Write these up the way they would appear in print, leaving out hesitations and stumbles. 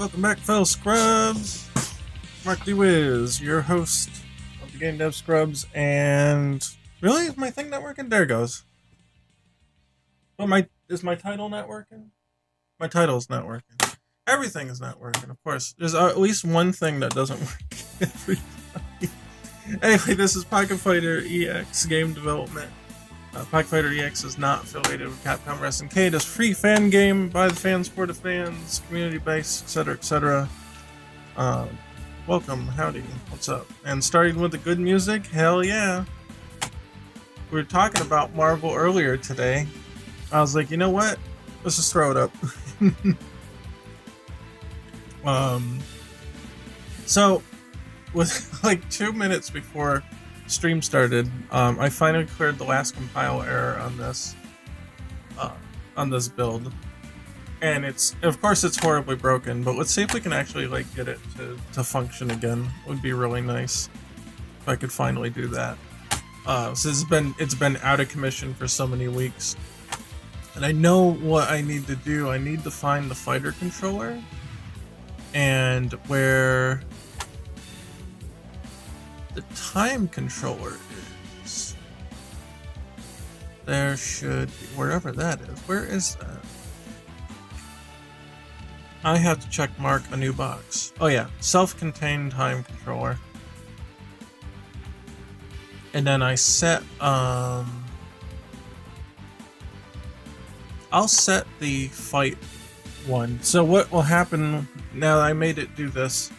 Welcome back, fellow scrubs. Mark D. Wiz, your host of the Game Dev Scrubs, and really, is my thing not working? There it goes. Well, is my title not working? My title's not working. Everything is not working, of course. There's at least one thing that doesn't work every time. Anyway, this is Pocket Fighter EX game development. Pocket Fighter EX is not affiliated with Capcom SNK. It is a free fan game by the fans, for the fans, community based, etc., etc. Welcome, howdy, what's up? And starting with the good music, hell yeah. We were talking about Marvel earlier today. I was like, you know what? Let's just throw it up. So, with like 2 minutes before stream started, I finally cleared the last compile error on this build, and of course it's horribly broken. But let's see if we can actually like get it to function again. It would be really nice if I could finally do that. So it's been out of commission for so many weeks, and I know what I need to do. I need to find the fighter controller, and where the time controller is. There should be, wherever that is. Where is that? I have to check mark a new box. Oh yeah, self-contained time controller. And then I set, I'll set the fight one. So what will happen now that I made it do this,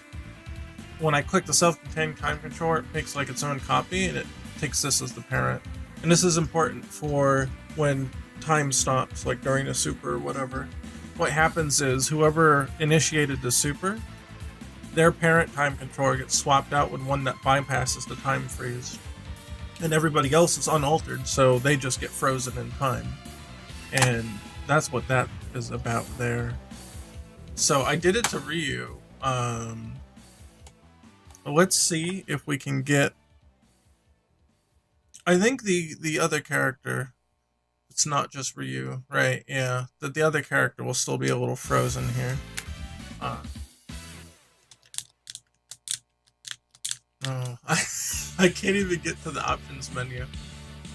when I click the self-contained time controller, it makes like its own copy, and it takes this as the parent. And this is important for when time stops, like during a super or whatever. What happens is whoever initiated the super, their parent time controller gets swapped out with one that bypasses the time freeze. And everybody else is unaltered, so they just get frozen in time. And that's what that is about there. So I did it to Ryu. Let's see if we can get... I think the other character, it's not just Ryu, right? Yeah, that the other character will still be a little frozen here. Oh, I can't even get to the options menu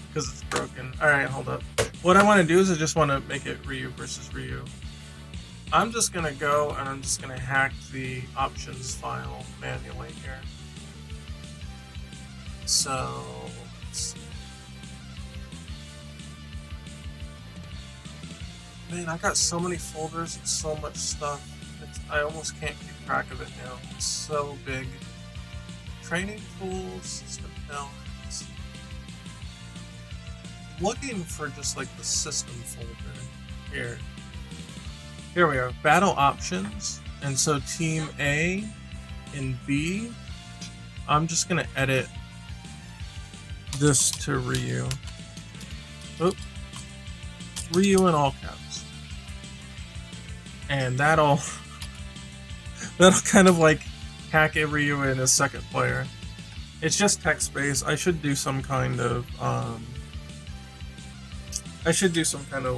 because it's broken. Alright, hold up. What I want to do is I just want to make it Ryu versus Ryu. I'm just going to go and I'm just going to hack the options file manually here. So, let's see. Man, I got so many folders and so much stuff. I almost can't keep track of it now. It's so big. Training tools, system balance. I'm looking for just like the system folder here. Here we are, battle options, and so team A and B, I'm just gonna edit this to Ryu. Oop. Ryu in all caps. And that'll kind of like hack a Ryu in as second player. It's just text-based. I should do some kind of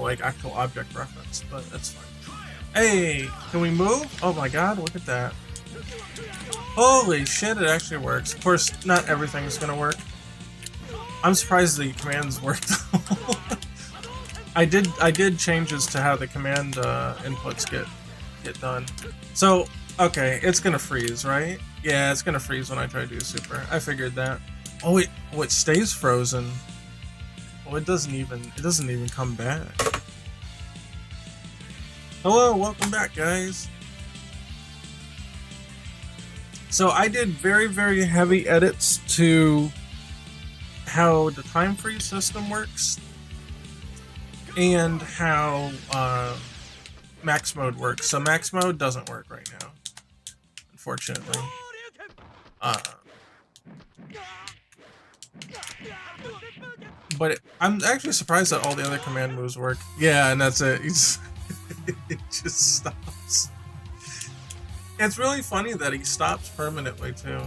like actual object reference, but that's fine. Hey, can we move? Oh my god, look at that. Holy shit, it actually works. Of course, not everything is gonna work. I'm surprised the commands worked though. I did changes to how the command inputs get done. So, okay, it's gonna freeze, right? Yeah, it's gonna freeze when I try to do super. I figured that. Oh wait, it stays frozen. Oh, it doesn't even come back. Hello, welcome back, guys. So I did very, very heavy edits to how the time freeze system works and how max mode works. So max mode doesn't work right now, unfortunately. But I'm actually surprised that all the other command moves work. Yeah, and that's it. It just stops. It's really funny that he stops permanently too.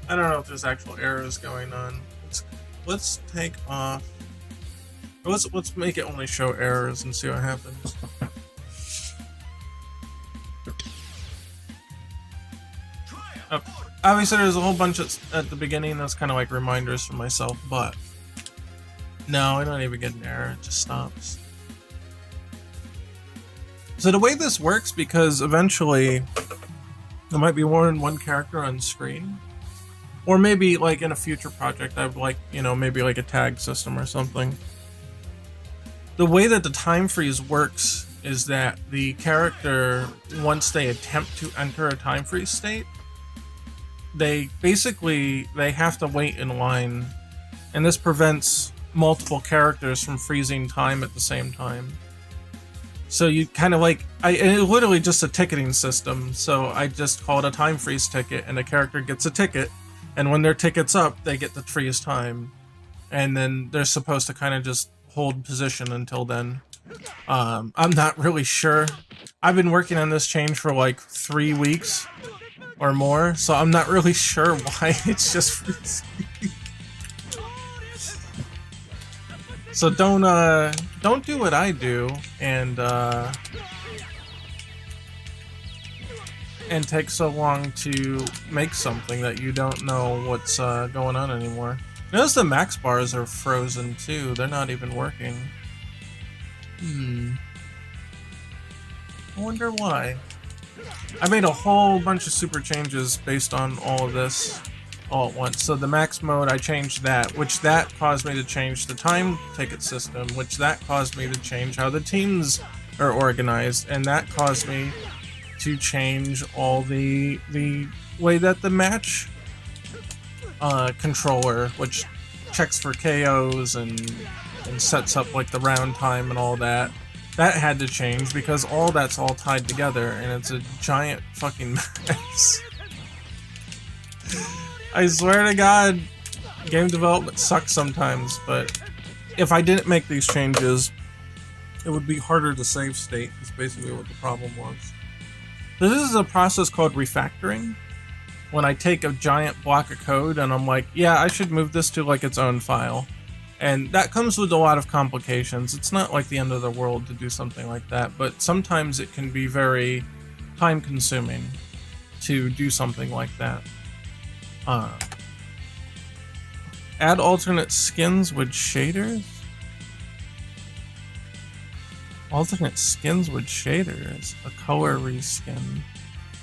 I don't know if there's actual errors going on. Let's take off. Let's make it only show errors and see what happens. Oh, obviously there's a whole bunch at the beginning that's kind of like reminders for myself, but no, I don't even get an error, it just stops. So the way this works, because eventually there might be more than one character on screen, or maybe like in a future project I'd like, you know, maybe like a tag system or something. The way that the time freeze works is that the character, once they attempt to enter a time freeze state, they have to wait in line, and this prevents multiple characters from freezing time at the same time. So you kind of like, it's literally just a ticketing system, so I just call it a time freeze ticket, and the character gets a ticket, and when their ticket's up, they get to freeze time, and then they're supposed to kind of just hold position until then. I'm not really sure. I've been working on this change for like 3 weeks or more, so I'm not really sure why it's just freezing. So don't do what I do and take so long to make something that you don't know what's going on anymore. Notice the max bars are frozen too. They're not even working. I wonder why. I made a whole bunch of super changes based on all of this all at once. So the max mode, I changed that, which that caused me to change the time ticket system, which that caused me to change how the teams are organized, and that caused me to change all the way that the match controller, which checks for KOs and sets up like the round time and all that, that had to change because all that's all tied together and it's a giant fucking mess. I swear to God, game development sucks sometimes, but if I didn't make these changes, it would be harder to save state, is basically what the problem was. This is a process called refactoring. When I take a giant block of code and I'm like, yeah, I should move this to like its own file. And that comes with a lot of complications. It's not like the end of the world to do something like that, but sometimes it can be very time consuming to do something like that. Add alternate skins with shaders? Alternate skins with shaders. A color reskin.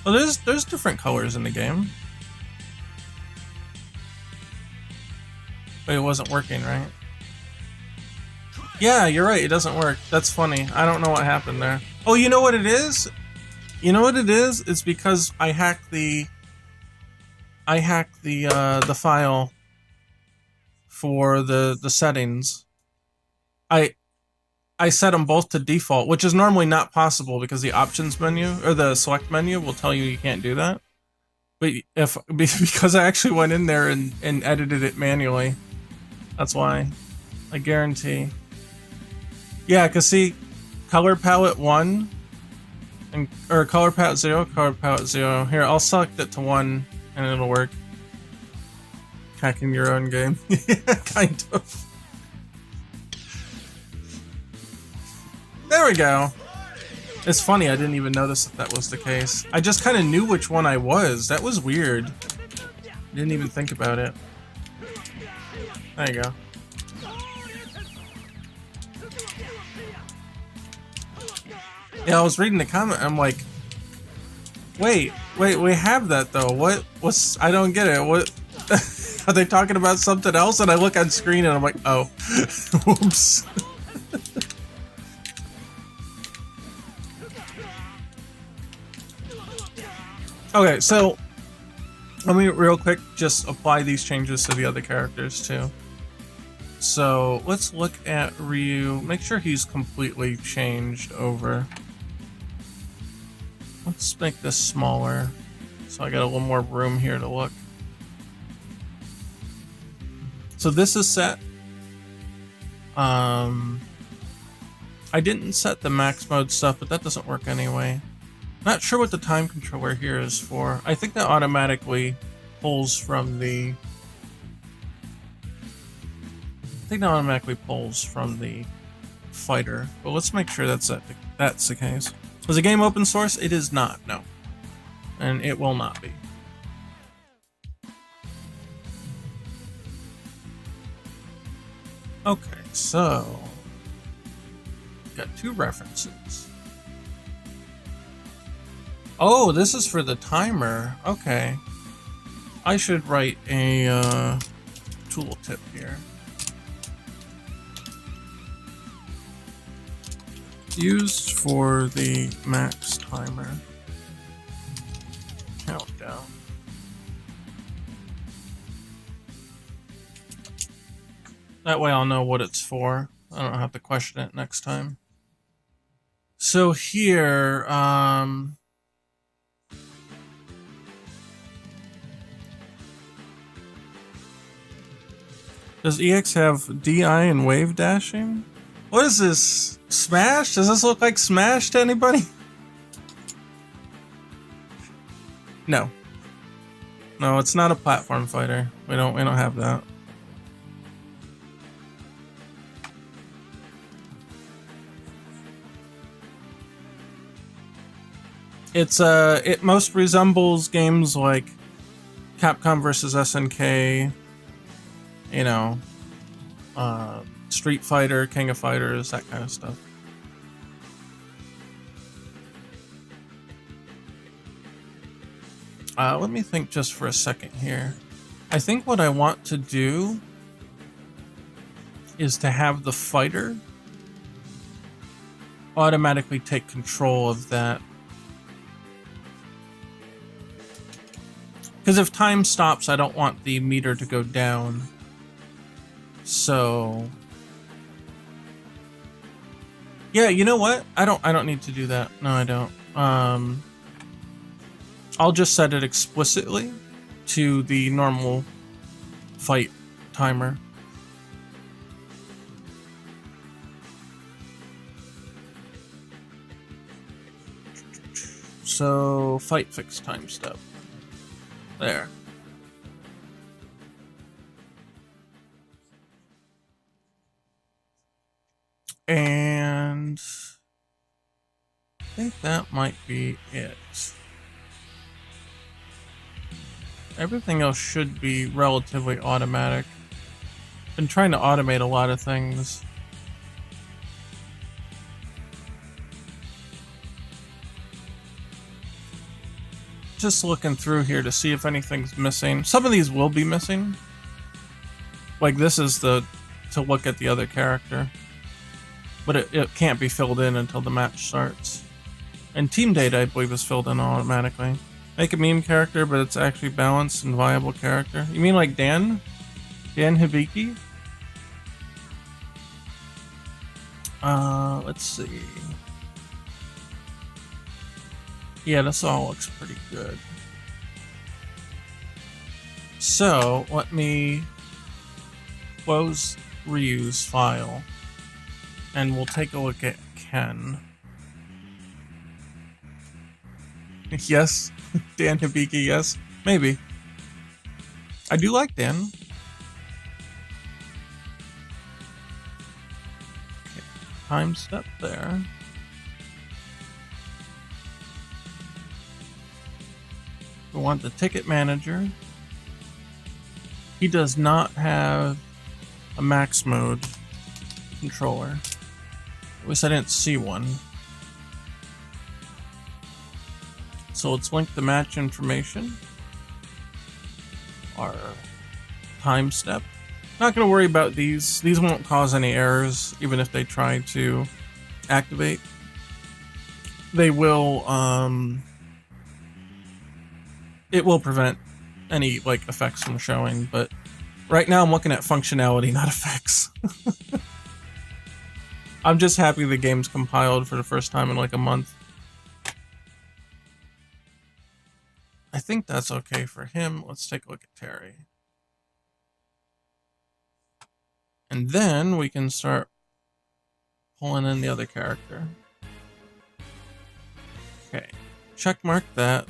Well, there's different colors in the game. But it wasn't working, right? Yeah, you're right, it doesn't work. That's funny. I don't know what happened there. Oh, you know what it is? You know what it is? It's because I hacked the file for the settings. I set them both to default, which is normally not possible because the options menu or the select menu will tell you can't do that. But because I actually went in there and edited it manually, that's why. I guarantee. Yeah, cause see, color palette 1 or color palette 0, color palette 0. Here, I'll select it to 1 and it'll work. Hacking your own game. Yeah, kind of. There we go. It's funny, I didn't even notice that was the case. I just kind of knew which one I was. That was weird. Didn't even think about it. There you go. Yeah, I was reading the comment, I'm like, wait, we have that though. I don't get it. What, are they talking about something else? And I look on screen and I'm like, oh, whoops. Okay, so let me real quick just apply these changes to the other characters too. So let's look at Ryu. Make sure he's completely changed over. Let's make this smaller so I got a little more room here to look. So this is set. I didn't set the max mode stuff, but that doesn't work anyway. Not sure what the time controller here is for. I think that automatically pulls from the... fighter. But let's make sure that's the case. Is the game open source? It is not, no. And it will not be. Okay, so got 2 references. Oh, this is for the timer. Okay. I should write a tooltip here. Used for the max timer countdown. That way I'll know what it's for. I don't have to question it next time. So here, does EX have DI and wave dashing? What is this? Smash? Does this look like Smash to anybody? No. No, it's not a platform fighter. We don't have that. It's it most resembles games like Capcom versus SNK, you know, Street Fighter, King of Fighters, that kind of stuff. Let me think just for a second here. I think what I want to do is to have the fighter automatically take control of that. Because if time stops, I don't want the meter to go down. So yeah, you know what? I don't need to do that. No, I don't. I'll just set it explicitly to the normal fight timer. So fight fix time step. There. And I think that might be it. Everything else should be relatively automatic. Been trying to automate a lot of things. Just looking through here to see if anything's missing. Some of these will be missing. Like this is to look at the other character. But it can't be filled in until the match starts. And team data, I believe, is filled in automatically. Make a meme character, but it's actually balanced and viable character. You mean like Dan? Dan Hibiki? Let's see. Yeah, this all looks pretty good. So, let me close reuse file. And we'll take a look at Ken. Yes, Dan Hibiki, yes. Maybe. I do like Dan. Okay, time step there. We want the ticket manager. He does not have a max mode controller. At least I didn't see one. So let's link the match information. Our time step. Not going to worry about these. These won't cause any errors, even if they try to activate. They will, it will prevent any, like, effects from showing, but right now I'm looking at functionality, not effects. I'm just happy the game's compiled for the first time in like a month. I think that's okay for him. Let's take a look at Terry. And then we can start pulling in the other character. Okay, check mark that.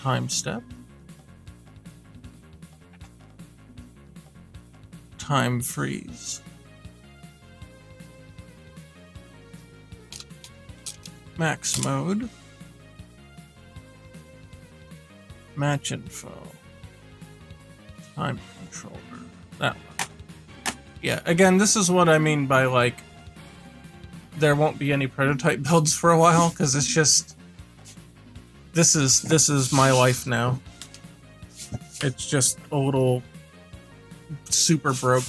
Time step. Time freeze. Max mode. Match info. Time controller. That one. Yeah, again, this is what I mean by, like, there won't be any prototype builds for a while, because it's just... This is my life now. It's just a little super broke.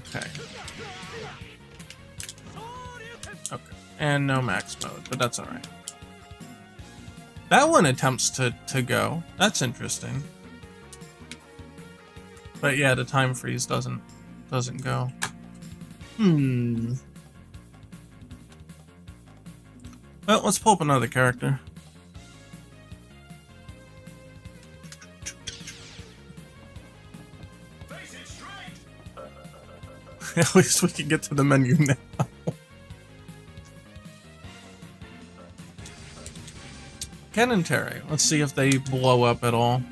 Okay. Okay. And no max mode, but that's alright. That one attempts to go. That's interesting. But yeah, the time freeze doesn't go. Well, let's pull up another character. At least we can get to the menu now. Ken and Terry. Let's see if they blow up at all.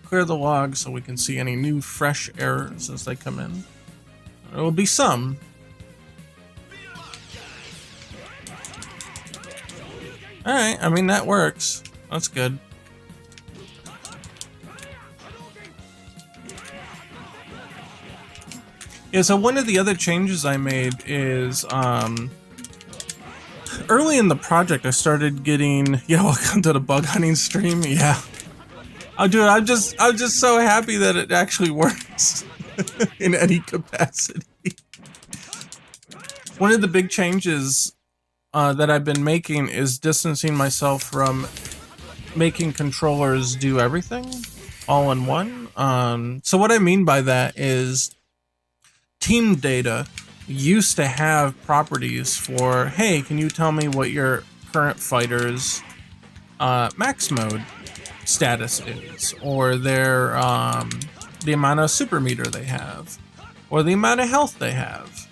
Clear the log so we can see any new fresh errors as they come in. There will be some. Alright, I mean, that works. That's good. Yeah, so one of the other changes I made is, early in the project I started getting, welcome to the bug hunting stream, yeah. Oh, dude, I'm just so happy that it actually works in any capacity. One of the big changes that I've been making is distancing myself from making controllers do everything all in one. So what I mean by that is team data used to have properties for, hey, can you tell me what your current fighter's max mode status is, or their the amount of super meter they have, or the amount of health they have,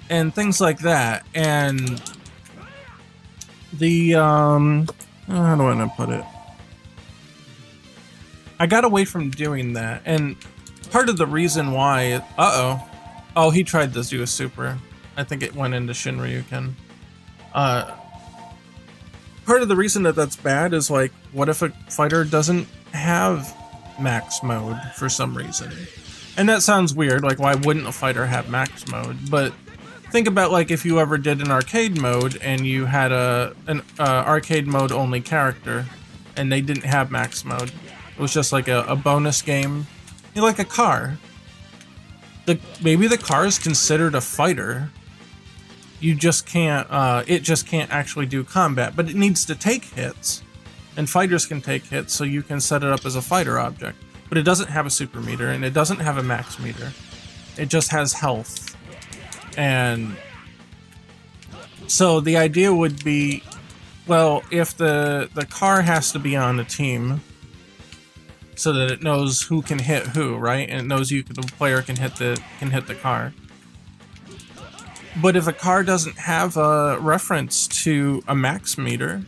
and things like that. And the how do I want to put it? I got away from doing that, and part of the reason why, oh, he tried to do a super. I think it went into Shinryuken. Part of the reason that that's bad is, like, what if a fighter doesn't have max mode for some reason? And that sounds weird, like, why wouldn't a fighter have max mode? But think about, like, if you ever did an arcade mode and you had an arcade mode only character and they didn't have max mode. It was just like a bonus game. Like a car. Maybe the car is considered a fighter. You just can't, it just can't actually do combat, but it needs to take hits. And fighters can take hits, so you can set it up as a fighter object. But it doesn't have a super meter, and it doesn't have a max meter. It just has health. And so the idea would be, well, if the car has to be on the team, so that it knows who can hit who, right? And it knows the player can hit the car. But if a car doesn't have a reference to a max meter,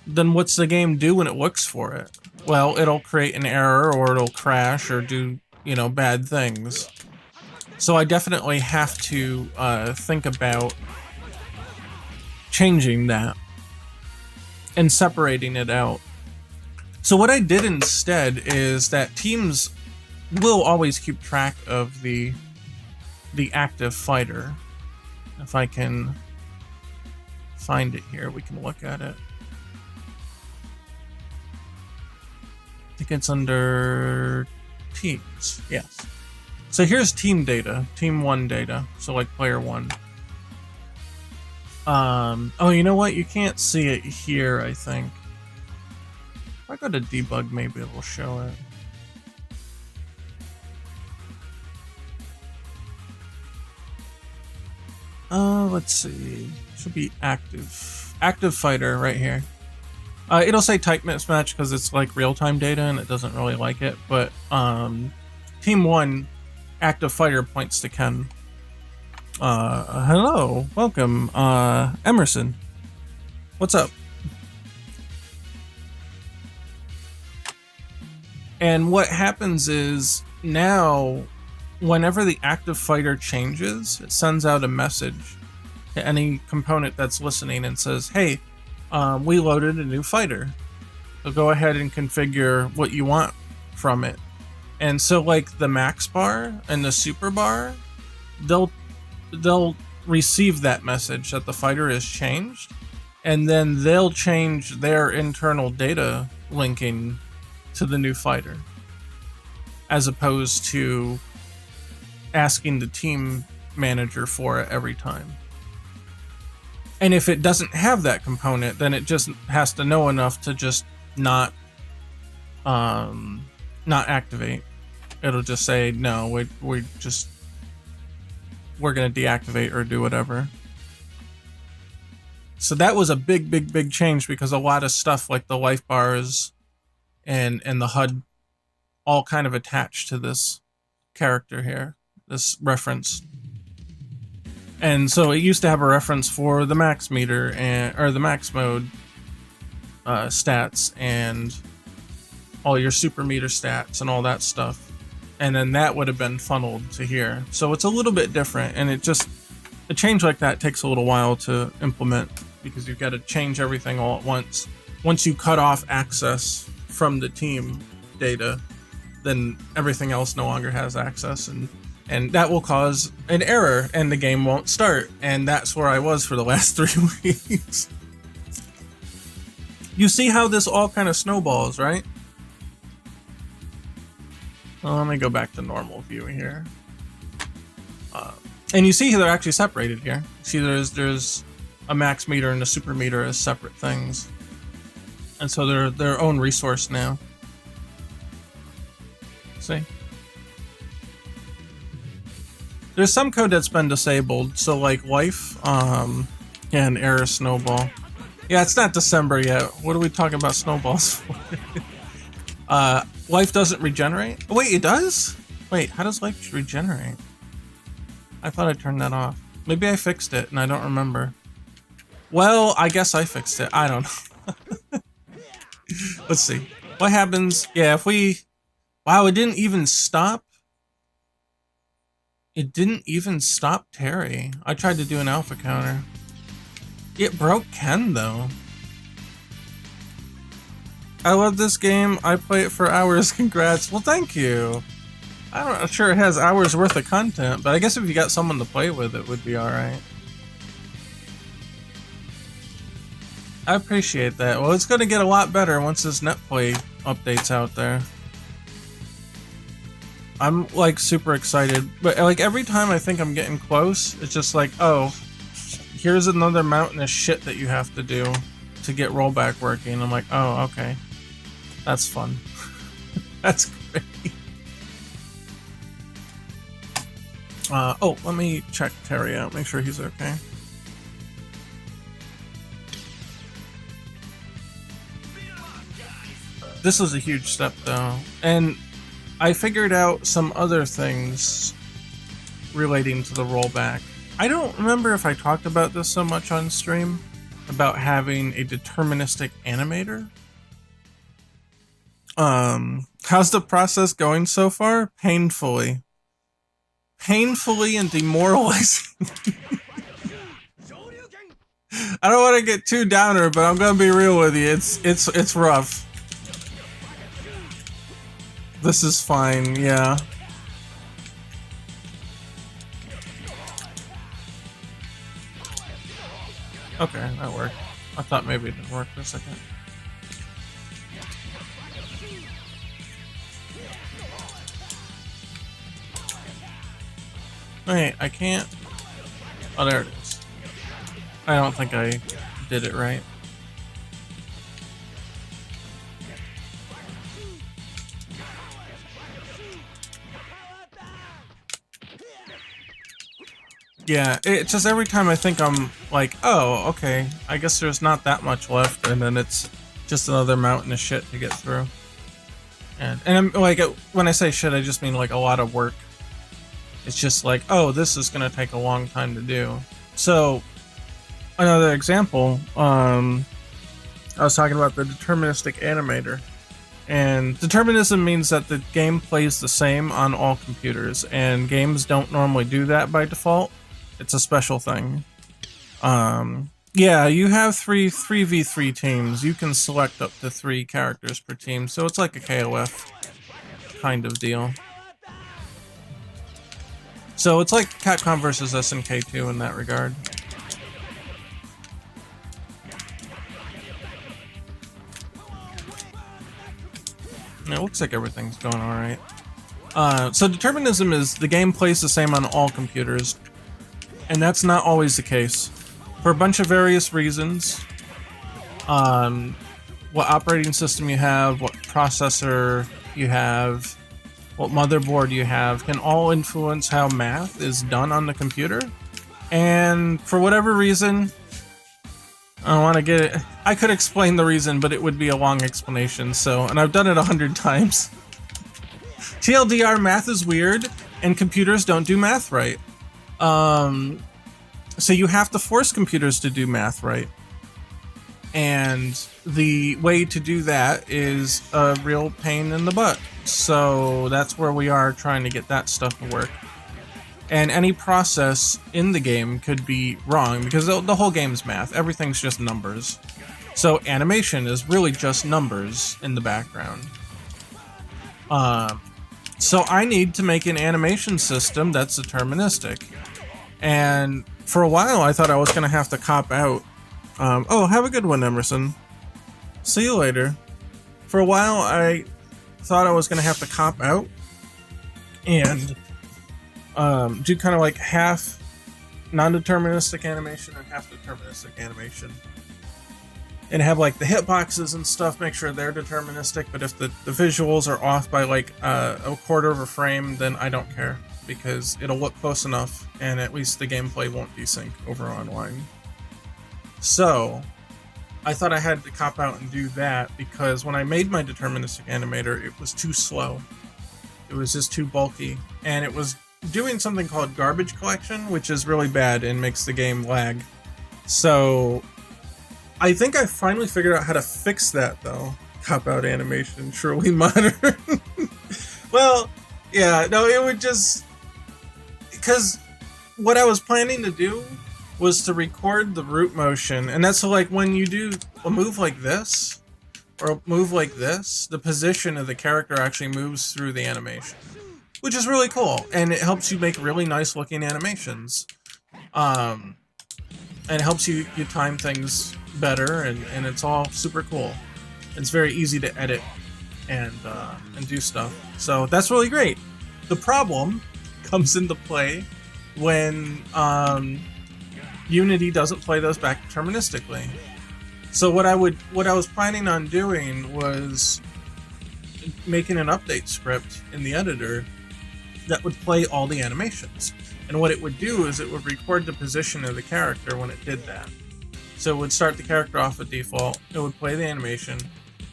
then what's the game do when it looks for it? Well, it'll create an error, or it'll crash, or do, bad things. So I definitely have to think about changing that and separating it out. So what I did instead is that teams will always keep track of the active fighter. If I can find it here, we can look at it. I think it's under teams, yes. So here's team data, team 1 data, so like player 1. Oh, you know what? You can't see it here, I think. If I go to debug, maybe it will show it. Let's see. Should be active. Active fighter right here. It'll say type mismatch because it's like real-time data and it doesn't really like it, but team 1 active fighter points to Ken. Hello, welcome, Emerson. What's up? And what happens is now, whenever the active fighter changes, it sends out a message to any component that's listening and says, hey, we loaded a new fighter. So go ahead and configure what you want from it. And so like the max bar and the super bar, they'll receive that message that the fighter is changed, and then they'll change their internal data linking to the new fighter, as opposed to asking the team manager for it every time. And if it doesn't have that component, then it just has to know enough to just not activate. It'll just say no, we're gonna deactivate or do whatever. So that was a big change, because a lot of stuff like the life bars and the HUD all kind of attached to this character here, this reference. And so it used to have a reference for the max meter or the max mode stats and all your super meter stats and all that stuff. And then that would have been funneled to here. So it's a little bit different, and a change like that takes a little while to implement, because you've got to change everything all at once. Once you cut off access from the team data, then everything else no longer has access, and that will cause an error and the game won't start. And that's where I was for the last 3 weeks. You see how this all kind of snowballs, right? Well, let me go back to normal view here. And you see they're actually separated here. See, there's a max meter and a super meter as separate things. And so they're their own resource now. See? There's some code that's been disabled, so like life, yeah, an error snowball. Yeah, it's not December yet. What are we talking about snowballs for? Life doesn't regenerate? Oh, wait, it does? Wait, how does life regenerate? I thought I turned that off. Maybe I fixed it and I don't remember. Well, I guess I fixed it. I don't know. Let's see. What happens? Yeah, if we... Wow, it didn't even stop. It didn't even stop Terry. I tried to do an alpha counter. It broke Ken, though. I love this game. I play it for hours. Congrats. Well, thank you. I'm not sure it has hours worth of content, but I guess if you got someone to play with, it would be alright. I appreciate that. Well, it's going to get a lot better once this netplay update's out there. I'm like super excited, but like every time I think I'm getting close, it's just like, oh, here's another mountain of shit that you have to do to get rollback working. I'm like, oh, okay. That's fun. That's great. Oh, let me check Terry out, make sure he's okay. This is a huge step though, and I figured out some other things relating to the rollback. I don't remember if I talked about this so much on stream, about having a deterministic animator. How's the process going so far? Painfully. Painfully and demoralizing. I don't want to get too downer, but I'm gonna be real with you. It's rough. This is fine, yeah. Okay, that worked. I thought maybe it didn't work for a second. Wait, I can't... Oh, there it is. I don't think I did it right. Yeah, it's just every time I think I'm like, oh, okay, I guess there's not that much left, and then it's just another mountain of shit to get through. And I'm like, when I say shit, I just mean like a lot of work. It's just like, oh, this is gonna take a long time to do. So, another example, I was talking about the deterministic animator. And determinism means that the game plays the same on all computers, and games don't normally do that by default. It's a special thing. Yeah, you have three v three teams. You can select up to 3 characters per team, so it's like a KOF kind of deal. So it's like Capcom versus SNK2 in that regard. And it looks like everything's going alright. So determinism is the game plays the same on all computers, and that's not always the case. For a bunch of various reasons, what operating system you have, what processor you have, what motherboard you have can all influence how math is done on the computer. And for whatever reason, I don't want to get it. I could explain the reason, but it would be a long explanation. So, and I've done it 100 times. TLDR, math is weird, and computers don't do math right. So you have to force computers to do math right. And the way to do that is a real pain in the butt. So that's where we are trying to get that stuff to work. And any process in the game could be wrong because the whole game's math. Everything's just numbers. So animation is really just numbers in the background. So I need to make an animation system that's deterministic. And for a while, I thought I was going to have to cop out. Oh, have a good one, Emerson. See you later. For a while, I thought I was going to have to cop out and do kind of like half non-deterministic animation and half deterministic animation. And have like the hitboxes and stuff, make sure they're deterministic, but if the visuals are off by like a quarter of a frame, then I don't care, because it'll look close enough and at least the gameplay won't desync over online. So I thought I had to cop out and do that because when I made my deterministic animator, it was too slow. It was just too bulky, and it was doing something called garbage collection, which is really bad and makes the game lag. So I think I finally figured out how to fix that, though. Cop-out animation, truly modern. Well, yeah, no, it would just... Because what I was planning to do was to record the root motion, and that's so, like, when you do a move like this, or a move like this, the position of the character actually moves through the animation. Which is really cool, and it helps you make really nice-looking animations. And it helps you time things better, and it's all super cool. It's very easy to edit and do stuff. So that's really great. The problem comes into play when Unity doesn't play those back deterministically. So what I was planning on doing was making an update script in the editor that would play all the animations. And what it would do is it would record the position of the character when it did that. So it would start the character off at default, it would play the animation,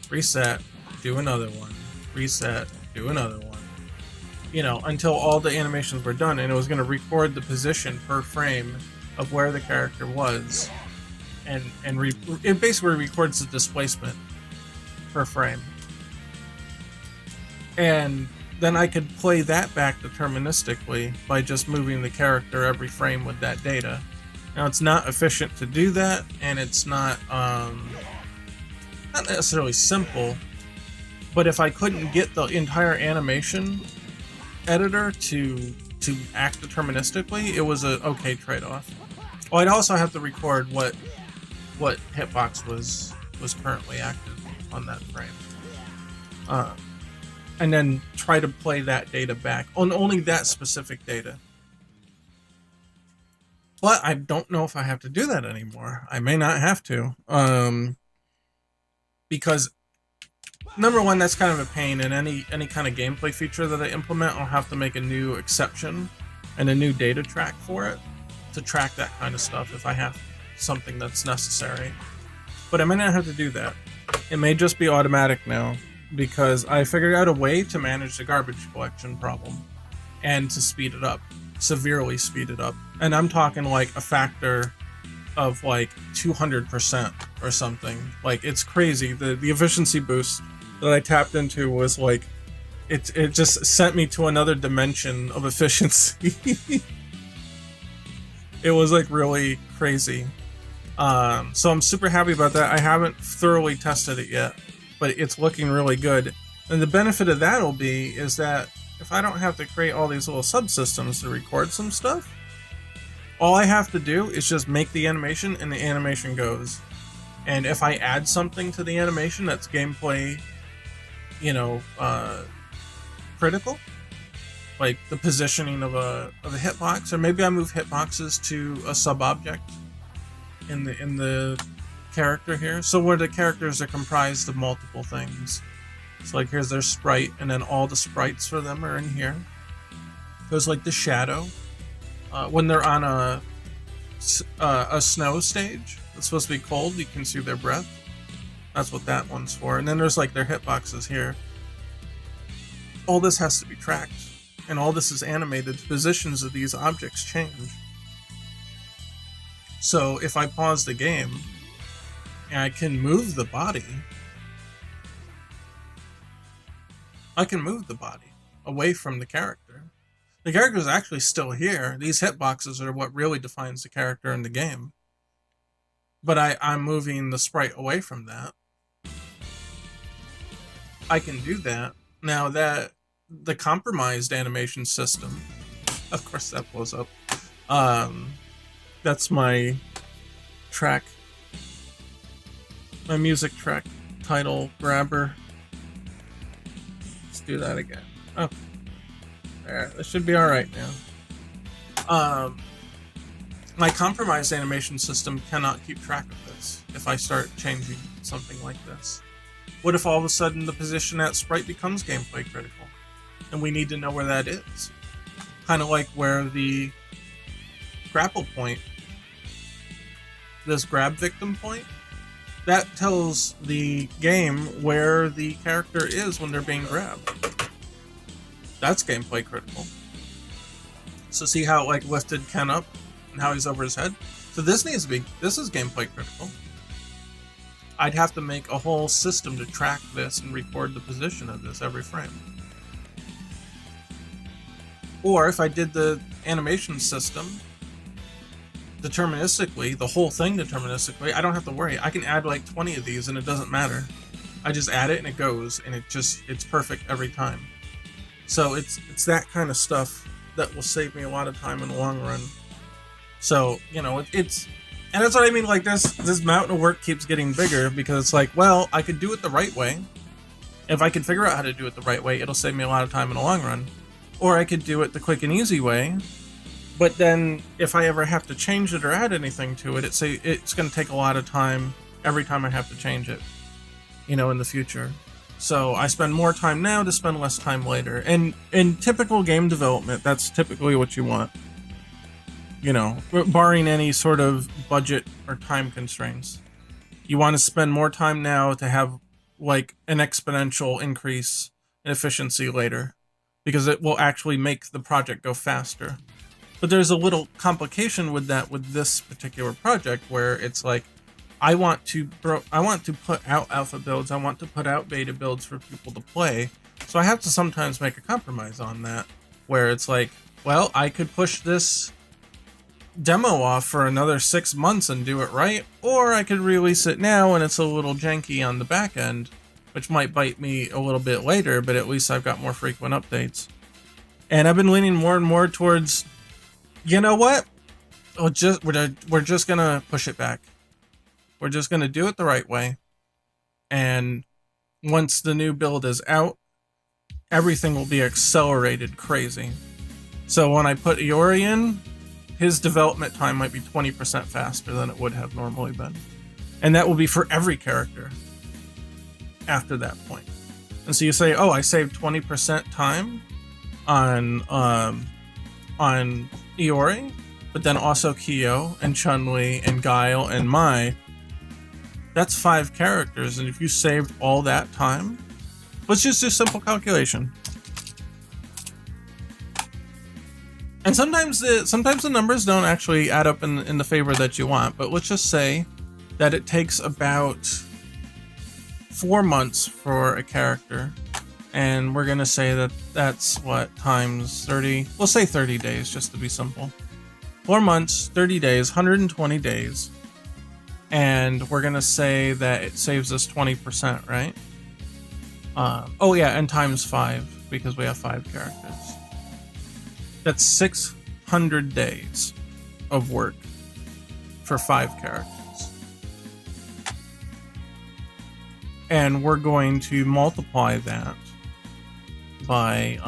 reset, do another one, reset, do another one. You know, until all the animations were done, and it was going to record the position per frame of where the character was. And it basically records the displacement per frame. And then I could play that back deterministically by just moving the character every frame with that data. Now, it's not efficient to do that, and it's not necessarily simple, but if I couldn't get the entire animation editor to act deterministically, it was a okay trade-off. Well, I'd also have to record what hitbox was currently active on that frame. And then try to play that data back on only that specific data. But I don't know if I have to do that anymore. I may not have to. Because, number one, that's kind of a pain, and any kind of gameplay feature that I implement, I'll have to make a new exception and a new data track for it to track that kind of stuff if I have something that's necessary. But I may not have to do that. It may just be automatic now, because I figured out a way to manage the garbage collection problem and to speed it up, severely speed it up. And I'm talking like a factor of like 200% or something. Like, it's crazy. The efficiency boost that I tapped into was like, it just sent me to another dimension of efficiency. It was like really crazy. So I'm super happy about that. I haven't thoroughly tested it yet, but it's looking really good. And the benefit of that will be is that if I don't have to create all these little subsystems to record some stuff, all I have to do is just make the animation and the animation goes. And if I add something to the animation that's gameplay, critical, like the positioning of a hitbox, or maybe I move hitboxes to a sub-object in the character here. So where the characters are comprised of multiple things. So like here's their sprite, and then all the sprites for them are in here. There's like the shadow. When they're on a snow stage, it's supposed to be cold, you can see their breath. That's what that one's for. And then there's like their hitboxes here. All this has to be tracked, and all this is animated. The positions of these objects change. So if I pause the game, and I can move the body, away from the character. The character is actually still here. These hitboxes are what really defines the character in the game. But I'm moving the sprite away from that. I can do that. Now that the compromised animation system, of course that blows up. That's my track, my music track title grabber. Let's do that again. Okay. There, that should be alright now. My compromised animation system cannot keep track of this if I start changing something like this. What if all of a sudden the position that sprite becomes gameplay critical? And we need to know where that is. Kind of like where the grapple point, this grab victim point, that tells the game where the character is when they're being grabbed. That's gameplay critical. So see how it like lifted Ken up and how he's over his head? So this needs to be, this is gameplay critical. I'd have to make a whole system to track this and record the position of this every frame. Or if I did the animation system deterministically, the whole thing deterministically, I don't have to worry. I can add like 20 of these and it doesn't matter. I just add it and it goes, and it's perfect every time. So it's that kind of stuff that will save me a lot of time in the long run. So, it's and that's what I mean, like this mountain of work keeps getting bigger because it's like, well, I could do it the right way. If I can figure out how to do it the right way, it'll save me a lot of time in the long run. Or I could do it the quick and easy way. But then if I ever have to change it or add anything to it, it's going to take a lot of time every time I have to change it, in the future. So I spend more time now to spend less time later. And in typical game development, that's typically what you want. Barring any sort of budget or time constraints. You want to spend more time now to have like an exponential increase in efficiency later, because it will actually make the project go faster. But there's a little complication with that with this particular project where it's like, I want to put out alpha builds, I want to put out beta builds for people to play. So I have to sometimes make a compromise on that, where it's like, well, I could push this demo off for another 6 months and do it right, or I could release it now and it's a little janky on the back end, which might bite me a little bit later, but at least I've got more frequent updates. And I've been leaning more and more towards, you know what? We're just gonna push it back. We're just gonna do it the right way. And once the new build is out, everything will be accelerated crazy. So when I put Iori in, his development time might be 20% faster than it would have normally been. And that will be for every character after that point. And so you say, oh, I saved 20% time on Iori, but then also Kyo and Chun-Li and Guile and Mai. That's 5 characters, and if you saved all that time, let's just do simple calculation. And sometimes the numbers don't actually add up in the favor that you want, but let's just say that it takes about 4 months for a character, and we're gonna say that that's what, times 30, we'll say 30 days just to be simple. 4 months, 30 days, 120 days. and we're gonna say that it saves us 20%, right? Oh yeah, and times 5 because we have 5 characters. That's 600 days of work for 5 characters. And we're going to multiply that by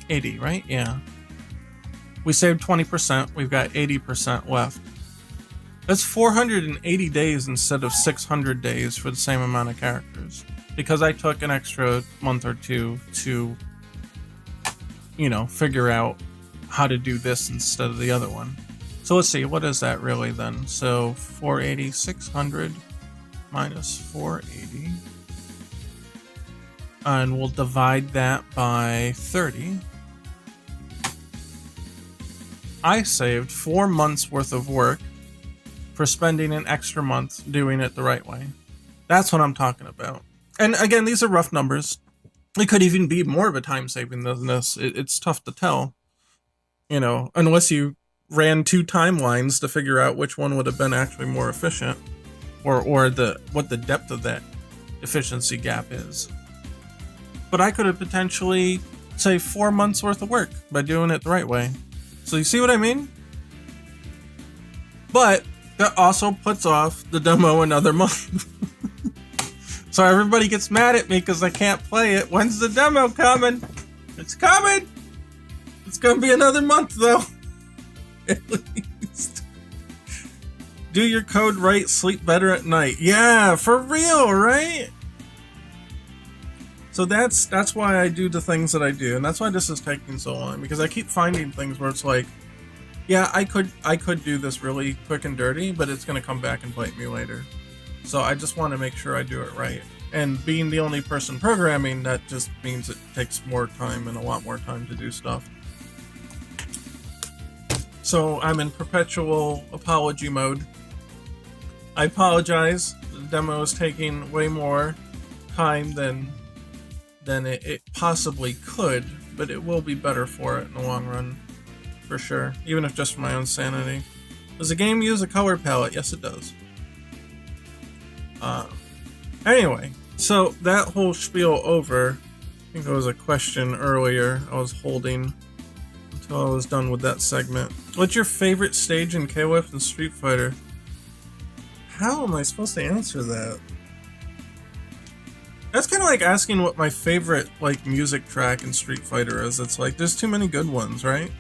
80, right? Yeah. We saved 20%, we've got 80% left. That's 480 days instead of 600 days for the same amount of characters. Because I took an extra month or two to, you know, figure out how to do this instead of the other one. So let's see, what is that really then? So 480, 600 minus 480. And we'll divide that by 30. I saved 4 months worth of work for spending an extra month doing it the right way. That's what I'm talking about. And again, these are rough numbers. It could even be more of a time saving than this. It's tough to tell, you know, unless you ran 2 timelines to figure out which one would have been actually more efficient, or what the depth of that efficiency gap is. But I could have potentially saved 4 months worth of work by doing it the right way. So you see what I mean? But that also puts off the demo another month. So everybody gets mad at me because I can't play it. When's the demo coming? It's coming! It's gonna be another month though. At least. Do your code right, sleep better at night. Yeah, for real, right? So that's why I do the things that I do, and that's why this is taking so long, because I keep finding things where it's like, yeah, I could do this really quick and dirty, but it's gonna come back and bite me later. So I just want to make sure I do it right. And being the only person programming, that just means it takes more time and a lot more time to do stuff. So I'm in perpetual apology mode. I apologize. The demo is taking way more time than it possibly could, but it will be better for it in the long run, for sure, even if just for my own sanity. Does the game use a color palette? Yes, it does. Anyway, so that whole spiel over, I think there was a question earlier I was holding until I was done with that segment. What's your favorite stage in KOF and Street Fighter? How am I supposed to answer that? That's kind of like asking what my favorite, like, music track in Street Fighter is. It's like, there's too many good ones, right?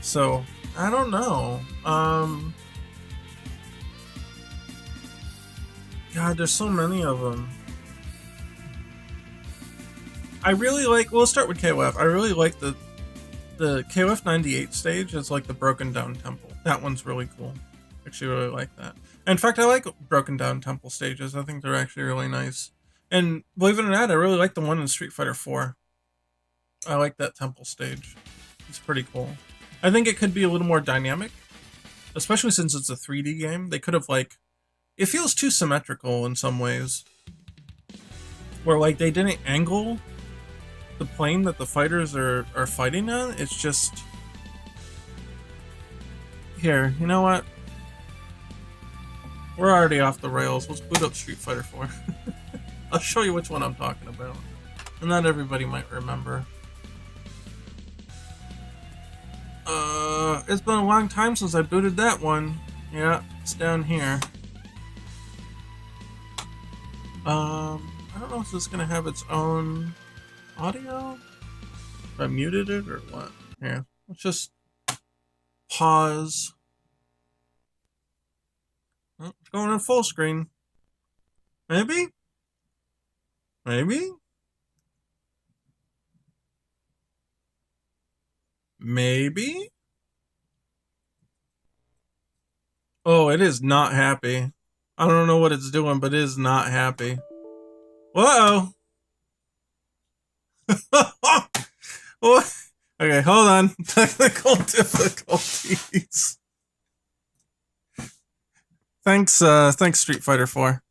So, I don't know. God, there's so many of them. I really like, we'll start with KOF. I really like the KOF 98 stage. It's like the broken down temple. That one's really cool. Actually really like that. In fact, I like broken down temple stages. I think they're actually really nice. And believe it or not, I really like the one in Street Fighter 4. I like that temple stage. It's pretty cool. I think it could be a little more dynamic, especially since it's a 3D game. They could have, like, it feels too symmetrical in some ways, where, like, they didn't angle the plane that the fighters are fighting on. It's just, here, you know what? We're already off the rails. Let's boot up Street Fighter 4. I'll show you which one I'm talking about. And not everybody might remember. It's been a long time since I booted that one. Yeah, it's down here. I don't know if this is gonna have its own audio. If I muted it or what? Here, let's just pause. Oh, it's going in full screen. Maybe? Maybe? Maybe? Oh, it is not happy. I don't know what it's doing, but it is not happy. Whoa! What? Okay, hold on. Technical difficulties. Thanks Street Fighter 4.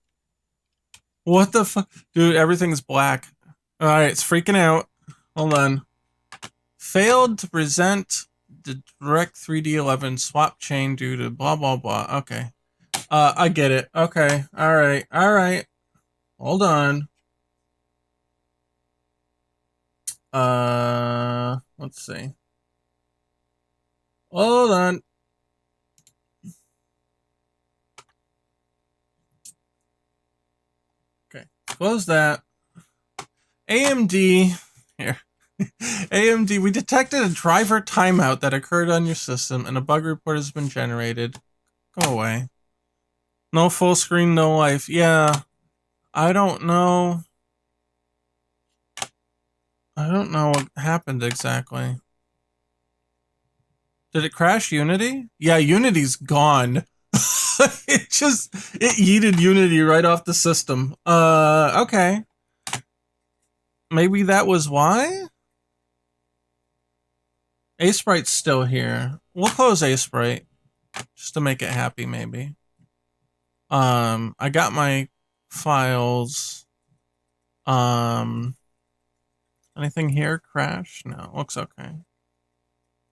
What the fuck? Dude, everything's black. Alright, it's freaking out. Hold on. Failed to present the direct 3D11 swap chain due to blah blah blah. Okay. I get it. Okay. All right. All right. Hold on. Let's see. Hold on. Okay. Close that. AMD here. AMD, we detected a driver timeout that occurred on your system and a bug report has been generated. Go away. No full screen, no life. Yeah. I don't know. I don't know what happened exactly. Did it crash Unity? Yeah, Unity's gone. it yeeted Unity right off the system. Okay. Maybe that was why? A-Sprite's still here. We'll close A-Sprite. Just to make it happy, maybe. I got my files. Anything here crash? No, looks okay.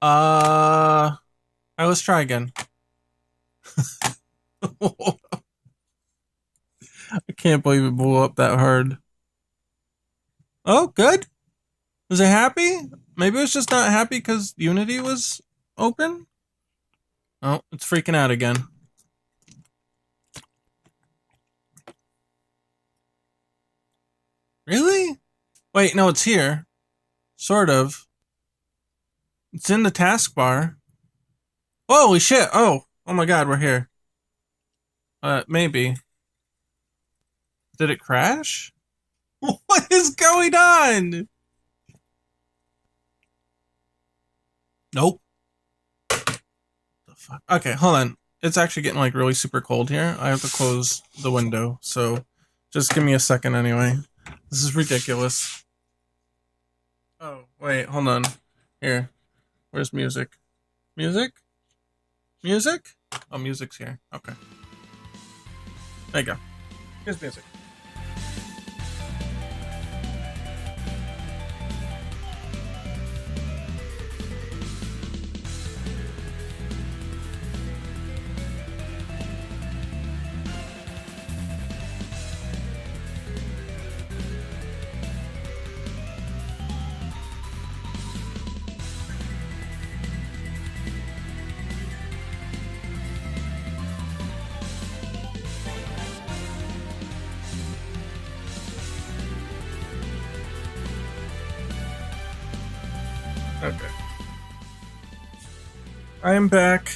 Alright, let's try again. I can't believe it blew up that hard. Oh, good. Was it happy? Maybe it was just not happy because Unity was open? Oh, it's freaking out again. Really? Wait, no, it's here. Sort of. It's in the taskbar. Holy shit! Oh my god, we're here. Maybe. Did it crash? What is going on? Nope. The fuck? Okay, hold on. It's actually getting like really super cold here. I have to close the window, so just give me a second anyway. This is ridiculous. Oh, wait, hold on. Here. Where's music? Music? Music? Oh, music's here. Okay. There you go. Here's music. Okay. I am back.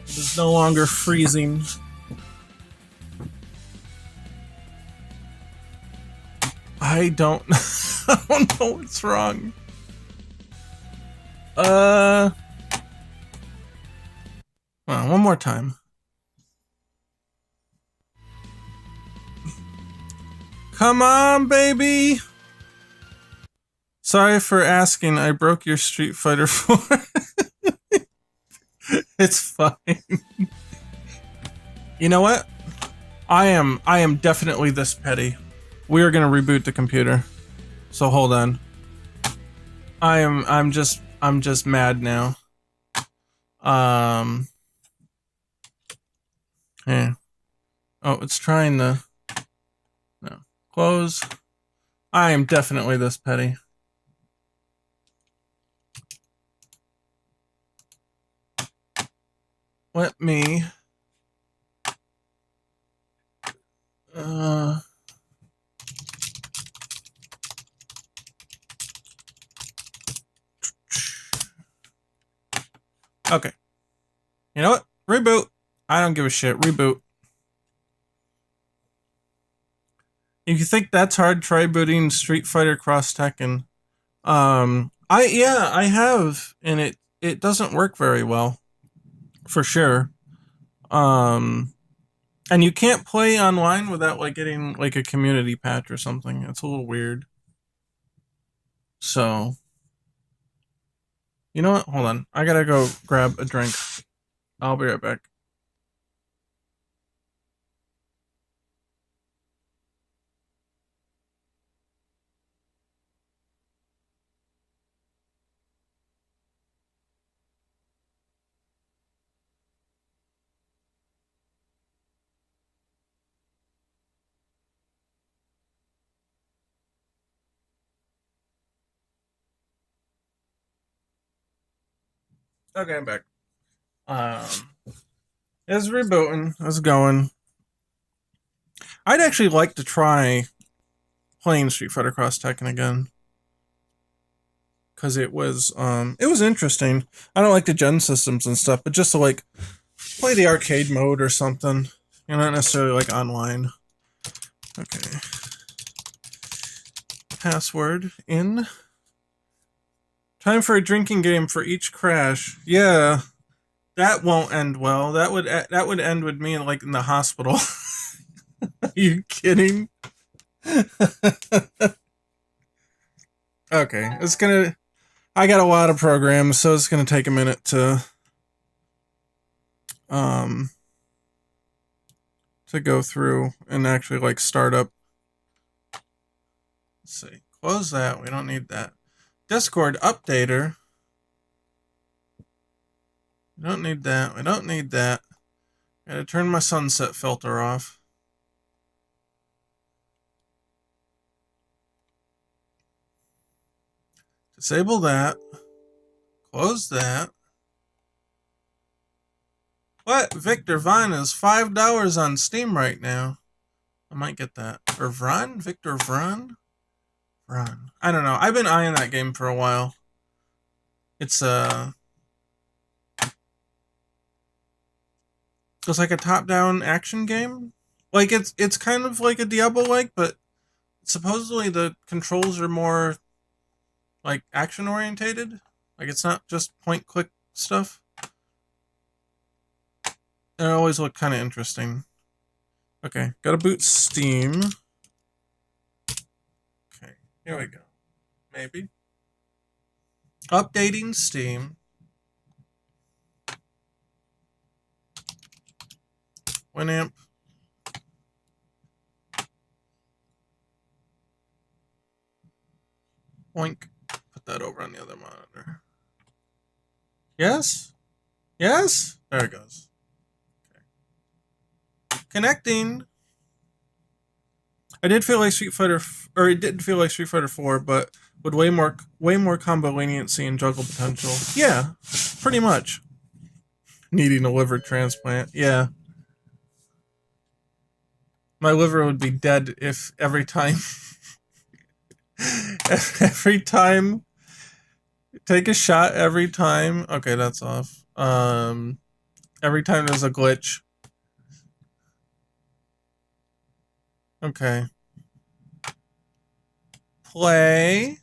It is no longer freezing. I don't I don't know what's wrong. Well, one more time. Come on, baby. Sorry for asking. I broke your Street Fighter 4. It's fine. You know what? I am definitely this petty. We are gonna reboot the computer. So hold on. I'm just mad now. Here. Oh, it's trying to no. Close. I am definitely this petty. Let me okay. You know what? Reboot. I don't give a shit. Reboot. If you think that's hard, try booting Street Fighter Cross Tekken. I have, and it doesn't work very well. For sure. And you can't play online without like getting like a community patch or something. It's a little weird. So, you know what? Hold on. I gotta go grab a drink. I'll be right back. Okay, I'm back. It's rebooting. It's going. I'd actually like to try playing Street Fighter Cross Tekken again. Because it was interesting. I don't like the gen systems and stuff, but just to like play the arcade mode or something. You know, not necessarily like online. Okay. Password in. Time for a drinking game for each crash. Yeah. That won't end well. That would end with me like in the hospital. Are you kidding? Okay, it's gonna. I got a lot of programs, so it's gonna take a minute um to go through and actually like start up. Let's see. Close that. We don't need that. Discord updater. We don't need that. We don't need that. Gotta turn my sunset filter off. Disable that. Close that. What? Victor Vine is $5 on Steam right now. I might get that. Or Vron? Victor Vron? Vron. I don't know. I've been eyeing that game for a while. It's like a top-down action game. Like it's kind of like a Diablo-like, but supposedly the controls are more like action orientated. Like it's not just point click stuff. It always looked kind of interesting. Okay, gotta boot Steam. Okay, here we go. Maybe. Updating Steam. Winamp. Boink. Put that over on the other monitor. Yes? Yes? There it goes. Okay. Connecting. I did feel like Street Fighter, or it didn't feel like Street Fighter 4, but with way more combo leniency and juggle potential. Yeah, pretty much. Needing a liver transplant. Yeah. My liver would be dead if every time every time take a shot every time. Okay, that's off. Every time there's a glitch. Okay. Play.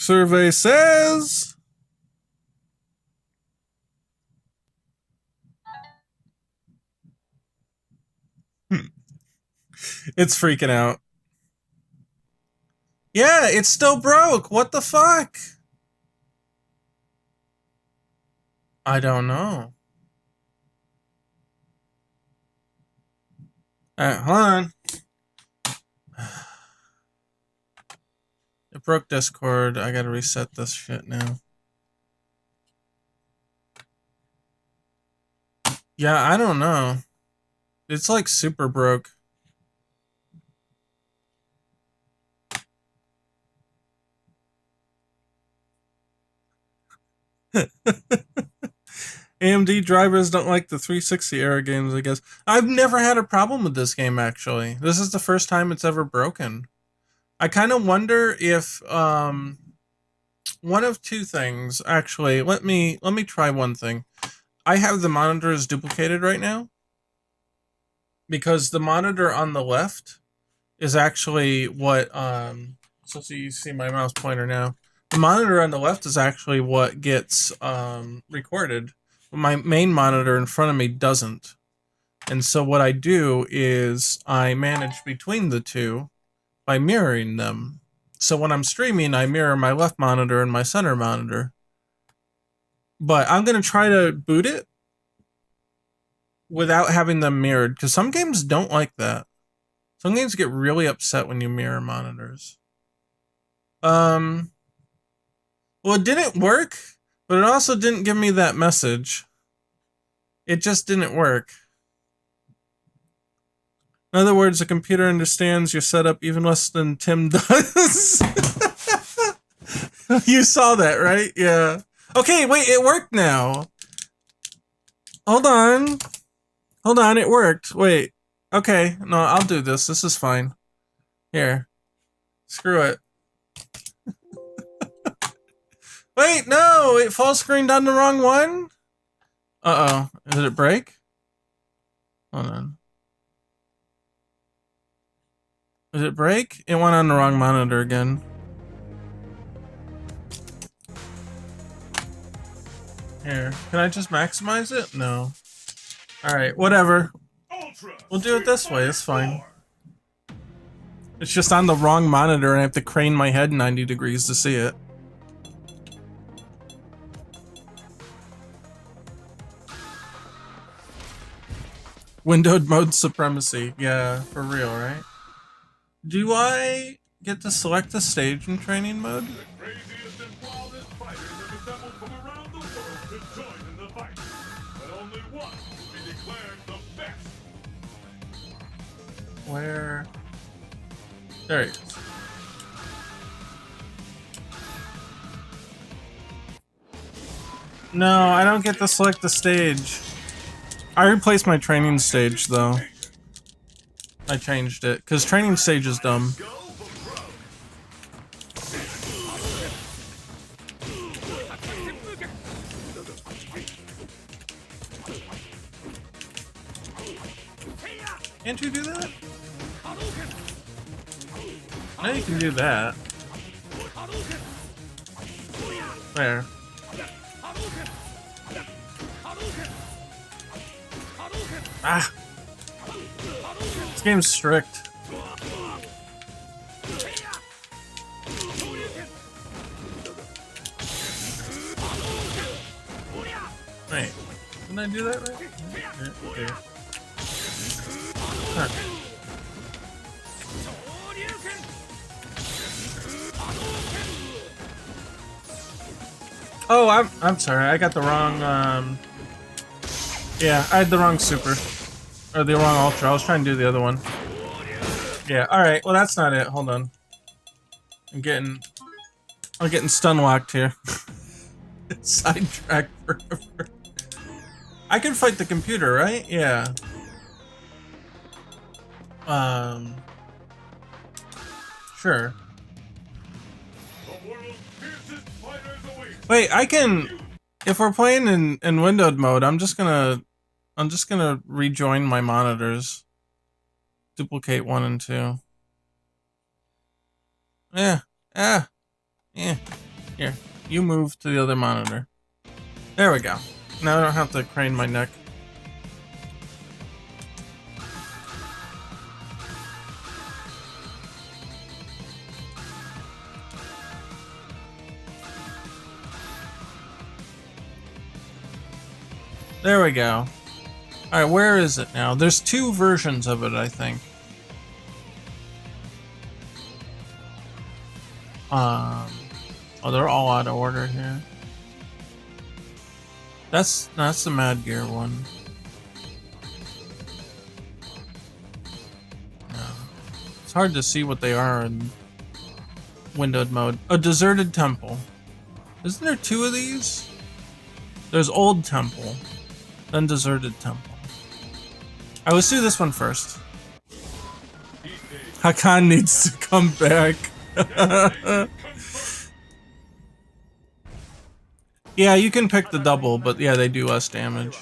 Survey says it's freaking out. Yeah, it's still broke. What the fuck? I don't know. Hold on. It broke Discord. I gotta reset this shit now. Yeah, I don't know. It's like super broke. AMD drivers don't like the 360 era games, I guess. I've never had a problem with this game, actually. This is the first time it's ever broken. I kind of wonder if one of two things. Actually, let me try one thing. I have the monitors duplicated right now because the monitor on the left is actually what so you see my mouse pointer now. The monitor on the left is actually what gets recorded. My main monitor in front of me doesn't. And so what I do is I manage between the two by mirroring them. So when I'm streaming, I mirror my left monitor and my center monitor. But I'm going to try to boot it without having them mirrored, because some games don't like that. Some games get really upset when you mirror monitors. Well, it didn't work, but it also didn't give me that message. It just didn't work. In other words, the computer understands your setup even less than Tim does. You saw that, right? Yeah. Okay, wait, it worked now. Hold on. Hold on, it worked. Wait. Okay, no, I'll do this. This is fine. Here. Screw it. Wait, no! It full screened on the wrong one? Uh-oh. Did it break? Hold on. Did it break? It went on the wrong monitor again. Here. Can I just maximize it? No. Alright, whatever. We'll do it this way, it's fine. It's just on the wrong monitor and I have to crane my head 90 degrees to see it. Windowed mode supremacy. Yeah, for real, right? Do I get to select the stage in training mode? The craziest and wildest fighters have assembled from around the world to join in the fight. But only one will be declared the best. Where? There he is. No, I don't get to select the stage. I replaced my training stage though. I changed it because training stage is dumb. Can't you do that? No, you can do that. There. Ah! This game's strict. Wait, didn't I do that right? Yeah, okay. Huh. Oh, I'm sorry. I got the wrong. Yeah, I had the wrong super, or the wrong ultra. I was trying to do the other one. Yeah. All right. Well, that's not it. Hold on. I'm getting stun locked here. Sidetracked forever. I can fight the computer, right? Yeah. Sure. Wait, I can. If we're playing in windowed mode, I'm just gonna rejoin my monitors. Duplicate 1 and 2. Yeah. Yeah. Here, you move to the other monitor. There we go. Now I don't have to crane my neck. There we go. Alright, where is it now? There's 2 versions of it, I think. Oh, they're all out of order here. That's the Mad Gear one. No. It's hard to see what they are in windowed mode. A deserted temple. Isn't there 2 of these? There's old temple. Then deserted temple. Alright, let's do this one first. Hakan needs to come back. Yeah, you can pick the double, but yeah, they do less damage.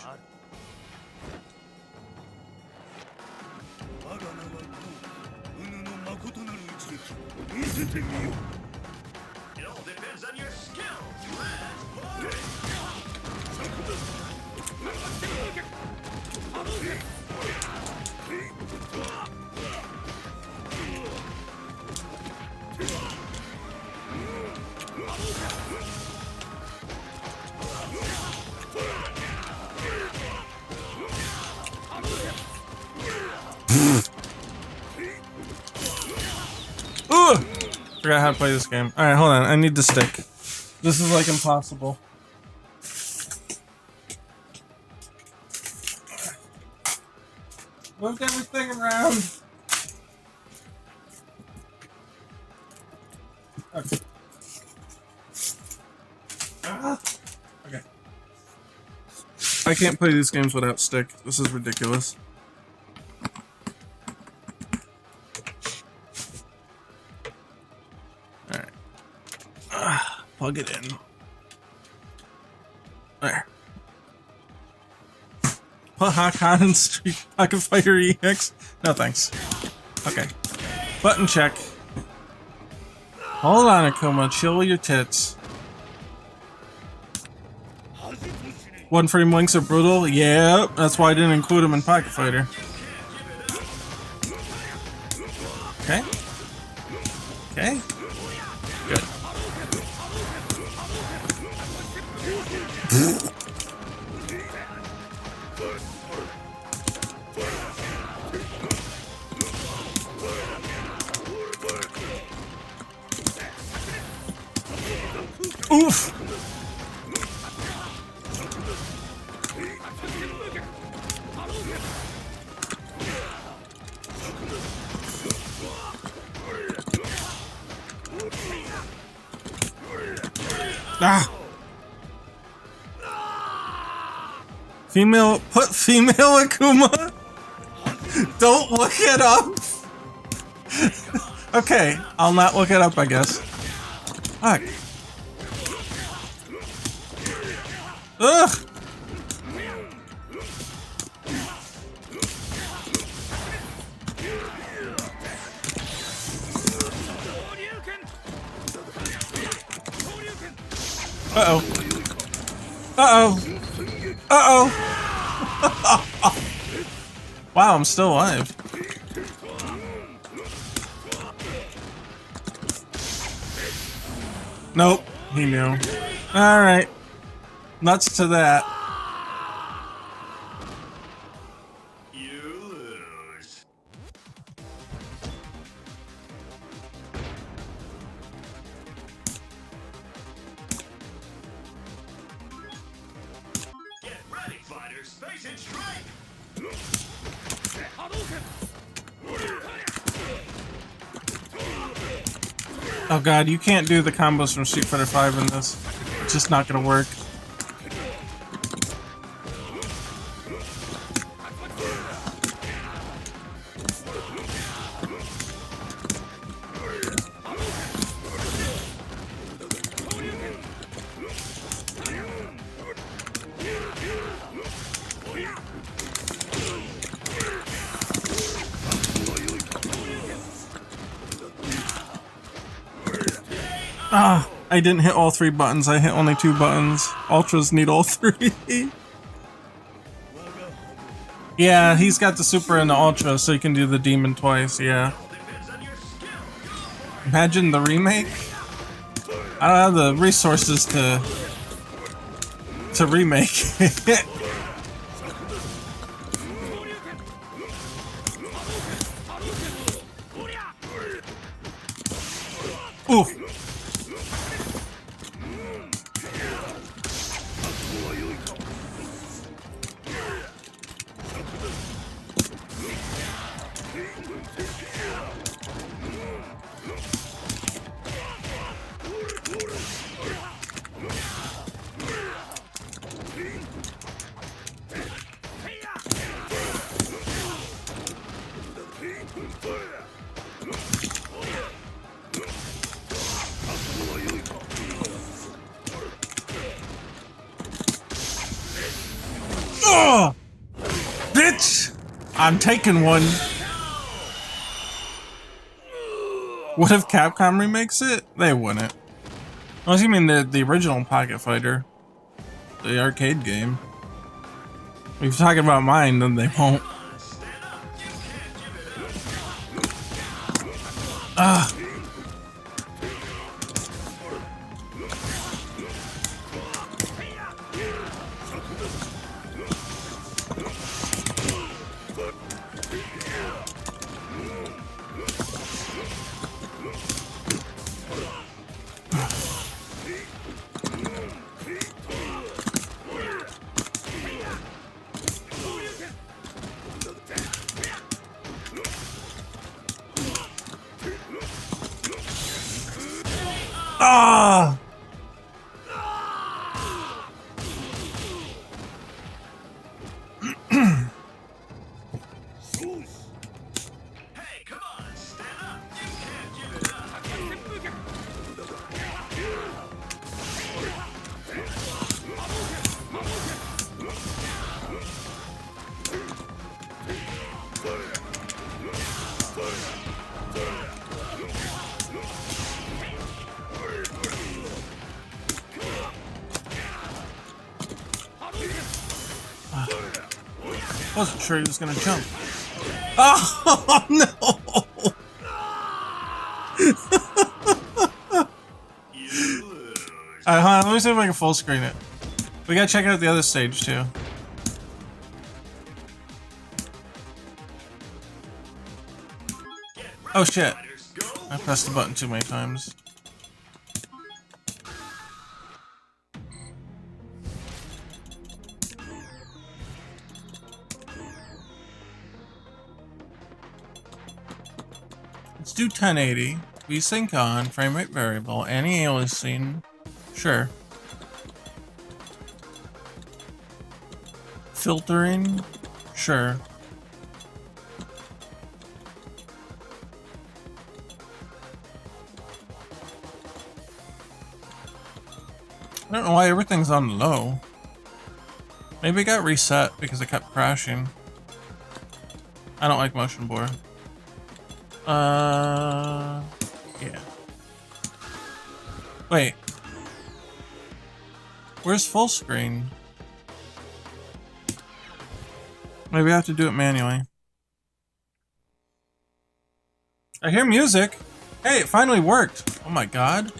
Ugh! Forgot how to play this game. Alright, hold on. I need the stick. This is like impossible. Moved everything around. Okay. Okay. I can't play these games without stick. This is ridiculous. Alright. Plug it in. There. Put Hakon in Street Pocket Fighter EX? No thanks. Okay. Button check. Hold on, Akuma. Chill your tits. One frame links are brutal? Yeah, that's why I didn't include them in Pocket Fighter. Okay. Okay. Good. Oof! Ah! Female, put female Akuma? Don't look it up! Okay, I'll not look it up, I guess. Fuck. Ugh! Uh-oh. Uh-oh. Uh-oh. Wow, I'm still alive. Nope, he knew. Alright. Nuts to that. You lose. Get ready, fighters. Face it strike. Oh god, you can't do the combos from Street Fighter 5 in this. It's just not gonna work. Ah, I didn't hit all 3 buttons. I hit only 2 buttons. Ultras need all 3. Yeah, he's got the super and the ultra, so you can do the demon twice, yeah. Imagine the remake? I don't have the resources to remake it. Oof. Ugh! Bitch! I'm taking one. What if Capcom remakes it? They wouldn't. Unless you mean the original Pocket Fighter. The arcade game. If you're talking about mine, then they won't. Ugh. Wasn't sure he was gonna jump. Oh no! Alright, hold on, let me see if I can full screen it. We gotta check out the other stage too. Oh shit. I pressed the button too many times. Let's do 1080. VSync on, frame rate variable, anti-aliasing. Sure. Filtering. Sure. I don't know why everything's on low. Maybe it got reset because it kept crashing. I don't like motion blur. Yeah. Wait. Where's full screen? Maybe I have to do it manually. I hear music. Hey, it finally worked. Oh my god.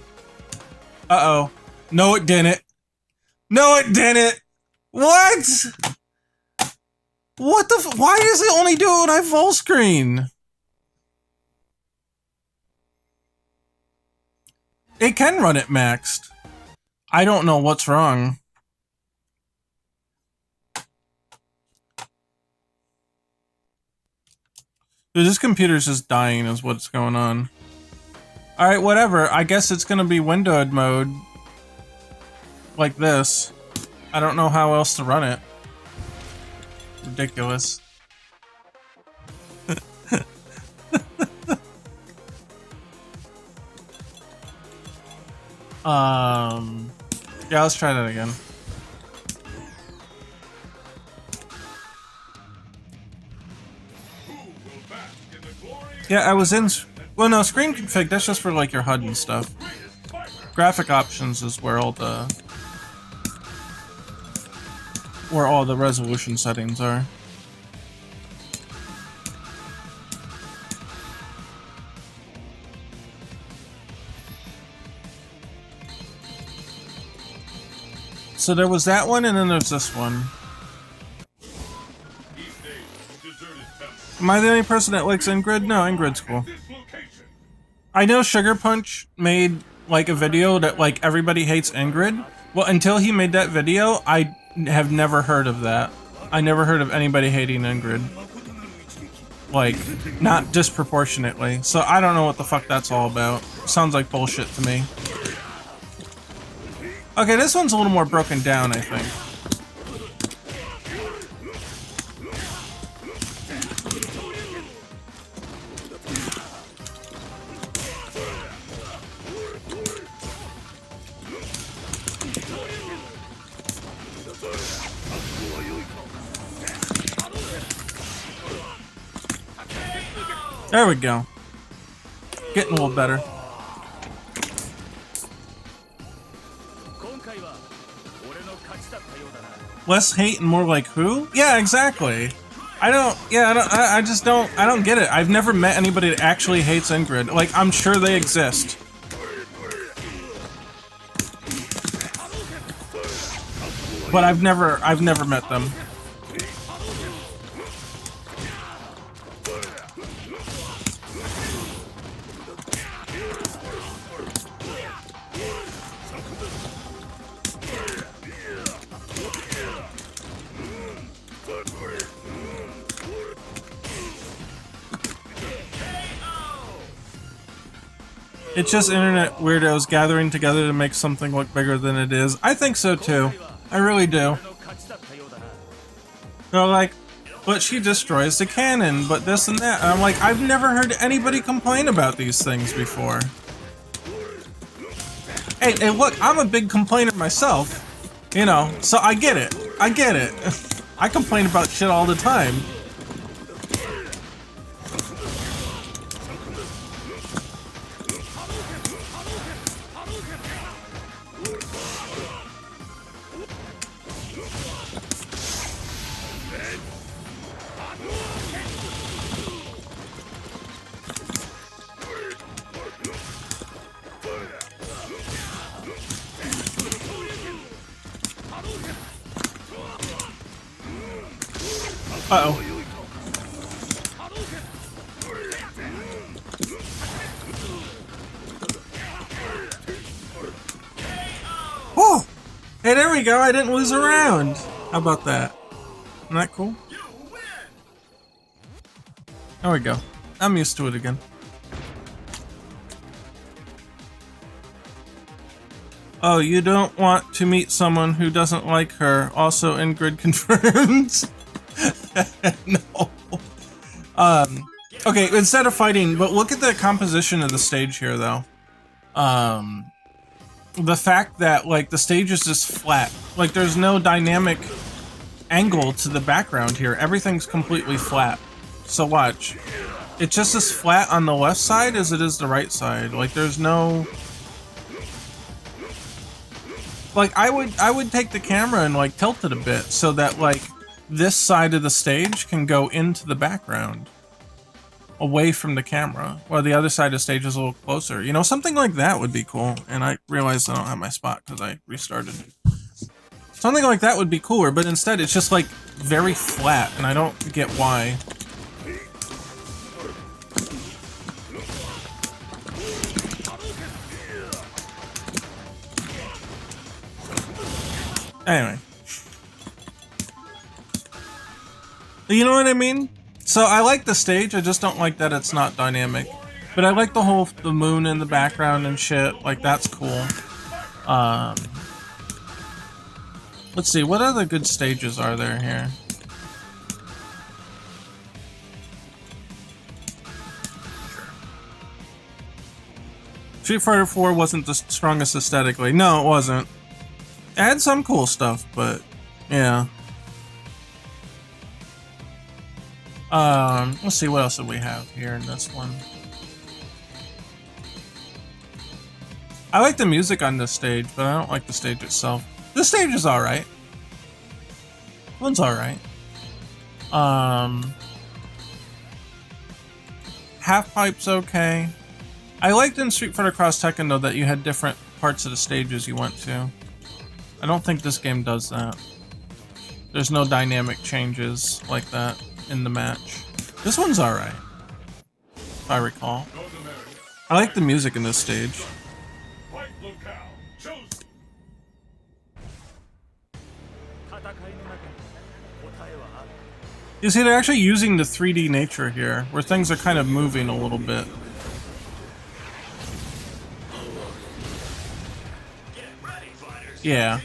Uh-oh. No, it didn't. No, it didn't. What? What the f- Why does it only do it when I full screen? It can run it maxed. I don't know what's wrong. Dude, this computer's just dying is what's going on. Alright, whatever. I guess it's gonna be windowed mode. Like this. I don't know how else to run it. Ridiculous. Yeah, let's try that again. Yeah, I was in... Well, no, screen config, that's just for, like, your HUD and stuff. Graphic options is where all the resolution settings are. So there was that one, and then there's this one. Am I the only person that likes Ingrid? No, Ingrid's cool. I know Sugar Punch made, like, a video that, like, everybody hates Ingrid. Well, until he made that video, I have never heard of that. I never heard of anybody hating Ingrid. Like, not disproportionately. So I don't know what the fuck that's all about. Sounds like bullshit to me. Okay, this one's a little more broken down, I think. There we go. Getting a little better. Less hate and more like who? Yeah, exactly. I just don't get it. I've never met anybody that actually hates Ingrid. Like, I'm sure they exist. But I've never met them. It's just internet weirdos gathering together to make something look bigger than it is. I think so too. I really do. They're like, but she destroys the cannon, but this and that. And I'm like, I've never heard anybody complain about these things before. Hey, look, I'm a big complainer myself. You know, so I get it. I get it. I complain about shit all the time. Uh-oh. Oh! Hey, there we go. I didn't lose a round. How about that? Isn't that cool? There we go. I'm used to it again. Oh, you don't want to meet someone who doesn't like her. Also, Ingrid confirms. No. Okay, instead of fighting, but look at the composition of the stage here, though. The fact that, like, the stage is just flat. Like, there's no dynamic angle to the background here. Everything's completely flat. So watch. It's just as flat on the left side as it is the right side. Like, there's no... Like, I would take the camera and, like, tilt it a bit so that, like, this side of the stage can go into the background. Away from the camera. While the other side of the stage is a little closer. You know, something like that would be cool. And I realized I don't have my spot because I restarted. Something like that would be cooler, but instead it's just, like, very flat. And I don't get why. Anyway. You know what I mean? So I like the stage, I just don't like that it's not dynamic. But I like the moon in the background and shit, like that's cool. Let's see, what other good stages are there here? Street Fighter 4 wasn't the strongest aesthetically. No, it wasn't. It had some cool stuff, but yeah. Let's see, what else do we have here in this one? I like the music on this stage, but I don't like the stage itself. This stage is alright. One's alright. Half Pipe's okay. I liked in Street Fighter Cross Tekken though that you had different parts of the stages you went to. I don't think this game does that. There's no dynamic changes like that in the match. This one's alright, if I recall. I like the music in this stage. You see, they're actually using the 3D nature here, where things are kind of moving a little bit. Yeah.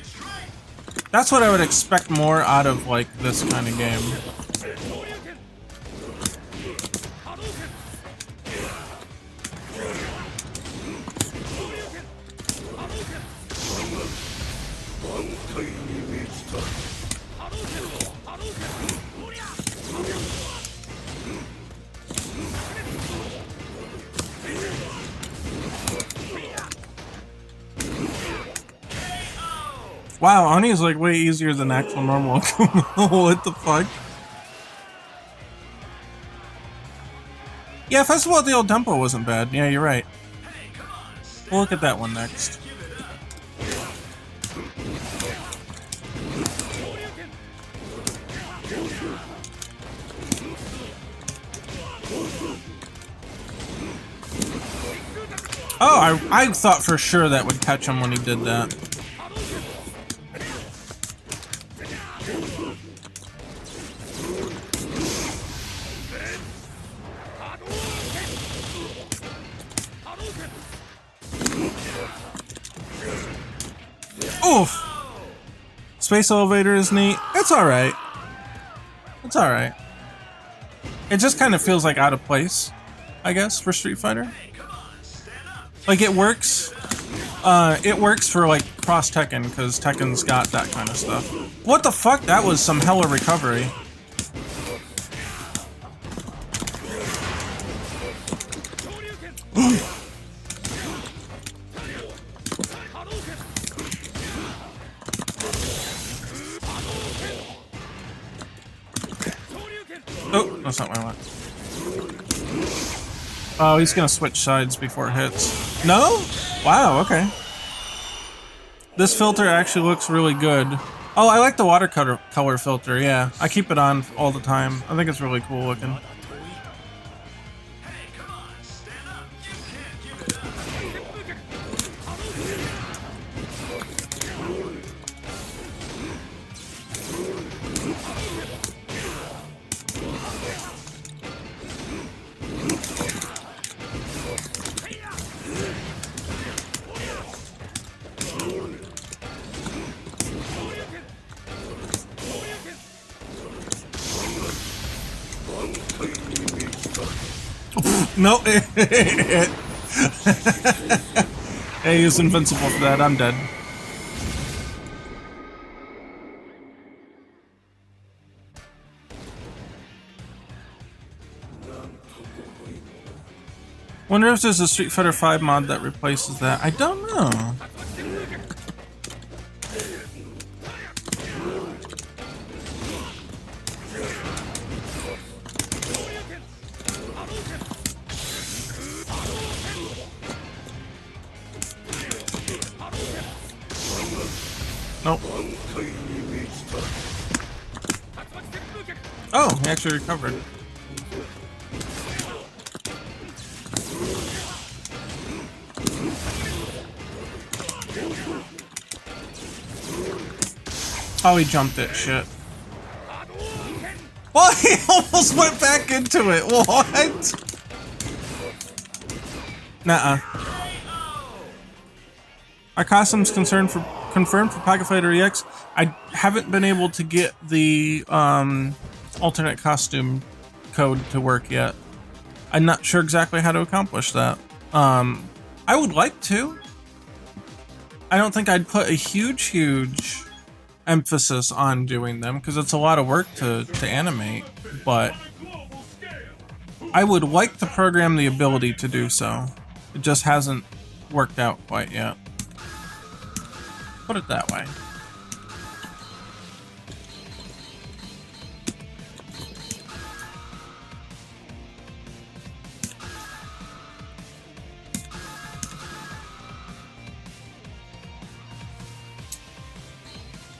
That's what I would expect more out of, like, this kind of game. Wow, Oni is like way easier than actual normal. What the fuck? Yeah, Festival at the Old Temple wasn't bad. Yeah, you're right. We'll look at that one next. Oh, I thought for sure that would catch him when he did that. Oof! Space elevator is neat. It's alright. It's alright. It just kind of feels like out of place, I guess, for Street Fighter. Like, it works. It works for, like, Cross Tekken, because Tekken's got that kind of stuff. What the fuck? That was some hella recovery. Oh, that's not what I want. Oh, he's gonna switch sides before it hits. No? Wow, okay. This filter actually looks really good Oh, I like the watercolor filter, yeah. I keep it on all the time. I think it's really cool looking. No. Hey, he's invincible for that. I'm dead. Wonder if there's a Street Fighter 5 mod that replaces that. I don't know. Nope. Oh, he actually recovered. Oh, he jumped it. Shit. Oh, he almost went back into it. What? Nuh-uh. Our costume's confirmed for Pocket Fighter EX. I haven't been able to get the alternate costume code to work yet. I'm not sure exactly how to accomplish that. I would like to. I don't think I'd put a huge emphasis on doing them because it's a lot of work to animate, but I would like to program the ability to do so. It just hasn't worked out quite yet. Put it that way.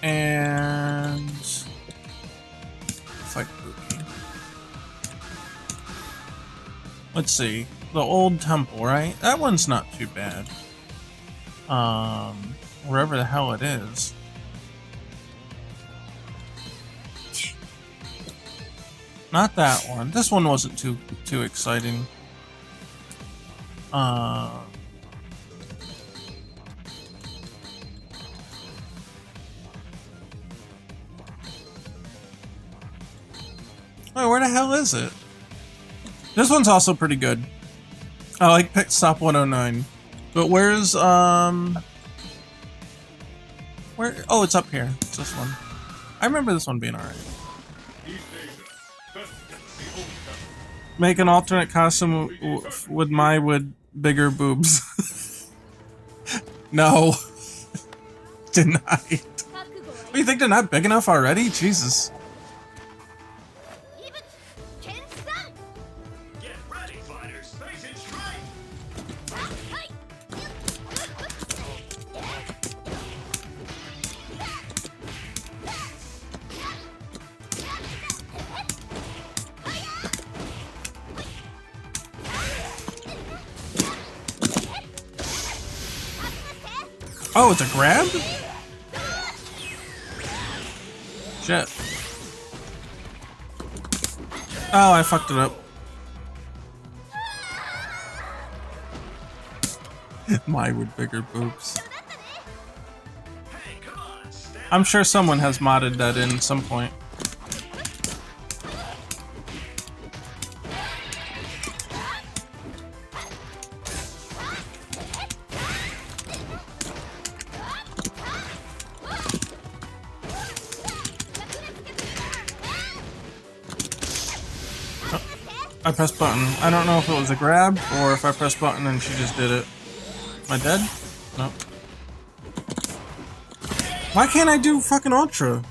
And fight Buki. Let's see. The old temple, right? That one's not too bad. Wherever the hell it is. Not that one. This one wasn't too exciting. Oh, where the hell is it? This one's also pretty good. I like Pit Stop 109. But where's where? Oh, it's up here. It's this one. I remember this one being alright. Make an alternate costume with bigger boobs. No. Denied. What, you think they're not big enough already? Jesus. Oh, it's a grab? Shit. Oh, I fucked it up. My with bigger boobs. I'm sure someone has modded that in at some point. I pressed button. I don't know if it was a grab or if I pressed button and she just did it. Am I dead? No. Why can't I do fucking Ultra?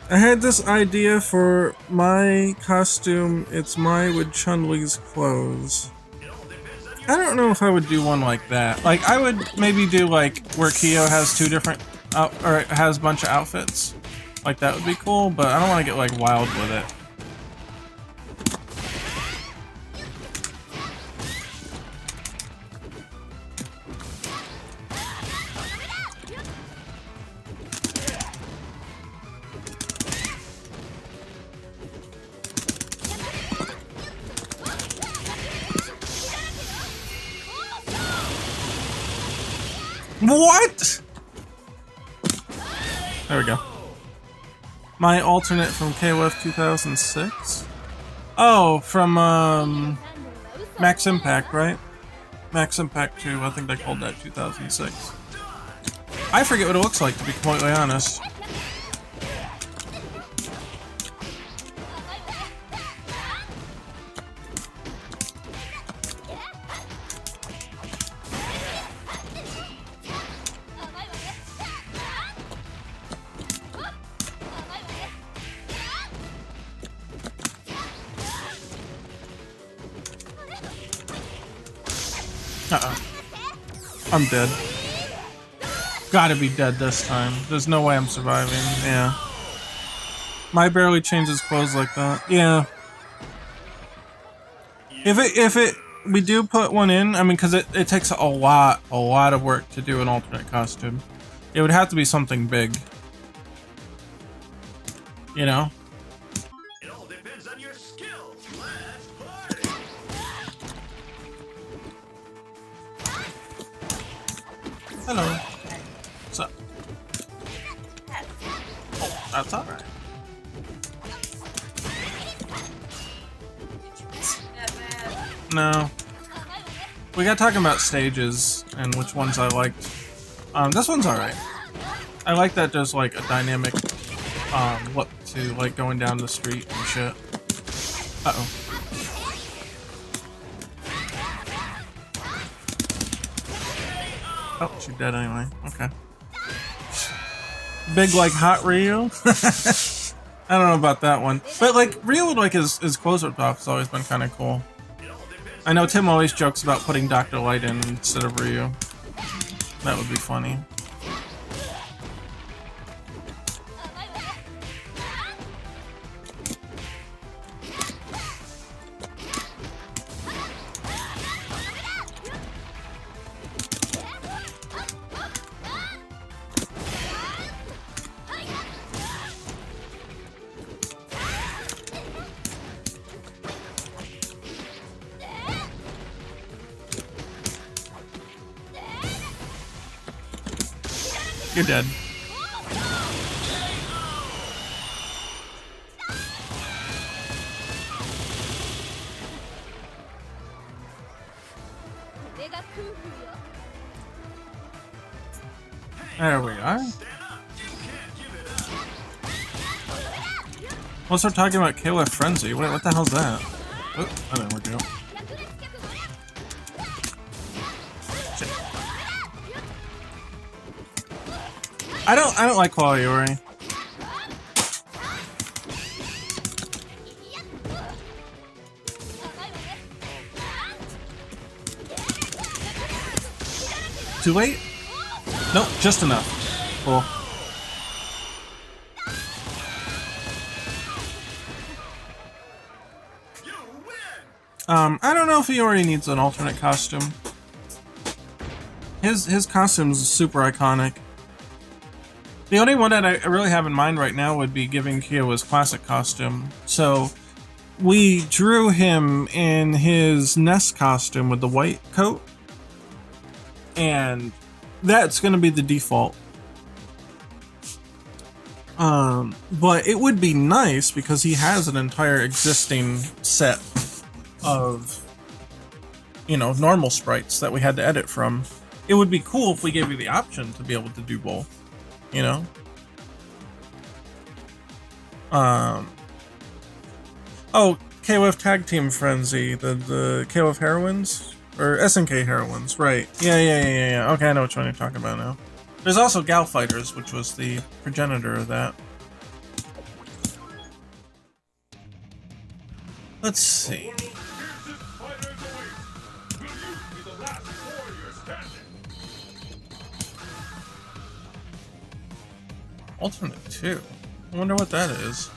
I had this idea for my costume. It's my with Chun-Li's clothes. I don't know if I would do one like that. Like, I would maybe do like where Kyo has two different or it has a bunch of outfits. Like that would be cool, but I don't want to get like wild with it. What? There we go. My alternate from KOF 2006? Oh, from Max Impact, right? Max Impact 2, I think they called that 2006. I forget what it looks like, to be completely honest. I'm dead. Gotta be dead this time. There's no way I'm surviving. Yeah. My barely changes clothes like that. Yeah. If it we do put one in, I mean, because it takes a lot of work to do an alternate costume. It would have to be something big. You know? It all depends on your skills. Let's party. Hello. What's up? Oh, that's alright. No. We got talking about stages and which ones I liked. This one's alright. I like that there's like a dynamic look to like going down the street and shit. Uh-oh. Oh, she's dead anyway. Okay. Big like hot Ryu. I don't know about that one, but like Ryu with like his clothes ripped off has always been kind of cool. I know Tim always jokes about putting Dr. Light in instead of Ryu. That would be funny. You're dead. There we are. Let's start talking about KOF Frenzy. Wait, what the hell's that? Oh, that didn't work out. I don't like quality Ori. Too late? Nope, just enough. Cool. I don't know if Iori needs an alternate costume. His costume is super iconic. The only one that I really have in mind right now would be giving Kyo his classic costume. So we drew him in his Nest costume with the white coat, and that's going to be the default. But it would be nice because he has an entire existing set of, you know, normal sprites that we had to edit from. It would be cool if we gave you the option to be able to do both, you know? Oh, KOF Tag Team Frenzy, the KOF Heroines? Or SNK Heroines, right. Yeah. Okay, I know which one you're talking about now. There's also Gal Fighters, which was the progenitor of that. Let's see. Alternate 2. I wonder what that is.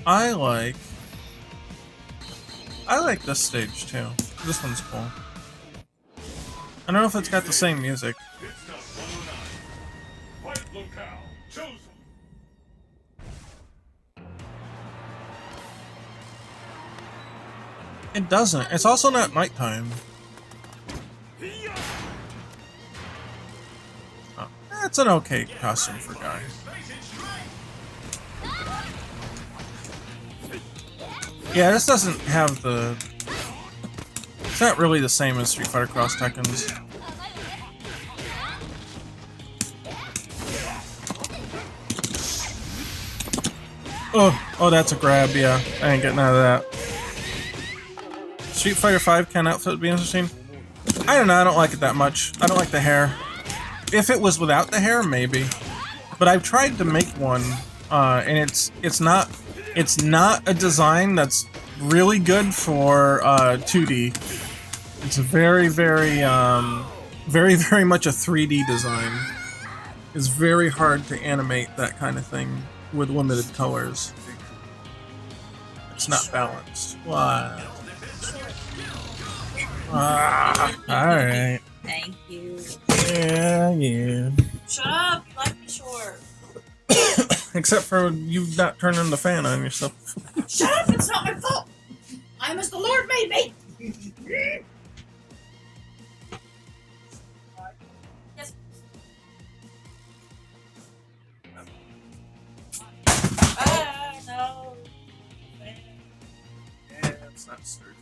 I like this stage too. This one's cool. I don't know if it's got the same music. It's not 109. Fight locale chosen. It doesn't. It's also not nighttime. Oh, it's an okay costume for guy. Yeah, this doesn't have the... It's not really the same as Street Fighter Cross Tekken's. Oh, that's a grab, yeah. I ain't getting out of that. Street Fighter 5 Ken outfit would be interesting. I don't know, I don't like it that much. I don't like the hair. If it was without the hair, maybe. But I've tried to make one, and it's not a design that's really good for 2D. It's a very much a 3D design. It's very hard to animate that kind of thing with limited colors. It's not balanced. What? Alright. Thank you. Yeah. Shut up! You like me short. Except for you not turning the fan on yourself. Shut up! It's not my fault! I am as the Lord made me! Yes. No. Yeah, it's not sturdy.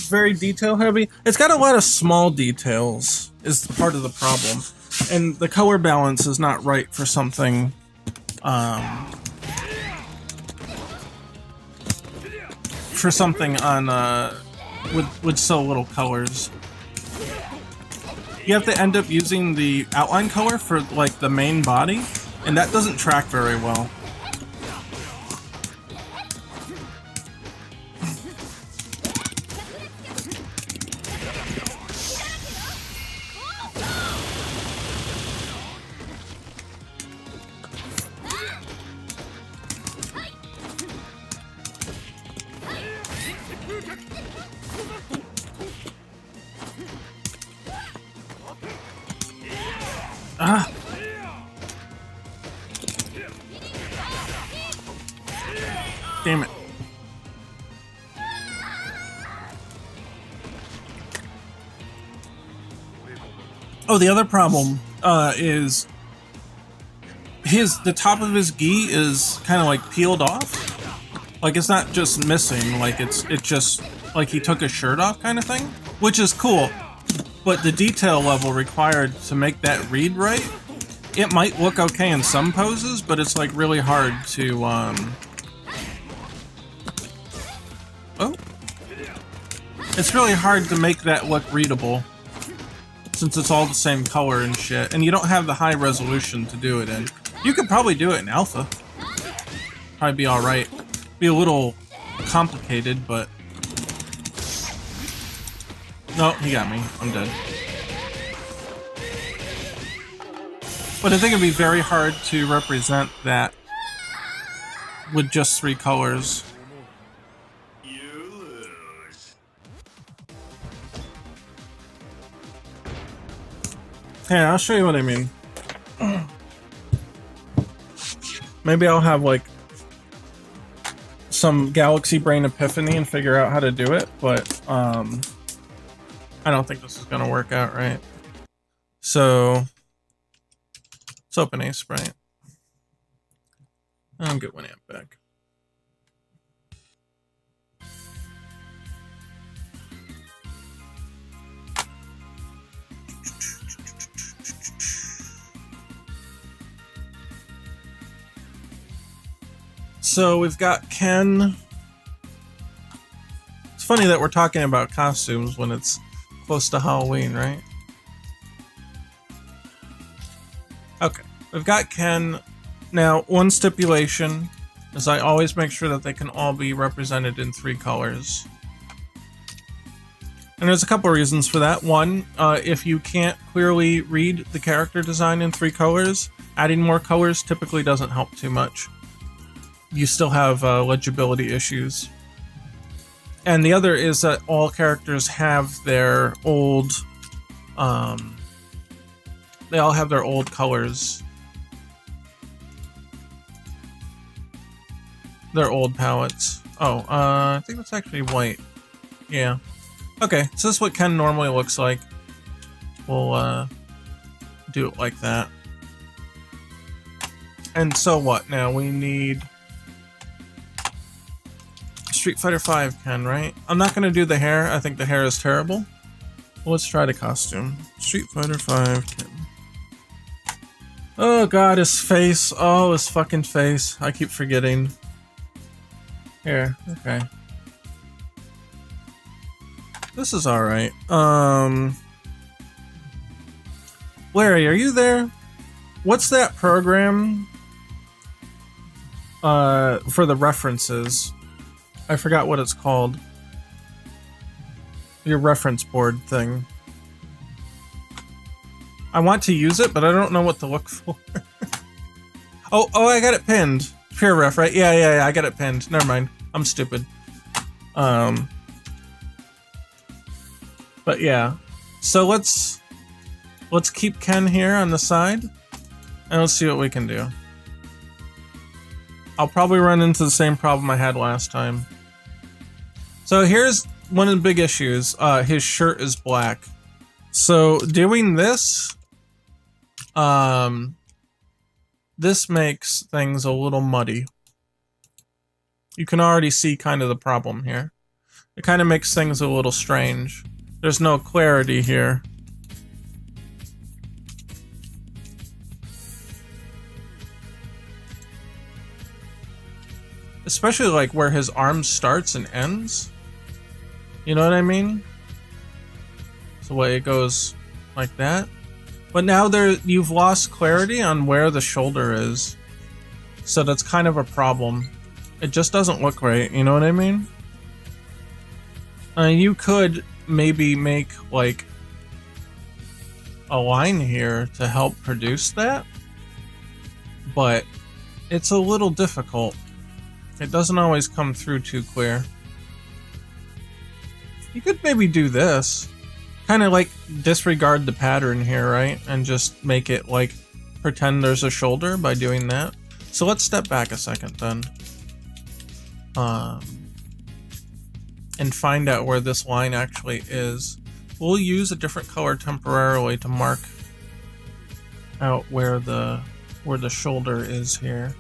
Very detail heavy. It's got a lot of small details is part of the problem. And the color balance is not right for something on with so little colors. You have to end up using the outline color for like the main body, and that doesn't track very well. Ah! Damn it. Oh, the other problem is the top of his gi is kind of like peeled off. Like it's not just missing, like it's just like he took his shirt off kind of thing, which is cool. But the detail level required to make that read right, it might look okay in some poses, but it's like really hard to it's really hard to make that look readable since it's all the same color and shit, and you don't have the high resolution to do it in. You could probably do it in alpha. Probably be alright. Be a little complicated, but... No, he got me. I'm dead. But I think it'd be very hard to represent that with just 3 colors. You lose. Hey, I'll show you what I mean. Maybe I'll have like some galaxy brain epiphany and figure out how to do it, but I don't think this is gonna work out right. So let's open a sprite. I'll get 1 amp back. So we've got Ken. It's funny that we're talking about costumes when it's close to Halloween, right? Okay, we've got Ken. Now, one stipulation is I always make sure that they can all be represented in 3 colors. And there's a couple reasons for that. One, if you can't clearly read the character design in 3 colors, adding more colors typically doesn't help too much. You still have legibility issues. And the other is that all characters have their old, they all have their old colors. Their old palettes. Oh, I think that's actually white. Yeah. Okay, so this is what Ken normally looks like. We'll, do it like that. And so what now? We need Street Fighter V Ken, right? I'm not gonna do the hair. I think the hair is terrible. Well, let's try the costume. Street Fighter V Ken. Oh god, his face. Oh, his fucking face. I keep forgetting. Here, okay. This is alright. Larry, are you there? What's that program for the references? I forgot what it's called. Your reference board thing. I want to use it, but I don't know what to look for. oh, I got it pinned. Pure ref, right? Yeah, I got it pinned. Never mind. I'm stupid. But yeah. So let's keep Ken here on the side, and let's see what we can do. I'll probably run into the same problem I had last time. So here's one of the big issues. His shirt is black. So doing this, this makes things a little muddy. You can already see kind of the problem here. It kind of makes things a little strange. There's no clarity here. Especially like where his arm starts and ends. You know what I mean? So the way it goes like that. But now you've lost clarity on where the shoulder is. So that's kind of a problem. It just doesn't look right, you know what I mean? You could maybe make like a line here to help produce that, but it's a little difficult. It doesn't always come through too clear. You could maybe do this. Kind of like disregard the pattern here, right? And just make it like pretend there's a shoulder by doing that. So let's step back a second then. And find out where this line actually is. We'll use a different color temporarily to mark out where the shoulder is here.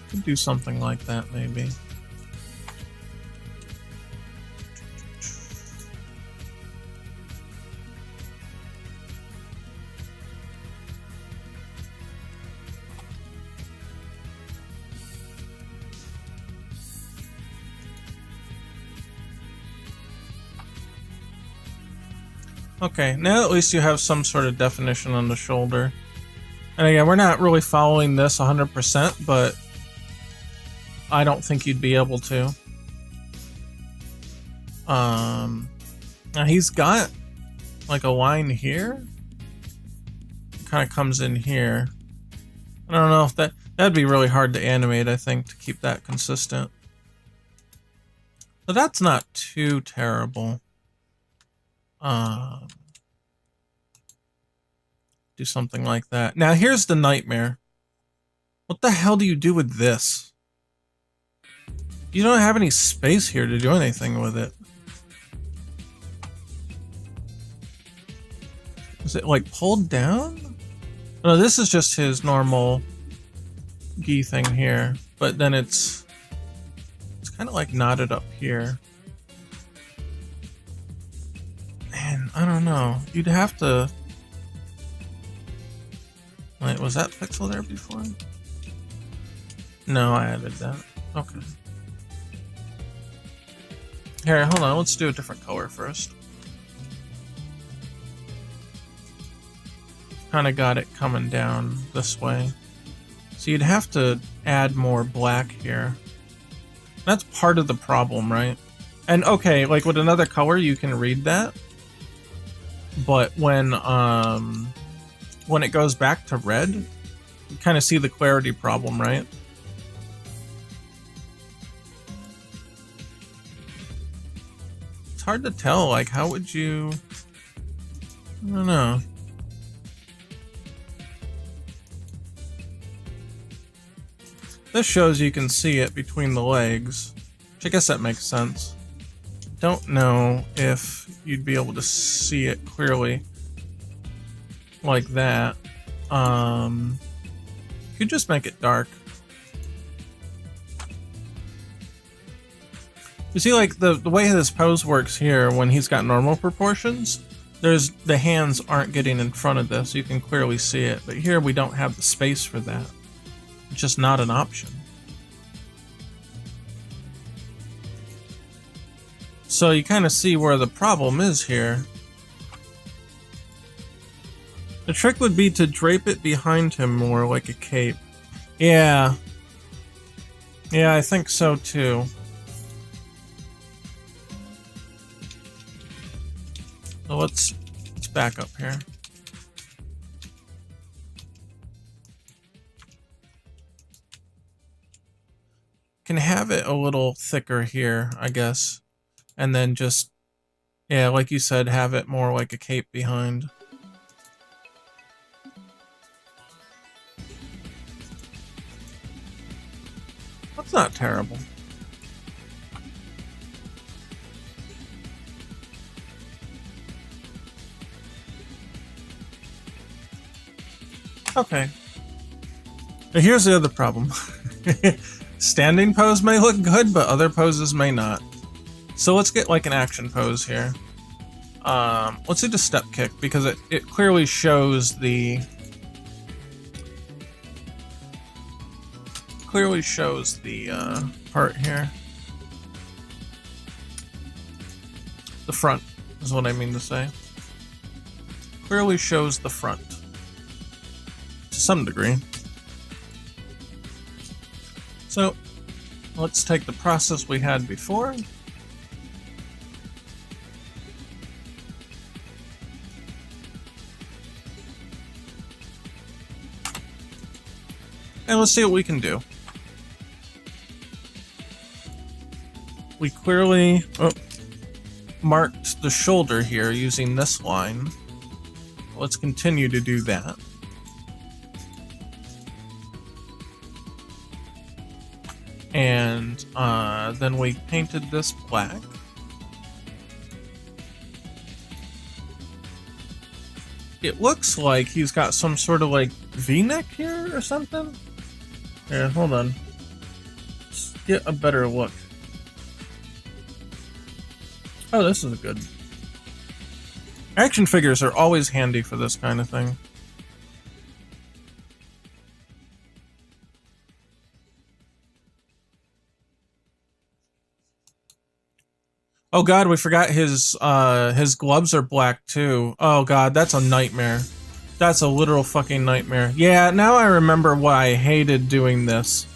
Could do something like that maybe. Okay, now at least you have some sort of definition on the shoulder. And again, we're not really following this 100%, but I don't think you'd be able to. Now he's got like a line here. Kind of comes in here. I don't know if that'd be really hard to animate, I think, to keep that consistent. But that's not too terrible. Do something like that. Now here's the nightmare. What the hell do you do with this? You don't have any space here to do anything with it. Is it like pulled down? No, this is just his normal gi thing here, but then it's kind of like knotted up here. Man, I don't know. You'd have to... Wait, was that pixel there before? No, I added that. Okay. Here, hold on. Let's do a different color first. Kind of got it coming down this way. So you'd have to add more black here. That's part of the problem, right? And okay, like with another color you can read that. But when it goes back to red, you kind of see the clarity problem, right? It's hard to tell, like how would you... I don't know. This shows you can see it between the legs, which I guess that makes sense. Don't know if you'd be able to see it clearly like that. You could just make it dark. You see, like the way this pose works here, when he's got normal proportions, the hands aren't getting in front of this. You can clearly see it, but here we don't have the space for that. It's just not an option. So you kind of see where the problem is here. The trick would be to drape it behind him more like a cape. Yeah. Yeah, I think so too. So let's back up here. Can have it a little thicker here, I guess. And then just, yeah, like you said, have it more like a cape behind. That's not terrible. Okay. But here's the other problem. Standing pose may look good, but other poses may not. So let's get like an action pose here. Let's do the step kick because it clearly shows the part here. The front is what I mean to say. Clearly shows the front to some degree. So let's take the process we had before. And let's see what we can do. We clearly marked the shoulder here using this line. Let's continue to do that. And then we painted this black. It looks like he's got some sort of like V-neck here or something. Here, hold on. Let's get a better look. Oh, this is good. Action figures are always handy for this kind of thing. Oh god, we forgot his gloves are black too. Oh god, that's a nightmare. That's a literal fucking nightmare. Yeah, now I remember why I hated doing this.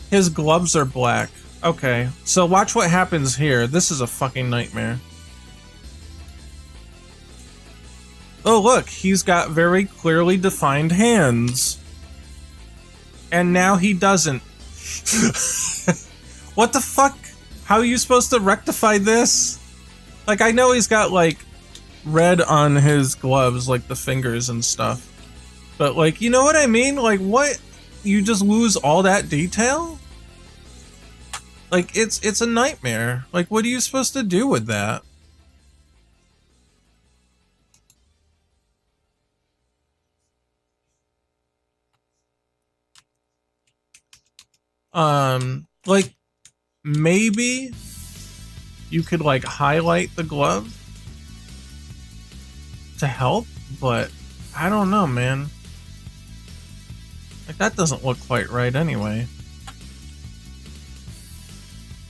His gloves are black. Okay, so watch what happens here. This is a fucking nightmare. Oh look, he's got very clearly defined hands. And now he doesn't. What the fuck? How are you supposed to rectify this? Like, I know he's got, like, red on his gloves, like the fingers and stuff. But, like, you know what I mean? Like, what? You just lose all that detail? Like, it's a nightmare. Like, what are you supposed to do with that? Like, maybe you could, like, highlight the glove to help, but I don't know, man. Like, that doesn't look quite right anyway.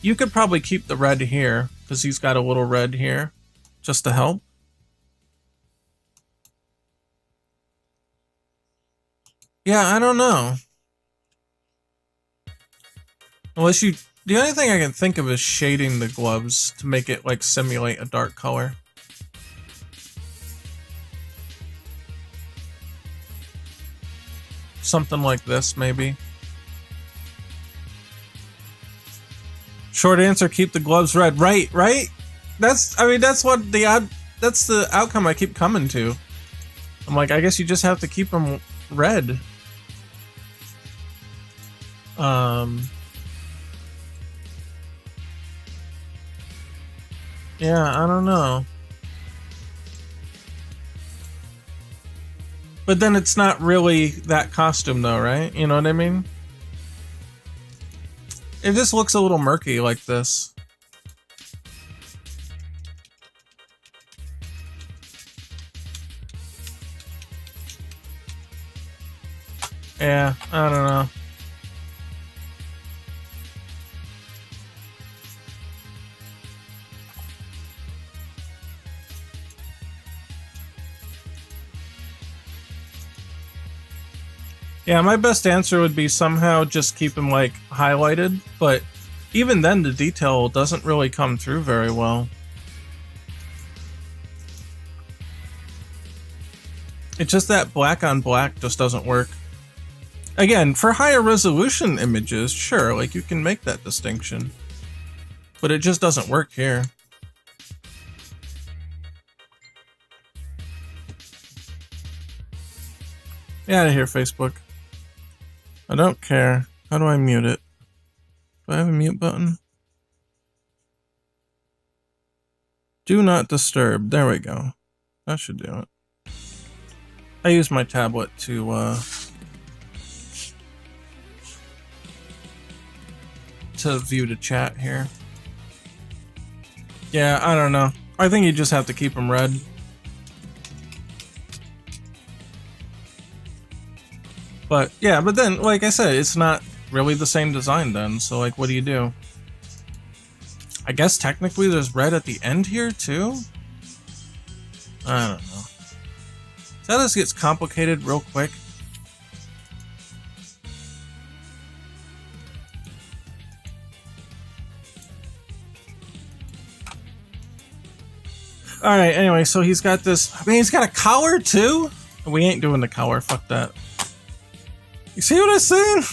You could probably keep the red here, because he's got a little red here, just to help. Yeah, I don't know. Unless you... The only thing I can think of is shading the gloves to make it, like, simulate a dark color. Something like this, maybe. Short answer, keep the gloves red. Right, right? That's, I mean, that's what the that's the outcome I keep coming to. I'm like, I guess you just have to keep them red. Yeah, I don't know. But then it's not really that costume though, right? You know what I mean? It just looks a little murky like this. Yeah, I don't know. Yeah, my best answer would be somehow just keep them like highlighted, but even then the detail doesn't really come through very well. It's just that black on black just doesn't work. Again, for higher resolution images, sure, like you can make that distinction. But it just doesn't work here. Get out of here, Facebook. I don't care. How do I mute it? Do I have a mute button? Do not disturb. There we go. That should do it. I use my tablet to view the chat here. Yeah, I don't know. I think you just have to keep them red. But yeah, but then, like I said, it's not really the same design then, so like, what do you do? I guess technically there's red at the end here too? I don't know. So this gets complicated real quick. Alright, anyway, so he's got this... I mean, he's got a collar too? We ain't doing the collar, fuck that. You see what I'm saying?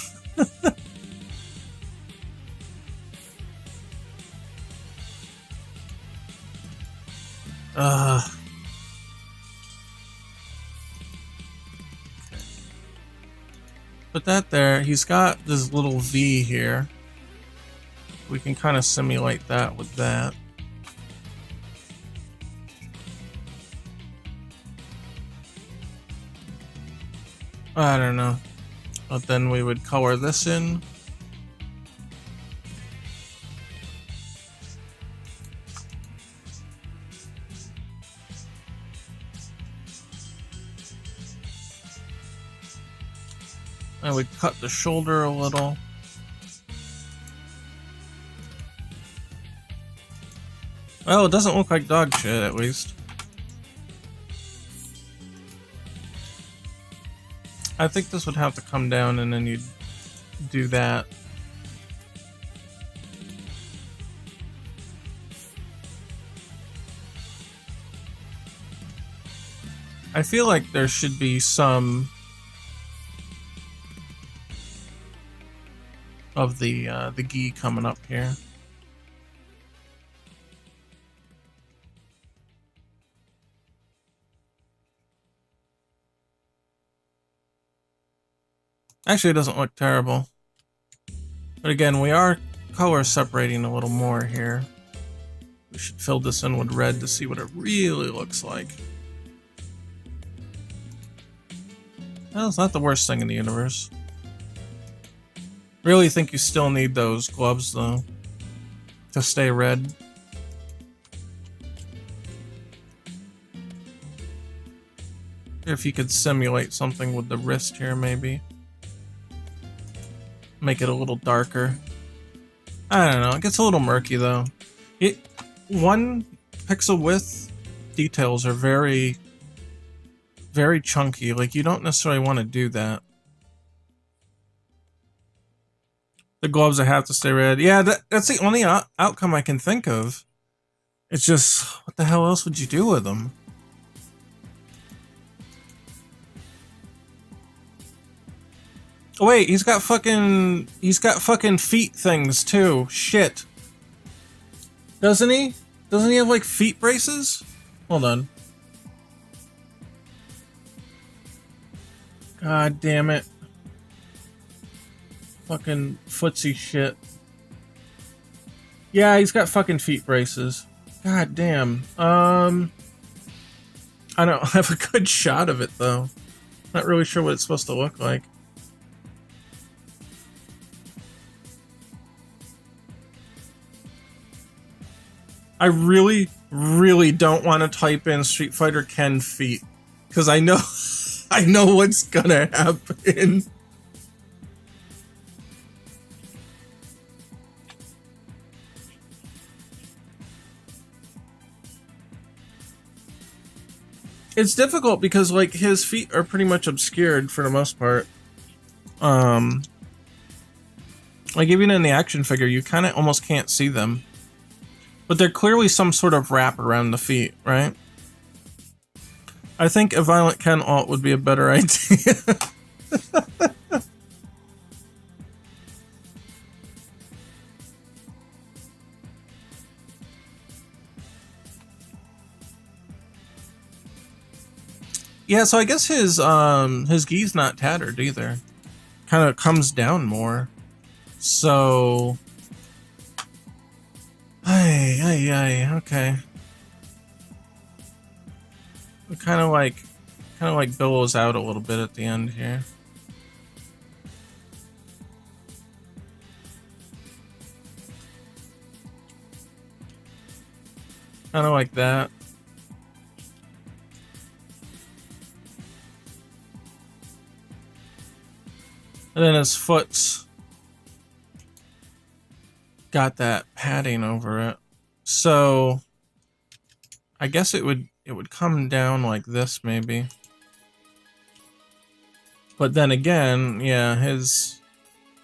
Put that there. He's got this little V here. We can kind of simulate that with that. I don't know. But then we would color this in. And we cut the shoulder a little. Well, it doesn't look like dog shit, at least. I think this would have to come down and then you'd do that. I feel like there should be some of the gi coming up here. Actually, it doesn't look terrible. But again, we are color separating a little more here. We should fill this in with red to see what it really looks like. Well, it's not the worst thing in the universe. Really think you still need those gloves, though, to stay red. If you could simulate something with the wrist here, maybe. Make it a little darker. I don't know, it gets a little murky though. One pixel width details are very chunky, like you don't necessarily want to do that. The gloves have to stay red. Yeah, that's the only outcome I can think of. It's just, what the hell else would you do with them? Oh wait, he's got fucking feet things too. Shit. Doesn't he? Doesn't he have like feet braces? Hold on. God damn it. Fucking footsie shit. Yeah, he's got fucking feet braces. God damn. I don't have a good shot of it though. Not really sure what it's supposed to look like. I really, really don't want to type in Street Fighter Ken feet, because I know, I know what's gonna happen. It's difficult because like his feet are pretty much obscured for the most part. Like even in the action figure, you kind of almost can't see them. But they're clearly some sort of wrap around the feet, right? I think a Violent Ken alt would be a better idea. Yeah, so I guess his gi's not tattered either. Kind of comes down more. So okay. It kind of like billows out a little bit at the end here. Kind of like that. And then his foot's got that padding over it. So I guess it would come down like this maybe. But then again, yeah,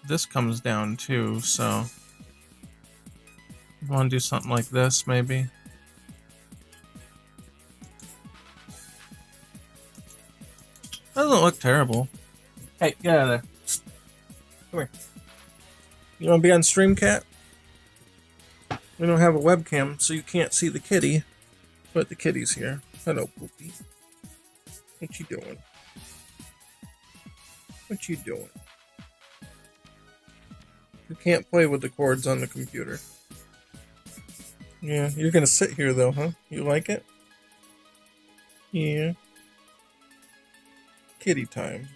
this comes down too, so you want to do something like this maybe. Doesn't look terrible. Hey, get out of there. Come here. You want to be on stream, cat? We don't have a webcam, so you can't see the kitty. But the kitty's here. Hello, Poopy. What you doing? What you doing? You can't play with the cords on the computer. Yeah, you're gonna sit here though, huh? You like it? Yeah. Kitty time.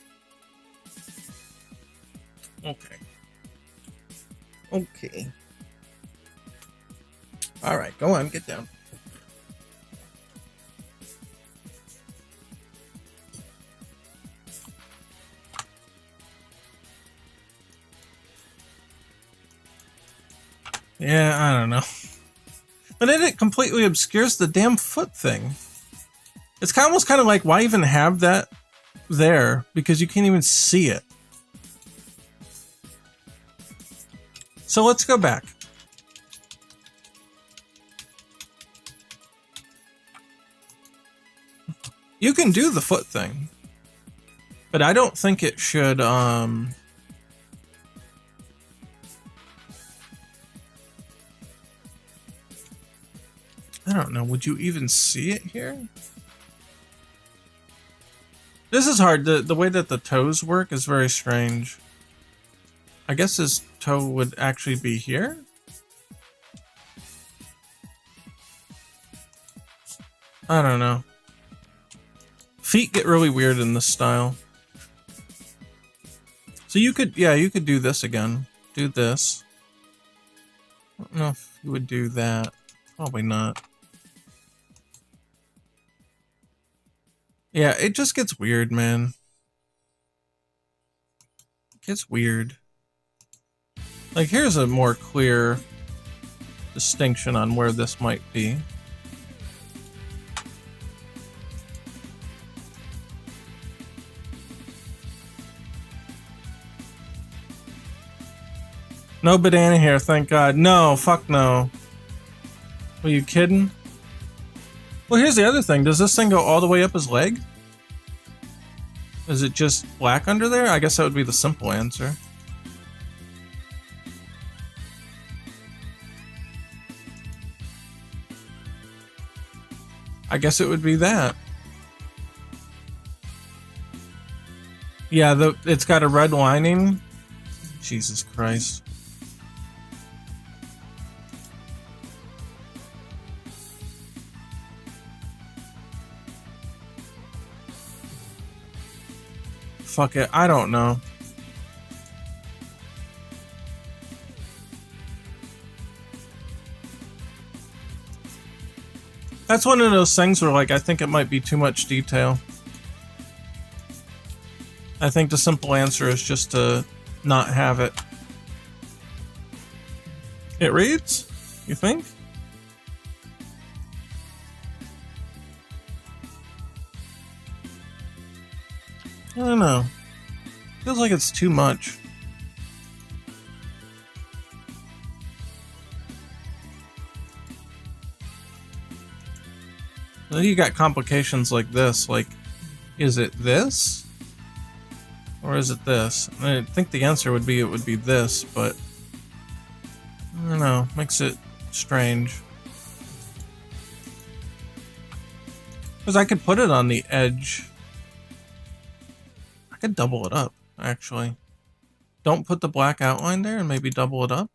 Okay. Okay. Alright, go on, get down. Yeah, I don't know. But then it completely obscures the damn foot thing. It's almost kind of like, why even have that there? Because you can't even see it. So let's go back. You can do the foot thing. But I don't think it should, I don't know, would you even see it here? This is hard. The way that the toes work is very strange. I guess his toe would actually be here? I don't know. Feet get really weird in this style. So you could, yeah, you could do this again. Do this. I don't know if you would do that. Probably not. Yeah, it just gets weird, man. It gets weird. Like, here's a more clear distinction on where this might be. No banana hair, thank God. No, fuck no. Are you kidding? Well, here's the other thing. Does this thing go all the way up his leg? Is it just black under there? I guess that would be the simple answer. I guess it would be that. Yeah, it's got a red lining. Jesus Christ. Fuck it, I don't know. That's one of those things where, like, I think it might be too much detail. I think the simple answer is just to not have it. It reads? You think? I don't know. Feels like it's too much. Then you got complications like this. Like, is it this? Or is it this? I think the answer would be it would be this, but I don't know. Makes it strange. Because I could put it on the edge. I could double it up, actually. Don't put the black outline there and maybe double it up.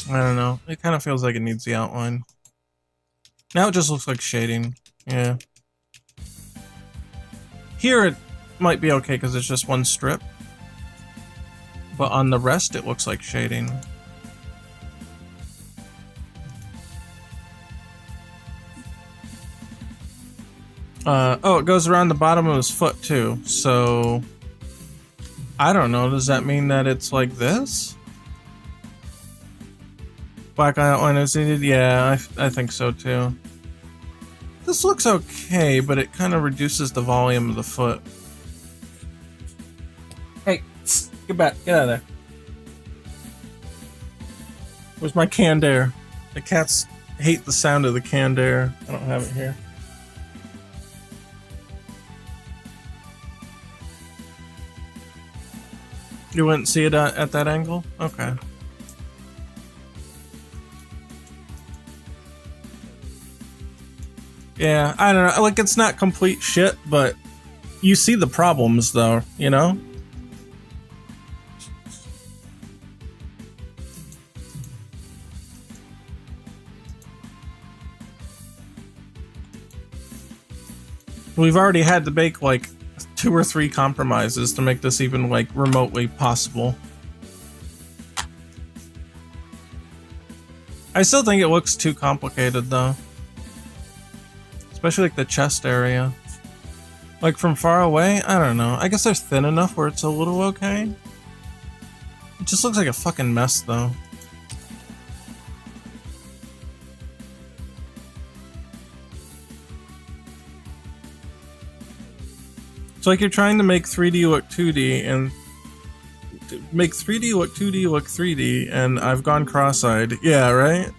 I don't know. It kind of feels like it needs the outline. Now it just looks like shading. Yeah. Here it might be okay because it's just one strip. But on the rest it looks like shading. Oh, it goes around the bottom of his foot too. So I don't know. Does that mean that it's like this? Black outline is needed? Yeah, I think so too. This looks okay, but it kind of reduces the volume of the foot. Hey, get back. Get out of there. Where's my canned air? The cats hate the sound of the canned air. I don't have it here. You wouldn't see it at that angle? Okay. Yeah, I don't know. Like, it's not complete shit, but you see the problems, though, you know? We've already had to make, like, 2 or 3 compromises to make this even, like, remotely possible. I still think it looks too complicated, though. Especially like the chest area. Like from far away, I don't know. I guess they're thin enough where it's a little okay. It just looks like a fucking mess though. It's like you're trying to make 3D look 2D and make 3D look 2D look 3D and I've gone cross-eyed. Yeah, right?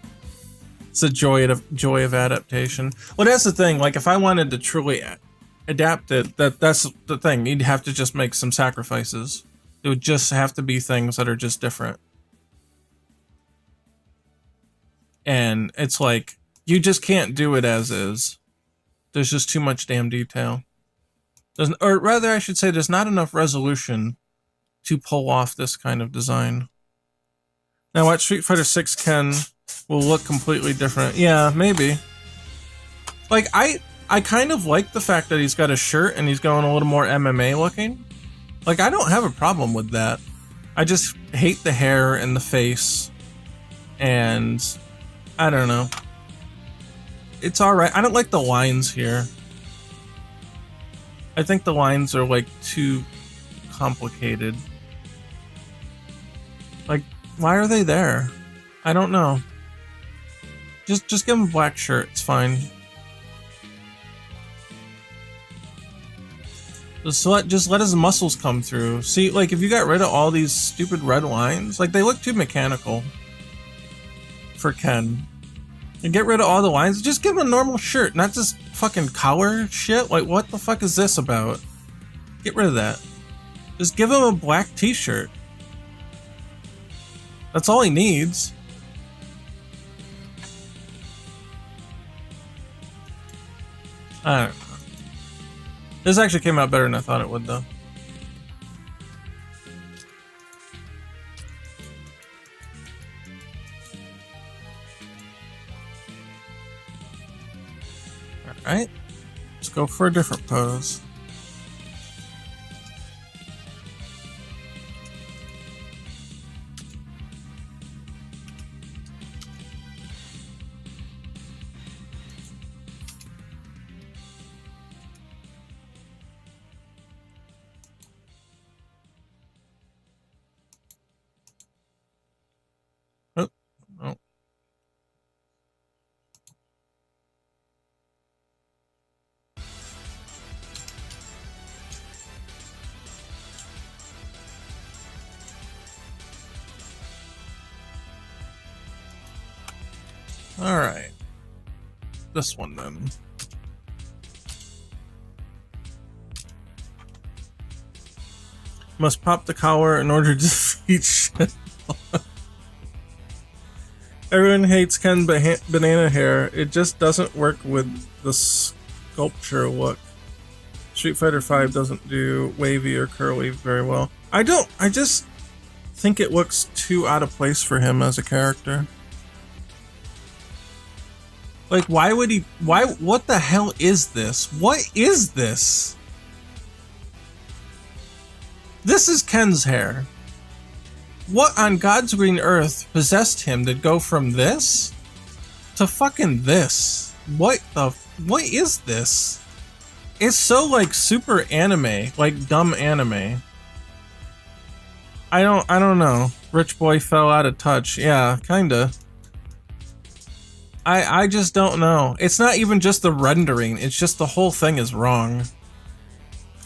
It's a joy of adaptation. Well, that's the thing. Like, if I wanted to truly adapt it, that's the thing. You'd have to just make some sacrifices. It would just have to be things that are just different. And it's like, you just can't do it as is. There's just too much damn detail. Or rather, I should say, there's not enough resolution to pull off this kind of design. Now, what Street Fighter 6 can... will look completely different. Yeah, maybe. Like, I kind of like the fact that he's got a shirt and he's going a little more MMA looking. Like, I don't have a problem with that. I just hate the hair and the face. And I don't know. It's alright. I don't like the lines here. I think the lines are, like, too complicated. Like, why are they there? I don't know. Just give him a black shirt, it's fine. Just let his muscles come through. See, like if you got rid of all these stupid red lines, like they look too mechanical for Ken. And get rid of all the lines. Just give him a normal shirt, not this fucking collar shit. Like what the fuck is this about? Get rid of that. Just give him a black t-shirt. That's all he needs. I don't know. This actually came out better than I thought it would, though. Alright. Let's go for a different pose. Oh, oh. Alright. This one then. Must pop the collar in order to defeat shit. Everyone hates Ken banana hair. It just doesn't work with the sculpture look. Street Fighter V doesn't do wavy or curly very well. I just think it looks too out of place for him as a character. Like, why would he... what the hell is this? What is this? This is Ken's hair. What on God's green earth possessed him to go from this to fucking this? What is this? It's so like super anime, like dumb anime. I don't know. Rich boy fell out of touch. Yeah, kinda. I just don't know. It's not even just the rendering, it's just the whole thing is wrong.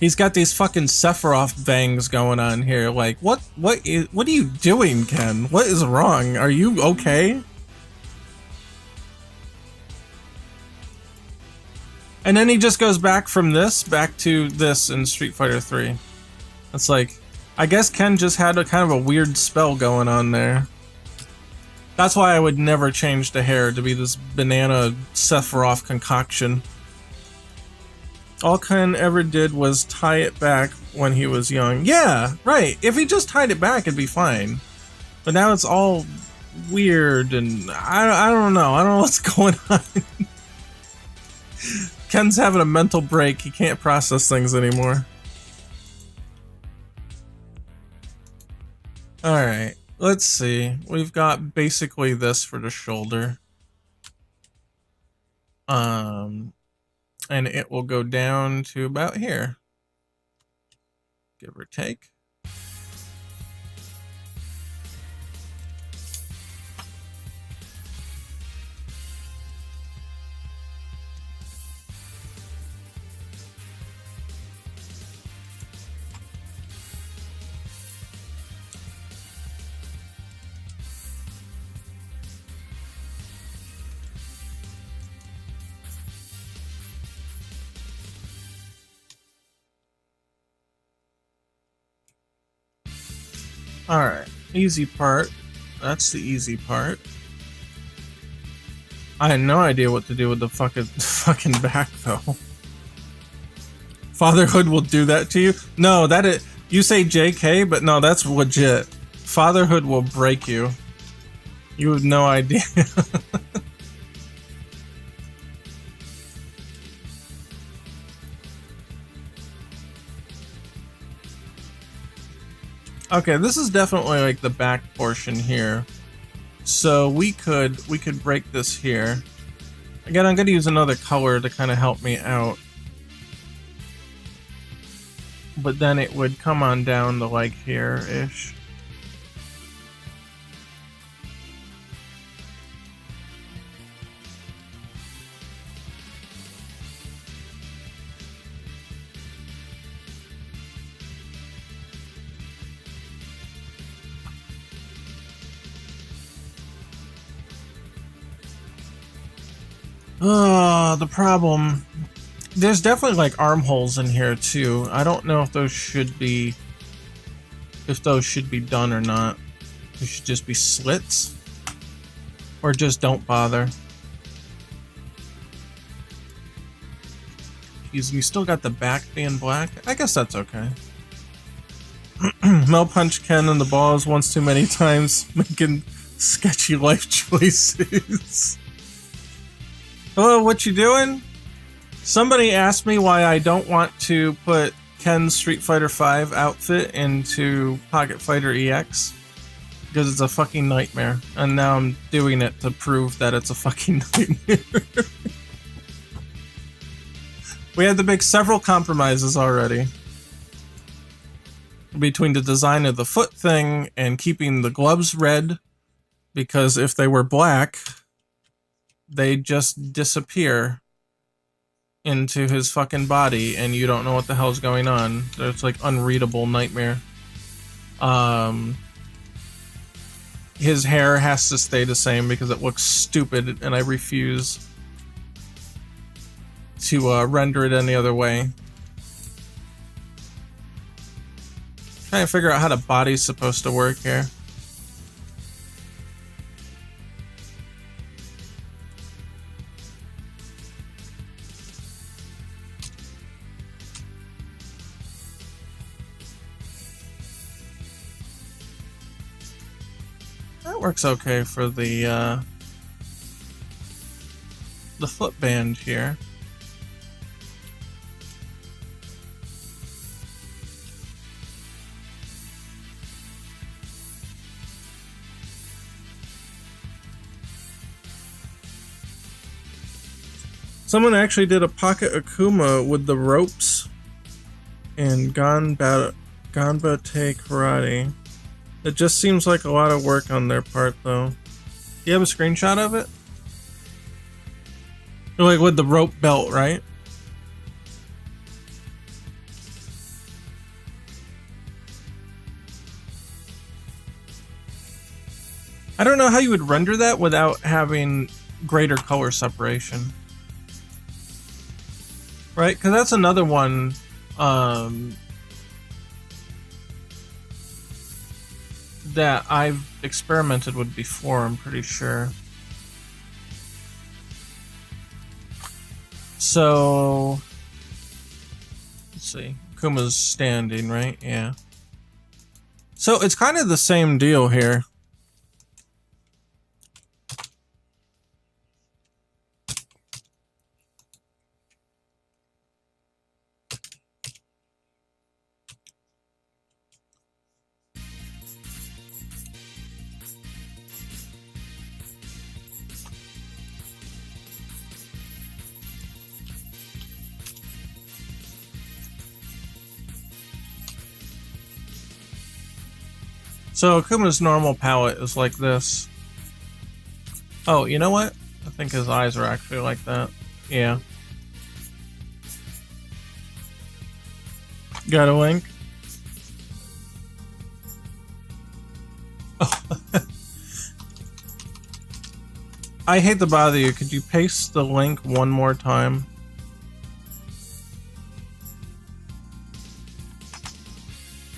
He's got these fucking Sephiroth bangs going on here. Like, what are you doing, Ken? What is wrong? Are you okay? And then he just goes back from this back to this in Street Fighter 3. It's like, I guess Ken just had a kind of a weird spell going on there. That's why I would never change the hair to be this banana Sephiroth concoction. All Ken ever did was tie it back when he was young. Yeah, right. If he just tied it back, it'd be fine. But now it's all weird and I don't know. I don't know what's going on. Ken's having a mental break. He can't process things anymore. Alright, let's see. We've got basically this for the shoulder. And it will go down to about here, give or take. Alright, easy part. That's the easy part. I had no idea what to do with the fucking back though. Fatherhood will do that to you? No, you say JK, but no, that's legit. Fatherhood will break you. You have no idea. Okay, this is definitely like the back portion here. So we could break this here. Again, I'm gonna use another color to kind of help me out. But then it would come on down to like here-ish. The problem. There's definitely like armholes in here too. I don't know if those should be done or not. They should just be slits. Or just don't bother. You still got the back being black. I guess that's okay. Mel punched Ken in the balls once too many times, making sketchy life choices. Hello, what you doing? Somebody asked me why I don't want to put Ken's Street Fighter V outfit into Pocket Fighter EX. Because it's a fucking nightmare. And now I'm doing it to prove that it's a fucking nightmare. We had to make several compromises already. Between the design of the foot thing and keeping the gloves red, because if they were black, they just disappear into his fucking body and you don't know what the hell's going on. It's like unreadable nightmare. His hair has to stay the same because it looks stupid and I refuse to render it any other way. Trying to figure out how the body's supposed to work here. That works okay for the footband here. Someone actually did a Pocket Akuma with the ropes in Ganbate Karate. It just seems like a lot of work on their part, though. Do you have a screenshot of it? Like with the rope belt, right? I don't know how you would render that without having greater color separation. Right? Because that's another one that I've experimented with before, I'm pretty sure. So, let's see. Kuma's standing, right? Yeah. So it's kind of the same deal here. So Akuma's normal palette is like this. Oh, you know what? I think his eyes are actually like that. Yeah. Got a link? Oh. I hate to bother you. Could you paste the link one more time?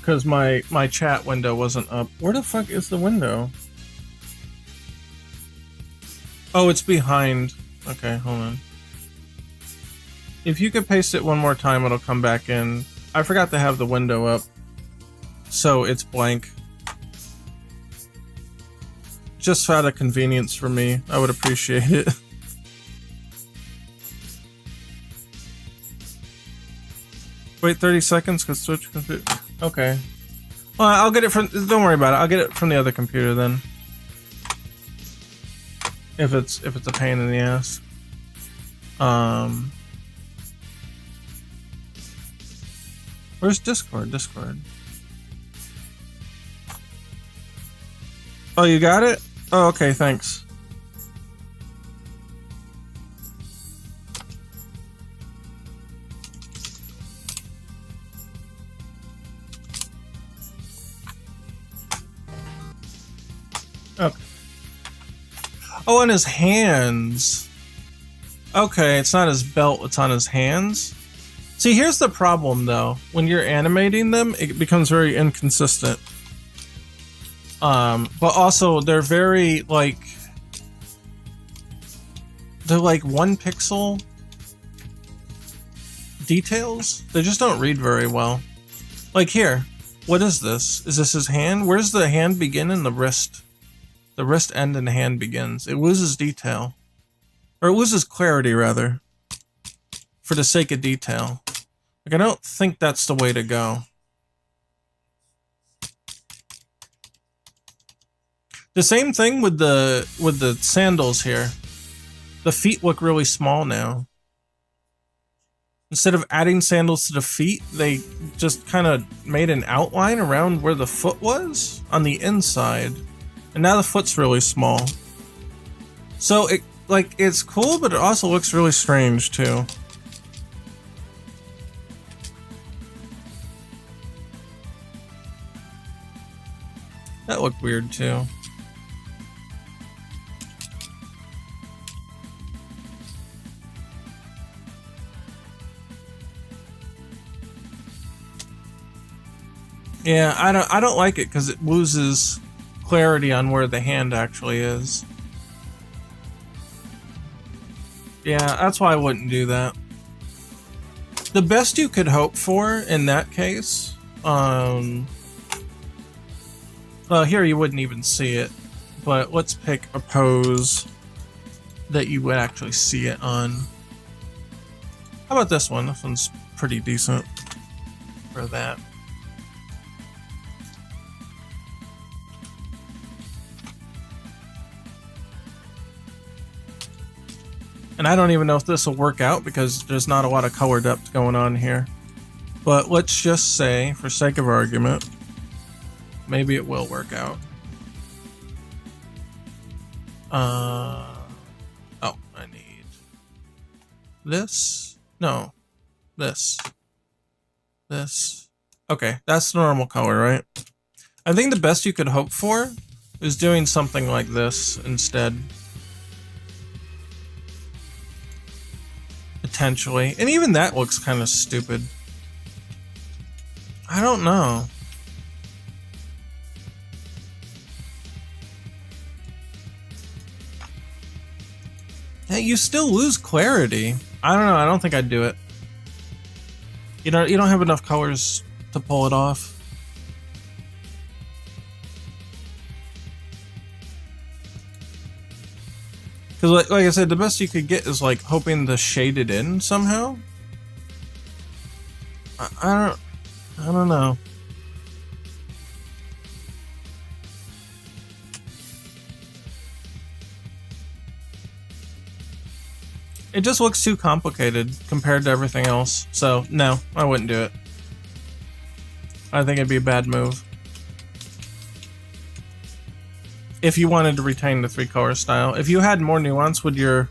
Because my chat window wasn't up. Where the fuck is the window? Oh, it's behind. Okay, hold on. If you could paste it one more time, it'll come back in. I forgot to have the window up, so it's blank. Just out of convenience for me, I would appreciate it. Wait 30 seconds, cause Switch computer. Okay. Well, I'll get it from. Don't worry about it. I'll get it from the other computer then. If it's a pain in the ass. Where's Discord? Discord. Oh, you got it? Oh, okay. Thanks. Okay. Oh, and his hands. Okay, it's not his belt, it's on his hands. See, here's the problem though. When you're animating them, it becomes very inconsistent. But also they're very like they're like 1 pixel details. They just don't read very well. Like here, what is this? Is this his hand? Where's the hand begin and the wrist? The wrist end and the hand begins. It loses detail. Or it loses clarity rather. For the sake of detail. Like, I don't think that's the way to go. The same thing with the sandals here. The feet look really small now. Instead of adding sandals to the feet, they just kind of made an outline around where the foot was on the inside. And now the foot's really small. So it like it's cool, but it also looks really strange too. That looked weird too. Yeah, I don't like it because it loses clarity on where the hand actually is. Yeah, that's why I wouldn't do that. The best you could hope for in that case, well, here you wouldn't even see it, but let's pick a pose that you would actually see it on. How about this one? This one's pretty decent for that. And I don't even know if this will work out because there's not a lot of color depth going on here. But let's just say, for sake of argument, maybe it will work out. Oh, I need this. No, this. This. Okay, that's the normal color, right? I think the best you could hope for is doing something like this instead. Potentially. And even that looks kind of stupid. I don't know. Hey, you still lose clarity. I don't know. I don't think I'd do it. You don't have enough colors to pull it off. Because like I said, the best you could get is like hoping to shade it in somehow. I don't know. It just looks too complicated compared to everything else. So no, I wouldn't do it. I think it'd be a bad move. If you wanted to retain the 3-color style. If you had more nuance with your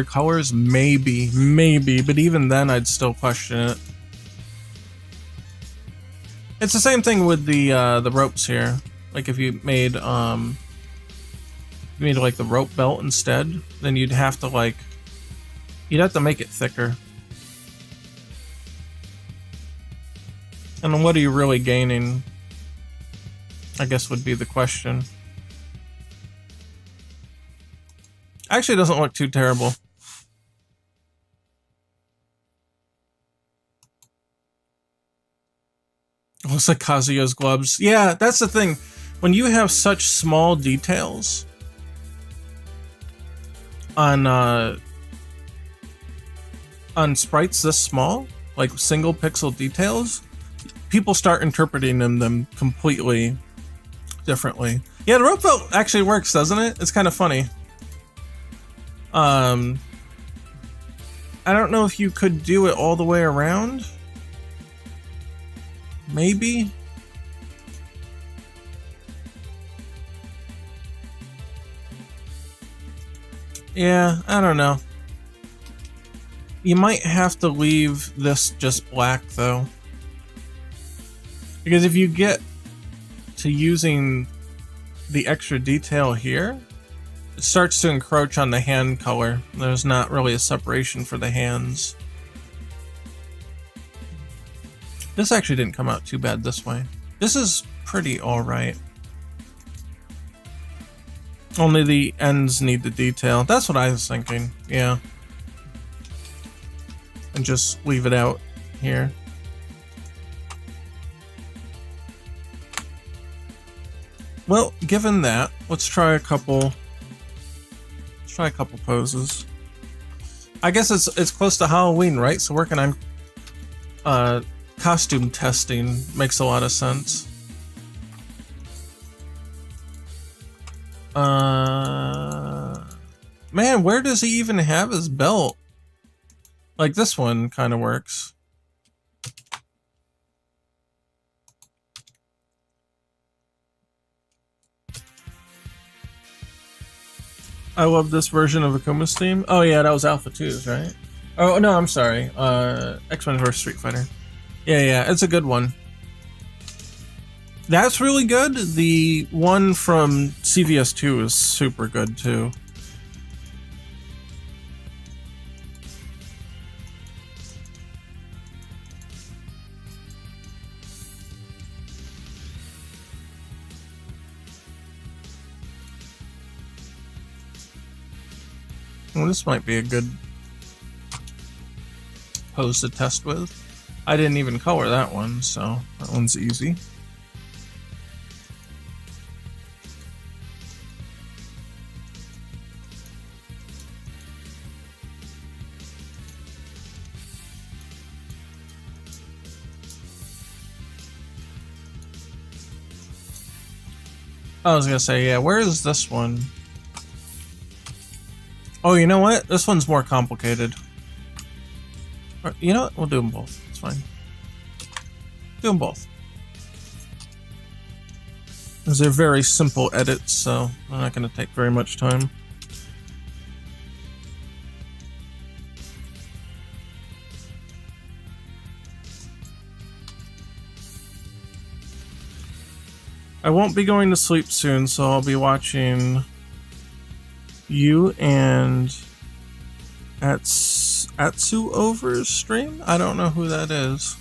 colors, maybe, but even then I'd still question it. It's the same thing with the ropes here. Like if you made like the rope belt instead, then you'd have to make it thicker. And then what are you really gaining? I guess would be the question. Actually, it doesn't look too terrible. It looks like Kazuya's gloves. Yeah, that's the thing. When you have such small details on sprites this small, like single pixel details, people start interpreting them completely differently. Yeah, the rope belt actually works, doesn't it? It's kind of funny. I don't know if you could do it all the way around. Maybe. Yeah, I don't know. You might have to leave this just black though. Because if you get to using the extra detail here, it starts to encroach on the hand color. There's not really a separation for the hands. This actually didn't come out too bad this way. This is pretty alright. Only the ends need the detail. That's what I was thinking, yeah. And just leave it out here. Well, given that, let's try a couple poses. I guess it's close to Halloween, right? So working on costume testing makes a lot of sense. Man, where does he even have his belt? Like, this one kind of works. I love this version of Akuma's theme. Oh yeah, that was Alpha 2's, right? Oh no, I'm sorry. X-Men vs Street Fighter. Yeah, it's a good one. That's really good. The one from CVS2 is super good too. Well, this might be a good pose to test with. I didn't even color that one, so that one's easy. I was gonna say, yeah, where is this one? Oh, you know what? This one's more complicated. You know what? We'll do them both. It's fine. Do them both. These are very simple edits, so they're not going to take very much time. I won't be going to sleep soon, so I'll be watching you and Atsu Over's stream? I don't know who that is.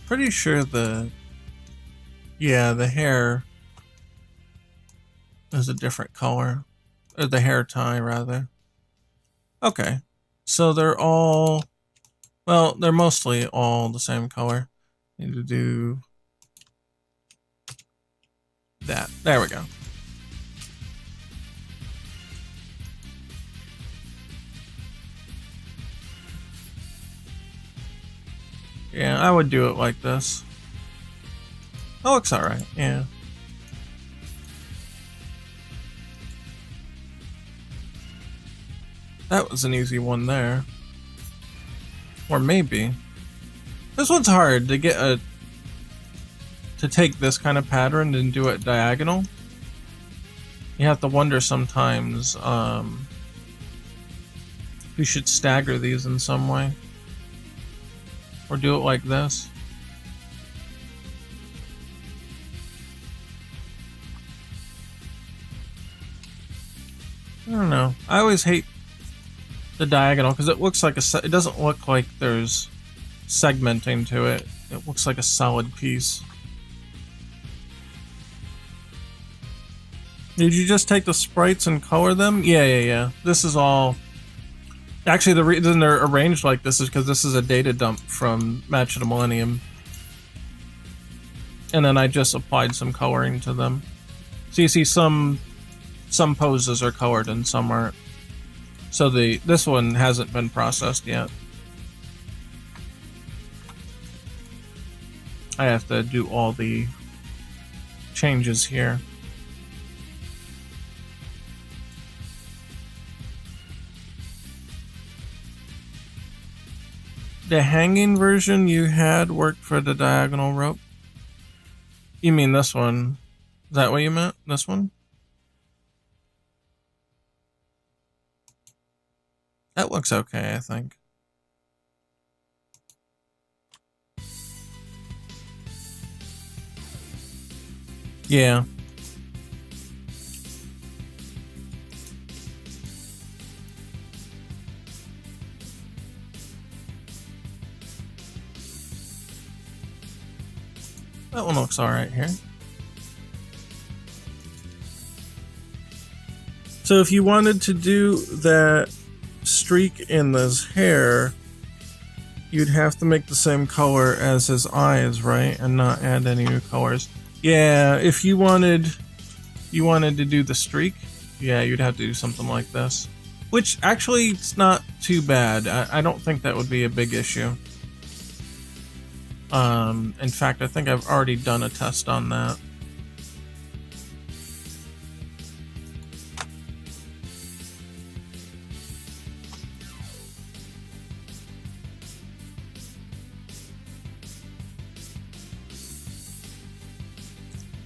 Pretty sure the hair is a different color. Or the hair tie, rather. Okay. So they're all... Well, they're mostly all the same color. Need to do... that. There we go. Yeah, I would do it like this. That looks alright, yeah. That was an easy one there. Or maybe. This one's hard to get to take this kind of pattern and do it diagonal. You have to wonder sometimes you should stagger these in some way. Or do it like this. I don't know. I always hate the diagonal because it looks like it doesn't look like there's segmenting to it. It looks like a solid piece. Did you just take the sprites and color them? Yeah. This is all... Actually, the reason they're arranged like this is because this is a data dump from Match of the Millennium. And then I just applied some coloring to them. So you see some poses are colored and some aren't. So this one hasn't been processed yet. I have to do all the changes here. The hanging version you had worked for the diagonal rope? You mean this one? Is that what you meant? This one? That looks okay, I think. Yeah. That one looks alright here. So if you wanted to do that streak in his hair, you'd have to make the same color as his eyes, right? And not add any new colors. Yeah, if you wanted to do the streak, yeah, you'd have to do something like this. Which actually it's not too bad. I don't think that would be a big issue. In fact, I think I've already done a test on that.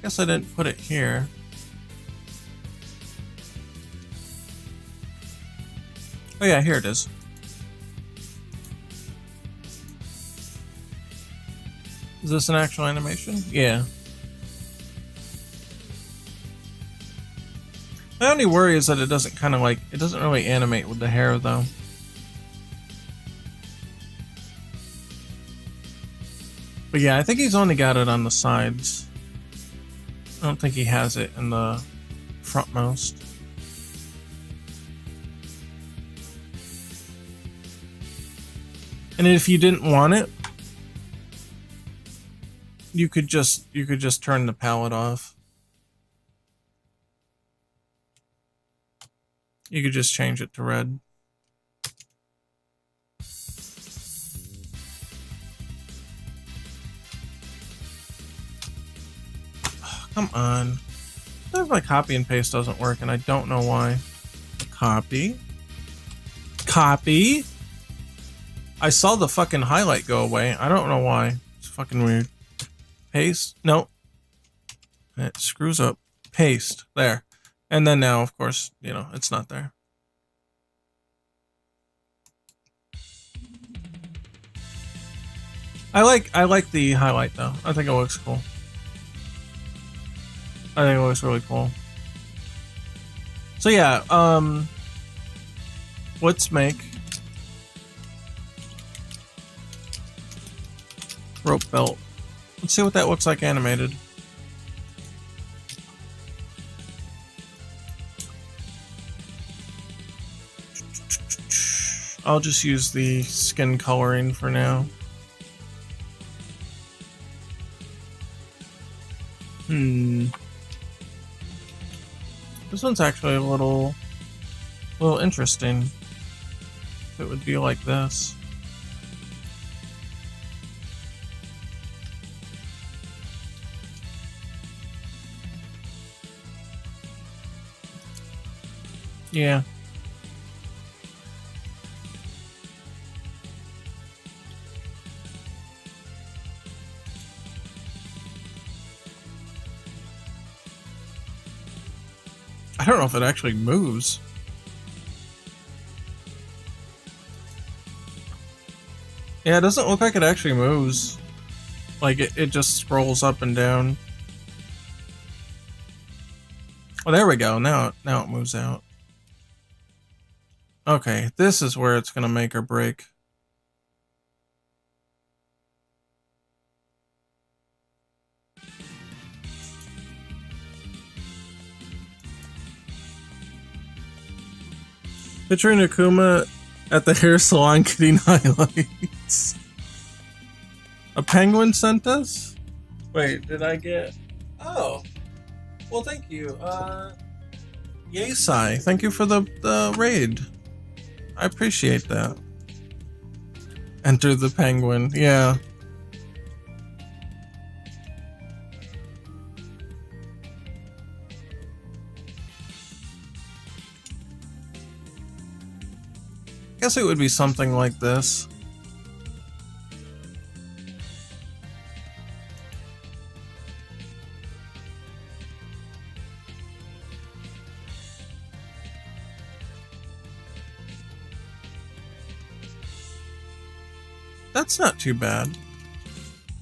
Guess I didn't put it here. Oh yeah, here it is. Is this an actual animation? Yeah. My only worry is that it doesn't kind of like, it doesn't really animate with the hair though. But yeah, I think he's only got it on the sides. I don't think he has it in the frontmost. And if you didn't want it, you could just turn the palette off. You could just change it to red. Oh, come on. Sometimes my copy and paste doesn't work and I don't know why. Copy. Copy. I saw the fucking highlight go away. I don't know why. It's fucking weird. Paste. Nope. It screws up. Paste. There. And then now, of course, you know, it's not there. I like the highlight though. I think it looks cool. I think it looks really cool. So yeah, let's make rope belt. Let's see what that looks like animated. I'll just use the skin coloring for now. This one's actually a little interesting. It would be like this. Yeah. I don't know if it actually moves. Yeah, it doesn't look like it actually moves. Like, it just scrolls up and down. Oh, there we go. Now it moves out. Okay, this is where it's gonna make or break. Picturing Akuma at the hair salon getting highlights. A penguin sent us? Wait, did I get... Oh. Well, thank you. Yasai, thank you for the raid. I appreciate that. Enter the penguin, yeah. Guess it would be something like this. That's not too bad.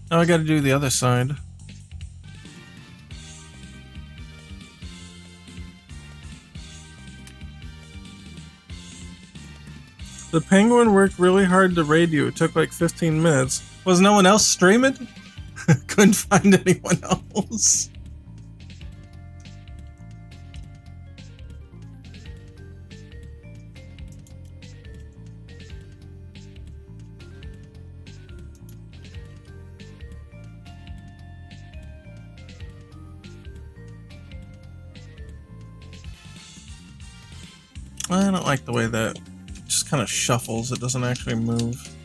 Now I gotta do the other side. The penguin worked really hard to raid you. It took like 15 minutes. Was no one else streaming? Couldn't find anyone else. I don't like the way that it just kind of shuffles. It doesn't actually move.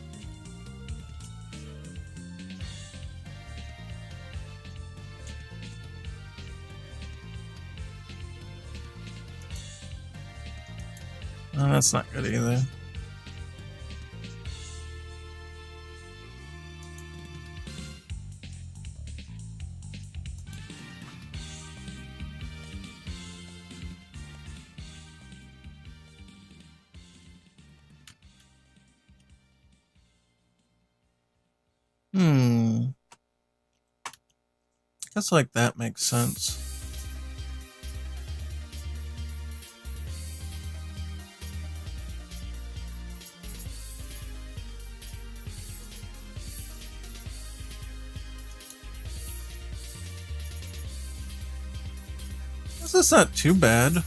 Oh, that's not good either. Guess like that makes sense. That's not too bad.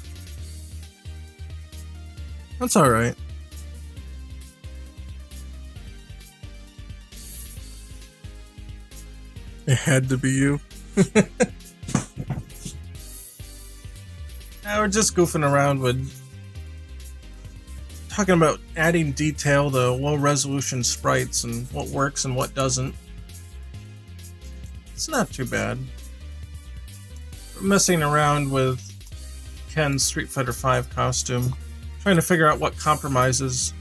That's alright. It had to be you. We're just goofing around with talking about adding detail to low resolution sprites and what works and what doesn't. It's not too bad. We're messing around with Ken's Street Fighter V costume, trying to figure out what compromises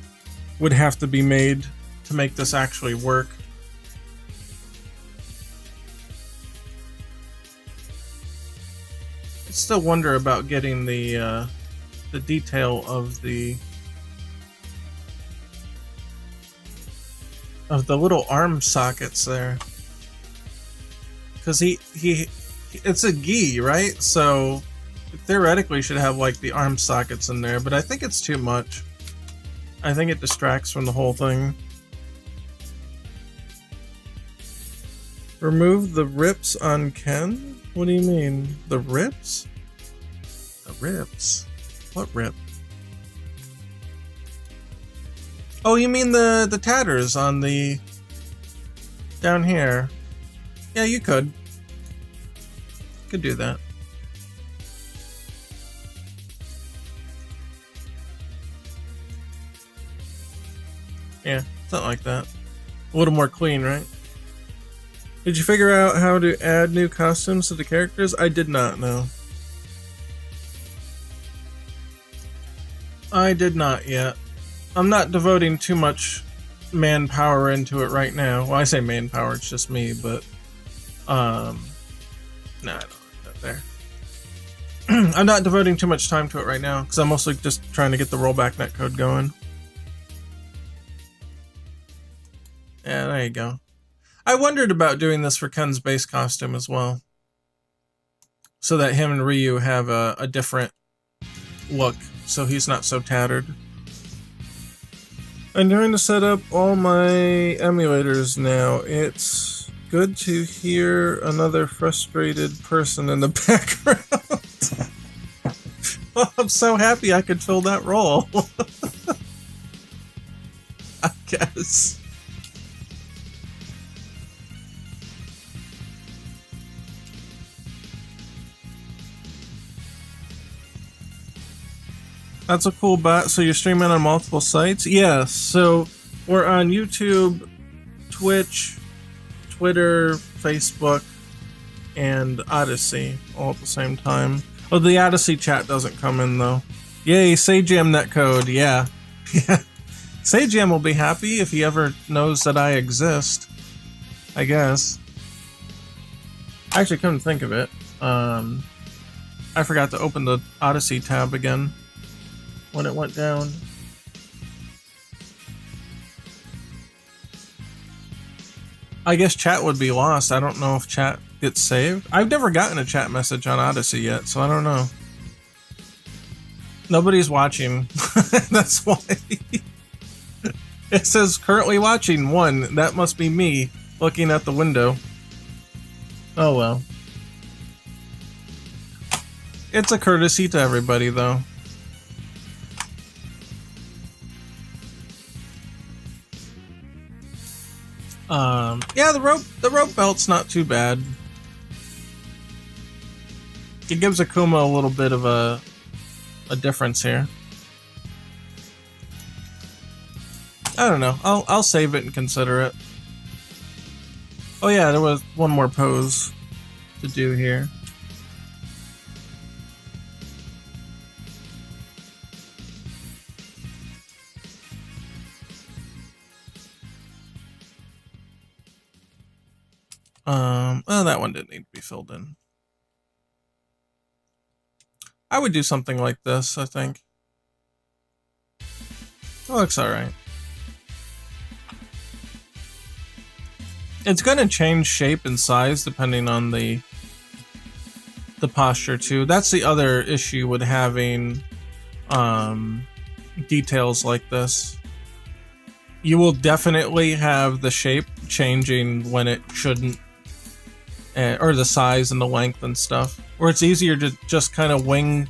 would have to be made to make this actually work. I still wonder about getting the detail of the little arm sockets there, because it's a gi, right? So it theoretically should have like the arm sockets in there, but I think it's too much. I think it distracts from the whole thing. Remove the rips on Ken? What do you mean? The rips? The rips? What rip? Oh, you mean the tatters on the... down here. Yeah, you could. Could do that. Yeah, something like that. A little more clean, right? Did you figure out how to add new costumes to the characters? I did not know. I did not yet. I'm not devoting too much manpower into it right now. Well, I say manpower, it's just me, but no, I don't like that there. I'm not devoting too much time to it right now because I'm mostly just trying to get the rollback netcode going. Yeah, there you go. I wondered about doing this for Ken's base costume as well, so that him and Ryu have a different look, so he's not so tattered. I'm trying to set up all my emulators now. It's good to hear another frustrated person in the background. Oh, I'm so happy I could fill that role. I guess. That's a cool bot. So you're streaming on multiple sites? Yeah, so we're on YouTube, Twitch, Twitter, Facebook, and Odyssey all at the same time. Oh, the Odyssey chat doesn't come in though. Yay, Sajam netcode, yeah. Yeah. Sajam will be happy if he ever knows that I exist, I guess. I actually couldn't think of it. I forgot to open the Odyssey tab again when it went down. I guess chat would be lost. I don't know if chat gets saved. I've never gotten a chat message on Odyssey yet, so I don't know. Nobody's watching. That's why. It says currently watching 1. That must be me looking at the window. Oh well. It's a courtesy to everybody though. Yeah, the rope belt's not too bad. It gives Akuma a little bit of a difference here. I don't know. I'll save it and consider it. Oh yeah, there was one more pose to do here. Oh, that one didn't need to be filled in. I would do something like this, I think. It looks alright. It's gonna change shape and size depending on the posture too. That's the other issue with having details like this. You will definitely have the shape changing when it shouldn't, or the size and the length and stuff. Or it's easier to just kind of wing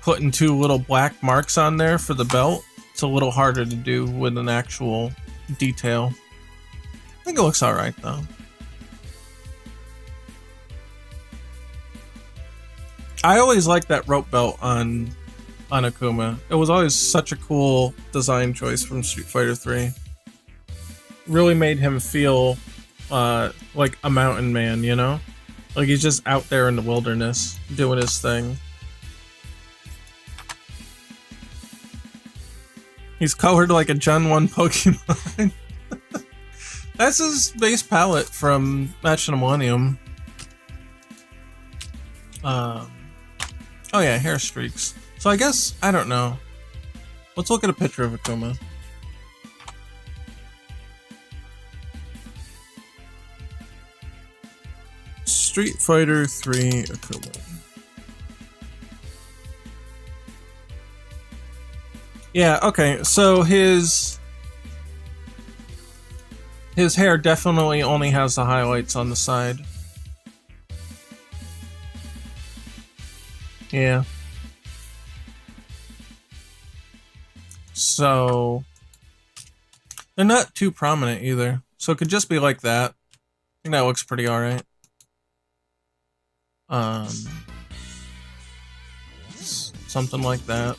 putting 2 little black marks on there for the belt. It's a little harder to do with an actual detail. I think it looks alright though. I always liked that rope belt on Akuma. It was always such a cool design choice from Street Fighter 3. Really made him feel like a mountain man, you know? Like he's just out there in the wilderness doing his thing. He's colored like a Gen 1 Pokemon. That's his base palette from Match of the Millennium. Oh yeah, hair streaks. So I guess, I don't know. Let's look at a picture of Akuma. Street Fighter 3 Akuma. Yeah, okay, so his hair definitely only has the highlights on the side. Yeah. So they're not too prominent either. So it could just be like that. I think that looks pretty alright. Something like that.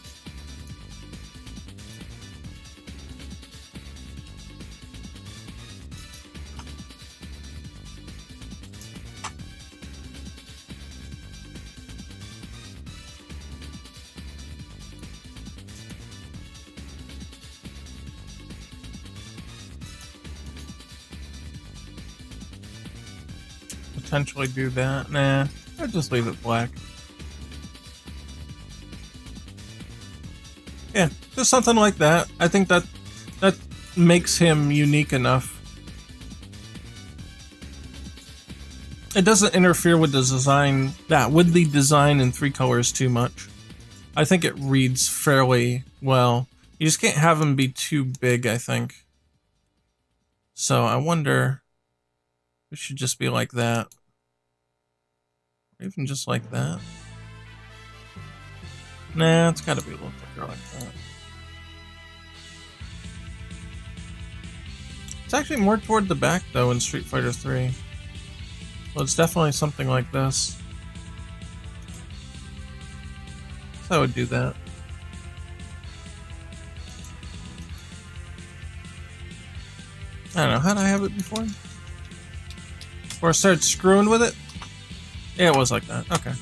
Potentially do that. Nah, I'd just leave it black. Yeah, just something like that. I think that makes him unique enough. It doesn't interfere with the design, with the design in 3 colors too much. I think it reads fairly well. You just can't have him be too big, I think. So I wonder if it should just be like that. Or even just like that. Nah, it's gotta be a little thicker like that. It's actually more toward the back though in Street Fighter 3. Well, it's definitely something like this. So I would do that. I don't know, how'd I have it before? Before I started screwing with it? Yeah, it was like that. Okay.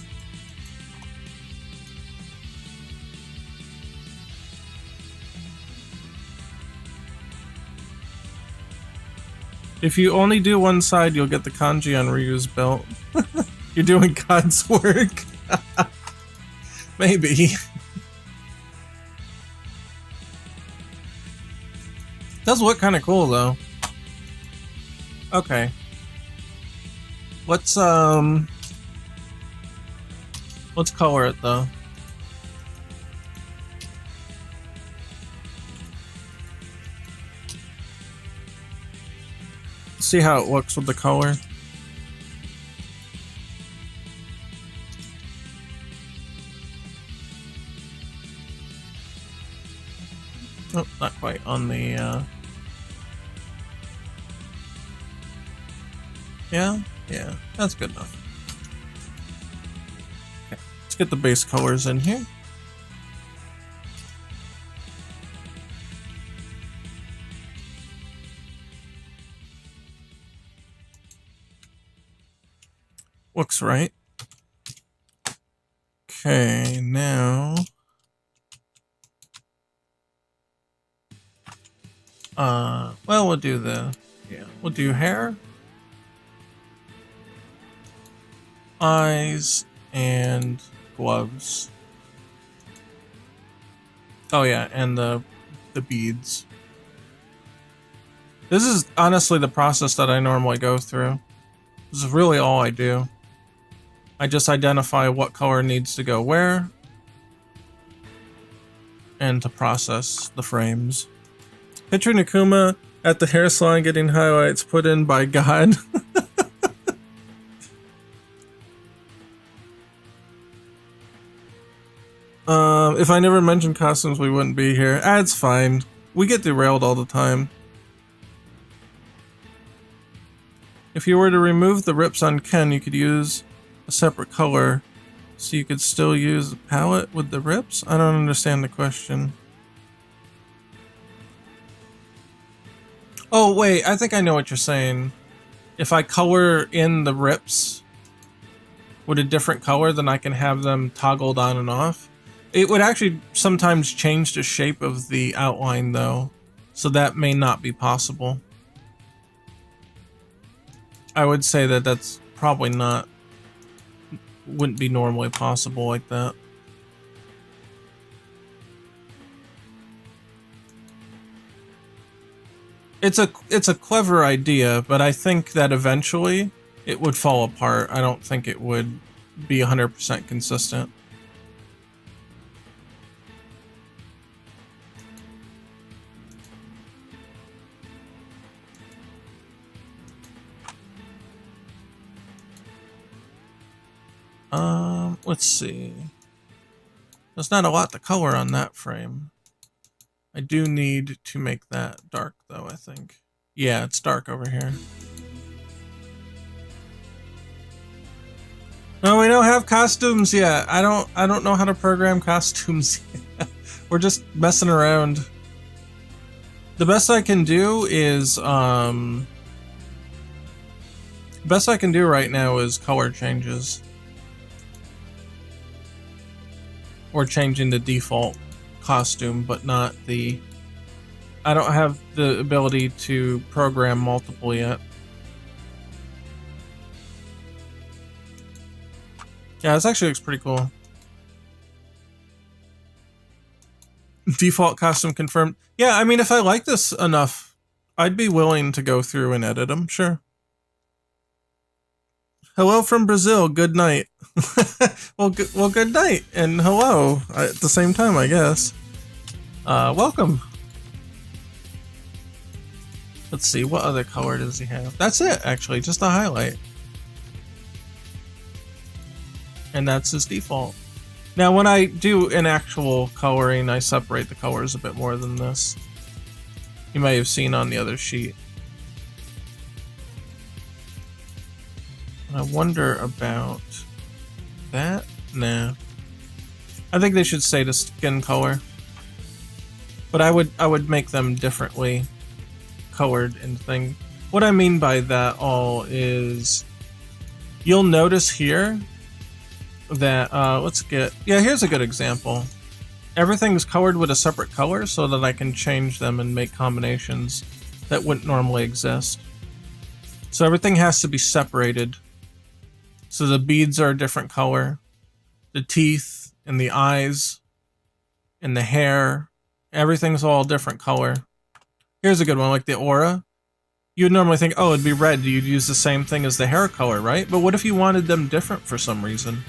If you only do one side, you'll get the kanji on Ryu's belt. You're doing God's work. Maybe. Does look kind of cool though. Okay. Let's color it though. See how it looks with the color. Oh, not quite on the yeah, that's good enough. Okay, let's get the base colors in here. Looks right. Okay, now well, we'll do we'll do hair, eyes, and gloves. Oh yeah, and the beads. This is honestly the process that I normally go through. This is really all I do. I just identify what color needs to go where, and to process the frames. Picture Nakuma at the hair salon getting highlights put in by God. If I never mentioned costumes, we wouldn't be here. It's fine. We get derailed all the time. If you were to remove the rips on Ken, you could use a separate color, so you could still use the palette with the rips? I don't understand the question. Oh, wait, I think I know what you're saying. If I color in the rips with a different color, then I can have them toggled on and off. It would actually sometimes change the shape of the outline, though, so that may not be possible. I would say that that's probably not, wouldn't be normally possible like that. It's a clever idea, but I think that eventually it would fall apart. I don't think it would be 100% consistent. Let's see. There's not a lot to color on that frame. I do need to make that dark though, I think. Yeah, it's dark over here. No, we don't have costumes yet. I don't know how to program costumes yet. We're just messing around. The best I can do is best I can do right now is color changes. Or changing the default costume, but not the... I don't have the ability to program multiple yet. Yeah, this actually looks pretty cool. Default costume confirmed. Yeah, I mean, if I like this enough, I'd be willing to go through and edit them, sure. Hello from Brazil, good night. well, good night, and hello at the same time, I guess. Welcome. Let's see, what other color does he have? That's it, actually, just a highlight. And that's his default. Now, when I do an actual coloring, I separate the colors a bit more than this. You may have seen on the other sheet. I wonder about that? Nah. I think they should say the skin color. But I would make them differently colored and thing. What I mean by that all is you'll notice here that here's a good example. Everything's colored with a separate color so that I can change them and make combinations that wouldn't normally exist. So everything has to be separated. So the beads are a different color, the teeth and the eyes and the hair, everything's all different color. Here's a good one, like the aura. you'd normally think, oh, it'd be red. You'd use the same thing as the hair color, right? But what if you wanted them different for some reason?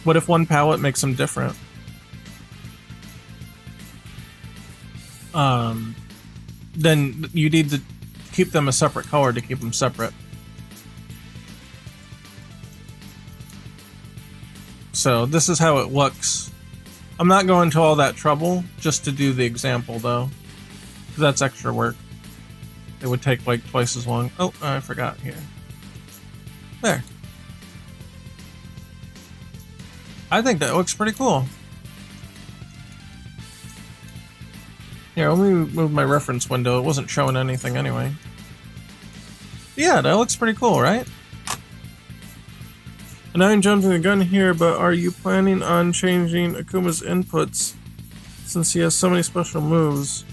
What if one palette makes them different? Then you need to keep them a separate color to keep them separate. So this is how it looks. I'm not going to all that trouble just to do the example though, because that's extra work. It would take like twice as long. Oh, I forgot here. There. I think that looks pretty cool. Here, let me move my reference window. It wasn't showing anything anyway. Yeah, that looks pretty cool, right? And I'm jumping the gun here, but are you planning on changing Akuma's inputs since he has so many special moves?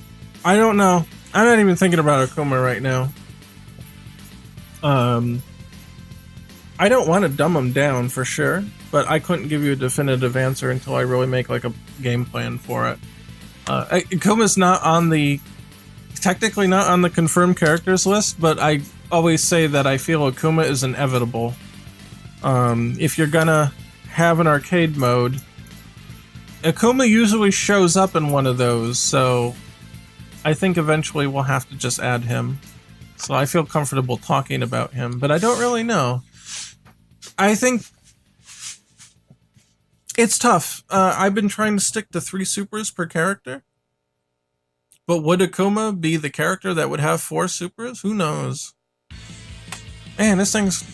I don't know. I'm not even thinking about Akuma right now. I don't want to dumb him down for sure, but I couldn't give you a definitive answer until I really make like a game plan for it. Akuma's not on the, technically not on the confirmed characters list, but I always say that I feel Akuma is inevitable. If you're gonna have an arcade mode, Akuma usually shows up in one of those, so I think eventually we'll have to just add him. So I feel comfortable talking about him, but I don't really know. I think it's tough. I've been trying to stick to 3 supers per character. But would Akuma be the character that would have 4 supers? Who knows? Man, this thing's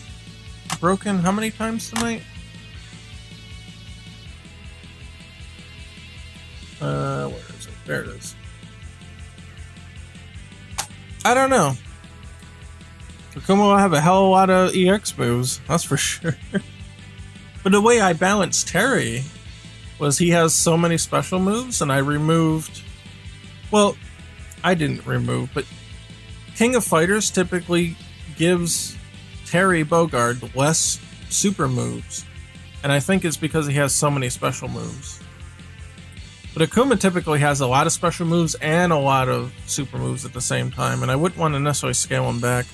broken how many times tonight? Where is it? There it is. I don't know. Akuma will have a hell of a lot of EX moves, that's for sure. But the way I balanced Terry was he has so many special moves, and I removed... Well, I didn't remove, but King of Fighters typically gives Terry Bogard less super moves. And I think it's because he has so many special moves. But Akuma typically has a lot of special moves and a lot of super moves at the same time, and I wouldn't want to necessarily scale them back.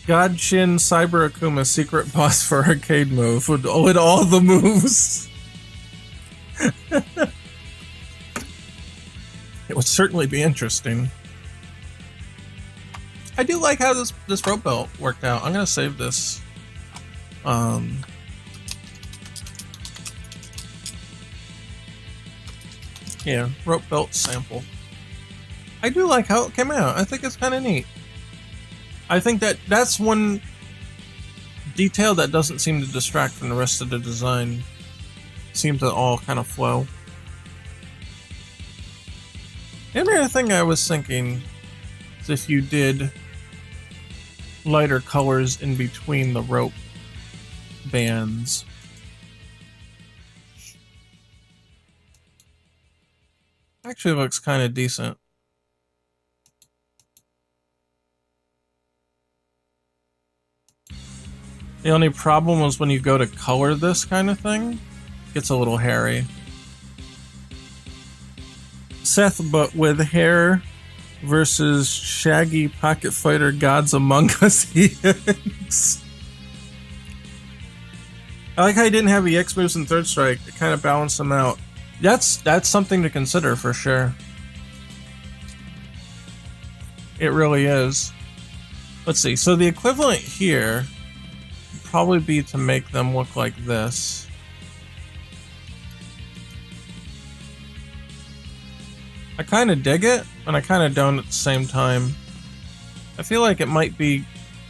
Godshin Cyber Akuma secret boss for arcade move with all the moves. It would certainly be interesting. I do like how this rope belt worked out. I'm gonna save this. Yeah, rope belt sample. I do like how it came out. I think it's kind of neat. I think that's one detail that doesn't seem to distract from the rest of the design. Seems to all kind of flow. The other thing I was thinking is if you did lighter colors in between the rope bands. Actually looks kind of decent. The only problem was when you go to color this kind of thing, it gets a little hairy. Seth, but with hair versus Shaggy Pocket Fighter Gods Among Us EX. I like how he didn't have EX moves in Third Strike. It kind of balanced them out. That's something to consider for sure. It really is. Let's see. So the equivalent here would probably be to make them look like this. I kind of dig it, and I kind of don't at the same time. I feel like it might be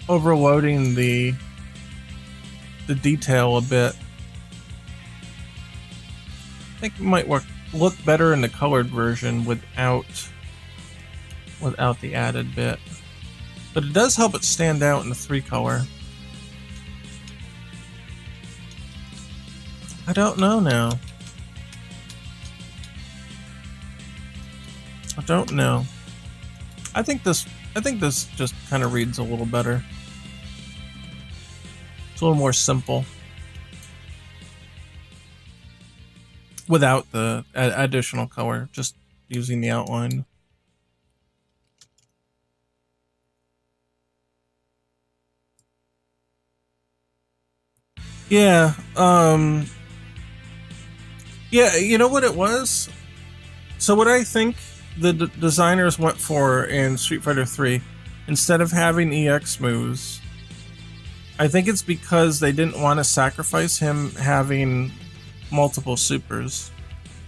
overloading the detail a bit. I think it might look better in the colored version without the added bit. But it does help it stand out in the 3-color. I don't know now. I don't know. I think this just kind of reads a little better. It's a little more simple. Without the additional color, just using the outline. Yeah, yeah, you know what it was? So what I think the designers went for in Street Fighter 3, instead of having EX moves, I think it's because they didn't want to sacrifice him having multiple supers.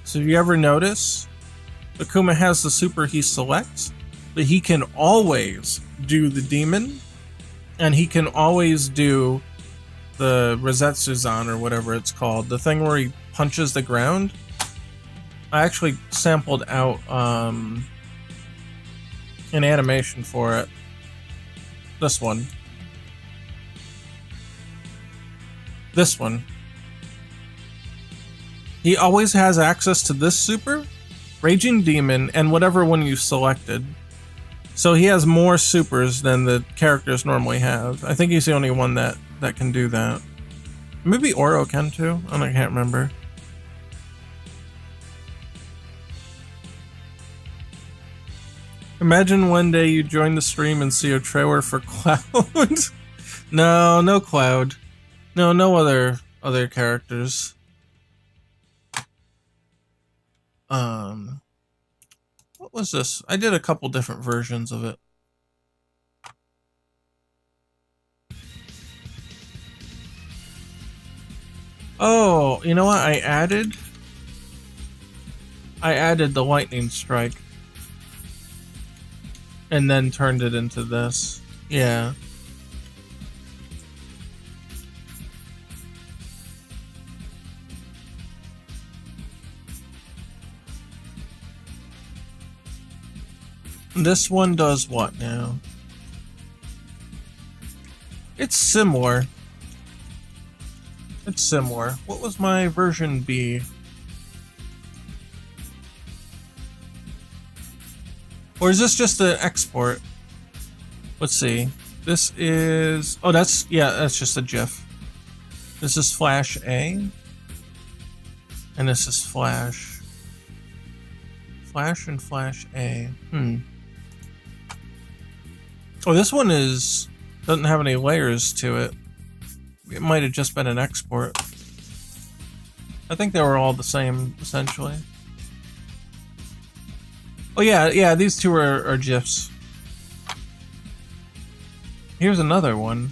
So if you ever notice, Akuma has the super he selects, but he can always do the demon, and he can always do the Rosetsuzan or whatever it's called, the thing where he punches the ground. I actually sampled out an animation for it. This one. This one. He always has access to this super, Raging Demon, and whatever one you selected. So he has more supers than the characters normally have. I think he's the only one that can do that. Maybe Oro can too? I can't remember. Imagine one day you join the stream and see a trailer for Cloud. No Cloud. No other characters. What was this? I did a couple different versions of it. Oh, you know what? I added the lightning strike. And then turned it into this. Yeah. This one does what now? It's similar. It's similar. What was my version B? Or is this just an export? Let's see. This is... Oh, that's just a GIF. This is Flash A. And this is Flash. Flash and Flash A. Oh, this one doesn't have any layers to it. It might have just been an export. I think they were all the same, essentially. Oh yeah, these two are GIFs. Here's another one.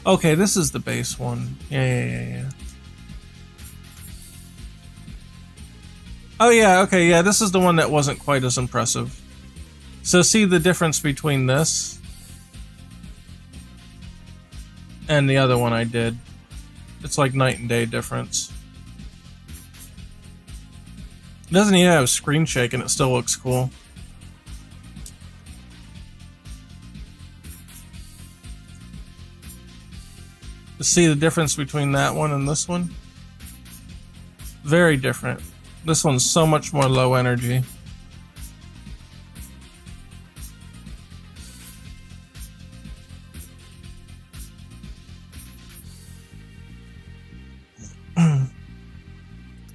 Okay, this is the base one. Yeah. Oh yeah, okay, yeah, this is the one that wasn't quite as impressive. So see the difference between this and the other one I did. It's like night and day difference. It doesn't even have screen shake and it still looks cool. See the difference between that one and this one? Very different. This one's so much more low energy.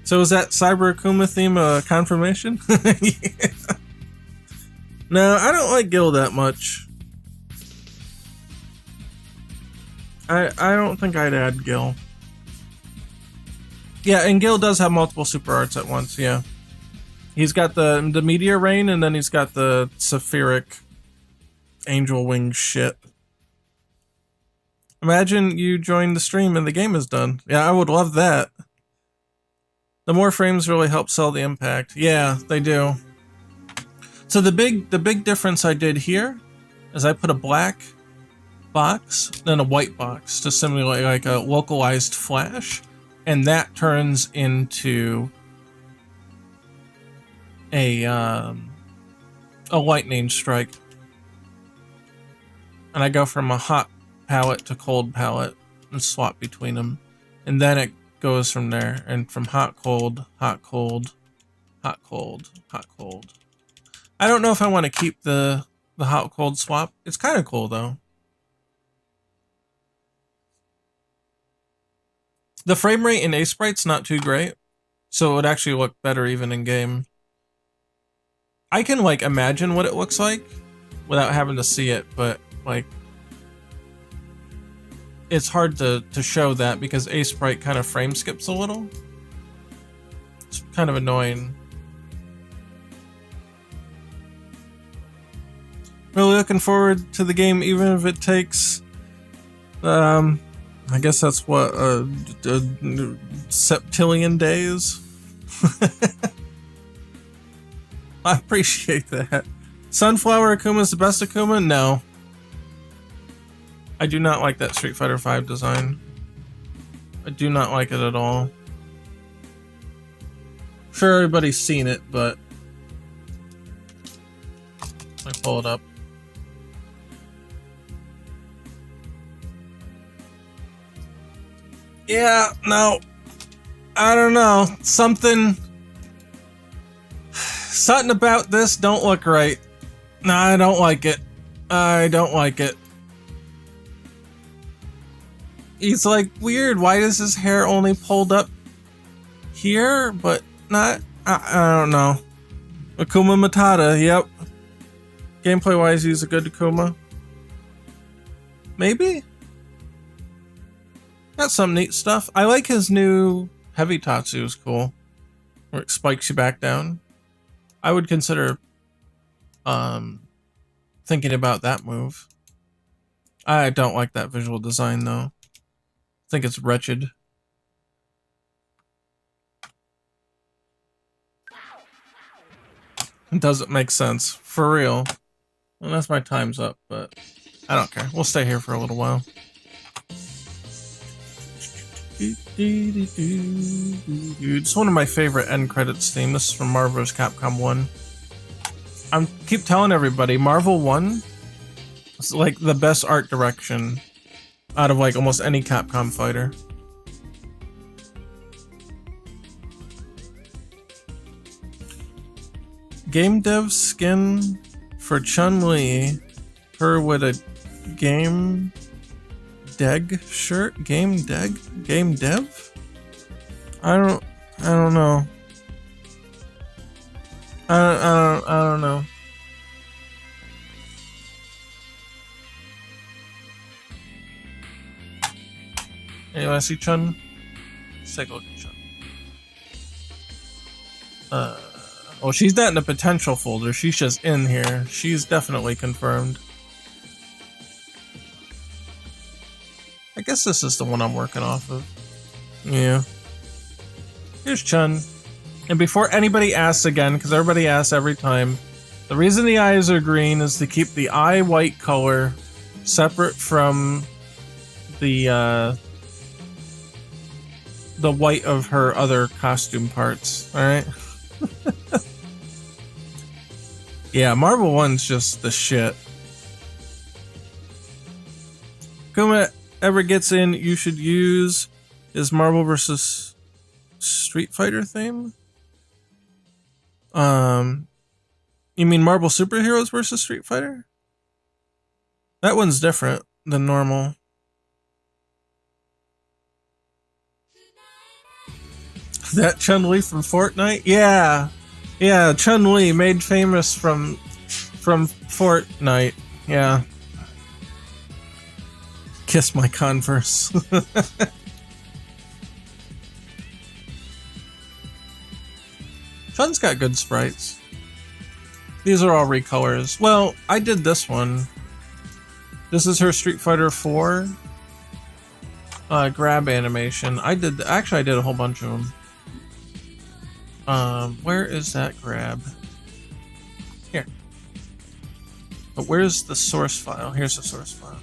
So is that Cyber Akuma theme a confirmation? Yeah. No, I don't like Gil that much. I don't think I'd add Gil. Yeah, and Gil does have multiple super arts at once, yeah. He's got the Meteor Rain, and then he's got the Saphiric Angel Wing shit. Imagine you join the stream and the game is done. Yeah, I would love that. The more frames really help sell the impact. Yeah, they do. So the big difference I did here is I put a black box, then a white box to simulate like a localized flash, and that turns into a lightning strike. And I go from a hot palette to cold palette and swap between them, and then it goes from there, and from hot cold, hot cold, hot cold, hot cold. I don't know if I want to keep the hot cold swap. It's kind of cool though. The frame rate in A-Sprite's not too great, so it would actually look better even in game. I can like imagine what it looks like without having to see it, but like it's hard to show that because A Sprite kind of frame skips a little. It's kind of annoying. Really looking forward to the game, even if it takes, I guess that's what, septillion days. I appreciate that. Sunflower Akuma is the best Akuma? No. I do not like that Street Fighter V design. I do not like it at all. I'm sure everybody's seen it, but let me pull it up. Yeah, no. I don't know. Something about this don't look right. No, I don't like it. I don't like it. He's like weird. Why is his hair only pulled up here, but not? I don't know. Akuma Matata. Yep. Gameplay wise, he's a good Akuma. Maybe. Got some neat stuff. I like his new Heavy Tatsu is cool. Where it spikes you back down. I would consider thinking about that move. I don't like that visual design though. I think it's wretched. It doesn't make sense. For real. Unless my time's up, but I don't care. We'll stay here for a little while. It's one of my favorite end credits theme. This is from Marvel vs. Capcom 1. I keep telling everybody, Marvel 1 is like the best art direction out of like almost any Capcom fighter. Game dev skin for Chun-Li, her with a game deg shirt? Game dev? I don't know. I don't know. Hey, you wanna see Chun? Let's take a look at Chun. Oh, she's not in the potential folder. She's just in here. She's definitely confirmed. I guess this is the one I'm working off of. Yeah. Here's Chun. And before anybody asks again, because everybody asks every time, the reason the eyes are green is to keep the eye white color separate from the white of her other costume parts. Alright? Yeah, Marvel 1's just the shit. Kuma ever gets in, you should use his Marvel vs. Street Fighter theme? You mean Marvel Superheroes vs. Street Fighter? That one's different than normal. That Chun-Li from Fortnite? Yeah. Yeah, Chun-Li made famous from Fortnite. Yeah. Kiss my Converse. Chun's got good sprites. These are all recolors. Well, I did this one. This is her Street Fighter 4 grab animation. Actually I did a whole bunch of them. Where is that grab? Here. But where's the source file? Here's the source file.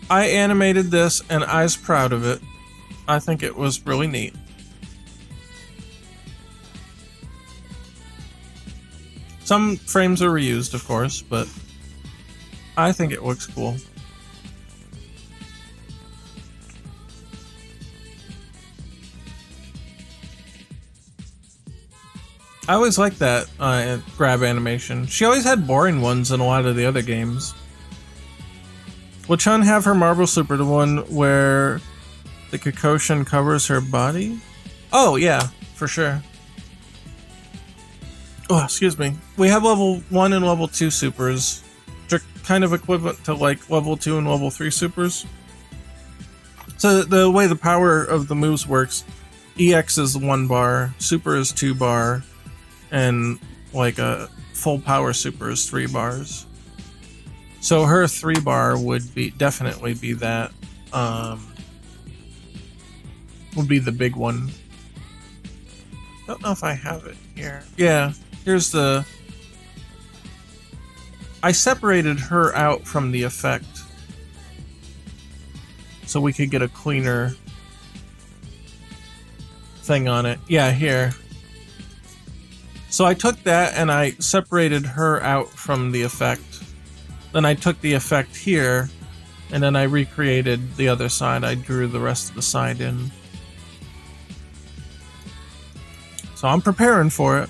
I animated this and I was proud of it. I think it was really neat. Some frames are reused, of course, but I think it looks cool. I always liked that grab animation. She always had boring ones in a lot of the other games. Will Chun have her Marble Super, the one where the Kakoshin covers her body? Oh, yeah, for sure. Oh, excuse me. We have level 1 and level 2 supers. They're kind of equivalent to like level 2 and level 3 supers. So the way the power of the moves works, EX is 1 bar, Super is 2 bar, and like a full power Super is 3 bars. So her 3 bar would be definitely be that. Would be the big one. Don't know if I have it here. Yeah, here's the. I separated her out from the effect so we could get a cleaner thing on it. Yeah, here. So I took that and I separated her out from the effect. Then I took the effect here and then I recreated the other side. I drew the rest of the side in. So I'm preparing for it.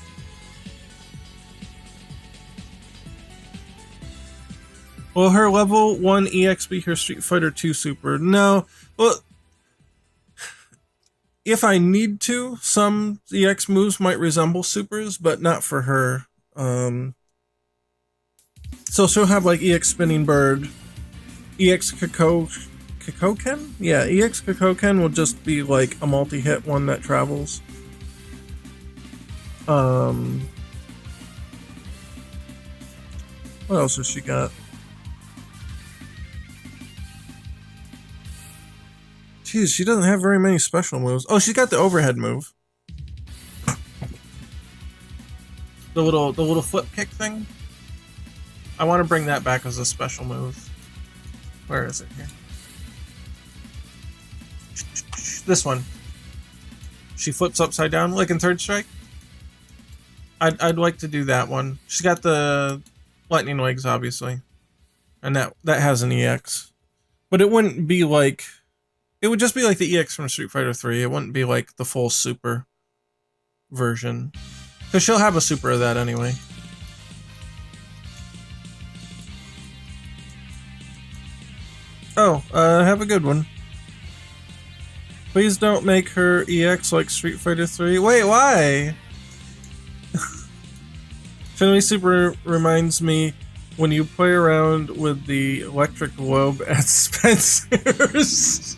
Will her level 1 EX be her Street Fighter 2 Super? No. Well, if I need to, some EX moves might resemble Supers, but not for her. So she'll have like EX Spinning Bird, EX Kakoken? Yeah, EX Kakoken will just be like a multi-hit one that travels. What else has she got? Jeez, she doesn't have very many special moves. Oh, she's got the overhead move. The little flip kick thing. I want to bring that back as a special move. Where is it here? This one. She flips upside down like in Third Strike. I'd like to do that one. She's got the lightning legs, obviously, and that has an EX, but it wouldn't be like. It would just be like the EX from Street Fighter 3. It wouldn't be like the full Super version, because she'll have a Super of that anyway. Oh, have a good one. Please don't make her EX like Street Fighter 3. Wait, why? Finley Super reminds me when you play around with the electric globe at Spencer's.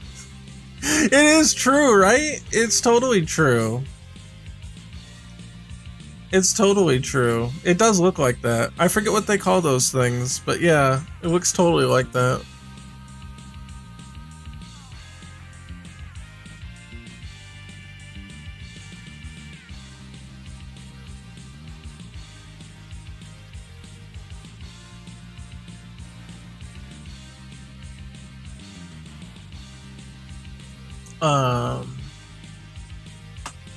It is true, right? It's totally true. It's totally true. It does look like that. I forget what they call those things, but yeah, it looks totally like that.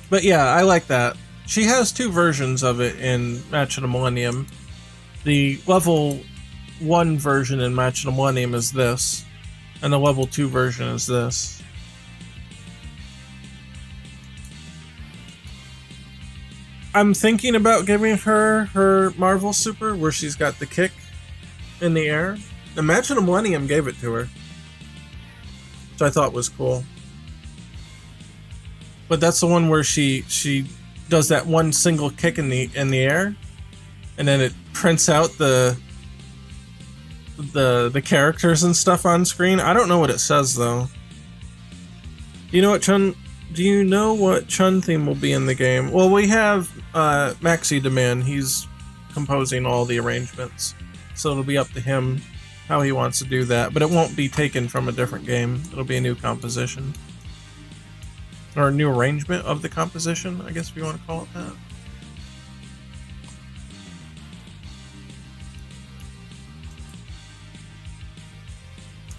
But yeah, I like that. She has 2 versions of it in Match of the Millennium. The level 1 version in Match of the Millennium is this, and the level 2 version is this. I'm thinking about giving her Marvel Super, where she's got the kick in the air. The Match of the Millennium gave it to her, which I thought was cool. But that's the one where she does that one single kick in the air, and then it prints out the characters and stuff on screen. I don't know what it says though. Do you know what Chun theme will be in the game? Well, we have Maxi Demand. He's composing all the arrangements, so it'll be up to him how he wants to do that. But it won't be taken from a different game. It'll be a new composition. Or a new arrangement of the composition, I guess if you want to call it that.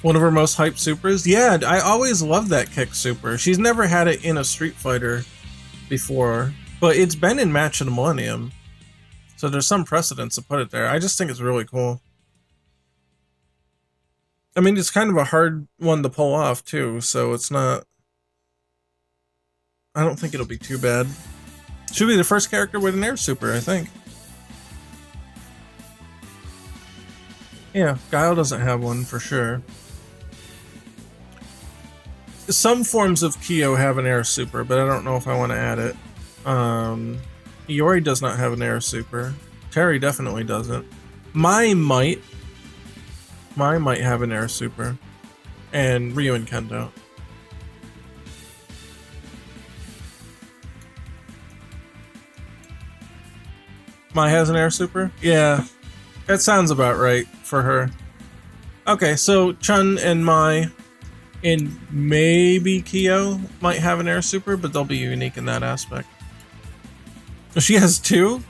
One of her most hyped supers? Yeah, I always loved that kick super. She's never had it in a Street Fighter before, but it's been in Match of the Millennium. So there's some precedence to put it there. I just think it's really cool. I mean, it's kind of a hard one to pull off, too, so it's not... I don't think it'll be too bad. Should be the first character with an air super, I think. Yeah, Guile doesn't have one for sure. Some forms of Kyo have an air super, but I don't know if I want to add it. Iori does not have an air super. Terry definitely doesn't. Mai might have an air super. And Ryu and Ken don't. Mai has an air super? Yeah, that sounds about right for her. Okay, so Chun and Mai and maybe Kyo might have an air super, but they'll be unique in that aspect. She has 2?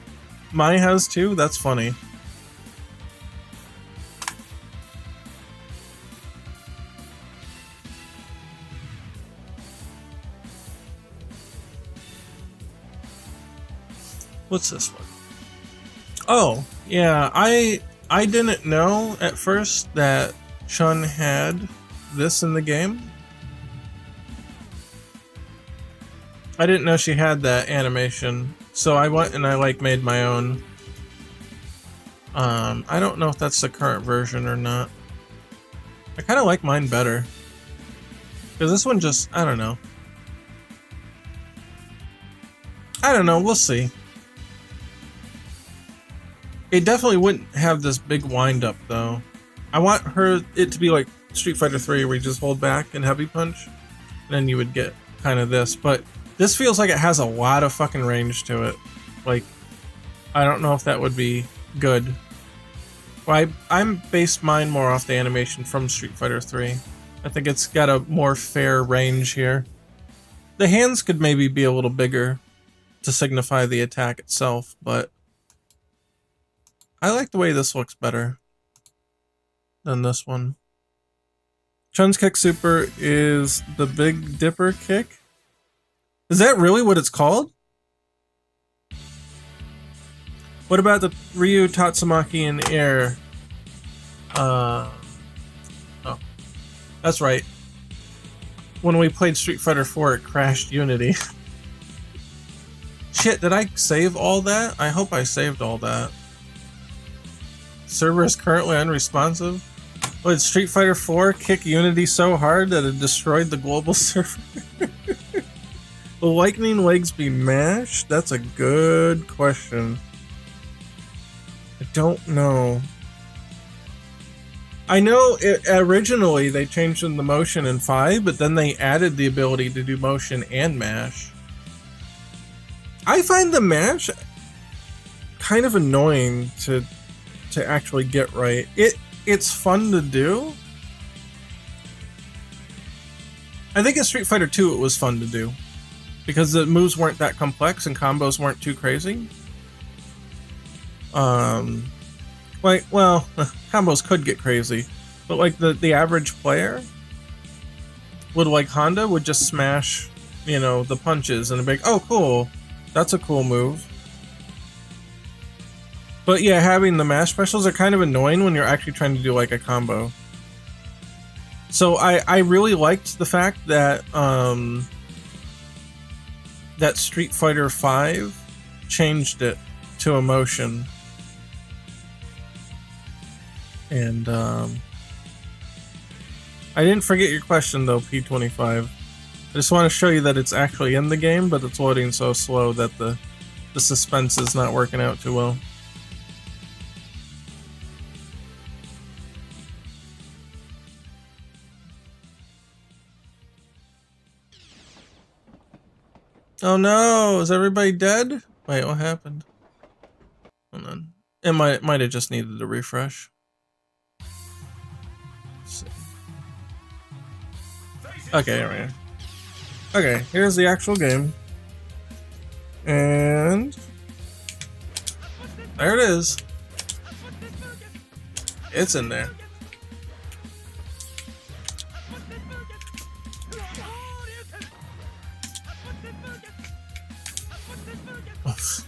Mai has 2? That's funny. What's this one? Oh, yeah, I didn't know at first that Chun had this in the game. I didn't know she had that animation, so I went and I like made my own. I don't know if that's the current version or not. I kind of like mine better. Because this one just, I don't know. I don't know, we'll see. It definitely wouldn't have this big wind up though. I want it to be like Street Fighter 3 where you just hold back and heavy punch. And then you would get kind of this, but this feels like it has a lot of fucking range to it. Like, I don't know if that would be good. Well, I'm based mine more off the animation from Street Fighter 3. I think it's got a more fair range here. The hands could maybe be a little bigger to signify the attack itself, but I like the way this looks better than this one. Chun's kick super is the Big Dipper kick. Is that really what it's called? What about the Ryu Tatsumaki in air? Oh, that's right. When we played Street Fighter 4, it crashed Unity. Shit, did I save all that? I hope I saved all that. Server is currently unresponsive. Would Street Fighter 4 kick Unity so hard that it destroyed the global server? Will lightning legs be mashed? That's a good question. I don't know. I know originally they changed the motion in 5, but then they added the ability to do motion and mash. I find the mash kind of annoying to actually get right. It's fun to do. I think in Street Fighter 2 it was fun to do because the moves weren't that complex and combos weren't too crazy. Like, well, combos could get crazy, but like the average player would, like Honda, would just smash, you know, the punches and be like, oh cool, that's a cool move. But yeah, having the mash specials are kind of annoying when you're actually trying to do like a combo. So I really liked the fact that that Street Fighter 5 changed it to emotion. And I didn't forget your question though, P25. I just want to show you that it's actually in the game, but it's loading so slow that the suspense is not working out too well. Oh no, is everybody dead? Wait, what happened? Hold on. It might have just needed a refresh. Okay, here we are. Okay, here's the actual game. And there it is. It's in there.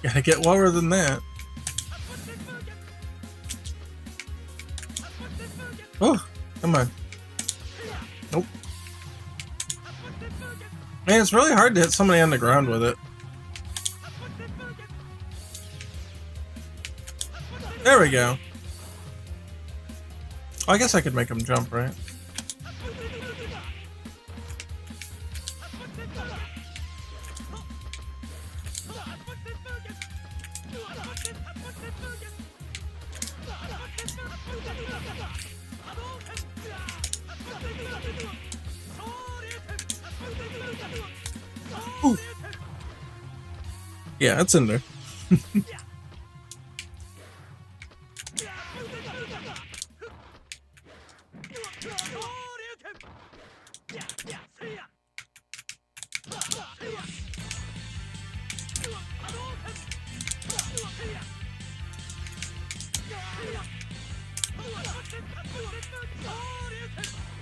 Gotta get lower than that. Oh, come on. Nope. Man, it's really hard to hit somebody on the ground with it. There we go. Oh, I guess I could make him jump, right? Ooh. Yeah, it's in there.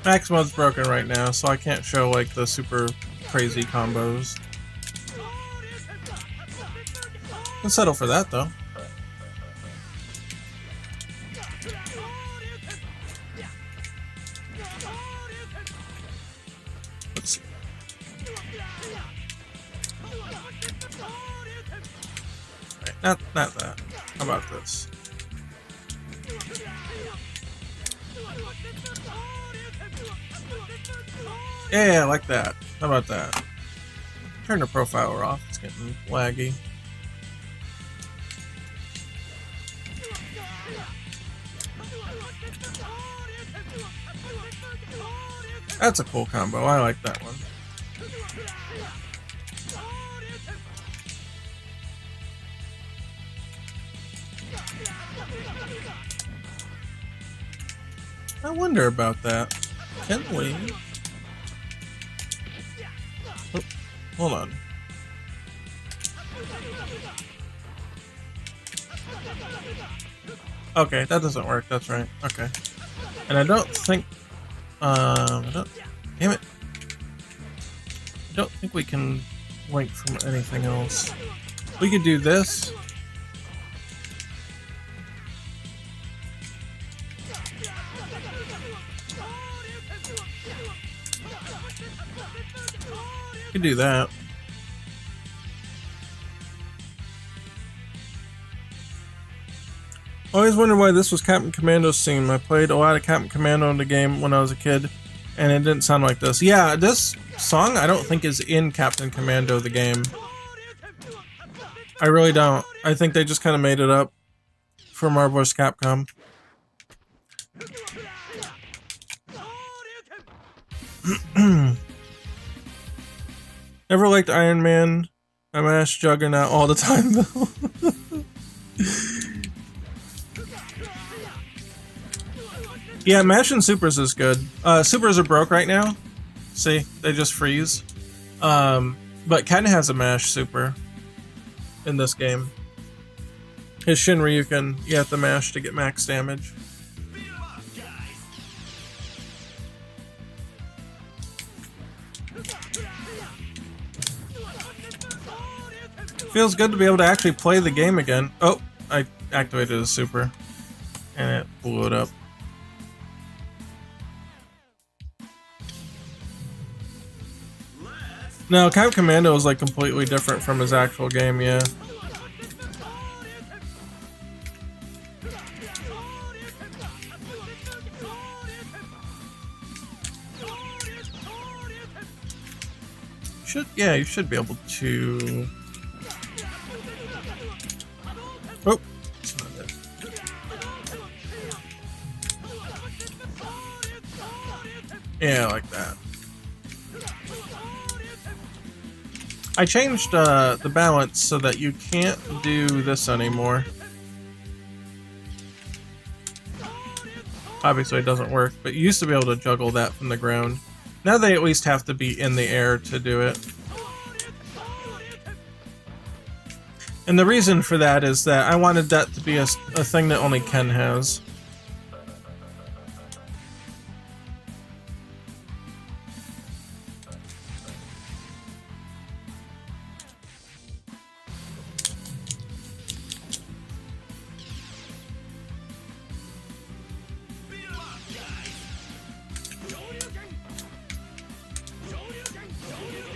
Max mode's broken right now, so I can't show like the super crazy combos. Let's settle for that though. Let's see. Right, not that. How about this? Yeah, I like that. How about that? Turn the profiler off. It's getting laggy. That's a cool combo. I like that one. I wonder about that. Can we? Oh, hold on. Okay, that doesn't work. That's right. Okay. And I don't think. Damn it. I don't think we can link from anything else. We could do this. Could do that. Always wondered why this was Captain Commando's theme. I played a lot of Captain Commando in the game when I was a kid, and it didn't sound like this. Yeah, this song I don't think is in Captain Commando the game. I really don't. I think they just kind of made it up for Marvel vs. Capcom. Never liked Iron Man. I mash Juggernaut all the time though. Yeah, mashing supers is good. Supers are broke right now. See, they just freeze. But Ken has a mash super in this game. His Shinryuken, you have to mash to get max damage. Feels good to be able to actually play the game again. Oh, I activated a super and it blew it up. No, Captain Commando is like completely different from his actual game, yeah. Yeah, you should be able to. Oh, that's not it. Yeah, like that. I changed the balance so that you can't do this anymore. Obviously it doesn't work, but you used to be able to juggle that from the ground. Now they at least have to be in the air to do it. And the reason for that is that I wanted that to be a thing that only Ken has.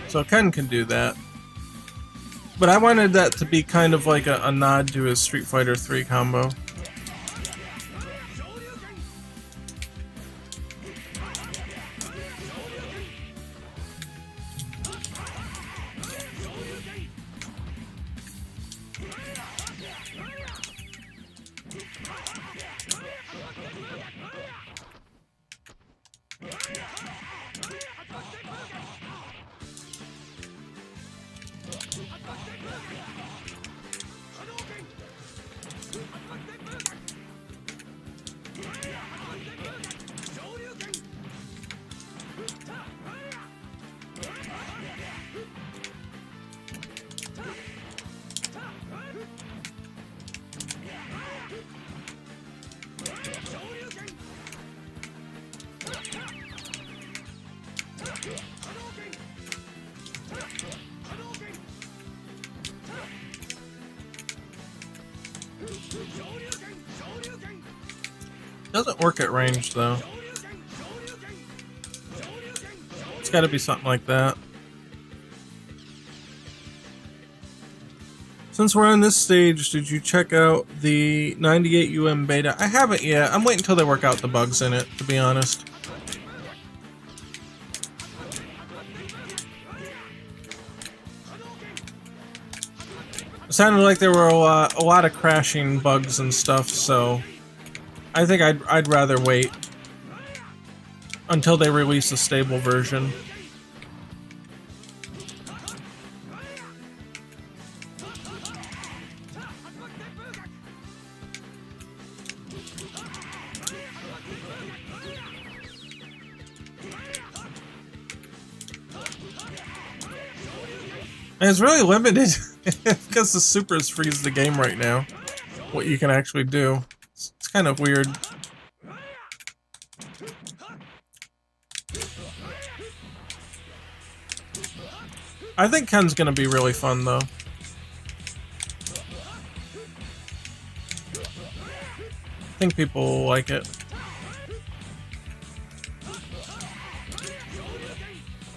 So Ken can do that. But I wanted that to be kind of like a nod to his Street Fighter 3 combo. Doesn't work at range though. It's got to be something like that. Since we're on this stage, did you check out the 98 UM beta? I haven't yet. I'm waiting until they work out the bugs in it, to be honest. It sounded like there were a lot of crashing bugs and stuff, so I think I'd rather wait until they release a stable version. And it's really limited because the supers freeze the game right now. What you can actually do. It's kind of weird. I think Ken's gonna be really fun though. I think people will like it.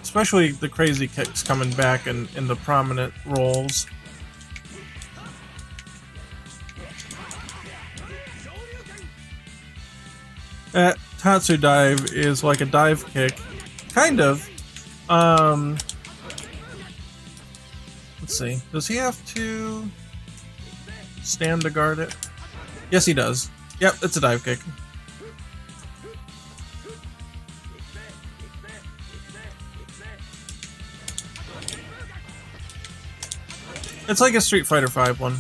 Especially the crazy kicks coming back in the prominent roles. That Tatsu dive is like a dive kick. Kind of. Let's see. Does he have to stand to guard it? Yes, he does. Yep, it's a dive kick. It's like a Street Fighter V one.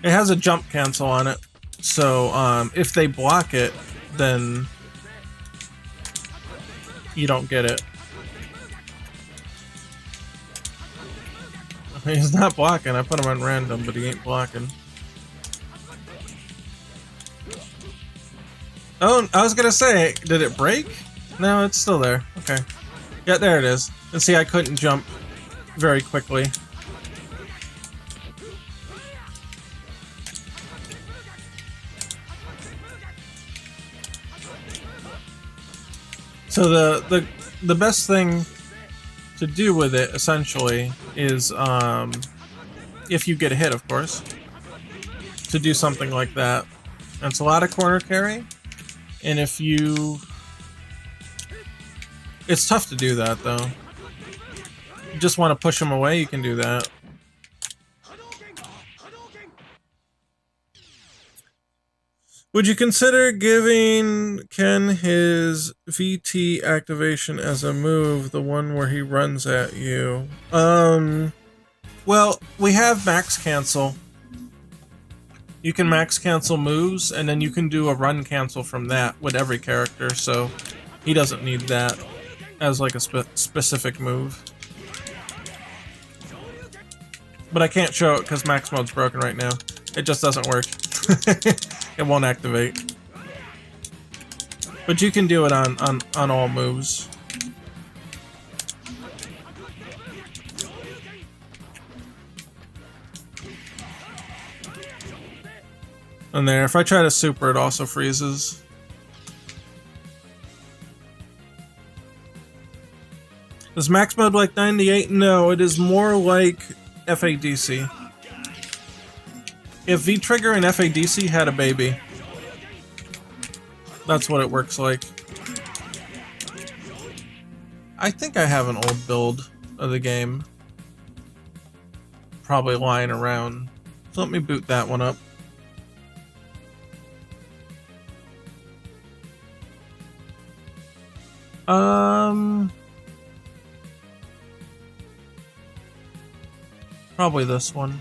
It has a jump cancel on it, so if they block it, then you don't get it. He's not blocking. I put him on random, but he ain't blocking. Oh, I was gonna say, did it break? No, it's still there. Okay. Yeah, there it is. And see, I couldn't jump very quickly. So the best thing to do with it, essentially, is, if you get a hit, of course, to do something like that. And it's a lot of corner carry. And if you... It's tough to do that, though. You just want to push them away, you can do that. Would you consider giving Ken his VT activation as a move, the one where he runs at you? Well, we have max cancel. You can max cancel moves, and then you can do a run cancel from that with every character, so he doesn't need that as like a specific move. But I can't show it because max mode's broken right now. It just doesn't work. It won't activate. But you can do it on all moves. And there, if I try to super, it also freezes. Is max mode like 98? No, it is more like FADC. If V-Trigger and FADC had a baby, that's what it works like. I think I have an old build of the game. Probably lying around. So let me boot that one up. Probably this one.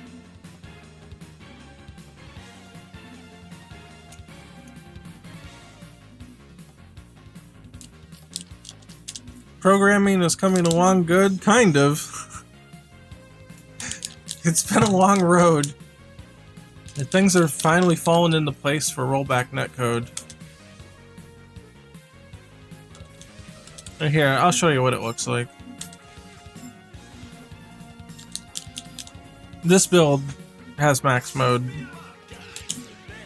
Programming is coming along good, kind of. It's been a long road. And things are finally falling into place for rollback netcode. Here, I'll show you what it looks like. This build has max mode.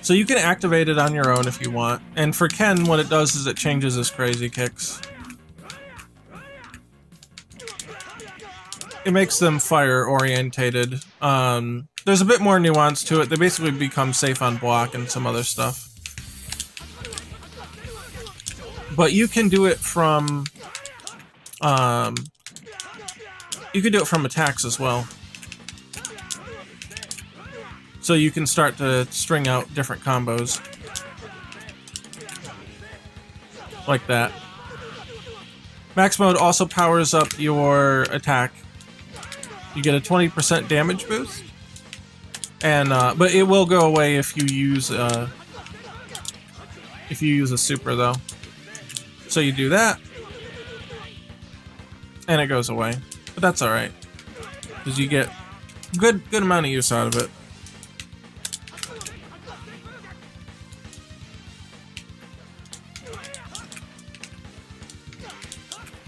So you can activate it on your own if you want. And for Ken, what it does is it changes his crazy kicks. It makes them fire orientated. There's a bit more nuance to it. They basically become safe on block and some other stuff. But you can do it from attacks as well. So you can start to string out different combos. Like that. Max mode also powers up your attack. You get a 20% damage boost. And but it will go away if you use a super though. So you do that. And it goes away. But that's alright. Because you get good amount of use out of it.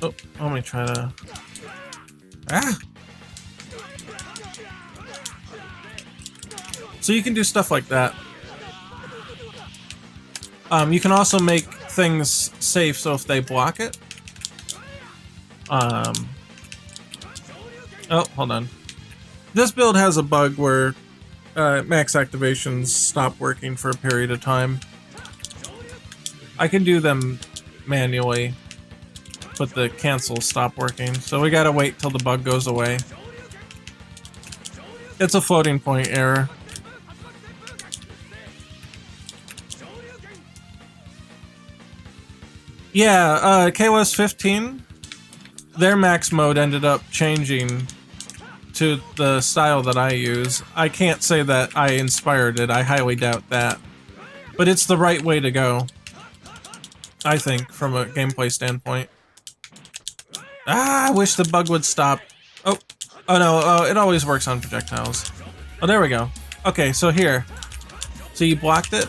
Oh, let me try to... Ah! So you can do stuff like that. You can also make things safe, so if they block it... Oh, hold on. This build has a bug where max activations stop working for a period of time. I can do them manually, but the cancels stop working, so we gotta wait till the bug goes away. It's a floating point error. Yeah, KOS 15, their max mode ended up changing to the style that I use. I can't say that I inspired it, I highly doubt that. But it's the right way to go, I think, from a gameplay standpoint. Ah, I wish the bug would stop. Oh no, it always works on projectiles. Oh, there we go. Okay, so here. So you blocked it,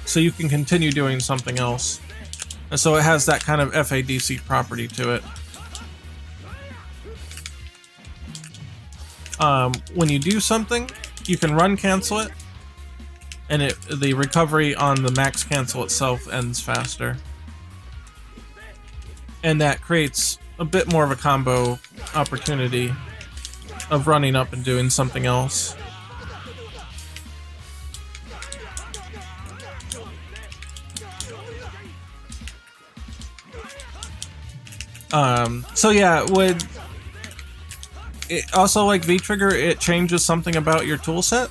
so you can continue doing something else. And so it has that kind of FADC property to it. When you do something, you can run cancel it, and the recovery on the max cancel itself ends faster. And that creates a bit more of a combo opportunity of running up and doing something else. So yeah, also like V-Trigger, it changes something about your toolset.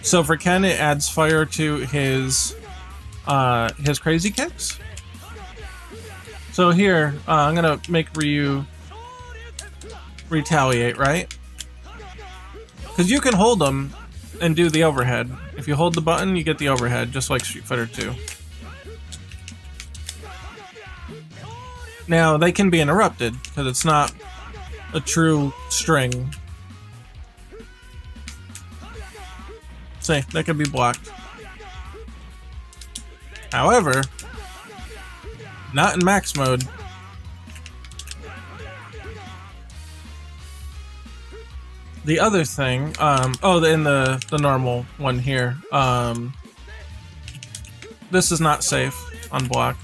So for Ken, it adds fire to his crazy kicks. So here, I'm gonna make Ryu retaliate, right? Because you can hold them and do the overhead. If you hold the button, you get the overhead, just like Street Fighter 2. Now, they can be interrupted, because it's not a true string. See, that can be blocked. However, not in max mode. The other thing, in the normal one here, this is not safe on block.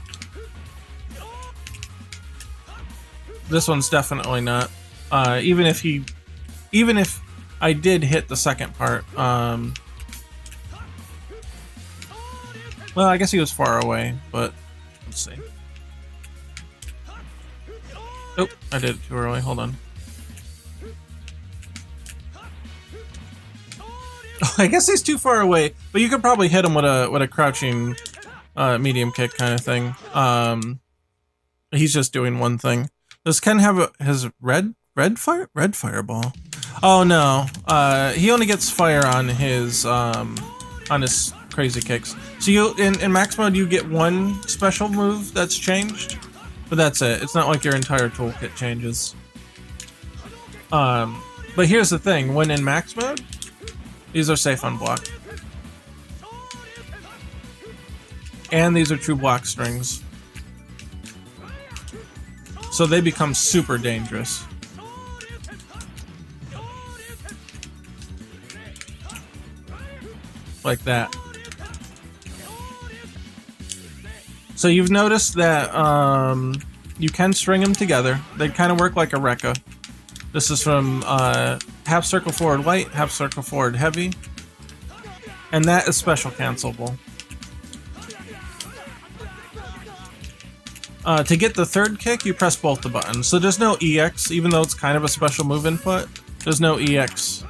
This one's definitely not. Even if I did hit the second part, well, I guess he was far away, but let's see. Oh, I did it too early. Hold on. Oh, I guess he's too far away, but you could probably hit him with a crouching medium kick kind of thing. He's just doing one thing. Does Ken have his red fireball? Oh no, he only gets fire on his crazy kicks. So you in max mode you get one special move that's changed, but that's it. It's not like your entire toolkit changes. But here's the thing: when in max mode, these are safe on block, and these are true block strings. So they become super dangerous. Like that. So you've noticed that you can string them together. They kind of work like a Rekka. This is from half circle forward light, half circle forward heavy. And that is special cancelable. To get the third kick, you press both the buttons. So there's no EX, even though it's kind of a special move input. There's no EX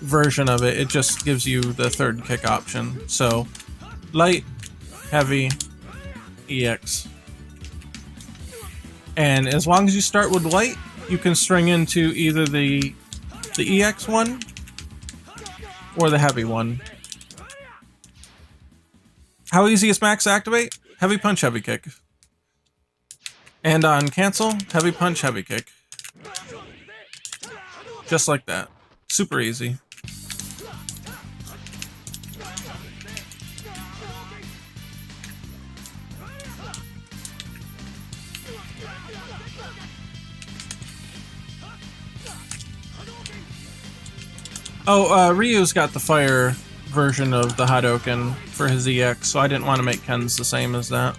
version of it. It just gives you the third kick option. So light, heavy, EX. And as long as you start with light, you can string into either the EX one or the heavy one. How easy is max activate? Heavy punch, heavy kick. And on cancel, heavy punch, heavy kick. Just like that. Super easy. Oh, Ryu's got the fire version of the Hadouken for his EX, so I didn't want to make Ken's the same as that.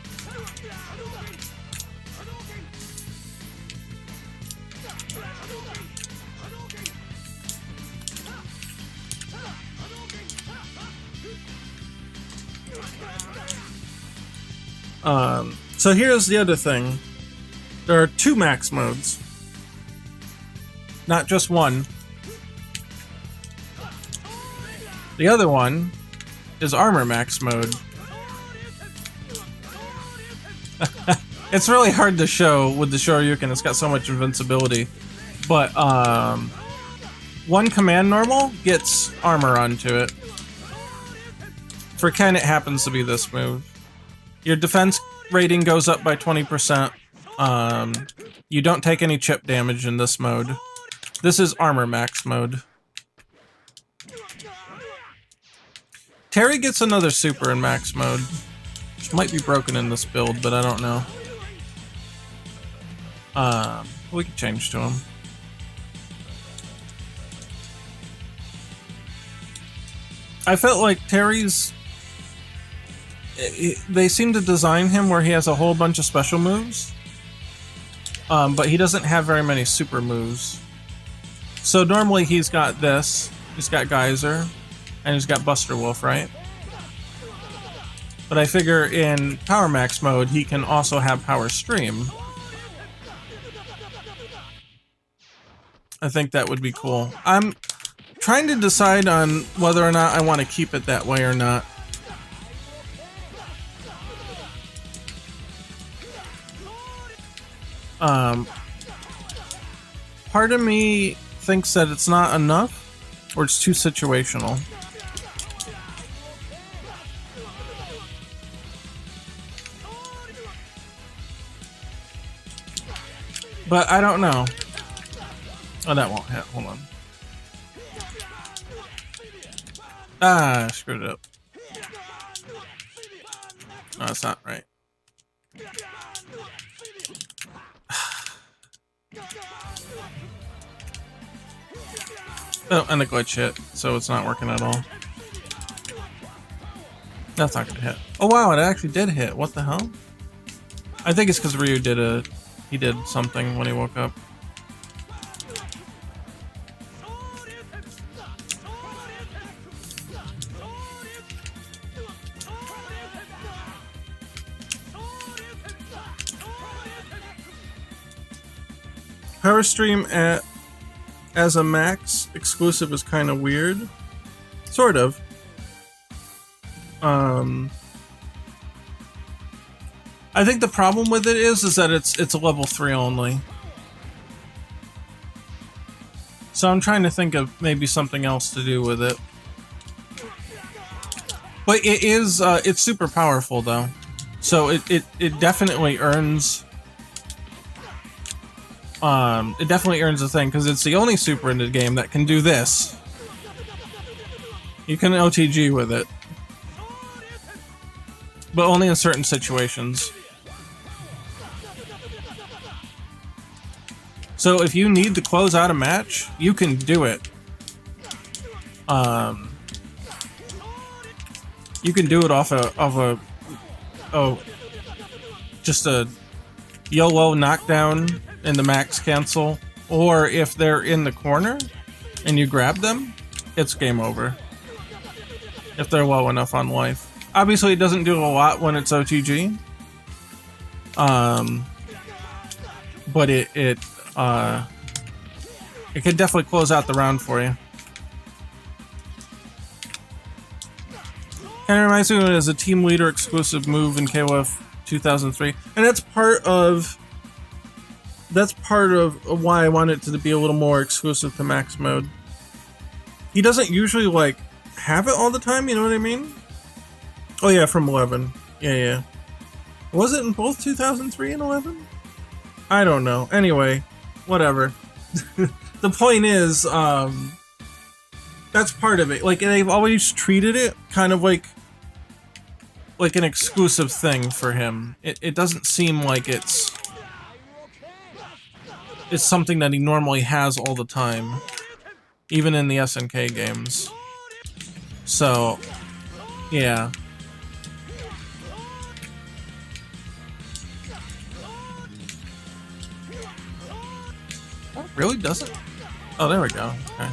So here's the other thing. There are 2 max modes. Not just one. The other one is armor max mode. It's really hard to show with the Shoryuken, it's got so much invincibility. But one command normal gets armor onto it. For Ken, it happens to be this move. Your defense rating goes up by 20%. You don't take any chip damage in this mode. This is armor max mode. Terry gets another super in max mode, which might be broken in this build, but I don't know. We can change to him. I felt like Terry's... They seem to design him where he has a whole bunch of special moves, but he doesn't have very many super moves. So normally he's got this, he's got Geyser, and he's got Buster Wolf, right? But I figure in Power Max mode, he can also have Power Stream. I think that would be cool. I'm trying to decide on whether or not I want to keep it that way or not. Part of me thinks that it's not enough, or it's too situational. But I don't know. Oh, that won't hit. Hold on. Ah, I screwed it up. No, that's not right. Oh, and the glitch hit, so it's not working at all. That's not gonna hit. Oh wow, it actually did hit. What the hell? I think it's because Ryu did something when he woke up. Power Stream as a max exclusive is kind of weird. Sort of. I think the problem with it is that it's a level 3 only. So I'm trying to think of maybe something else to do with it. But it is it's super powerful though. So it definitely earns a thing, because it's the only super in the game that can do this. You can OTG with it, but only in certain situations. So if you need to close out a match, you can do it. You can do it off just a YOLO knockdown in the max cancel, or if they're in the corner and you grab them, it's game over. If they're low enough on life. Obviously, it doesn't do a lot when it's OTG. But it can definitely close out the round for you. Kind of reminds me of it as a team leader exclusive move in KOF 2003, and that's part of why I want it to be a little more exclusive to max mode. He doesn't usually like have it all the time, you know what I mean? Oh yeah, from 11. Yeah. Was it in both 2003 and 11? I don't know. Anyway, whatever. The point is, that's part of it. Like, they've always treated it kind of like an exclusive thing for him. It doesn't seem like it's something that he normally has all the time, even in the SNK games. So, yeah. Oh, really? Does it? Oh, there we go. Okay.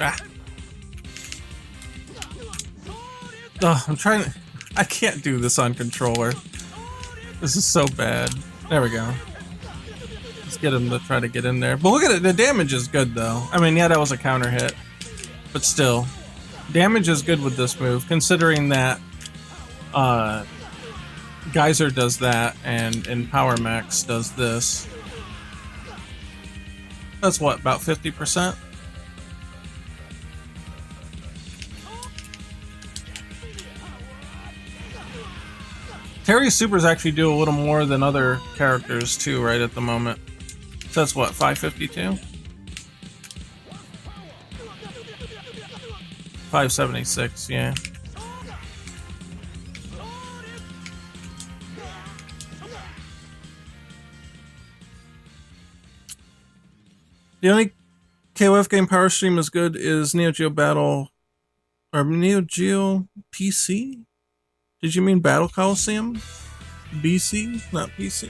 Ah. Oh, I'm trying to... I can't do this on controller. This is so bad. There we go. Let's get him to try to get in there. But look at it, the damage is good though. I mean, yeah, that was a counter hit. But still. Damage is good with this move, considering that Geyser does that and Power Max does this. That's what, about 50%? Terry's supers actually do a little more than other characters too, right at the moment. So that's what, 552? 576, yeah. The only KOF game power stream is good is Neo Geo Battle, or Neo Geo PC? Did you mean Battle Coliseum? BC, not PC.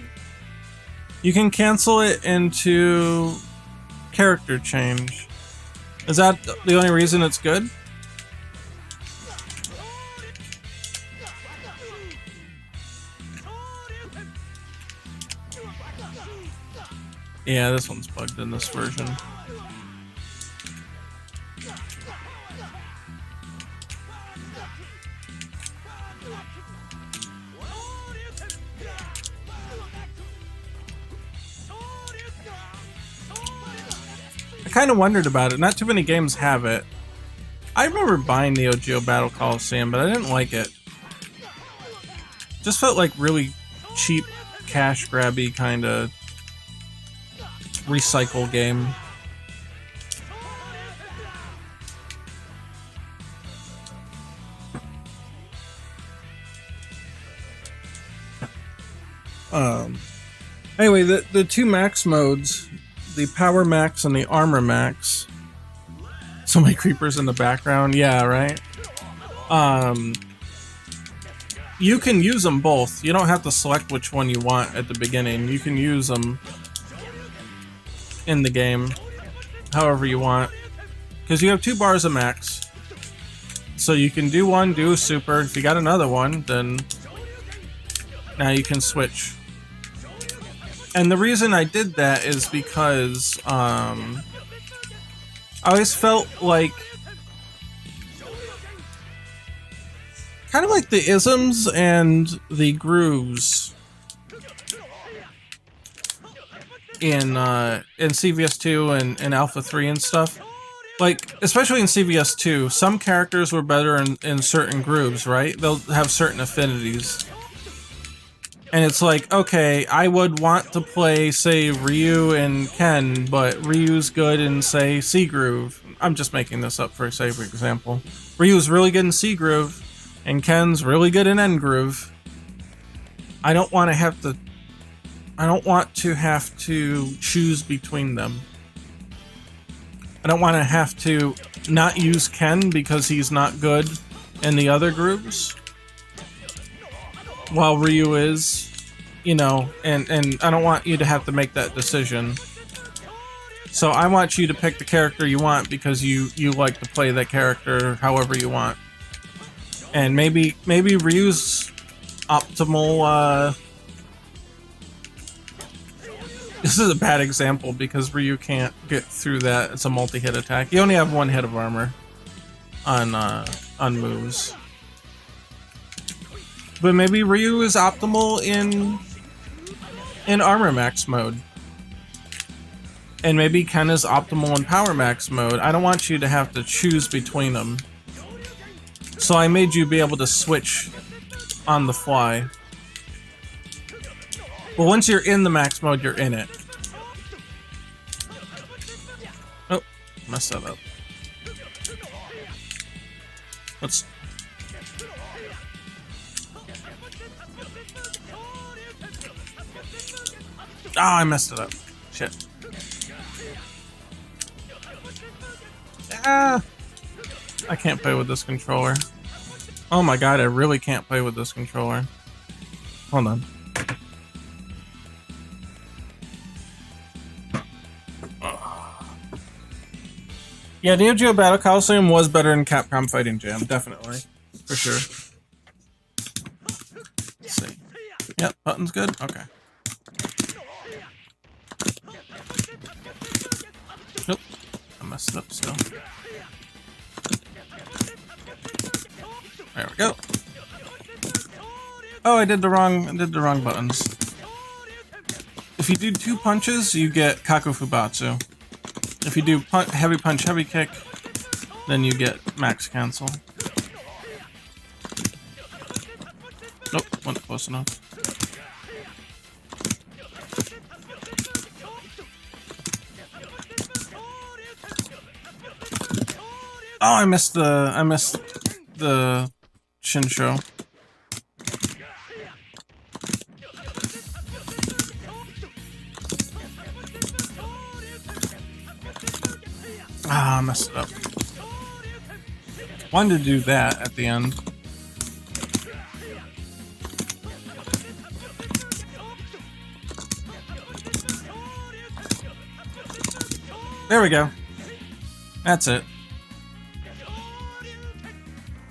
You can cancel it into character change. Is that the only reason it's good? Yeah, this one's plugged in this version. I kind of wondered about it. Not too many games have it. I remember buying Neo Geo Battle Coliseum, but I didn't like it. Just felt like really cheap, cash grabby kind of recycle game. Anyway, the two max modes, the Power Max and the Armor Max. So many creepers in the background. Yeah, right? You can use them both. You don't have to select which one you want at the beginning. You can use them in the game however you want. Because you have 2 bars of max. So you can do one, do a super. If you got another one, then now you can switch. And the reason I did that is because I always felt like kind of like the isms and the grooves in CVS2 and Alpha 3 and stuff. Like, especially in CVS2, some characters were better in certain grooves, right? They'll have certain affinities. And it's like, okay, I would want to play, say, Ryu and Ken, but Ryu's good in, say, C Groove. I'm just making this up for, say, for example. Ryu's really good in C Groove, and Ken's really good in N Groove. I don't want to have to choose between them. I don't want to have to not use Ken because he's not good in the other grooves, while Ryu is, you know, and I don't want you to have to make that decision. So I want you to pick the character you want because you like to play that character however you want. And maybe Ryu's optimal, this is a bad example because Ryu can't get through that. It's a multi-hit attack. You only have one hit of armor on moves. But maybe Ryu is optimal in armor max mode. And maybe Ken is optimal in power max mode. I don't want you to have to choose between them. So I made you be able to switch on the fly. But once you're in the max mode, you're in it. Oh, messed that up. Let's... Ah, I messed it up. Shit. Ah! I can't play with this controller. Oh my god, I really can't play with this controller. Hold on. Yeah, Neo Geo Battle Coliseum was better than Capcom Fighting Jam, definitely. For sure. Let's see. Yep, button's good? Okay. Nope. I messed it up still. There we go. Oh, I did the wrong buttons. If you do 2 punches, you get Kaku Fubatsu. If you do heavy punch, heavy kick, then you get max cancel. Nope, wasn't close enough. Oh, I missed the Shinsho. Ah, I messed it up. Wanted to do that at the end. There we go. That's it.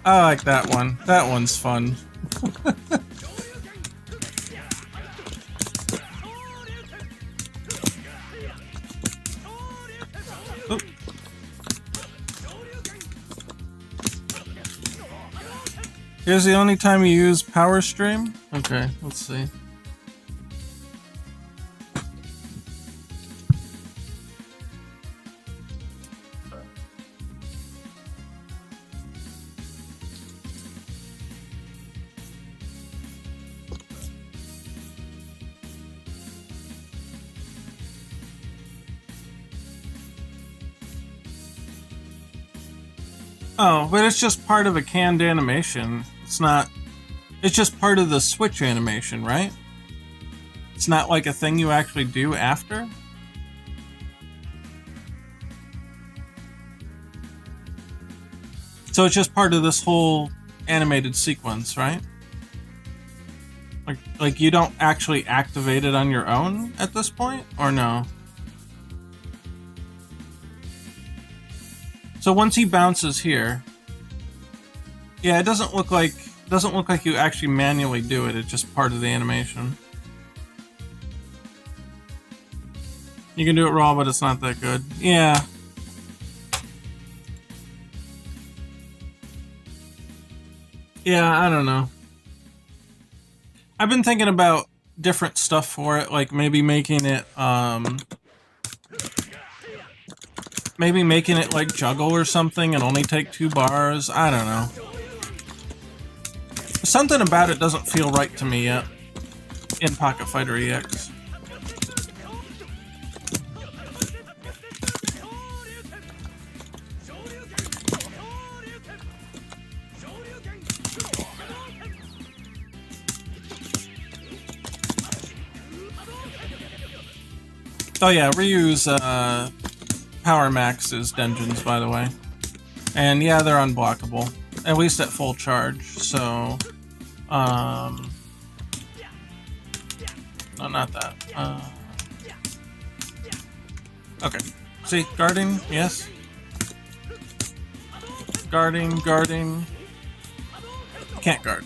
I like that one. That one's fun. Oop. Here's the only time you use power stream? Okay, let's see. Oh, but it's just part of a canned animation. It's not... It's just part of the Switch animation, right? It's not like a thing you actually do after? So it's just part of this whole animated sequence, right? Like you don't actually activate it on your own at this point, or no? So once he bounces here, yeah, it doesn't look like you actually manually do it. It's just part of the animation. You can do it raw, but it's not that good. Yeah. Yeah, I don't know. I've been thinking about different stuff for it, like maybe making it like juggle or something and only take 2 bars. I don't know. Something about it doesn't feel right to me yet. in Pocket Fighter EX. Oh yeah, Ryu's Power Max's dungeons, by the way. And yeah, they're unblockable. At least at full charge, so... no, not that. Okay. See, guarding, yes. Guarding. Can't guard.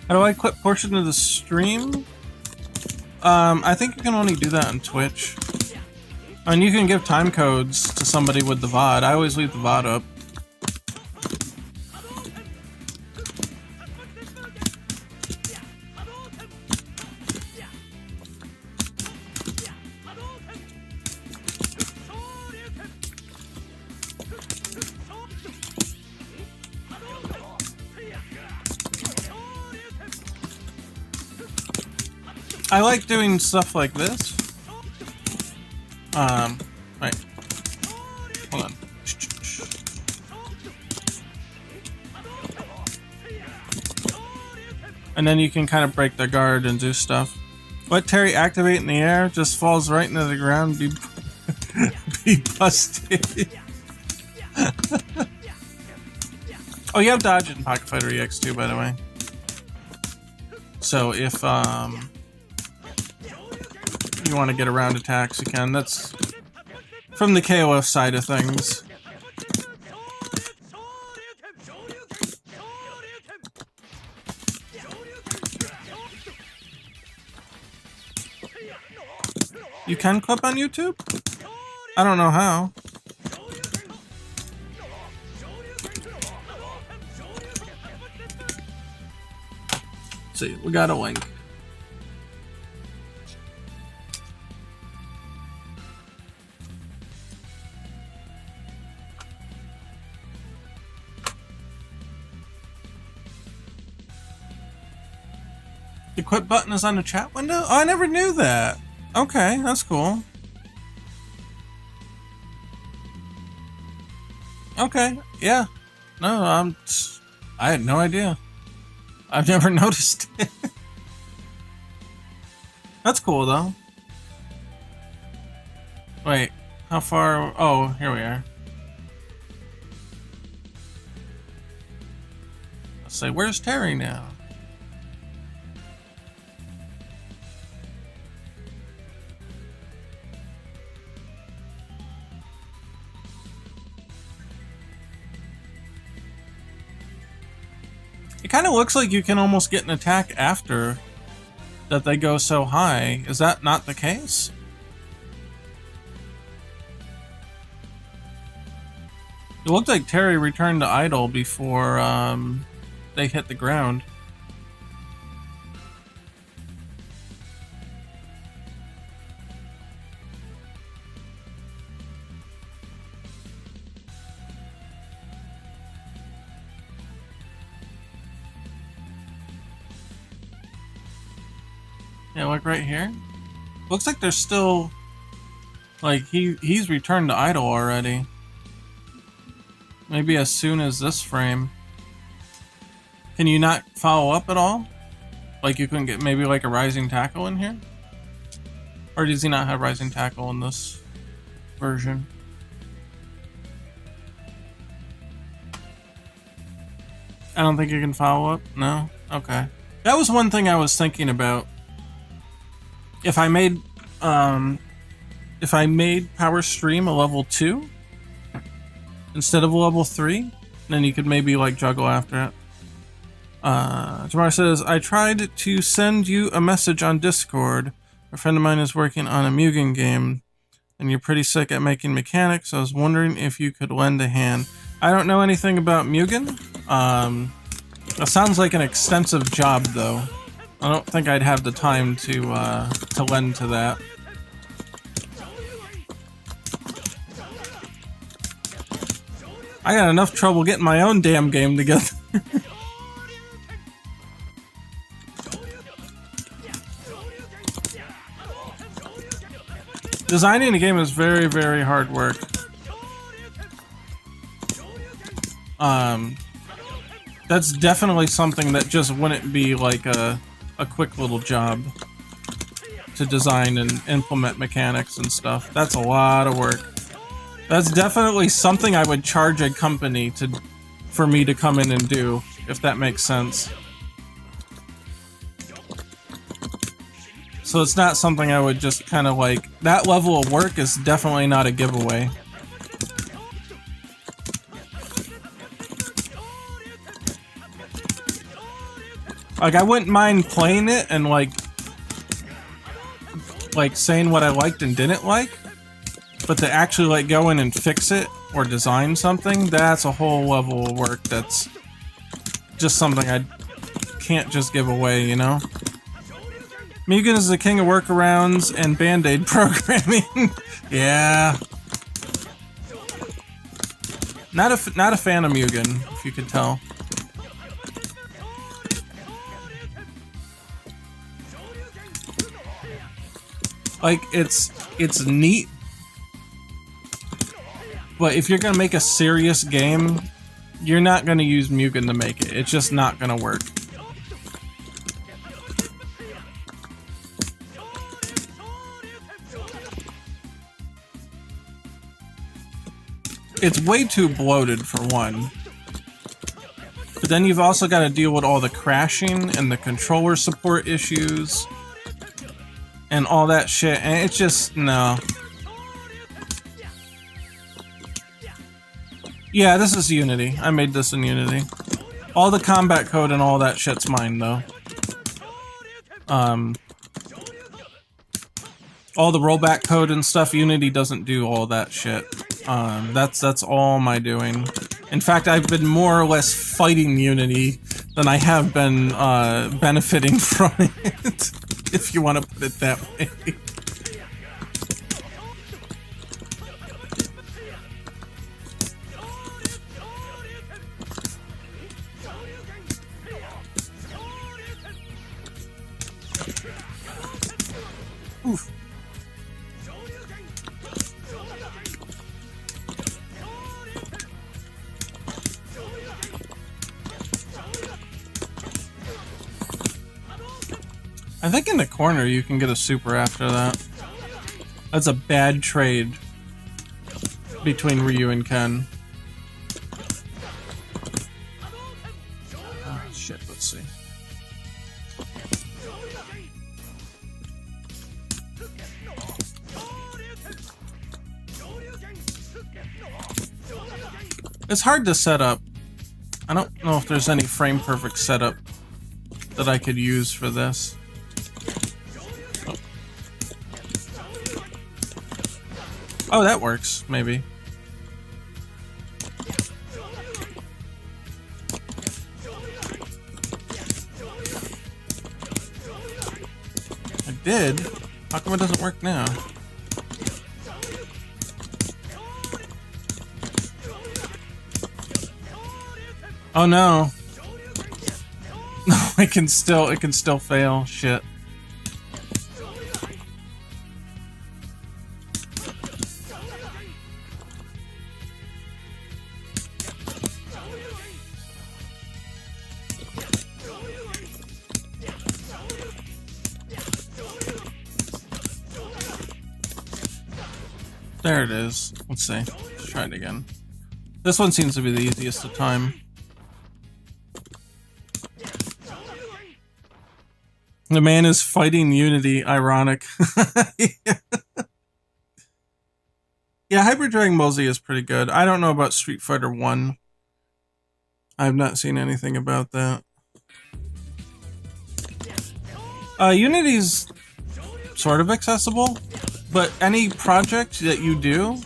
How do I quit portion of the stream? I think you can only do that on Twitch. And you can give time codes to somebody with the VOD. I always leave the VOD up. I like doing stuff like this. Right. Hold on. And then you can kind of break their guard and do stuff. Let Terry activate in the air, just falls right into the ground, be busted. Oh, you have dodge in Pocket Fighter EX too, by the way. So if you want to get around attacks, you can. That's from the KOF side of things. You can clip on YouTube? I don't know how. Let's see, we got a link. The quit button is on the chat window? Oh, I never knew that. Okay, that's cool. Okay, yeah. No, I had no idea. I've never noticed it. That's cool, though. Wait, how far? Oh, here we are. Let's say, where's Terry now? It kind of looks like you can almost get an attack after that they go so high. Is that not the case? It looked like Terry returned to idle before they hit the ground. Yeah, like right here. Looks like there's still, like, he's returned to idle already. Maybe as soon as this frame. Can you not follow up at all? Like you couldn't get maybe like a rising tackle in here? Or does he not have rising tackle in this version? I don't think you can follow up? No? Okay. That was one thing I was thinking about. If I made Power Stream a level 2 instead of a level 3, then you could maybe like juggle after it. Jamar says, I tried to send you a message on Discord. A friend of mine is working on a Mugen game, and you're pretty sick at making mechanics. I was wondering if you could lend a hand. I don't know anything about Mugen. That sounds like an extensive job, though. I don't think I'd have the time to lend to that. I got enough trouble getting my own damn game together. Designing a game is very, very hard work. That's definitely something that just wouldn't be like a quick little job to design and implement mechanics and stuff. That's a lot of work. That's definitely something I would charge a company for me to come in and do, if that makes sense. So it's not something I would just kind of like... That level of work is definitely not a giveaway. Like, I wouldn't mind playing it and like saying what I liked and didn't like, but to actually like go in and fix it or design something, that's a whole level of work that's just something I can't just give away, you know? Mugen is the king of workarounds and band-aid programming. Yeah. Not a fan of Mugen, if you could tell. Like, it's neat, but if you're gonna make a serious game, you're not gonna use Mugen to make it. It's just not gonna work. It's way too bloated for one. But then you've also got to deal with all the crashing and the controller support issues and all that shit, and it's just, no. Yeah, this is Unity. I made this in Unity. All the combat code and all that shit's mine, though. All the rollback code and stuff, Unity doesn't do all that shit. That's all my doing. In fact, I've been more or less fighting Unity than I have been benefiting from it, if you want to put it that way. Oof. I think in the corner you can get a super after that. That's a bad trade between Ryu and Ken. Oh shit, let's see. It's hard to set up. I don't know if there's any frame perfect setup that I could use for this. Oh, that works, maybe. I did? How come it doesn't work now? Oh no. No, it can still fail. Shit. There it is. Let's see. Let's try it again. This one seems to be the easiest of time. The man is fighting Unity. Ironic. Yeah, Hyper Dragon Ball Z is pretty good. I don't know about Street Fighter 1. I've not seen anything about that. Unity's sort of accessible, but any project that you do,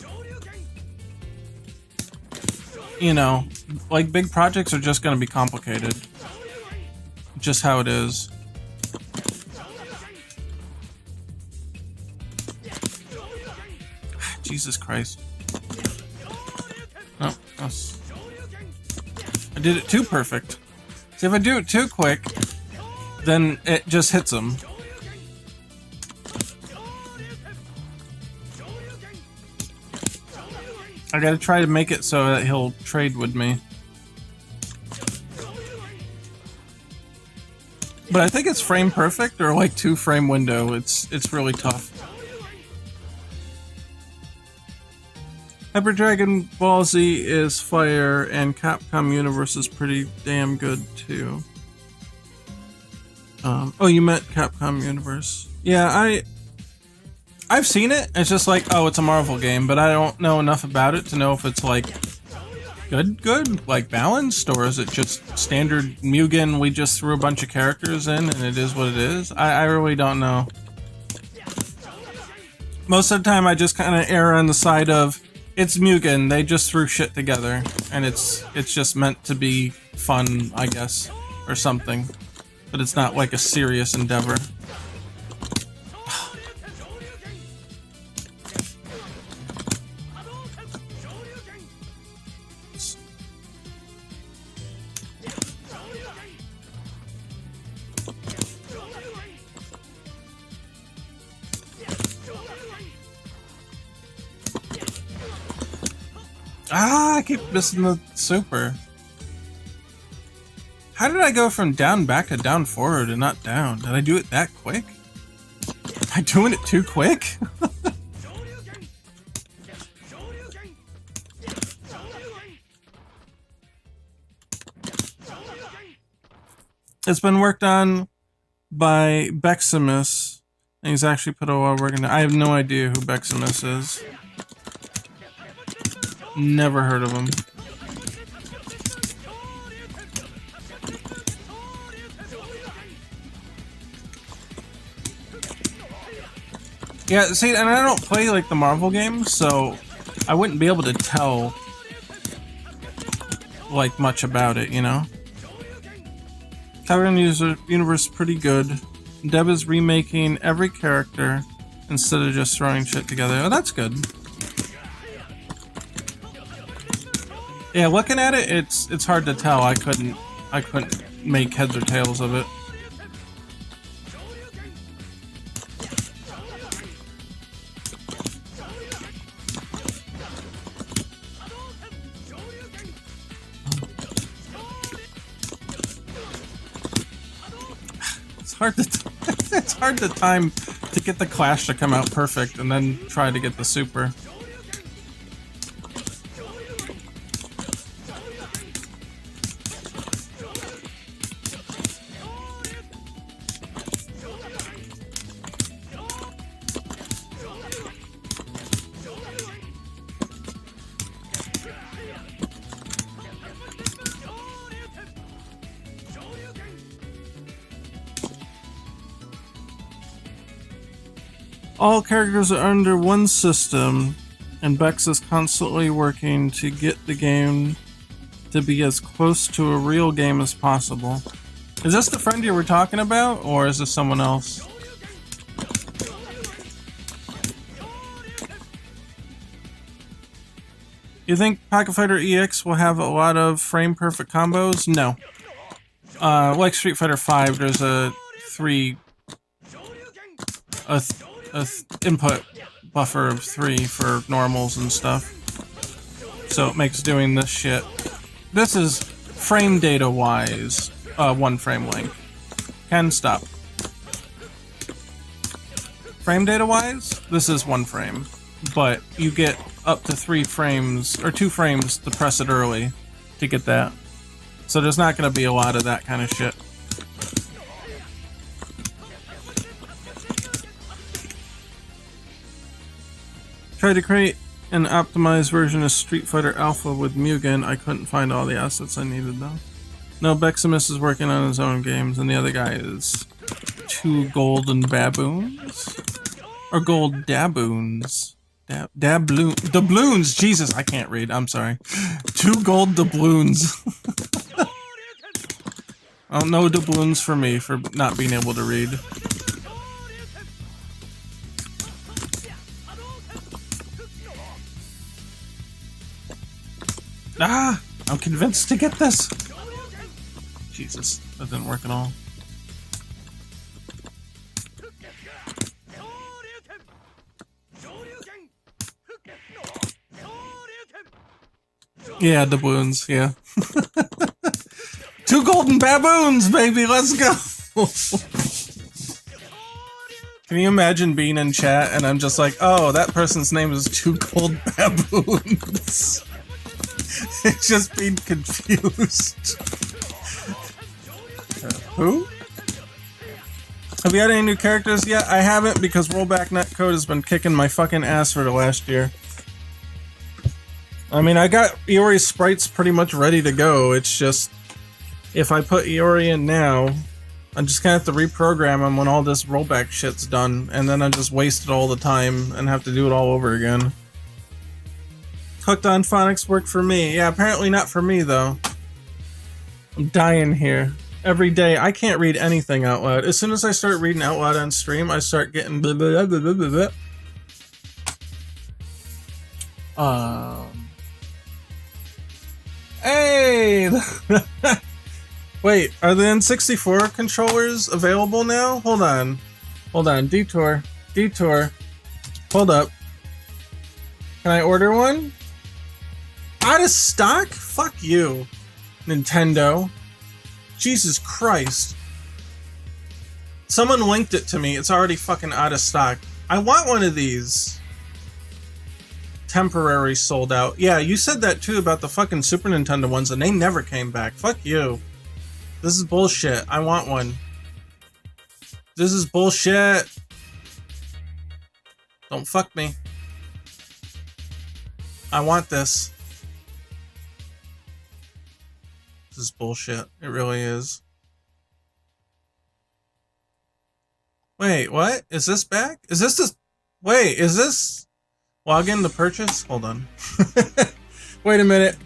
you know, like big projects are just going to be complicated. Just how it is. Jesus Christ. No, that's... did it too perfect. See, if I do it too quick, then it just hits him. I gotta try to make it so that he'll trade with me. But I think it's frame perfect or like 2-frame window. It's really tough. Hyper Dragon Ball Z is fire, and Capcom Universe is pretty damn good too. Oh, you meant Capcom Universe? Yeah, I've seen it. It's just like, oh, it's a Marvel game, but I don't know enough about it to know if it's like good, like balanced, or is it just standard Mugen? We just threw a bunch of characters in, and it is what it is. I really don't know. Most of the time, I just kind of err on the side of it's Mugen. They just threw shit together, and it's just meant to be fun, I guess, or something. But it's not like a serious endeavor. Ah, I keep missing the super. How did I go from down back to down forward and not down? Did I do it that quick? Am I doing it too quick? It's been worked on by Beximus, and he's actually put a lot of work into it. I have no idea who Beximus is. Never heard of him. Yeah, see, and I don't play like the Marvel games, so I wouldn't be able to tell like much about it, you know? Tavern Universe pretty good. Deb is remaking every character instead of just throwing shit together. Oh, that's good. Yeah, looking at it, it's hard to tell. I couldn't make heads or tails of it. It's hard to time to get the clash to come out perfect and then try to get the super. All characters are under one system, and Bex is constantly working to get the game to be as close to a real game as possible. Is this the friend you were talking about, or is this someone else? You think Pocket Fighter EX will have a lot of frame-perfect combos? No. Like Street Fighter V, there's a input buffer of 3 for normals and stuff. So it makes doing this shit. This is frame data wise, 1 frame length. Can stop. Frame data wise, this is 1 frame. But you get up to 3 frames, or 2 frames to press it early to get that. So there's not going to be a lot of that kind of shit. Tried to create an optimized version of Street Fighter Alpha with Mugen. I couldn't find all the assets I needed though. No, Beximus is working on his own games, and the other guy is 2 golden baboons? Or gold daboons. Doubloons! Jesus, I can't read. I'm sorry. 2 gold doubloons. Oh, no doubloons for me for not being able to read. Ah! I'm convinced to get this! Jesus, that didn't work at all. Yeah, doubloons, yeah. 2 golden baboons, baby, let's go! Can you imagine being in chat and I'm just like, oh, that person's name is 2 gold baboons? It's just being confused. Who? Have you had any new characters yet? I haven't because rollback netcode has been kicking my fucking ass for the last year. I mean, I got Iori's sprites pretty much ready to go. It's just, if I put Iori in now, I'm just gonna have to reprogram them when all this rollback shit's done, and then I just wasted all the time and have to do it all over again. Hooked on phonics worked for me. Yeah, apparently not for me though. I'm dying here. Every day, I can't read anything out loud. As soon as I start reading out loud on stream, I start getting blah, blah, blah, blah, blah, blah. Hey! Wait, are the N64 controllers available now? Hold on. Hold on. Detour. Detour. Hold up. Can I order one? Out of stock? Fuck you, Nintendo. Jesus Christ. Someone linked it to me. It's already fucking out of stock. I want one of these. Temporary sold out. Yeah, you said that too about the fucking Super Nintendo ones and they never came back. Fuck you. This is bullshit. I want one. This is bullshit. Don't fuck me. I want this. This is bullshit. It really is. Wait, what? Is this back? Is this the... Wait, is this... Log in to purchase? Hold on. Wait a minute.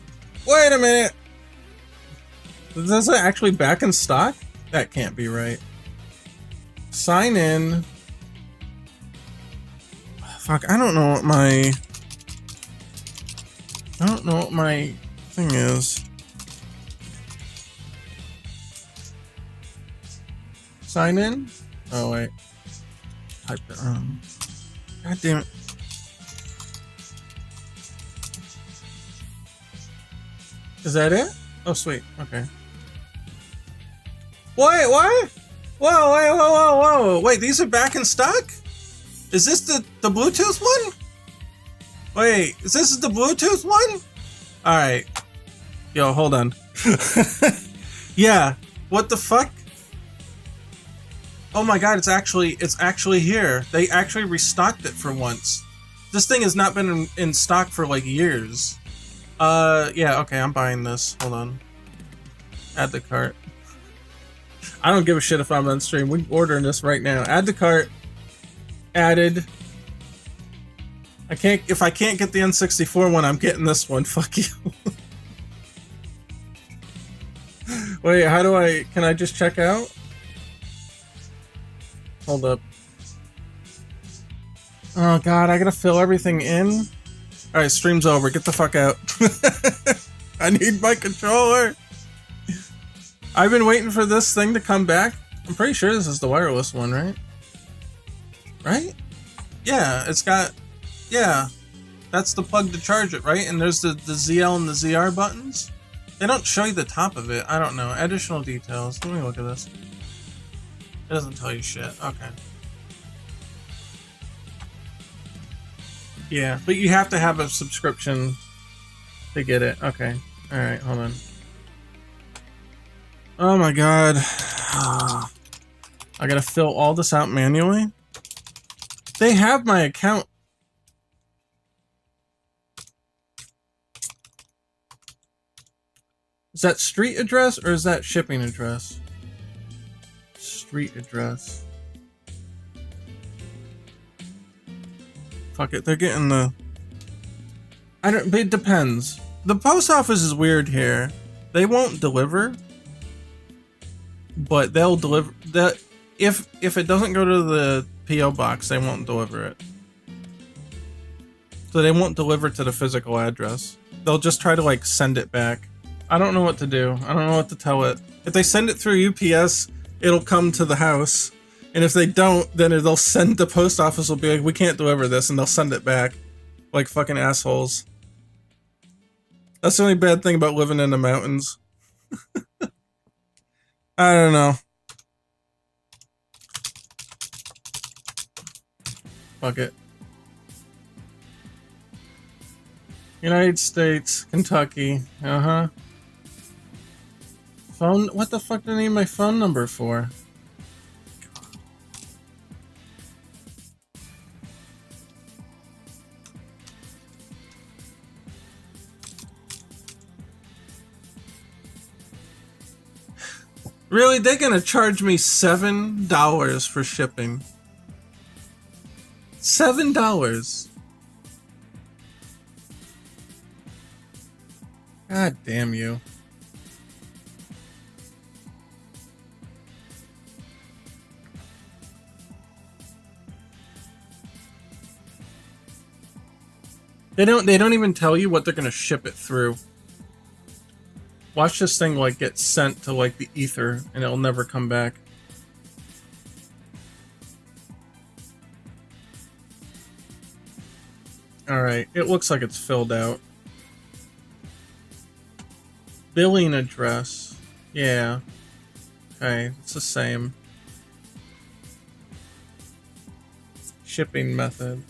Wait a minute. Is this actually back in stock? That can't be right. Sign in. Fuck, I don't know what my... I don't know what my thing is. Sign in? Oh, wait. Type it wrong. God damn it. Is that it? Oh, sweet. Okay. Wait, what? Whoa, wait, whoa, whoa, whoa. Wait, these are back in stock? Is this the Bluetooth one? Wait, is this the Bluetooth one? Alright. Yo, hold on. Yeah. What the fuck? Oh my god, it's actually here. They actually restocked it for once. This thing has not been in stock for like years. Yeah, okay, I'm buying this. Hold on. Add the cart. I don't give a shit if I'm on stream. We're ordering this right now. Add the cart. Added. If I can't get the N64 one, I'm getting this one. Fuck you. Wait, can I just check out? Hold up. Oh god, I gotta fill everything in? Alright, stream's over. Get the fuck out. I need my controller! I've been waiting for this thing to come back. I'm pretty sure this is the wireless one, right? Right? Yeah, it's got... Yeah. That's the plug to charge it, right? And there's the ZL and the ZR buttons? They don't show you the top of it. I don't know. Additional details. Let me look at this. It doesn't tell you shit. Okay. Yeah, but you have to have a subscription to get it. Okay. Alright, hold on. Oh my god. I gotta fill all this out manually? They have my account. Is that street address or is that shipping address? Street address. Fuck it, they're getting the... it depends. The post office is weird here. They won't deliver, but they'll deliver... If it doesn't go to the P.O. box, they won't deliver it. So they won't deliver to the physical address. They'll just try to, like, send it back. I don't know what to do. I don't know what to tell it. If they send it through UPS, it'll come to the house. And if they don't, then they'll send the post office will be like, we can't deliver this, and they'll send it back. Like fucking assholes. That's the only bad thing about living in the mountains. I don't know. Fuck it. United States, Kentucky. Uh-huh. Phone? What the fuck do I need my phone number for? Really? They're gonna charge me $7 for shipping. $7. God damn you. They don't even tell you what they're gonna ship it through. Watch this thing like get sent to like the ether and it'll never come back. Alright, it looks like it's filled out. Billing address. Yeah. Okay, it's the same. Shipping method.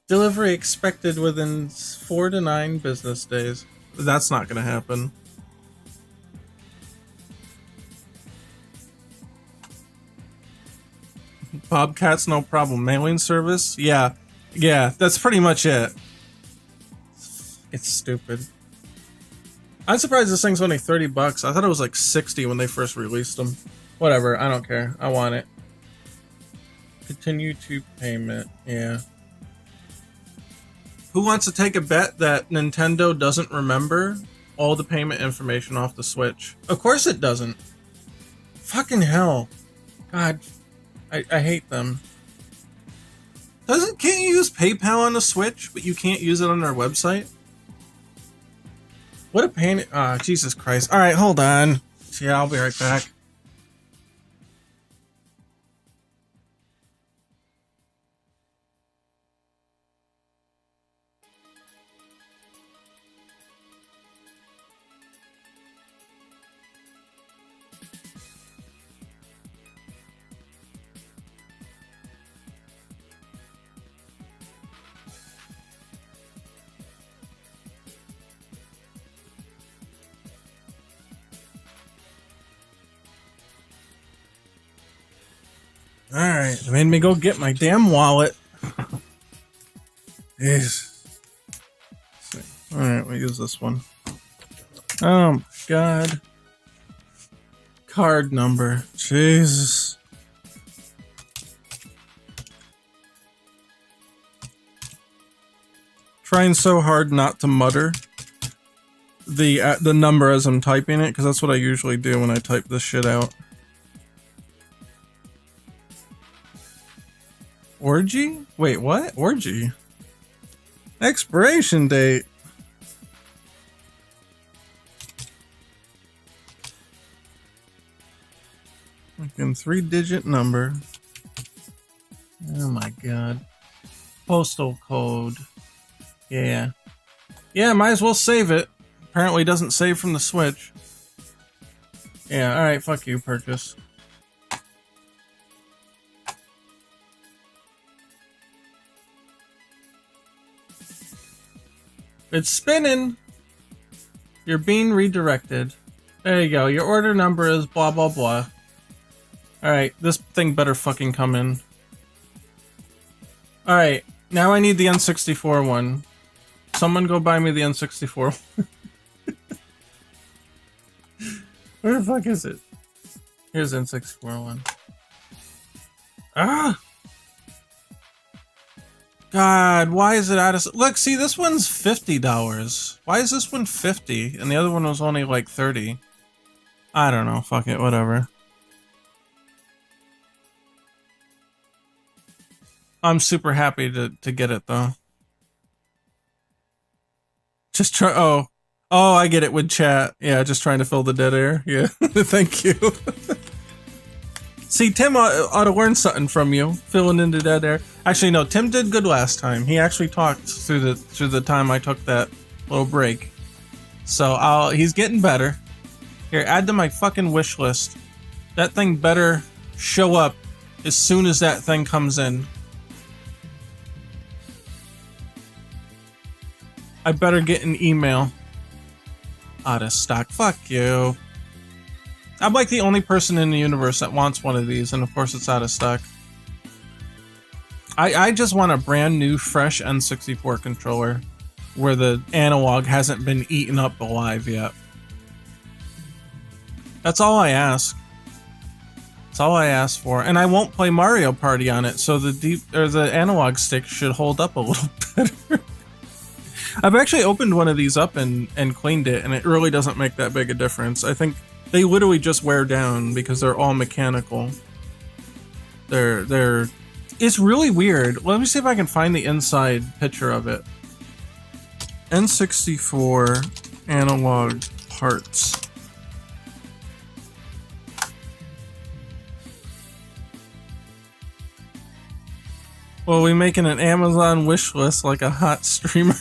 Delivery expected within 4 to 9 business days. That's not gonna happen. Bobcats, no problem. Mailing service? Yeah. Yeah, that's pretty much it. It's stupid. I'm surprised this thing's only 30 bucks. I thought it was like 60 when they first released them. Whatever, I don't care. I want it. Continue to payment. Yeah. Who wants to take a bet that Nintendo doesn't remember all the payment information off the Switch? Of course it doesn't. Fucking hell. God. I hate them. Can't you use PayPal on the Switch, but you can't use it on their website? What a pain. Ah, Jesus Christ. Alright, hold on. Yeah, I'll be right back. Alright, it made me go get my damn wallet. Jeez. Alright, we'll use this one. Oh my god. Card number. Jesus. Trying so hard not to mutter the number as I'm typing it, because that's what I usually do when I type this shit out. Orgy? Wait, what? Orgy? Expiration date. Fucking 3-digit number. Oh my god. Postal code. Yeah. Yeah, might as well save it. Apparently doesn't save from the Switch. Yeah, alright, fuck you, purchase. It's spinning! You're being redirected. There you go, your order number is blah blah blah. Alright, this thing better fucking come in. Alright, now I need the N64 one. Someone go buy me the N64 one. Where the fuck is it? Here's N64 one. Ah! God, why is it out of... Look, see, this one's $50. Why is this one $50? And the other one was only like $30. I don't know, fuck it, whatever. I'm super happy to get it, though. Just try... Oh. Oh, I get it with chat. Yeah, just trying to fill the dead air. Yeah, thank you. See, Tim ought to learn something from you, filling in the dead air. Actually, no, Tim did good last time. He actually talked through the time I took that little break. So he's getting better. Here, add to my fucking wish list. That thing better show up as soon as that thing comes in. I better get an email. Out of stock. Fuck you. I'm like the only person in the universe that wants one of these, and of course it's out of stock. I just want a brand new, fresh N64 controller where the analog hasn't been eaten up alive yet. That's all I ask. That's all I ask for. And I won't play Mario Party on it, so the analog stick should hold up a little better. I've actually opened one of these up and cleaned it, and it really doesn't make that big a difference. I think they literally just wear down because they're all mechanical. It's really weird. Let me see if I can find the inside picture of it. N64 analog parts. Well, we making an Amazon wish list like a hot streamer.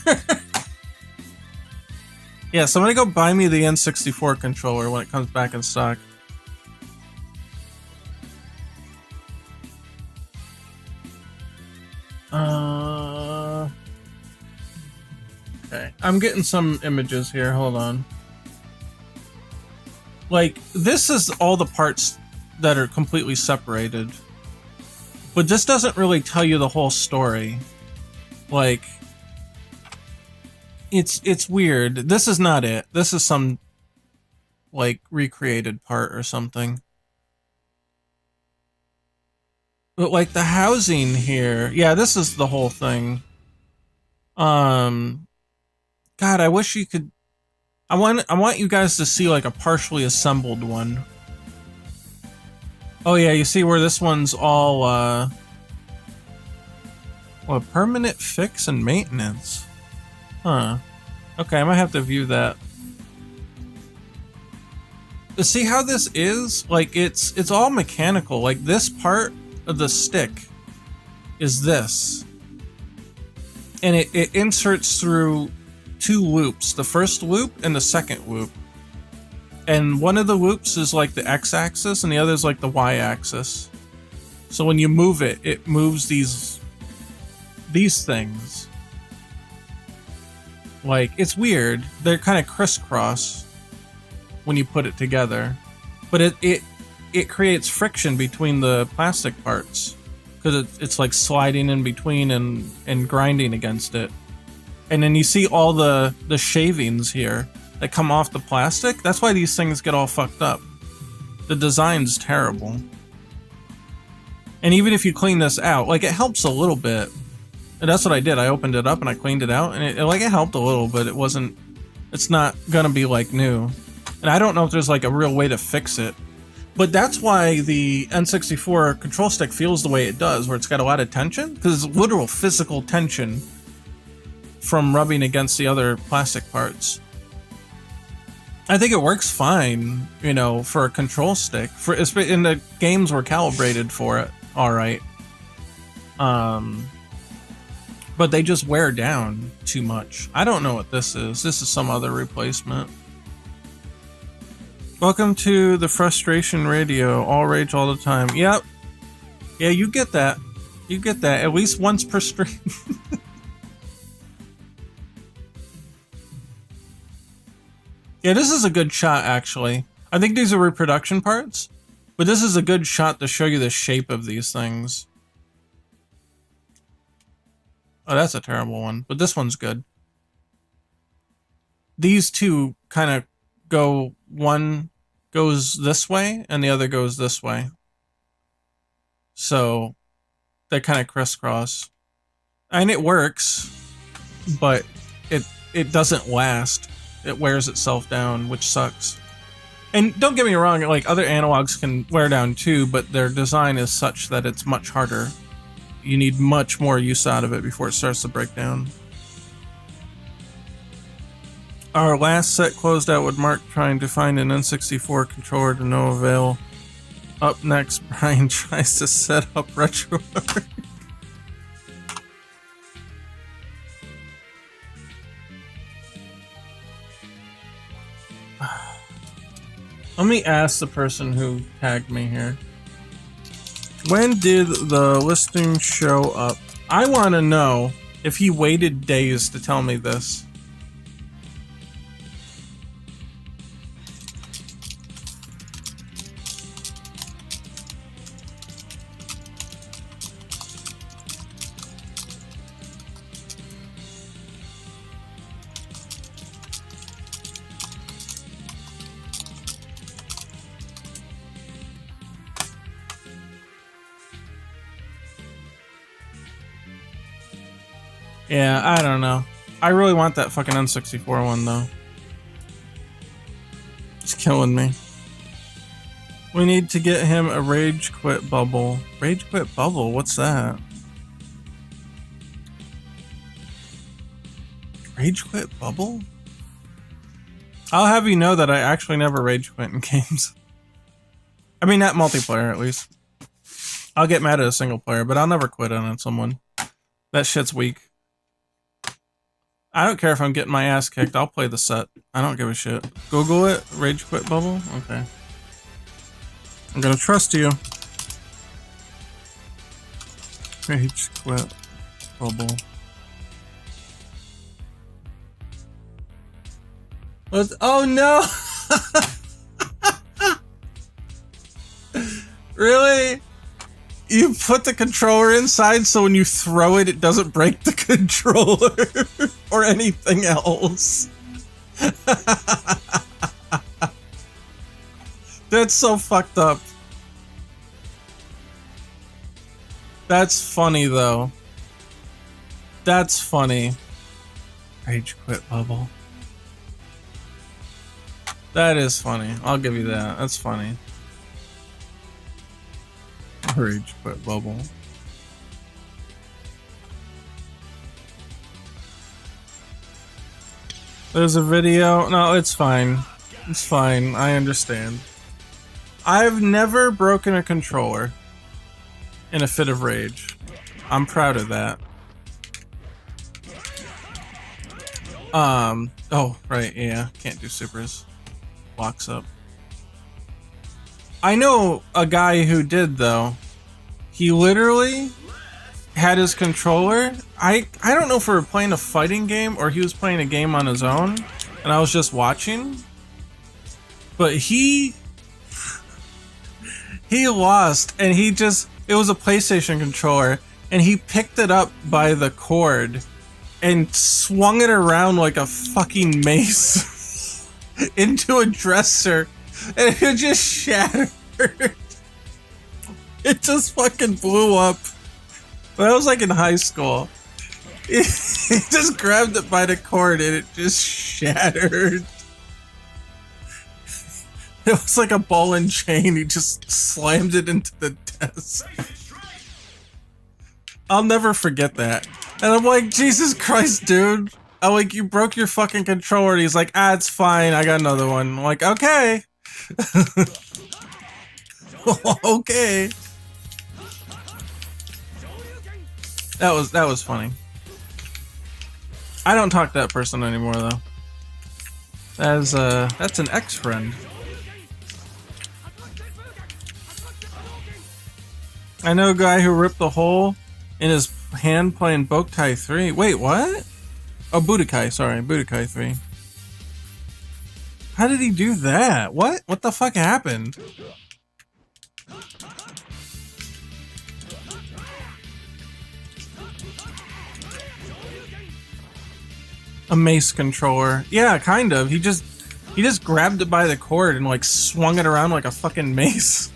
Yeah, somebody go buy me the N64 controller when it comes back in stock. Okay, I'm getting some images here, hold on. Like, this is all the parts that are completely separated. But this doesn't really tell you the whole story. Like, it's weird. This is not it. This is some, like, recreated part or something. But, like, the housing here... Yeah, this is the whole thing. God, I wish you could... I want you guys to see, like, a partially assembled one. Oh, yeah, you see where this one's all, well, permanent fix and maintenance. Huh. Okay, I might have to view that. To see how this is, like, it's all mechanical. Like, this part of the stick is this. And it inserts through two loops. The first loop and the second loop. And one of the loops is like the x-axis and the other is like the y-axis. So when you move it, it moves these things. Like, it's weird. They're kind of crisscross when you put it together. But it creates friction between the plastic parts. Because it's like sliding in between and grinding against it. And then you see all the shavings here that come off the plastic. That's why these things get all fucked up. The design's terrible. And even if you clean this out, like, it helps a little bit. And that's what I did. I opened it up and I cleaned it out, and it helped a little, but it's not gonna be like new. And I don't know if there's like a real way to fix it. But that's why the N64 control stick feels the way it does, where it's got a lot of tension, because it's literal physical tension from rubbing against the other plastic parts. I think it works fine, you know, for a control stick. In the games were calibrated for it, alright. But they just wear down too much. I don't know what this is. This is some other replacement. Welcome to the Frustration Radio. All rage all the time. Yep. Yeah, you get that. You get that. At least once per stream. Yeah, this is a good shot, actually. I think these are reproduction parts, but this is a good shot to show you the shape of these things. Oh, that's a terrible one, but this one's good. These two kind of go, one goes this way and the other goes this way. So they kind of crisscross. And it works, but it doesn't last. It wears itself down, which sucks. And don't get me wrong, like, other analogs can wear down too, but their design is such that it's much harder. You need much more use out of it before it starts to break down. Our last set closed out with Mark trying to find an N64 controller to no avail. Up next, Brian tries to set up RetroArch. Let me ask the person who tagged me here. When did the listing show up? I want to know if he waited days to tell me this. Yeah, I don't know. I really want that fucking N64 one though. It's killing me. We need to get him a rage quit bubble. Rage quit bubble? What's that? Rage quit bubble? I'll have you know that I actually never rage quit in games. I mean, not multiplayer at least. I'll get mad at a single player, but I'll never quit on someone. That shit's weak. I don't care if I'm getting my ass kicked. I'll play the set. I don't give a shit. Google it. Rage quit bubble? Okay. I'm gonna trust you. Rage quit bubble. What? Oh no! Really? You put the controller inside so when you throw it, it doesn't break the controller or anything else. That's so fucked up. That's funny though. That's funny. Rage quit bubble. That is funny. I'll give you that. That's funny. Rage quit bubble. There's a video. No, it's fine. It's fine. I understand. I've never broken a controller in a fit of rage. I'm proud of that. Oh, right, yeah. Can't do supers. Locks up. I know a guy who did, though. He literally had his controller. I don't know if we were playing a fighting game or he was playing a game on his own and I was just watching. But he lost and it was a PlayStation controller and he picked it up by the cord and swung it around like a fucking mace into a dresser and it just shattered. It just fucking blew up. But I was like in high school. He just grabbed it by the cord and it just shattered. It was like a ball and chain. He just slammed it into the desk. I'll never forget that. And I'm like, Jesus Christ, dude. I'm like, you broke your fucking controller. And he's like, it's fine. I got another one. I'm like, okay. Okay. That was funny. I don't talk to that person anymore though. That's an ex-friend. I know a guy who ripped a hole in his hand playing Bokai 3. Wait, what? Oh, Budokai, sorry, Budokai 3. How did he do that? What? What the fuck happened? A mace controller. Yeah, kind of. He just grabbed it by the cord and like swung it around like a fucking mace.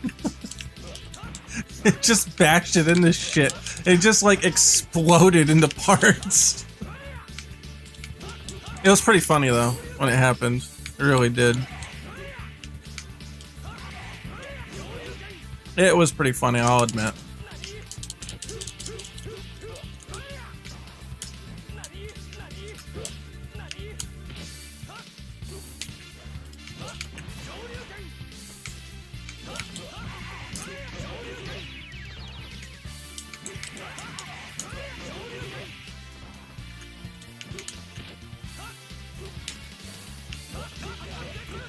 It just bashed it into shit. It just like exploded into parts. It was pretty funny though when it happened. It really did. It was pretty funny, I'll admit.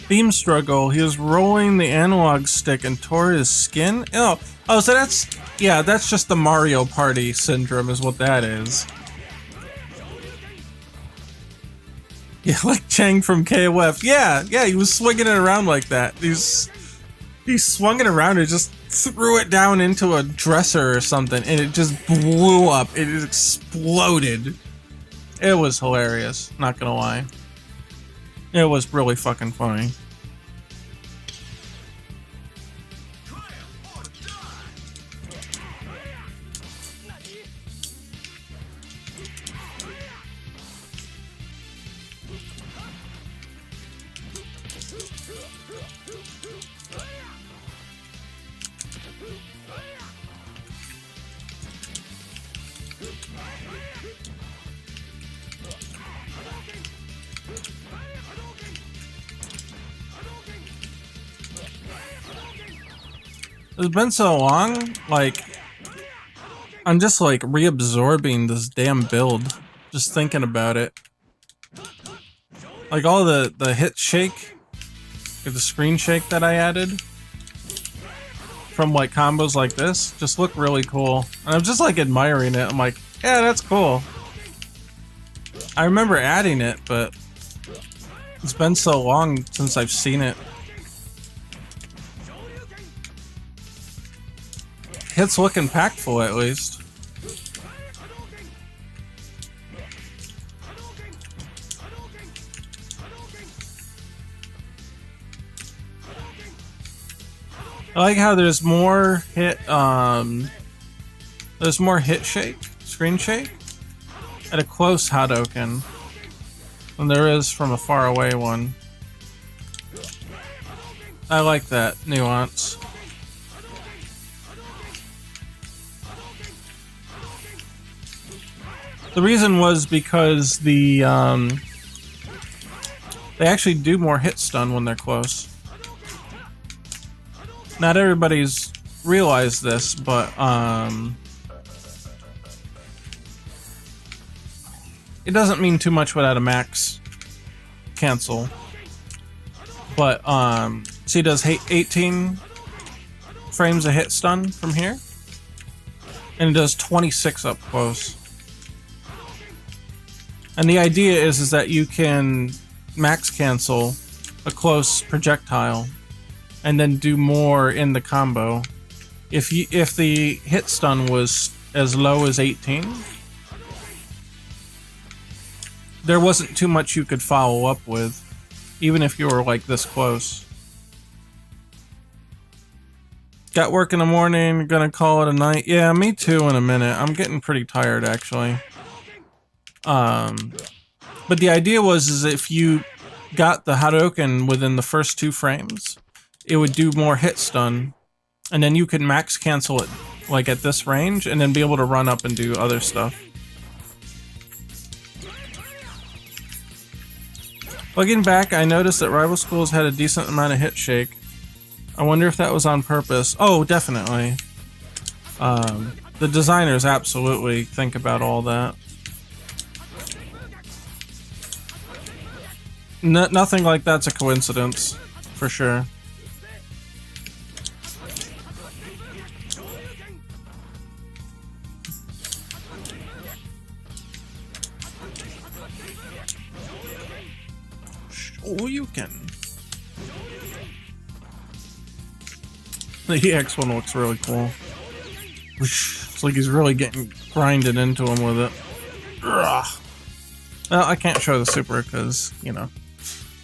Beam struggle. He was rolling the analog stick and tore his skin. Oh, so that's, yeah, that's just the Mario Party syndrome, is what that is. Yeah, like Chang from KOF. Yeah, he was swinging it around like that. He swung it around and just threw it down into a dresser or something, and it just blew up. It exploded. It was hilarious, not gonna lie. It was really fucking funny. It's been so long, like, I'm just like reabsorbing this damn build, just thinking about it. Like all the hit shake, the screen shake that I added from like combos like this, just look really cool. And I'm just like admiring it. I'm like, yeah, that's cool. I remember adding it, but it's been so long since I've seen it. Hits look impactful, at least. I like how there's more hit shake, screen shake, at a close Hadouken than there is from a far away one. I like that nuance. The reason was because they actually do more hit stun when they're close. Not everybody's realized this, but it doesn't mean too much without a max cancel. But see, it does 18 frames of hit stun from here, and it does 26 up close. And the idea is that you can max cancel a close projectile and then do more in the combo. If the hit stun was as low as 18, there wasn't too much you could follow up with, even if you were like this close. Got work in the morning, gonna call it a night. Yeah, me too in a minute. I'm getting pretty tired actually. But the idea is if you got the Hadouken within the first 2 frames, it would do more hit stun, and then you could max cancel it like at this range, and then be able to run up and do other stuff. Looking back, I noticed that rival schools had a decent amount of hit shake. I wonder if that was on purpose. Oh, definitely. The designers absolutely think about all that. Nothing like that's a coincidence, for sure. Oh, you can. The EX one looks really cool. It's like he's really getting grinded into him with it. Ugh. Well, I can't show the super because, you know,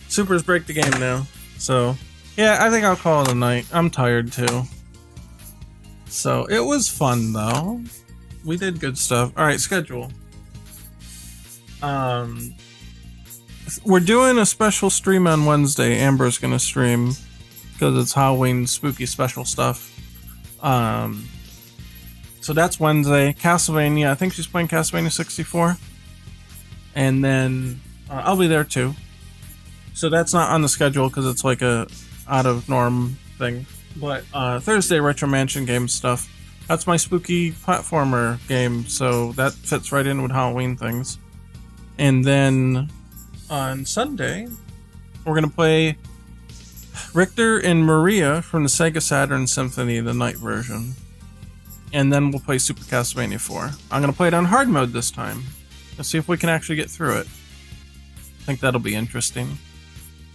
supers break the game now. So, yeah, I think I'll call it a night. I'm tired too. So, it was fun though. We did good stuff. Alright, schedule. We're doing a special stream on Wednesday. Amber's gonna stream because it's Halloween spooky special stuff. So that's Wednesday. Castlevania, I think she's playing Castlevania 64. And then I'll be there too. So that's not on the schedule because it's like a out of norm thing. But Thursday Retro Mansion game stuff. That's my spooky platformer game, so that fits right in with Halloween things. And then on Sunday, we're gonna play Richter and Maria from the Sega Saturn Symphony, the night version. And then we'll play Super Castlevania 4. I'm gonna play it on hard mode this time. Let's see if we can actually get through it. I think that'll be interesting.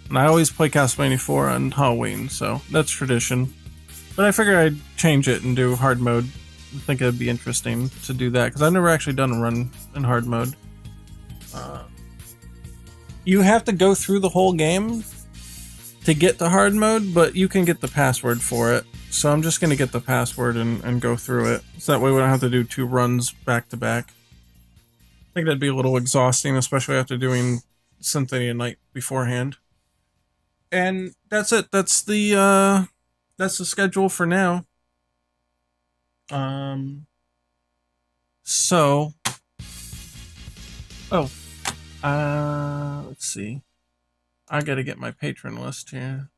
And I always play Castlevania 4 on Halloween, so that's tradition. But I figure I'd change it and do hard mode. I think it'd be interesting to do that, because I've never actually done a run in hard mode. You have to go through the whole game to get to hard mode, but you can get the password for it. So I'm just going to get the password and go through it. So that way we don't have to do 2 runs back to back. I think that'd be a little exhausting, especially after doing Symphony at Night beforehand. And that's it. That's the schedule for now. Let's see. I gotta get my patron list here.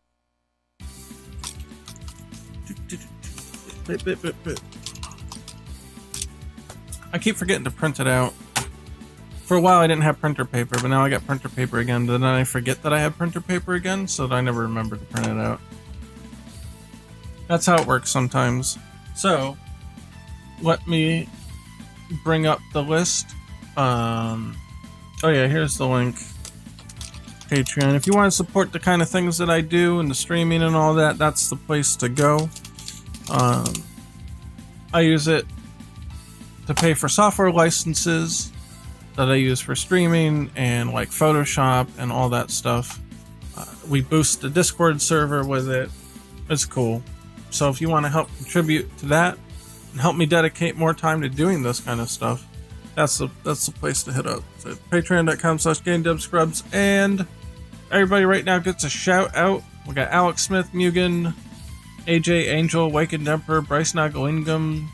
I keep forgetting to print it out. For a while I didn't have printer paper, but now I got printer paper again. But then I forget that I have printer paper again, so that I never remember to print it out. That's how it works sometimes. So, let me bring up the list. Oh yeah, here's the link. Patreon. If you want to support the kind of things that I do and the streaming and all that, that's the place to go. I use it to pay for software licenses that I use for streaming and like Photoshop and all that stuff. We boost the Discord server with it. It's cool. So if you want to help contribute to that and help me dedicate more time to doing this kind of stuff, that's the place to hit up. So patreon.com/GameDevScrubs, and everybody right now gets a shout out. We got Alex Smith, Mugen, AJ Angel, Wakened Emperor, Bryce Nagalingam,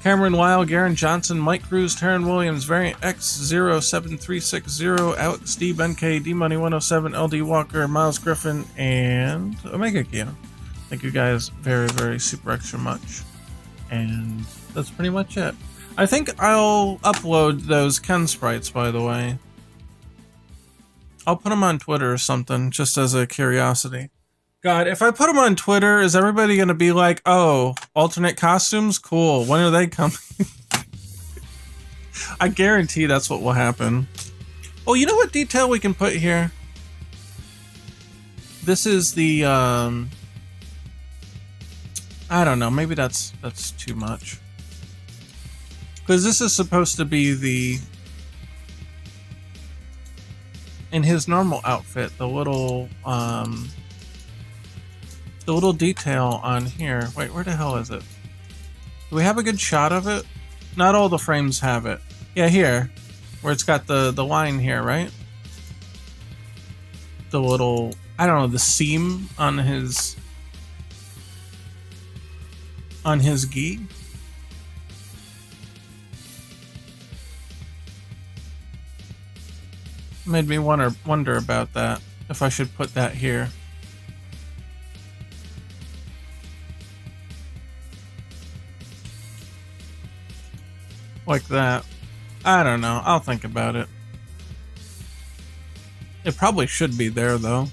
Cameron Lyle, Garen Johnson, Mike Cruz, Taryn Williams, Variant X07360, Alex D, Ben K, D-Money107, LD Walker, Miles Griffin, and Omega Kia. Thank you guys very, very super extra much. And that's pretty much it. I think I'll upload those Ken sprites, by the way. I'll put them on Twitter or something, just as a curiosity. God, if I put them on Twitter, is everybody going to be like, oh, alternate costumes? Cool. When are they coming? I guarantee that's what will happen. Oh, you know what detail we can put here? This is the, I don't know, maybe that's too much. Because this is supposed to be in his normal outfit, the little detail on here. Wait, where the hell is it? Do we have a good shot of it? Not all the frames have it. Yeah, here. Where it's got the line here, right? The little, I don't know, the seam on his gi. Made me wonder about that, if I should put that here. Like that. I don't know, I'll think about it. It probably should be there though.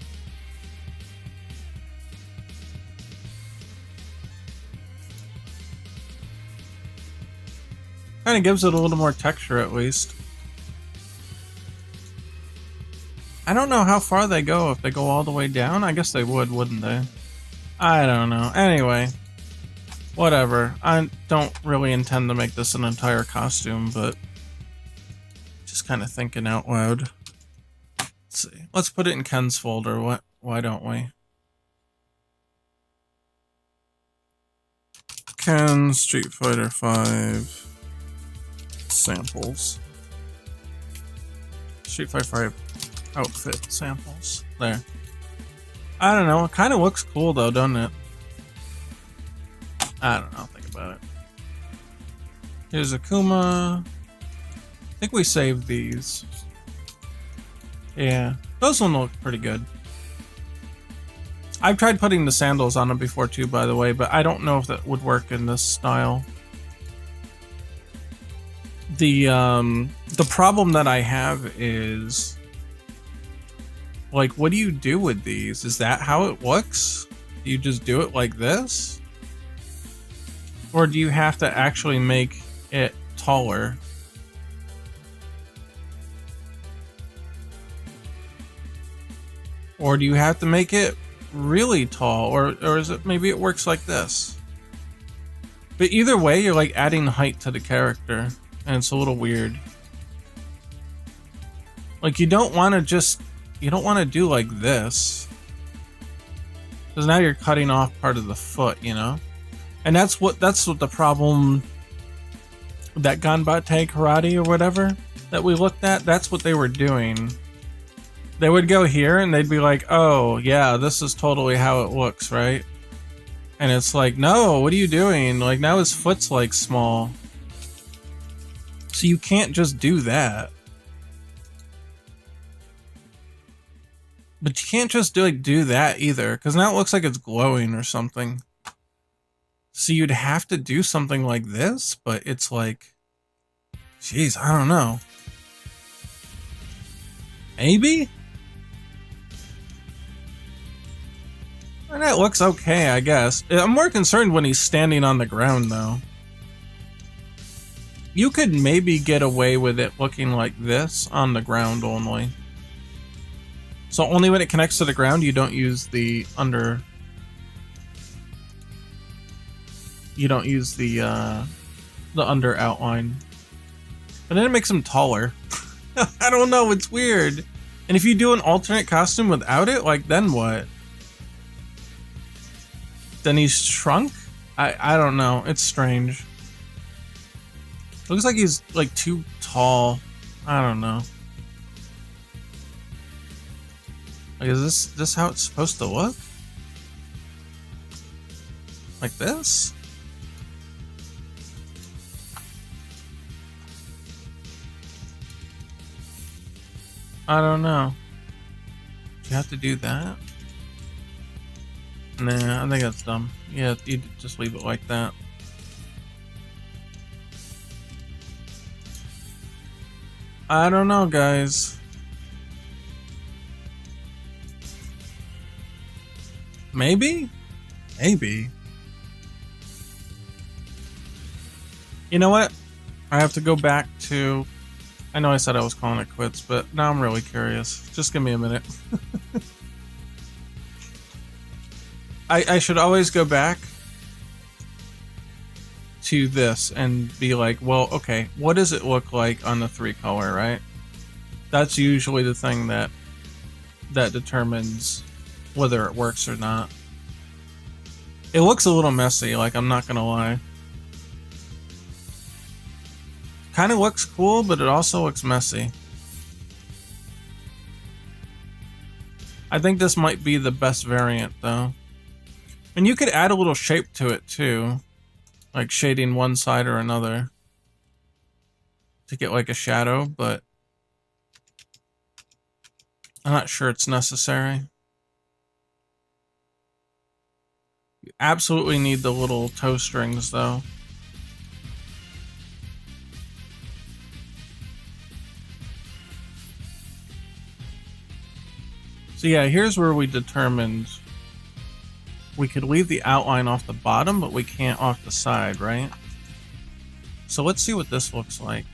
Kinda gives it a little more texture at least. I don't know how far they go, if they go all the way down. I guess they would, wouldn't they? I don't know. Anyway, whatever. I don't really intend to make this an entire costume, but just kind of thinking out loud. Let's see. Let's put it in Ken's folder. Why don't we? Ken Street Fighter 5 samples. Street Fighter 5 outfit samples. There. I don't know. It kind of looks cool though, doesn't it? I don't know. Think about it. Here's Akuma. I think we saved these. Yeah. Those will look pretty good. I've tried putting the sandals on him before too, by the way, but I don't know if that would work in this style. The problem that I have is, like, what do you do with these? Is that how it looks? Do you just do it like this? Or do you have to actually make it taller? Or do you have to make it really tall? Or is it, maybe it works like this? But either way, you're like adding height to the character, and it's a little weird. Like, you don't want to do like this, because now you're cutting off part of the foot, you know? And that's what the problem that Ganbate Karate or whatever that we looked at, that's what they were doing. They would go here and they'd be like, oh yeah, this is totally how it looks, right? And it's like, no, what are you doing? Like, now his foot's like small. So you can't just do that. But you can't just do that either, because now it looks like it's glowing or something. So you'd have to do something like this, but it's like, jeez, I don't know. Maybe? And that looks okay, I guess. I'm more concerned when he's standing on the ground, though. You could maybe get away with it looking like this on the ground only. So only when it connects to the ground, you don't use the under... You don't use the under outline. But then it makes him taller. I don't know, it's weird. And if you do an alternate costume without it, like, then what? Then he's shrunk? I don't know, it's strange. Looks like he's, like, too tall. I don't know. Like, is this how it's supposed to look? Like this? I don't know. Do you have to do that? Nah, I think that's dumb. Yeah, you just leave it like that. I don't know, guys. Maybe? Maybe. You know what? I have to go back to... I know I said I was calling it quits, but now I'm really curious. Just give me a minute. I should always go back to this and be like, well, okay, what does it look like on the 3-color, right? That's usually the thing that determines whether it works or not. It looks a little messy, like, I'm not gonna lie. Kind of looks cool, but it also looks messy. I think this might be the best variant, though. And you could add a little shape to it, too. Like shading one side or another. To get like a shadow, but... I'm not sure it's necessary. You absolutely need the little toe strings, though. So yeah, here's where we determined we could leave the outline off the bottom, but we can't off the side, right? So let's see what this looks like.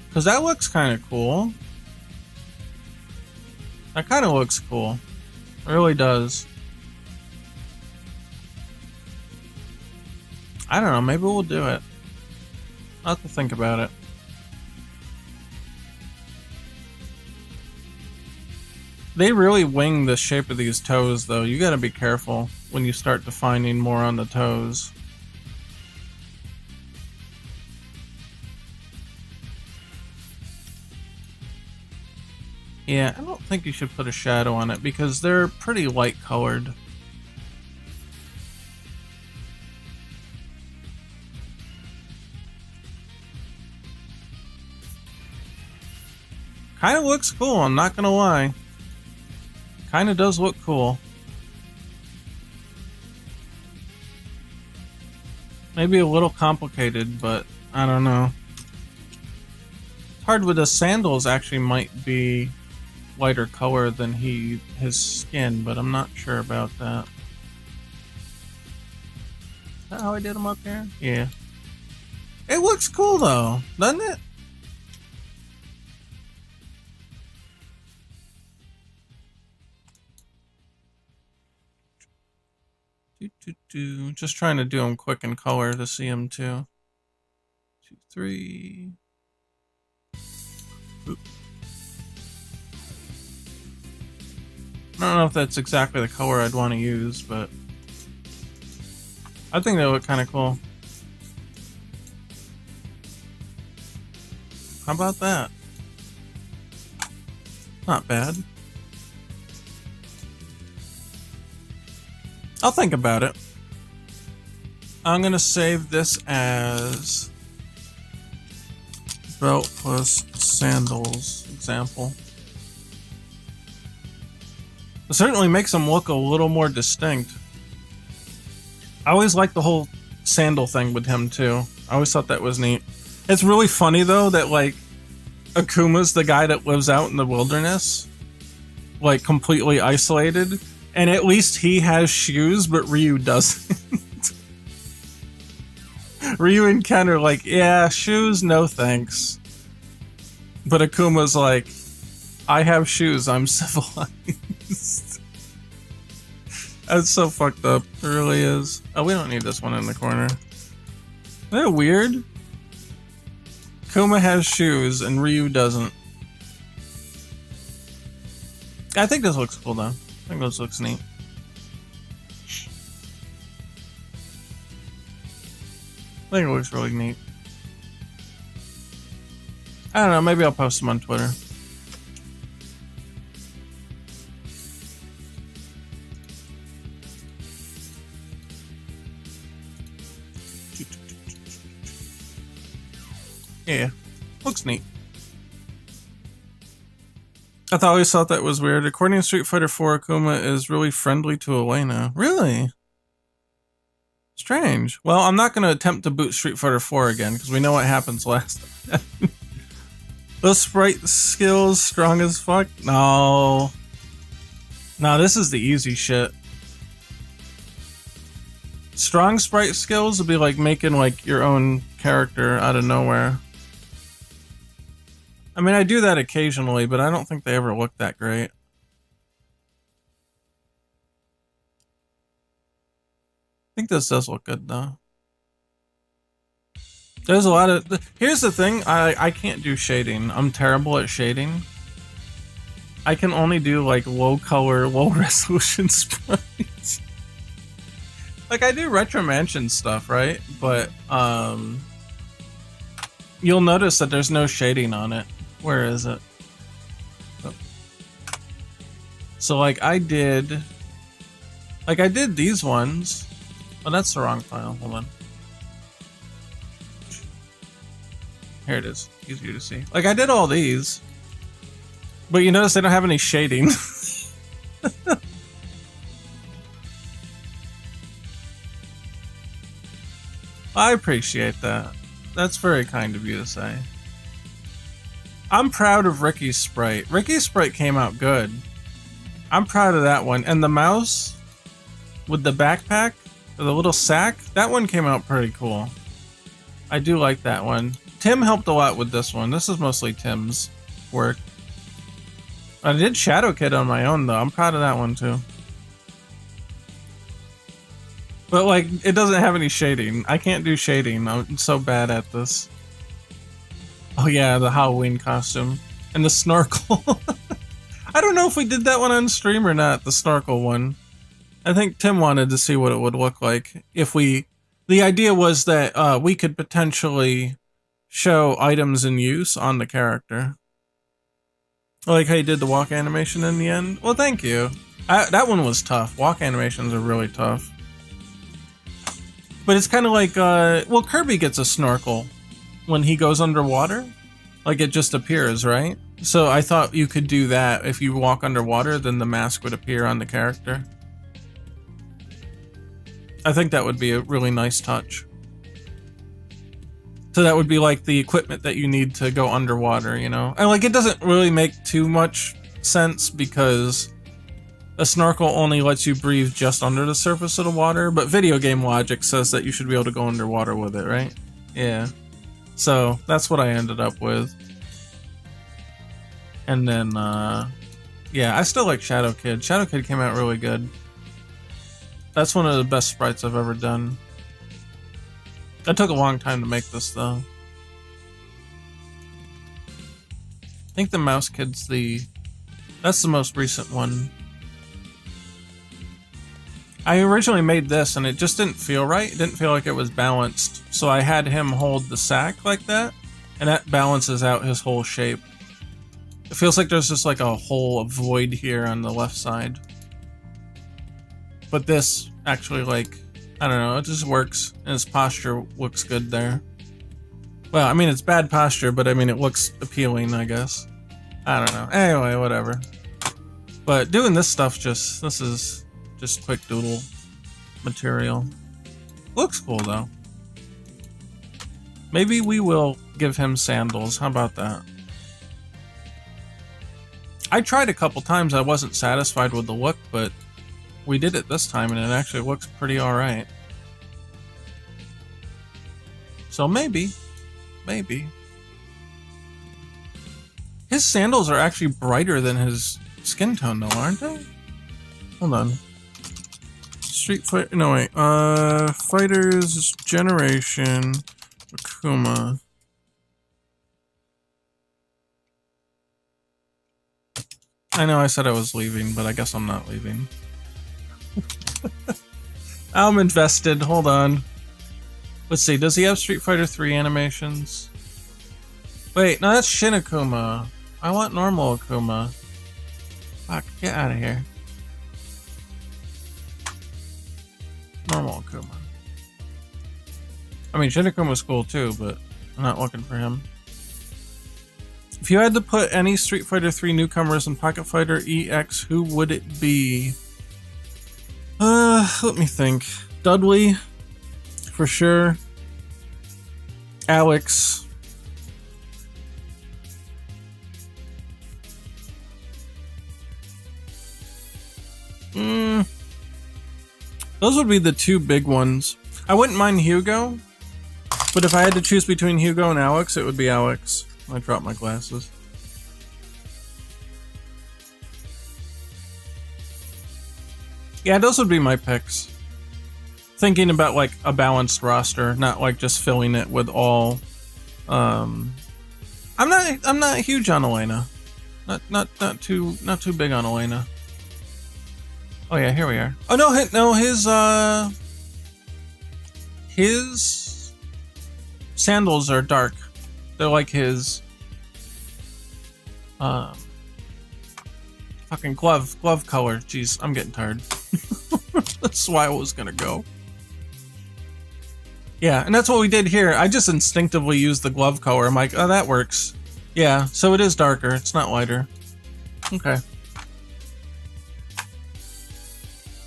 Because that looks kind of cool. That kind of looks cool. It really does. I don't know, maybe we'll do it. I'll have to think about it. They really wing the shape of these toes, though. You gotta be careful when you start defining more on the toes. Yeah, I don't think you should put a shadow on it because they're pretty light colored. Kind of looks cool, I'm not gonna lie. Kind of does look cool. Maybe a little complicated, but I don't know. Hard with the sandals actually might be lighter color than his skin, but I'm not sure about that. Is that how I did them up here? Yeah. It looks cool though, doesn't it? Just trying to do them quick in color to see them too. 2, 3. Oop. I don't know if that's exactly the color I'd want to use, but I think they look kind of cool. How about that? Not bad. I'll think about it. I'm gonna save this as belt plus sandals example. It certainly makes them look a little more distinct. I always liked the whole sandal thing with him too. I always thought that was neat. It's really funny though that like Akuma's the guy that lives out in the wilderness, like completely isolated, and at least he has shoes, but Ryu doesn't. Ryu and Ken are like, yeah, shoes, no thanks. But Akuma's like, I have shoes, I'm civilized. That's so fucked up. It really is. Oh, we don't need this one in the corner. Isn't that weird? Kuma has shoes and Ryu doesn't. I think this looks cool though. I think this looks neat. I think it looks really neat. I don't know, maybe I'll post them on Twitter. Yeah, looks neat. I always thought that was weird. According to Street Fighter 4, Akuma is really friendly to Elena. Really? Strange. Well, I'm not going to attempt to boot Street Fighter 4 again, because we know what happens last time. Those sprite skills, strong as fuck? No. No, this is the easy shit. Strong sprite skills would be like making like your own character out of nowhere. I mean, I do that occasionally, but I don't think they ever look that great. I think this does look good, though. There's a lot of... Here's the thing, I can't do shading. I'm terrible at shading. I can only do, like, low color, low resolution sprites. Like, I do Retro Mansion stuff, right? But, you'll notice that there's no shading on it. Where is it? Oh. So like I did these ones. Oh, that's the wrong file. Hold on. Here it is. Easier to see. Like I did all these. But you notice they don't have any shading. I appreciate that. That's very kind of you to say. I'm proud of Ricky's sprite. Ricky's sprite came out good. I'm proud of that one. And the mouse with the backpack, or the little sack, that one came out pretty cool. I do like that one. Tim helped a lot with this one. This is mostly Tim's work. I did Shadow Kid on my own though. I'm proud of that one too. But like, it doesn't have any shading. I can't do shading. I'm so bad at this. Oh yeah, the Halloween costume. And the snorkel. I don't know if we did that one on stream or not, the snorkel one. I think Tim wanted to see what it would look like if we... The idea was that we could potentially show items in use on the character. I like how you did the walk animation in the end. Well, thank you. That one was tough. Walk animations are really tough. But it's kind of like... well, Kirby gets a snorkel when he goes underwater. Like, it just appears, right? So I thought you could do that. If you walk underwater, then the mask would appear on the character. I think that would be a really nice touch. So that would be like the equipment that you need to go underwater, you know? And like, it doesn't really make too much sense because a snorkel only lets you breathe just under the surface of the water, but video game logic says that you should be able to go underwater with it, right? Yeah. So that's what I ended up with. And then, yeah, I still like Shadow Kid. Shadow Kid came out really good. That's one of the best sprites I've ever done. That took a long time to make this, though. I think the Mouse Kid's that's the most recent one. I originally made this and it just didn't feel right. It didn't feel like it was balanced. So I had him hold the sack like that, and that balances out his whole shape. It feels like there's just like a hole, a void here on the left side. But this actually, like, I don't know, it just works, and his posture looks good there. Well, I mean, it's bad posture, but I mean, it looks appealing, I guess. I don't know. Anyway, whatever. But doing this stuff this is just quick doodle material. Looks cool, though. Maybe we will give him sandals. How about that? I tried a couple times. I wasn't satisfied with the look, but we did it this time, and it actually looks pretty alright. So maybe. His sandals are actually brighter than his skin tone, though, aren't they? Hold on. Street Fighter. No, wait. Fighters Generation Akuma. I know I said I was leaving, but I guess I'm not leaving. I'm invested. Hold on. Let's see. Does he have Street Fighter 3 animations? Wait, no, that's Shin Akuma. I want normal Akuma. Fuck, get out of here. Normal Akuma. I mean, Shin Akuma's cool too, but I'm not looking for him. If you had to put any Street Fighter 3 newcomers in Pocket Fighter EX, who would it be? Let me think. Dudley, for sure. Alex. Those would be the two big ones. I wouldn't mind Hugo, but if I had to choose between Hugo and Alex, it would be Alex. I dropped my glasses. Yeah, those would be my picks. Thinking about like a balanced roster, not like just filling it with all. I'm not huge on Elena. Not too big on Elena. Oh yeah, here we are. Oh no, his sandals are dark. They're like his fucking glove color. Jeez, I'm getting tired. That's why I was gonna go. Yeah, and that's what we did here. I just instinctively used the glove color. I'm like, oh, that works. Yeah, so it is darker. It's not lighter. Okay.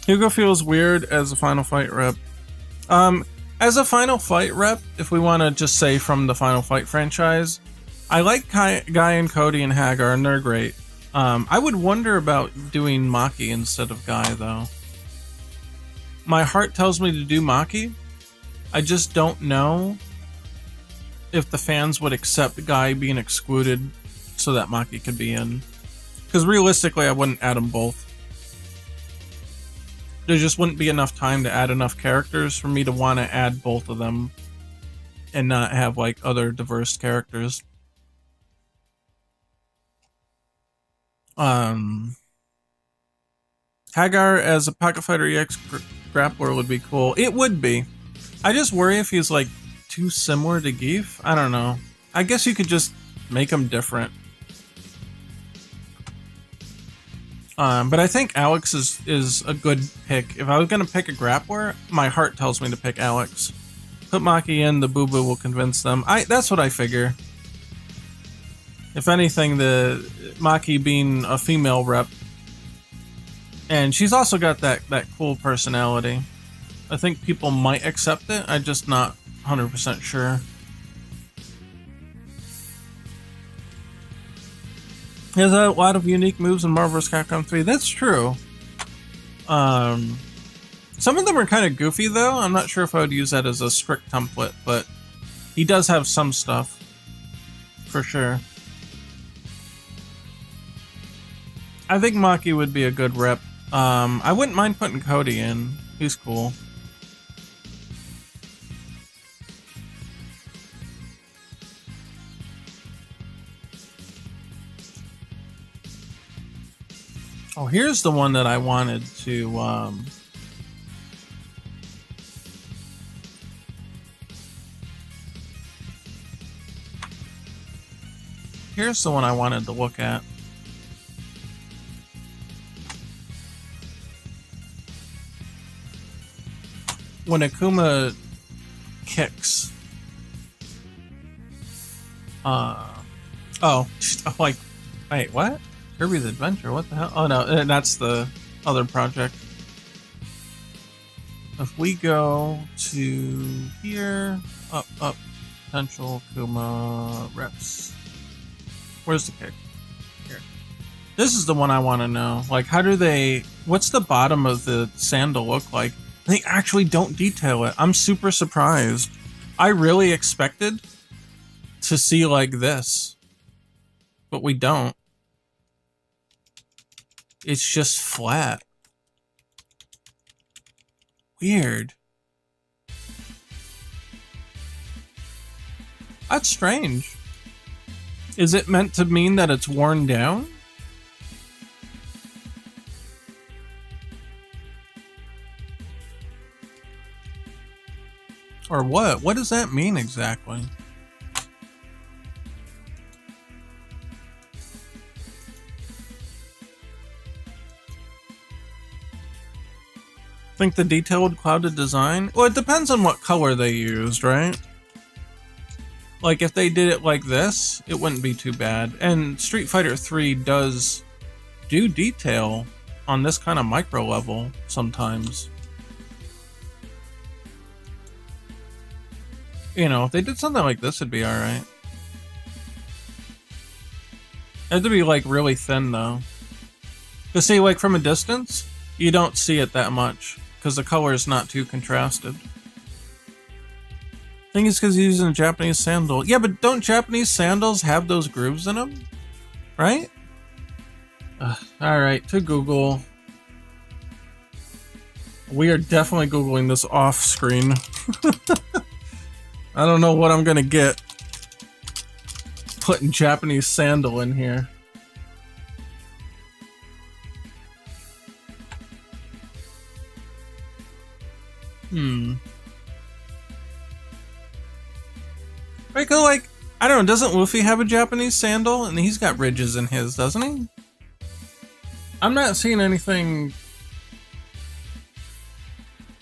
Hugo feels weird as a Final Fight rep. As a Final Fight rep, if we want to just say from the Final Fight franchise, I like Guy and Cody and Hagar, and they're great. I would wonder about doing Maki instead of Guy, though. My heart tells me to do Maki. I just don't know if the fans would accept Guy being excluded so that Maki could be in. Because realistically, I wouldn't add them both. There just wouldn't be enough time to add enough characters for me to want to add both of them and not have like other diverse characters. Hagar as a Pocket Fighter EX grappler would be cool. It would be. I just worry if he's like too similar to Geef. I don't know. I guess you could just make him different. But I think Alex is a good pick. If I was gonna pick a grappler, my heart tells me to pick Alex. Put Maki in, the boo-boo will convince them. That's what I figure. If anything, the Maki being a female rep, and she's also got that cool personality. I think people might accept it. I'm just not 100% sure. There's a lot of unique moves in Marvel vs. Capcom 3. That's true. Some of them are kind of goofy though. I'm not sure if I would use that as a strict template, but he does have some stuff for sure. I think Maki would be a good rep. I wouldn't mind putting Cody in. He's cool. Oh, here's the one that I wanted to, here's the one I wanted to look at. When Akuma kicks. Oh, like, wait, what? Kirby's Adventure, what the hell? Oh no, that's the other project. If we go to here, up, potential Kuma reps. Where's the kick? Here. This is the one I want to know. Like, how do they, what's the bottom of the sandal look like? They actually don't detail it. I'm super surprised. I really expected to see like this, but we don't. It's just flat. Weird. That's strange. Is it meant to mean that it's worn down? Or what? What does that mean exactly? Think the detailed clouded design? Well, it depends on what color they used, right? Like, if they did it like this, it wouldn't be too bad. And Street Fighter 3 does do detail on this kind of micro level sometimes. You know, if they did something like this, it'd be alright. It had to be, like, really thin, though. Because, see, like, from a distance, you don't see it that much. Because the color is not too contrasted. I think it's because he's using a Japanese sandal. Yeah, but don't Japanese sandals have those grooves in them? Right? Alright, to Google. We are definitely Googling this off screen. I don't know what I'm gonna get putting Japanese sandal in here. Right, 'cause like, I don't know, doesn't Luffy have a Japanese sandal? And he's got ridges in his, doesn't he? I'm not seeing anything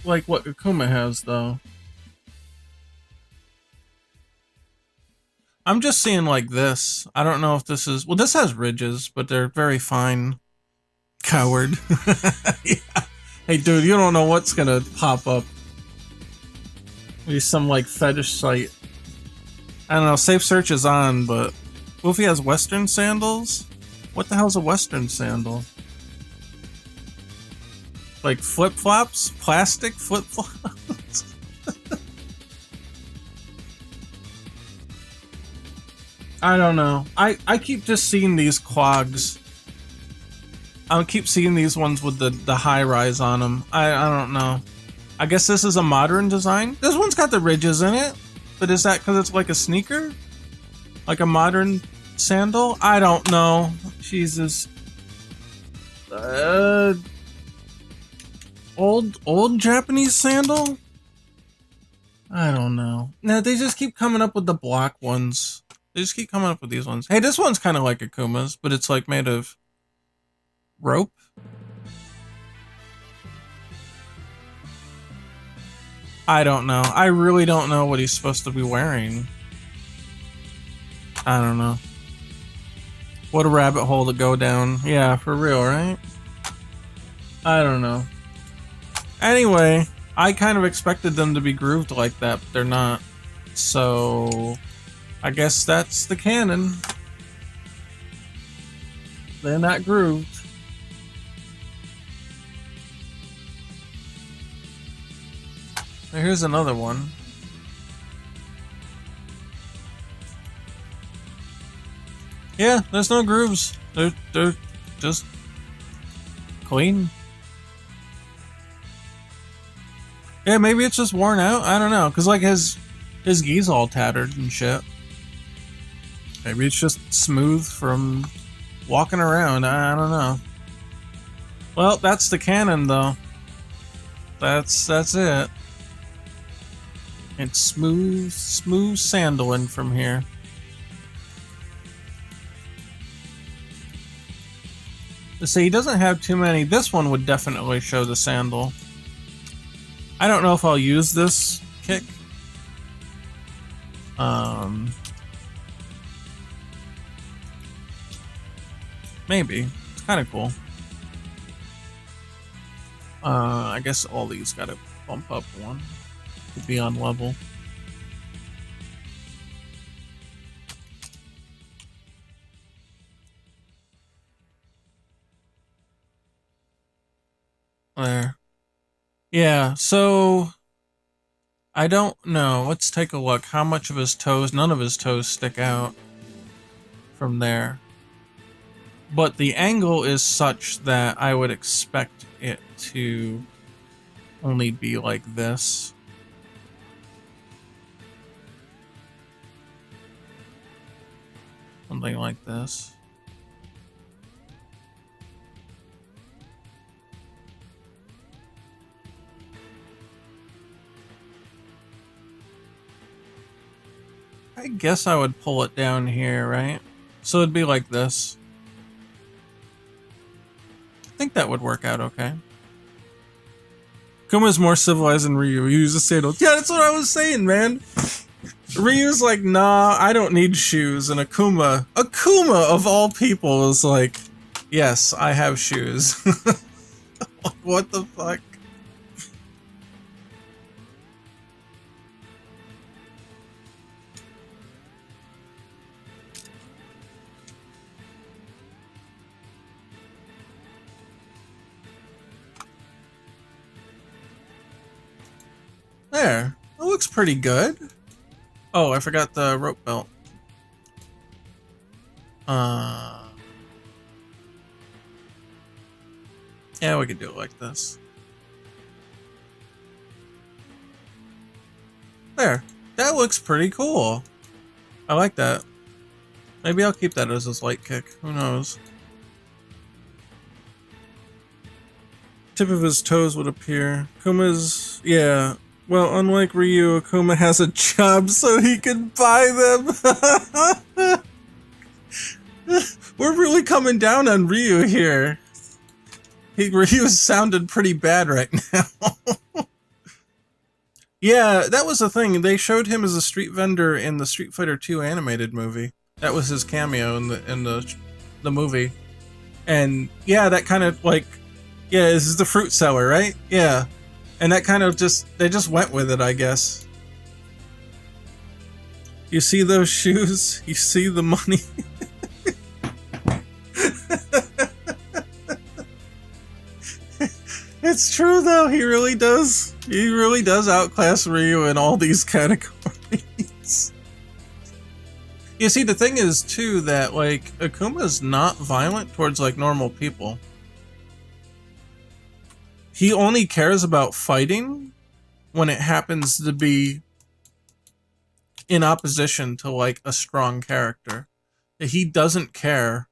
like what Akuma has, though. I'm just seeing like this. I don't know if this is... Well, this has ridges, but they're very fine. Coward. Yeah. Hey, dude, you don't know what's gonna pop up. Maybe some, like, fetish site. I don't know, safe search is on, but... Luffy has Western sandals? What the hell's a Western sandal? Like flip-flops? Plastic flip-flops? I don't know. I keep just seeing these clogs. I keep seeing these ones with the high-rise on them. I don't know. I guess this is a modern design? This one's got the ridges in it. But is that because it's like a sneaker? Like a modern sandal? I don't know. Jesus. Old Japanese sandal? I don't know. Nah, they just keep coming up with the block ones. They just keep coming up with these ones. Hey, this one's kind of like Akuma's, but it's like made of rope. I don't know. I really don't know what he's supposed to be wearing. I don't know. What a rabbit hole to go down. Yeah, for real, right? I don't know. Anyway, I kind of expected them to be grooved like that, but they're not. So, I guess that's the canon. They're not grooved. Here's another one. Yeah, there's no grooves. They're just clean. Yeah, maybe it's just worn out. I don't know, cause like his gi's all tattered and shit. Maybe it's just smooth from walking around. I don't know. Well, that's the canon though. That's it. It's smooth sandaling from here. Let's see, he doesn't have too many. This one would definitely show the sandal. I don't know if I'll use this kick. Maybe. It's kind of cool. I guess all these gotta bump up one to be on level. There. Yeah, so I don't know. Let's take a look. How much of his toes? None of his toes stick out from there. But the angle is such that I would expect it to only be like this. Something like this. I guess I would pull it down here, right? So it'd be like this. I think that would work out okay. Kuma's more civilized than Ryu. He uses sandals. Yeah, that's what I was saying, man. Ryu's like, nah, I don't need shoes. And Akuma of all people is like, yes, I have shoes. What the fuck? There. It looks pretty good. Oh, I forgot the rope belt. Yeah, we could do it like this. There. That looks pretty cool. I like that. Maybe I'll keep that as his light kick. Who knows? Tip of his toes would appear. Kuma's... yeah. Well, unlike Ryu, Akuma has a job so he can buy them. We're really coming down on Ryu here. Ryu sounded pretty bad right now. Yeah, that was the thing. They showed him as a street vendor in the Street Fighter 2 animated movie. That was his cameo in the movie. And yeah, that kind of like, yeah, this is the fruit seller, right? Yeah. And that kind of they just went with it, I guess. You see those shoes? You see the money? It's true though, he really does. He really does outclass Ryu in all these categories. You see, the thing is too that like Akuma's not violent towards like normal people. He only cares about fighting when it happens to be in opposition to like a strong character. He doesn't care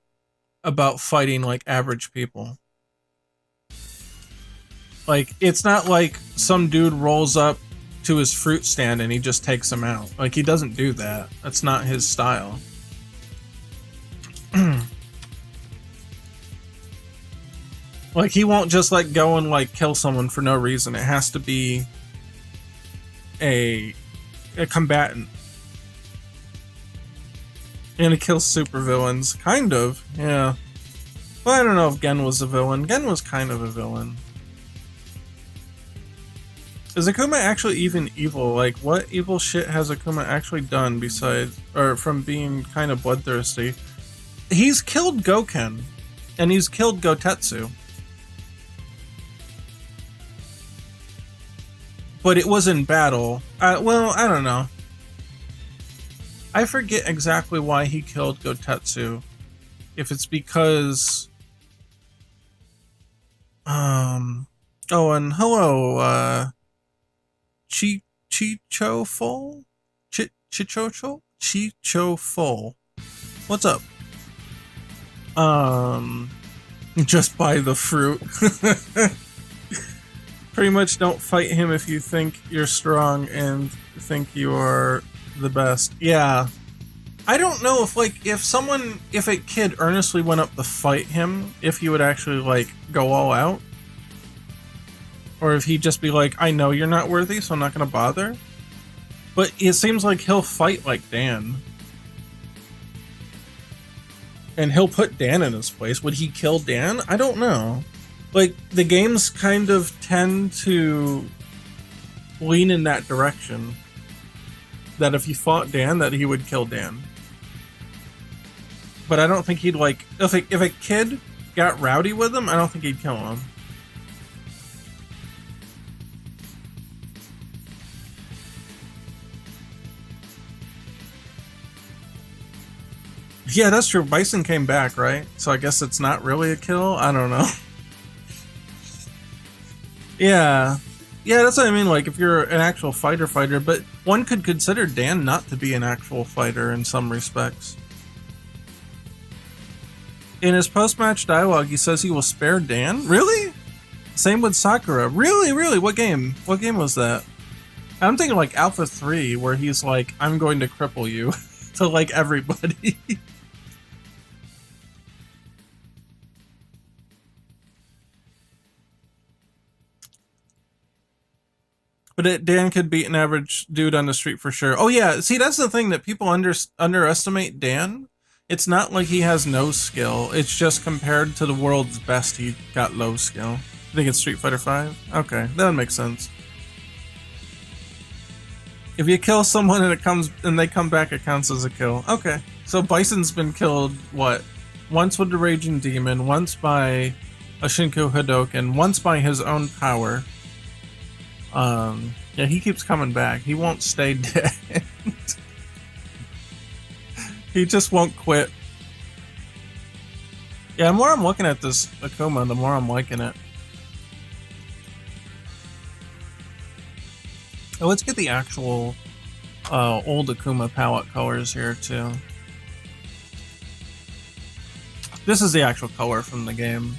about fighting like average people. Like, it's not like some dude rolls up to his fruit stand and he just takes him out. Like, he doesn't do that. That's not his style. Like, he won't just, like, go and, like, kill someone for no reason. It has to be a combatant. And it kills supervillains. Kind of, yeah. Well, I don't know if Gen was a villain. Gen was kind of a villain. Is Akuma actually even evil? Like, what evil shit has Akuma actually done besides, or from being kind of bloodthirsty? He's killed Goken, and he's killed Gotetsu. But it was in battle. Well, I don't know. I forget exactly why he killed Gotetsu. If it's because... Oh, and hello, Chicho-ful? Chicho-ful. What's up? Just buy the fruit. Pretty much don't fight him if you think you're strong and think you are the best. Yeah. I don't know if, like, if a kid earnestly went up to fight him, if he would actually, like, go all out. Or if he'd just be like, I know you're not worthy, so I'm not gonna bother. But it seems like he'll fight like Dan. And he'll put Dan in his place. Would he kill Dan? I don't know. Like, the games kind of tend to lean in that direction. That if he fought Dan, that he would kill Dan. But I don't think he'd, like... If a kid got rowdy with him, I don't think he'd kill him. Yeah, that's true. Bison came back, right? So I guess it's not really a kill? I don't know. Yeah. Yeah, that's what I mean, like, if you're an actual fighter, but one could consider Dan not to be an actual fighter in some respects. In his post-match dialogue, he says he will spare Dan? Really? Same with Sakura. Really? Really? What game? What game was that? I'm thinking like Alpha 3, where he's like, I'm going to cripple you to, like, everybody. But Dan could beat an average dude on the street for sure. Oh yeah, see, that's the thing that people underestimate Dan. It's not like he has no skill. It's just compared to the world's best, he got low skill. I think it's Street Fighter V? Okay, that would make sense. If you kill someone and they come back, it counts as a kill. Okay, so Bison's been killed, what? Once with the Raging Demon, once by a Shinku Hadoken, once by his own power. Yeah, he keeps coming back. He won't stay dead. He just won't quit. Yeah, the more I'm looking at this Akuma, the more I'm liking it. Oh, let's get the actual old Akuma palette colors here too. This is the actual color from the game.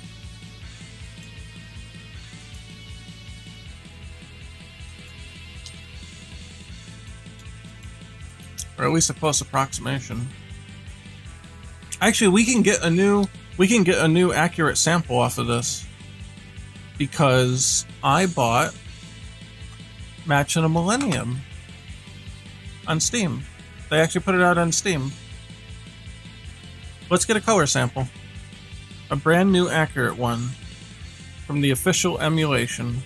Or at least a close approximation. Actually, we can get a new accurate sample off of this. Because I bought Match in a Millennium on Steam. They actually put it out on Steam. Let's get a color sample. A brand new accurate one from the official emulation.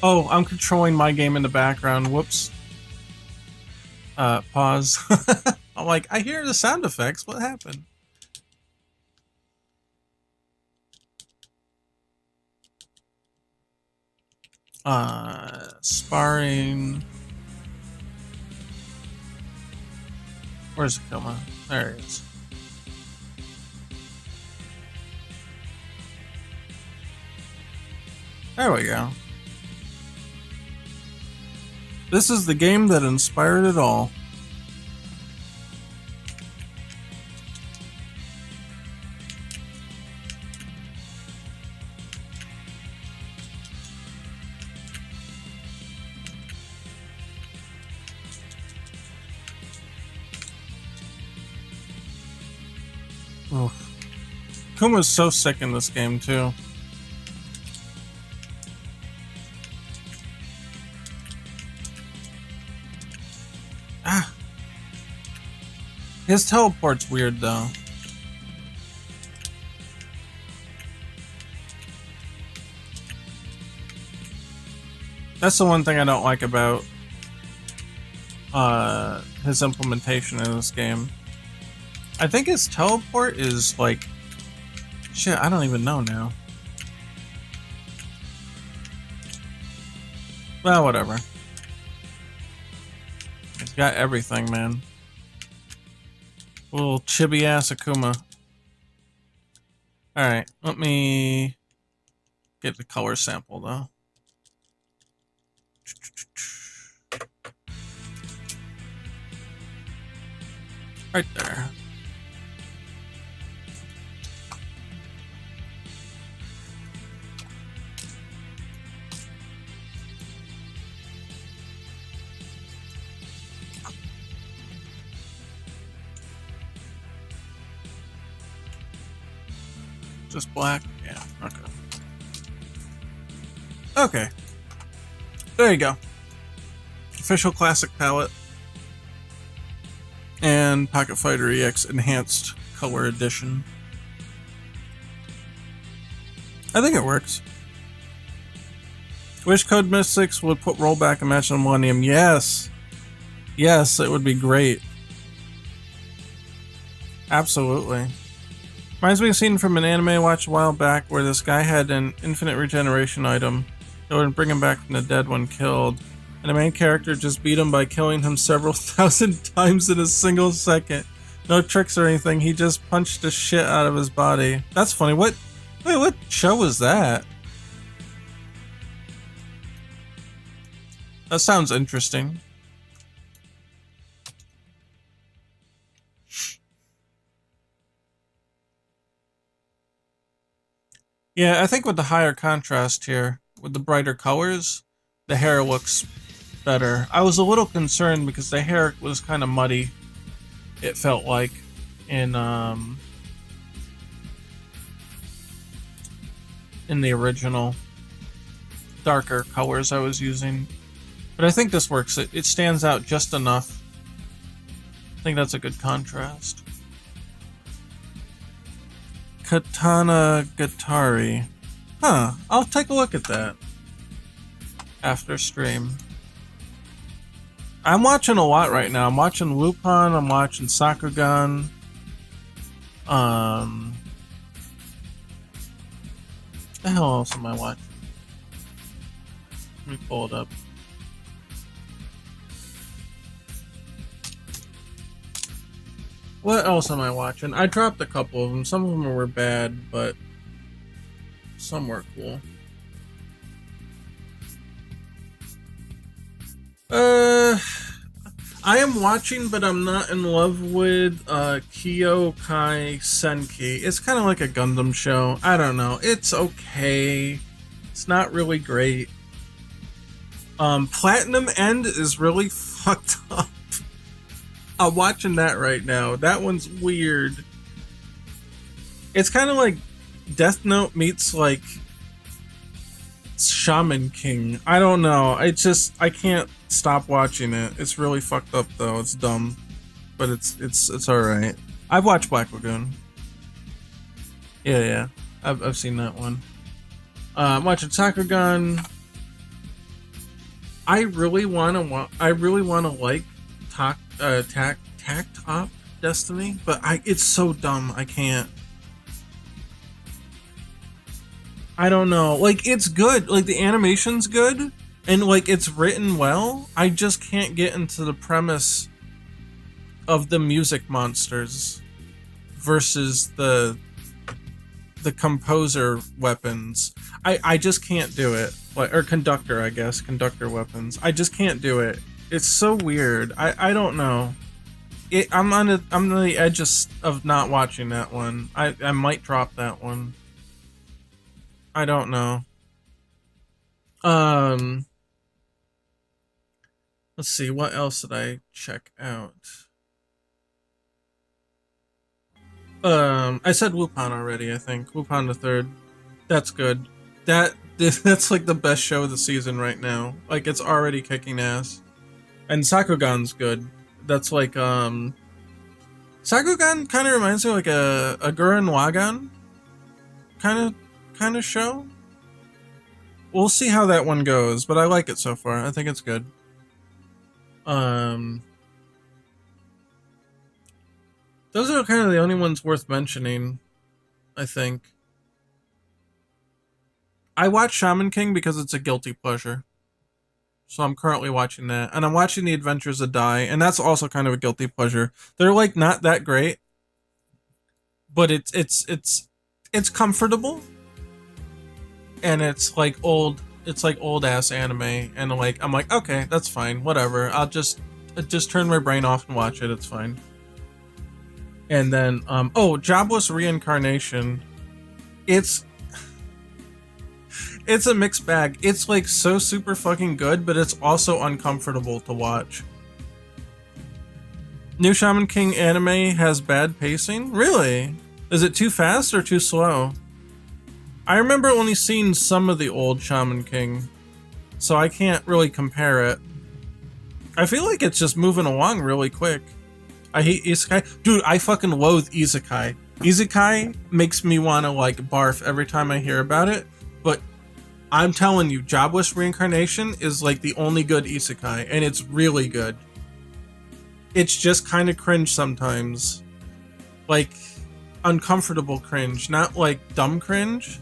Oh, I'm controlling my game in the background. Whoops. Pause. I'm like, I hear the sound effects. What happened? Sparring. Where's Akuma? There he is. There we go. This is the game that inspired it all. Oof. Kuma's so sick in this game too. Ah. His teleport's weird though. That's the one thing I don't like about his implementation in this game. I think his teleport is like shit, I don't even know now. Well, whatever. He's got everything, man. Little chibi ass Akuma. Alright, let me get the color sample though. Right there. Just black? Yeah, okay. Okay. There you go. Official classic palette. And Pocket Fighter EX Enhanced Color Edition. I think it works. Wish Code Mystics would put rollback and match on Millennium. Yes! Yes, it would be great. Absolutely. Reminds me of a scene from an anime I watched a while back where this guy had an infinite regeneration item that would bring him back from the dead when killed. And the main character just beat him by killing him several thousand times in a single second. No tricks or anything, he just punched the shit out of his body. That's funny. Wait, what show was that? That sounds interesting. Yeah, I think with the higher contrast here, with the brighter colors, the hair looks better. I was a little concerned because the hair was kind of muddy, it felt like, in the original darker colors I was using. But I think this works. It stands out just enough. I think that's a good contrast. Katana Gatari. Huh, I'll take a look at that after stream. I'm watching a lot right now. I'm watching Lupin, I'm watching Sakugan. What the hell else am I watching? Let me pull it up. What else am I watching? I dropped a couple of them. Some of them were bad, but some were cool. I am watching, but I'm not in love with Kyokai Senki. It's kind of like a Gundam show. I don't know. It's okay. It's not really great. Platinum End is really fucked up. I'm watching that right now. That one's weird. It's kind of like Death Note meets like Shaman King. I don't know. I can't stop watching it. It's really fucked up though. It's dumb, but it's all right. I've watched Black Lagoon. Yeah. I've seen that one. I'm watching Sakugan. I really want to like Tact Op Destiny, but it's so dumb. I can't. I don't know. Like, it's good. Like, the animation's good, and like it's written well. I just can't get into the premise of the music monsters versus the composer weapons. I just can't do it. Like, or conductor, I guess. Conductor weapons. I just can't do it. It's so weird. I don't know. I'm on the edge of not watching that one. I might drop that one. I don't know. Let's see, what else did I check out? I said Lupin already, I think. Lupin the Third. That's good. That's like the best show of the season right now. Like, it's already kicking ass. And Sakugan's good. that's like Sakugan kind of reminds me of like a Gurren Lagann kind of show. We'll see how that one goes, but I like it so far. I think it's good. Those are kind of the only ones worth mentioning, I think. I watch Shaman King because it's a guilty pleasure. So I'm currently watching that. And I'm watching The Adventures of Dai, and that's also kind of a guilty pleasure. They're like not that great, but it's comfortable. And it's like old ass anime, and like I'm like, okay, that's fine, whatever. I'll just turn my brain off and watch it, it's fine. And then Jobless Reincarnation. It's a mixed bag. It's like so super fucking good, but it's also uncomfortable to watch. New Shaman King anime has bad pacing? Really? Is it too fast or too slow? I remember only seeing some of the old Shaman King, so I can't really compare it. I feel like it's just moving along really quick. I hate isekai. Dude, I fucking loathe isekai. Isekai makes me want to like barf every time I hear about it, but I'm telling you, Jobless Reincarnation is like the only good isekai, and it's really good. It's just kind of cringe sometimes. Like, uncomfortable cringe, not like dumb cringe.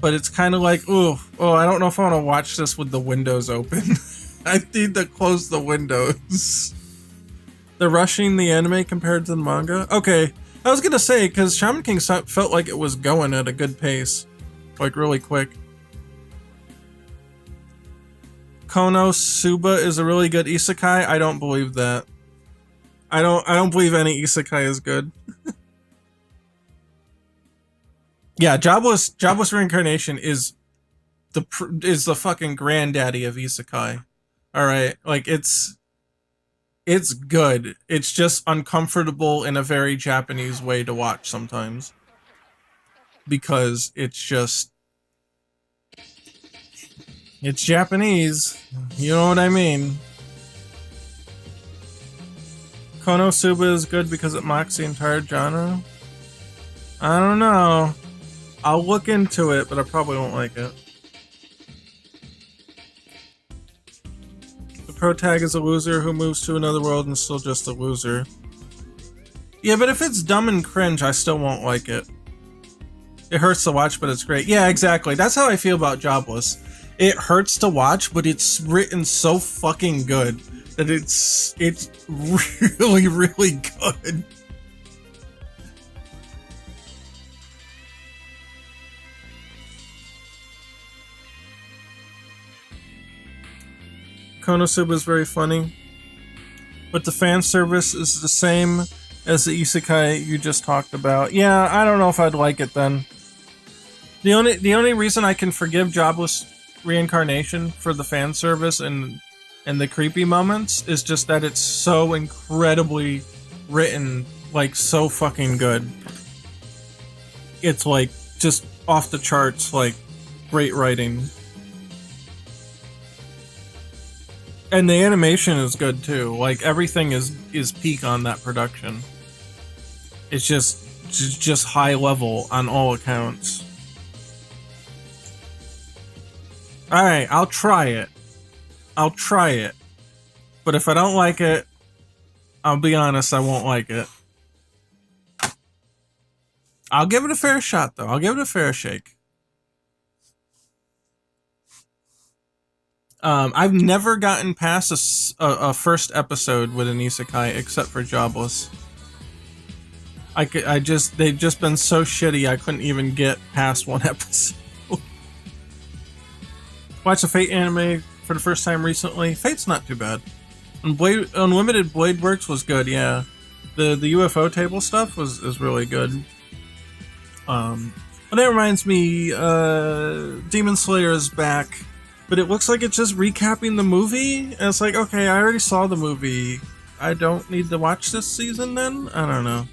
But it's kind of like, oh, I don't know if I want to watch this with the windows open. I need to close the windows. They're rushing the anime compared to the manga? Okay, I was gonna say, because Shaman King felt like it was going at a good pace. Like, really quick. Konosuba is a really good isekai? I don't believe that. I don't believe any isekai is good. Yeah, Jobless Reincarnation is the fucking granddaddy of isekai. All right, like it's good. It's just uncomfortable in a very Japanese way to watch sometimes, because it's Japanese. You know what I mean? Konosuba is good because it mocks the entire genre. I don't know. I'll look into it, but I probably won't like it. The protag is a loser who moves to another world and still just a loser. Yeah, but if it's dumb and cringe, I still won't like it. It hurts to watch, but it's great. Yeah, exactly. That's how I feel about Jobless. It hurts to watch, but it's written so fucking good that it's really, really good. Konosuba is very funny, but the fan service is the same as the isekai you just talked about. Yeah, I don't know if I'd like it then. The only reason I can forgive Jobless Reincarnation for the fan service and the creepy moments is just that it's so incredibly written, like so fucking good. It's like just off the charts, like great writing. And the animation is good too. Like everything is peak on that production. It's just high level on all accounts. Alright, I'll try it. But if I don't like it, I'll be honest, I won't like it. I'll give it a fair shot though. I'll give it a fair shake. I've never gotten past a first episode with an isekai except for Jobless. They've just been so shitty I couldn't even get past one episode. Watched a Fate anime for the first time recently. Fate's not too bad. And Unlimited Blade Works was good, yeah. The UFO table stuff is really good. But that reminds me, Demon Slayer is back. But it looks like it's just recapping the movie. And it's like, okay, I already saw the movie. I don't need to watch this season then? I don't know.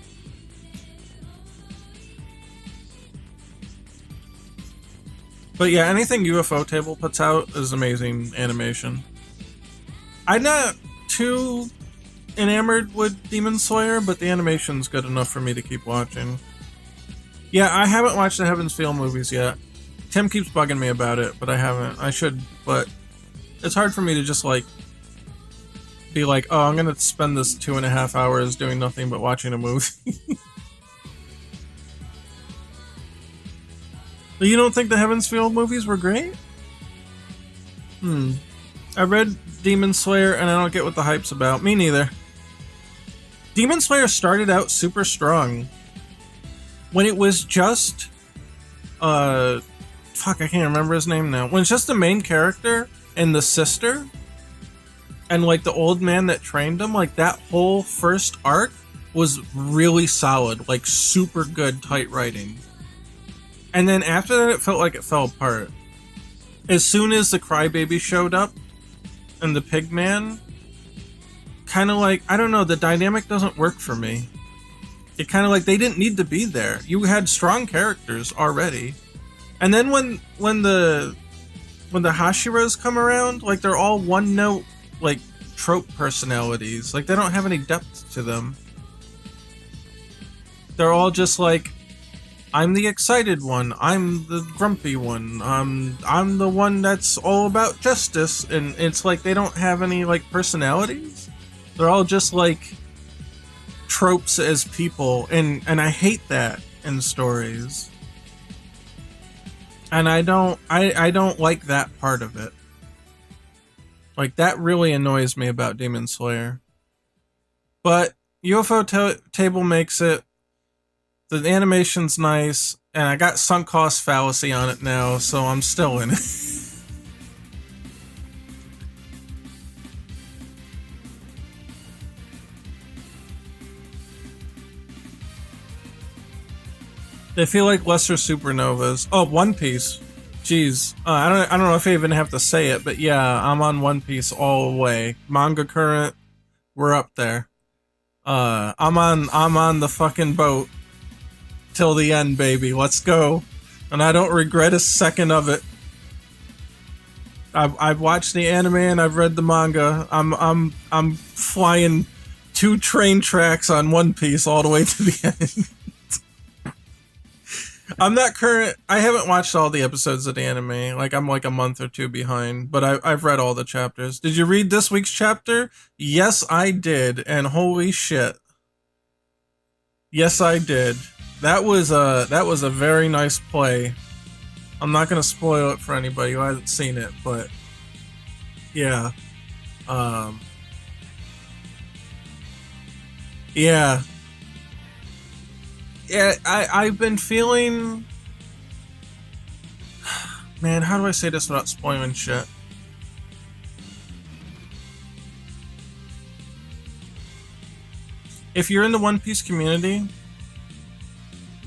But yeah, anything UFO Table puts out is amazing animation. I'm not too enamored with Demon Slayer, but the animation's good enough for me to keep watching. Yeah, I haven't watched the Heaven's Feel movies yet. Tim keeps bugging me about it, but I haven't. I should, but it's hard for me to just like be like, oh, I'm gonna spend this 2.5 hours doing nothing but watching a movie. You don't think the Heaven's Feel movies were great? I read Demon Slayer and I don't get what the hype's about. Me neither. Demon Slayer started out super strong. When it was just... fuck, I can't remember his name now. When it's just the main character and the sister, and like the old man that trained him, like that whole first arc was really solid. Like super good, tight writing. And then after that, it felt like it fell apart. As soon as the Crybaby showed up, and the Pigman, kind of like, I don't know, the dynamic doesn't work for me. It kind of like, they didn't need to be there. You had strong characters already. And then when the Hashiras come around, like they're all one note, like trope personalities. Like they don't have any depth to them. They're all just like, I'm the excited one, I'm the grumpy one, I'm the one that's all about justice, and it's like they don't have any like personalities. They're all just like tropes as people, and I hate that in stories. And I don't like that part of it. Like that really annoys me about Demon Slayer. But UFO Table makes it. The animation's nice, and I got sunk cost fallacy on it now, so I'm still in it. They feel like lesser supernovas. Oh, One Piece. Jeez. I don't know if I even have to say it, but yeah, I'm on One Piece all the way. Manga current, we're up there. I'm on the fucking boat. Till the end, baby. Let's go. And I don't regret a second of it. I've watched the anime and I've read the manga. I'm flying 2 train tracks on One Piece all the way to the end. I'm not current. I haven't watched all the episodes of the anime. Like I'm like a month or 2 behind, but I've read all the chapters. Did you read this week's chapter? Yes, I did, and holy shit. Yes, I did. That was a very nice play. I'm not gonna spoil it for anybody who hasn't seen it, but yeah, yeah. I've been feeling, man. How do I say this without spoiling shit? If you're in the One Piece community,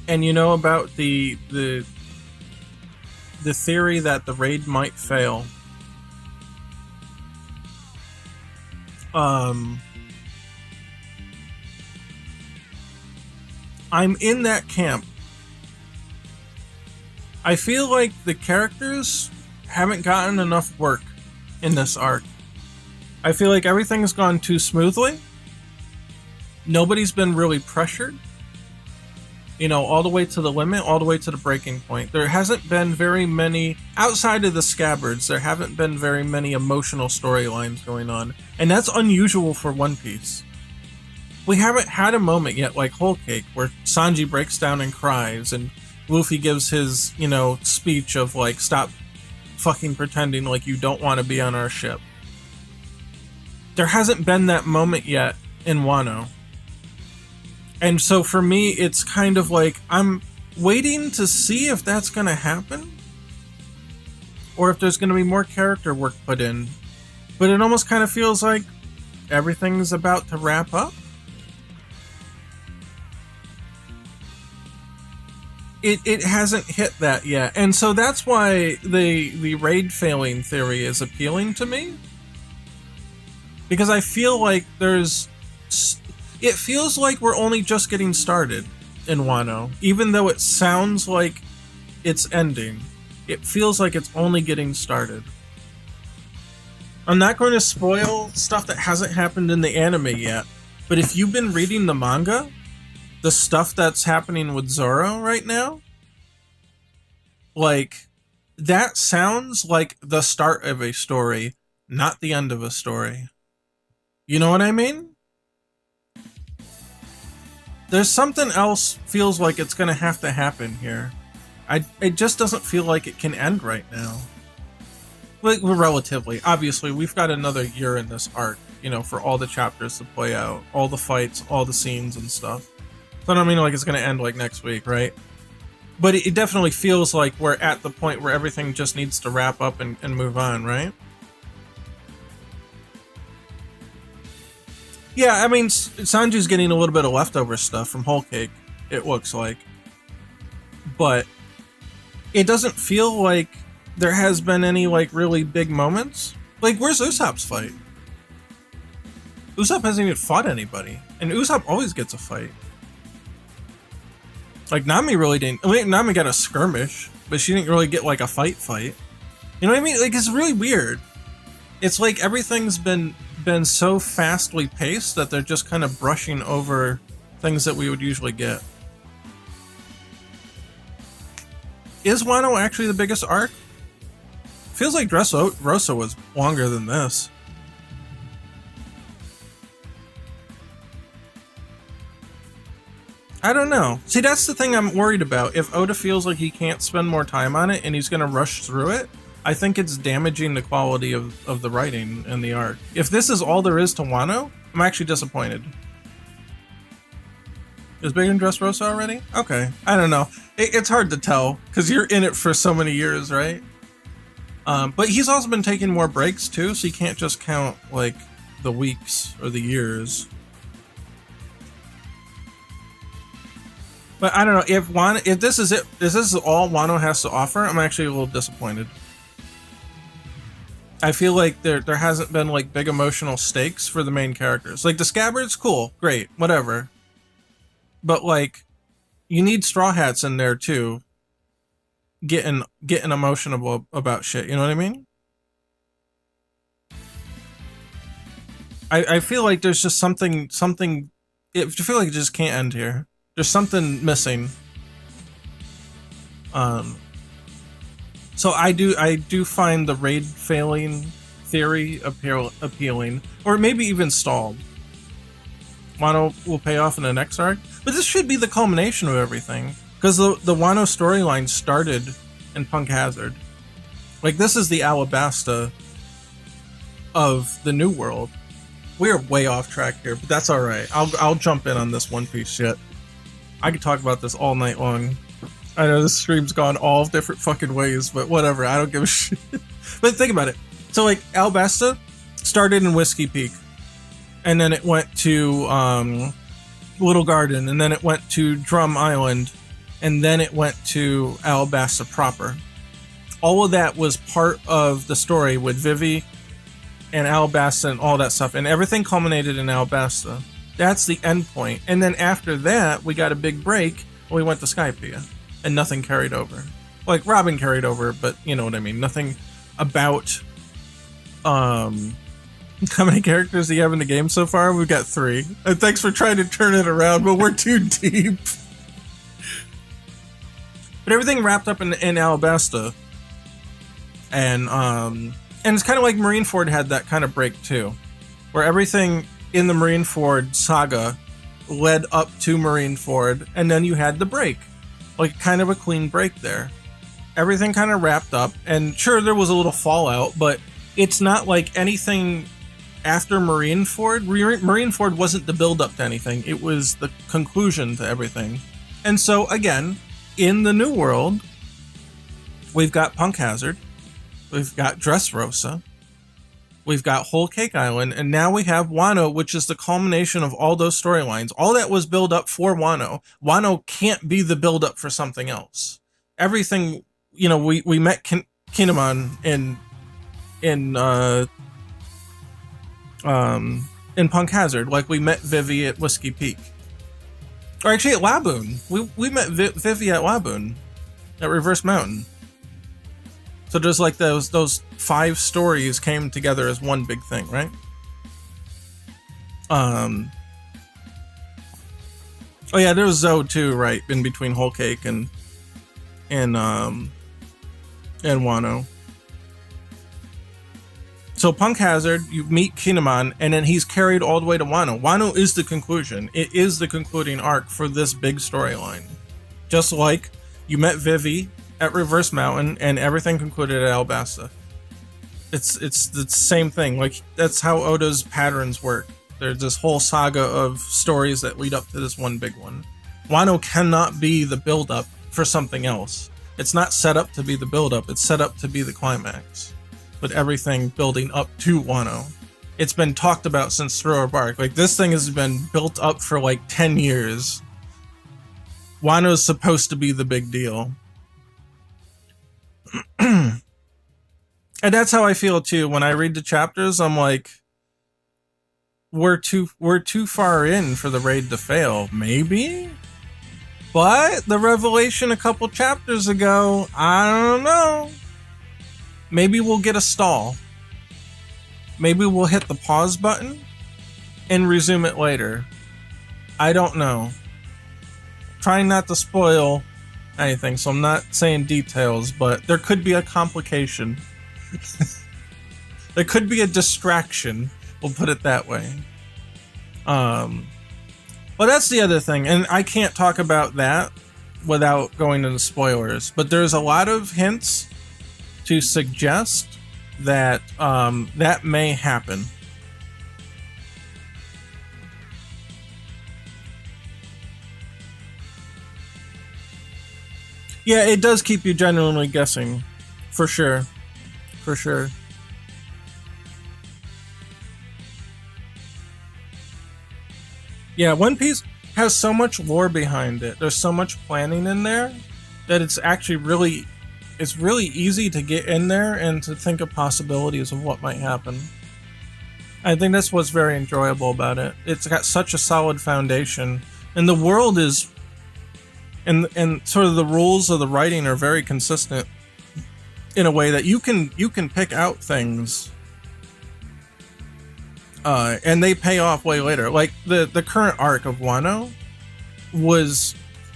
and you know about the theory that the raid might fail, I'm in that camp. I feel like the characters haven't gotten enough work in this arc. I feel like everything's gone too smoothly. Nobody's been really pressured. You know, all the way to the limit, all the way to the breaking point. There hasn't been very many, outside of the Scabbards, there haven't been very many emotional storylines going on. And that's unusual for One Piece. We haven't had a moment yet like Whole Cake, where Sanji breaks down and cries, and Luffy gives his, you know, speech of like, stop fucking pretending like you don't want to be on our ship. There hasn't been that moment yet in Wano. And so for me, it's kind of like, I'm waiting to see if that's going to happen, or if there's going to be more character work put in. But it almost kind of feels like everything's about to wrap up. It hasn't hit that yet. And so that's why the raid failing theory is appealing to me. Because I feel like it feels like we're only just getting started in Wano. Even though it sounds like it's ending, it feels like it's only getting started. I'm not going to spoil stuff that hasn't happened in the anime yet, But if you've been reading the manga, the stuff that's happening with Zoro right now, like, that sounds like the start of a story, not the end of a story. You know what I mean? There's something else feels like it's gonna have to happen here. It just doesn't feel like it can end right now. Like, relatively. Obviously, we've got another year in this arc, you know, for all the chapters to play out, all the fights, all the scenes and stuff. So I don't mean like it's gonna end like next week, right? But it definitely feels like we're at the point where everything just needs to wrap up and move on, right? Yeah, I mean, Sanji's getting a little bit of leftover stuff from Whole Cake, it looks like. But it doesn't feel like there has been any, like, really big moments. Like, where's Usopp's fight? Usopp hasn't even fought anybody. And Usopp always gets a fight. Like, Nami really didn't... I mean, Nami got a skirmish, but she didn't really get, like, a fight. You know what I mean? Like, it's really weird. It's like everything's been so fastly paced that they're just kind of brushing over things that we would usually get. Is Wano actually the biggest arc? Feels like Dressrosa was longer than this. I don't know. See, that's the thing I'm worried about. If Oda feels like he can't spend more time on it and he's going to rush through it, I think it's damaging the quality of the writing and the art. If this is all there is to Wano, I'm actually disappointed. Is Big in Dressrosa already? Okay. I don't know. It's hard to tell because you're in it for so many years, right? But he's also been taking more breaks too, so you can't just count like the weeks or the years. But I don't know, if this is it, if this is all Wano has to offer, I'm actually a little disappointed. I feel like there hasn't been like big emotional stakes for the main characters. Like the Scabbard's cool, great, whatever. But like, you need Straw Hats in there too. Getting emotional about shit, you know what I mean? I feel like there's just something. I feel like it just can't end here. There's something missing. So I do find the raid failing theory appealing, or maybe even stalled. Wano will pay off in the next arc, but this should be the culmination of everything, because the Wano storyline started in Punk Hazard. Like, this is the Alabasta of the New World. We're way off track here, but that's all right. I'll jump in on this One Piece shit. I could talk about this all night long. I know this stream's gone all different fucking ways, but whatever. I don't give a shit. But think about it. So, like, Alabasta started in Whiskey Peak, and then it went to Little Garden, and then it went to Drum Island, and then it went to Alabasta proper. All of that was part of the story with Vivi and Alabasta and all that stuff, and everything culminated in Alabasta. That's the end point. And then after that, we got a big break, and we went to Skypiea, and nothing carried over. Like, Robin carried over, but you know what I mean. Nothing about, how many characters do you have in the game so far? We've got 3. And thanks for trying to turn it around, but we're too deep. But everything wrapped up in Alabasta. And it's kind of like Marineford had that kind of break too, where everything in the Marineford saga led up to Marineford, and then you had the break, like kind of a clean break there. Everything kind of wrapped up, and sure, there was a little fallout, but it's not like anything after Marineford. Marineford wasn't the build up to anything, it was the conclusion to everything. And so again, in the New World, we've got Punk Hazard, we've got Dressrosa, we've got Whole Cake Island, and now we have Wano, which is the culmination of all those storylines. All that was build up for Wano. Wano can't be the build up for something else. Everything, you know, we met Kinemon in Punk Hazard, like we met Vivi at Whiskey Peak. Or actually at Laboon. We met Vivi at Laboon, at Reverse Mountain. So just like those 5 stories came together as one big thing, right? Oh yeah, there was Zoe too, right, in between Whole Cake and Wano. So Punk Hazard, you meet Kinemon, and then he's carried all the way to Wano. Wano is the conclusion. It is the concluding arc for this big storyline. Just like you met Vivi at Reverse Mountain, and everything concluded at Alabasta. It's the same thing. Like, that's how Oda's patterns work. There's this whole saga of stories that lead up to this one big one. Wano cannot be the build-up for something else. It's not set up to be the build-up, it's set up to be the climax. With everything building up to Wano. It's been talked about since Thriller Bark. Like, this thing has been built up for like 10 years. Wano's supposed to be the big deal. And that's how I feel too. When I read the chapters, I'm like, we're too far in for the raid to fail. Maybe? But the revelation a couple chapters ago, I don't know. Maybe we'll get a stall. Maybe we'll hit the pause button and resume it later. I don't know. Trying not to spoil anything, so I'm not saying details, but there could be a complication. There could be a distraction, we'll put it that way. Well, that's the other thing, and I can't talk about that without going into spoilers, but there's a lot of hints to suggest that that may happen. Yeah, it does keep you genuinely guessing, for sure, for sure. Yeah, One Piece has so much lore behind it. There's so much planning in there that it's actually really easy to get in there and to think of possibilities of what might happen. I think that's what's very enjoyable about it. It's got such a solid foundation, and the world is, and sort of the rules of the writing are very consistent in a way that you can pick out things, and they pay off way later. Like the current arc of Wano was,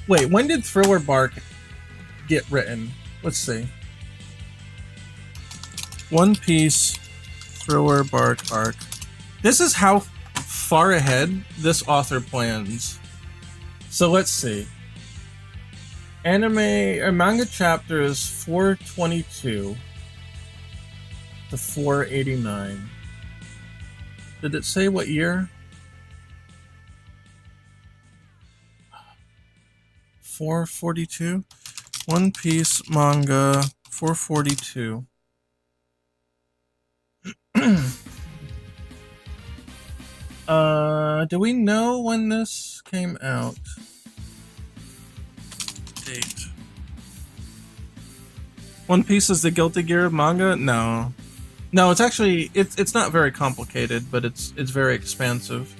wait, when did Thriller Bark get written? Let's see. One Piece Thriller Bark arc. This is how far ahead this author plans. So let's see. Anime or manga chapters 422 to 489. Did it say what year? 442? One Piece manga 442. Do we know when this came out? Date. One Piece is the Guilty Gear of manga? No. No, it's actually it's not very complicated, but it's very expansive.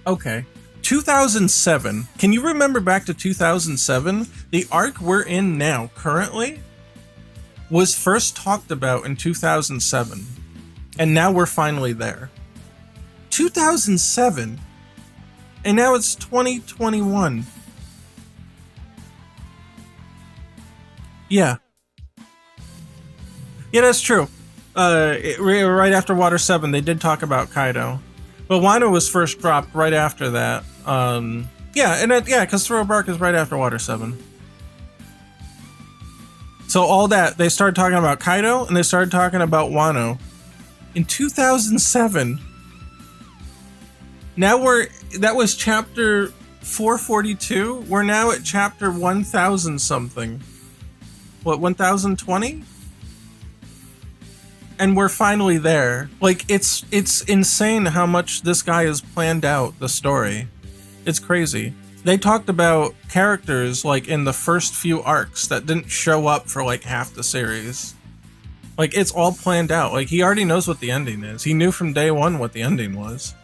Okay. 2007. Can you remember back to 2007? The arc we're in now, currently, was first talked about in 2007. And now we're finally there. 2007. And now it's 2021. Yeah. Yeah, that's true. Right after Water 7, they did talk about Kaido. But Wano was first dropped right after that. Because Thriller Bark is right after Water 7. So all that, they started talking about Kaido, and they started talking about Wano. In 2007. Now that was chapter 442. We're now at chapter 1000 something. What, 1020? And we're finally there. Like, it's insane how much this guy has planned out the story. It's crazy. They talked about characters, like, in the first few arcs that didn't show up for, like, half the series. Like, it's all planned out. Like, he already knows what the ending is. He knew from day one what the ending was.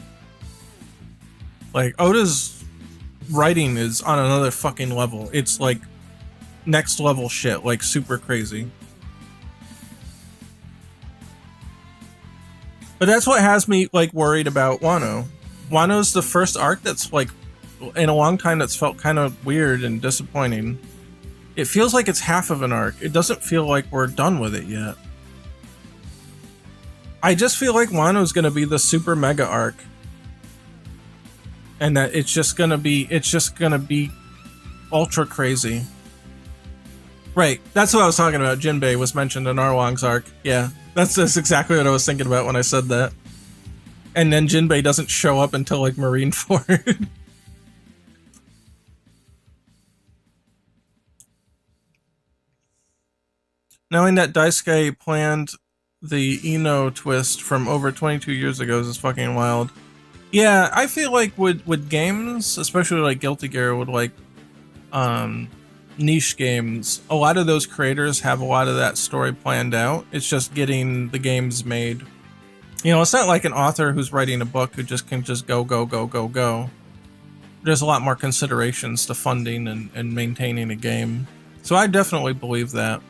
Like, Oda's writing is on another fucking level. It's, like, next level shit. Like, super crazy. But that's what has me, like, worried about Wano. Wano's the first arc that's like in a long time that's felt kind of weird and disappointing. It feels like it's half of an arc. It doesn't feel like we're done with it yet. I just feel like Wano's gonna be the super mega arc. And that it's just gonna be ultra crazy. Right, that's what I was talking about. Jinbei was mentioned in Arlong's arc. Yeah, that's exactly what I was thinking about when I said that. And then Jinbei doesn't show up until like Marineford. Knowing that Daisuke planned the Ino twist from over 22 years ago is fucking wild. Yeah, I feel like with games, especially like Guilty Gear, with like niche games, a lot of those creators have a lot of that story planned out. It's just getting the games made. You know, it's not like an author who's writing a book who just can just go. There's a lot more considerations to funding and maintaining a game. So I definitely believe that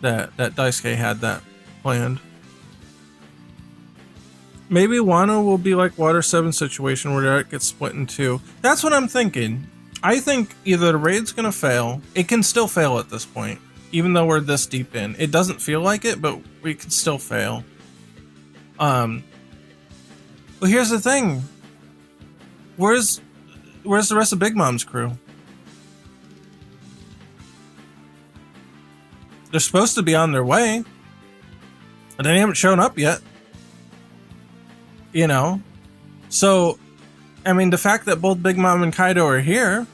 Daisuke had that planned. Maybe Wano will be like Water 7 situation where the arc gets split in two. That's what I'm thinking. I think either the raid's gonna fail. It can still fail at this point, even though we're this deep in. It doesn't feel like it, but we can still fail. Well, here's the thing. Where's the rest of Big Mom's crew? They're supposed to be on their way, but they haven't shown up yet. You know? So, I mean, the fact that both Big Mom and Kaido are here,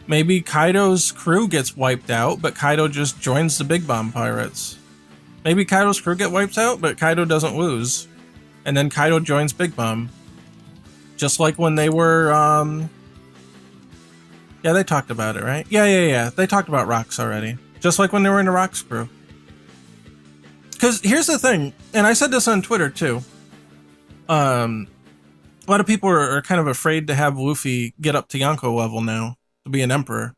maybe Kaido's crew gets wiped out, but Kaido just joins the Big Mom pirates. Maybe Kaido's crew get wiped out, but Kaido doesn't lose. And then Kaido joins Big Mom. Just like when they were, yeah, they talked about it, right? Yeah. They talked about Rocks already. Just like when they were in the Rocks crew. Because here's the thing, and I said this on Twitter too. A lot of people are kind of afraid to have Luffy get up to Yonko level now to be an emperor.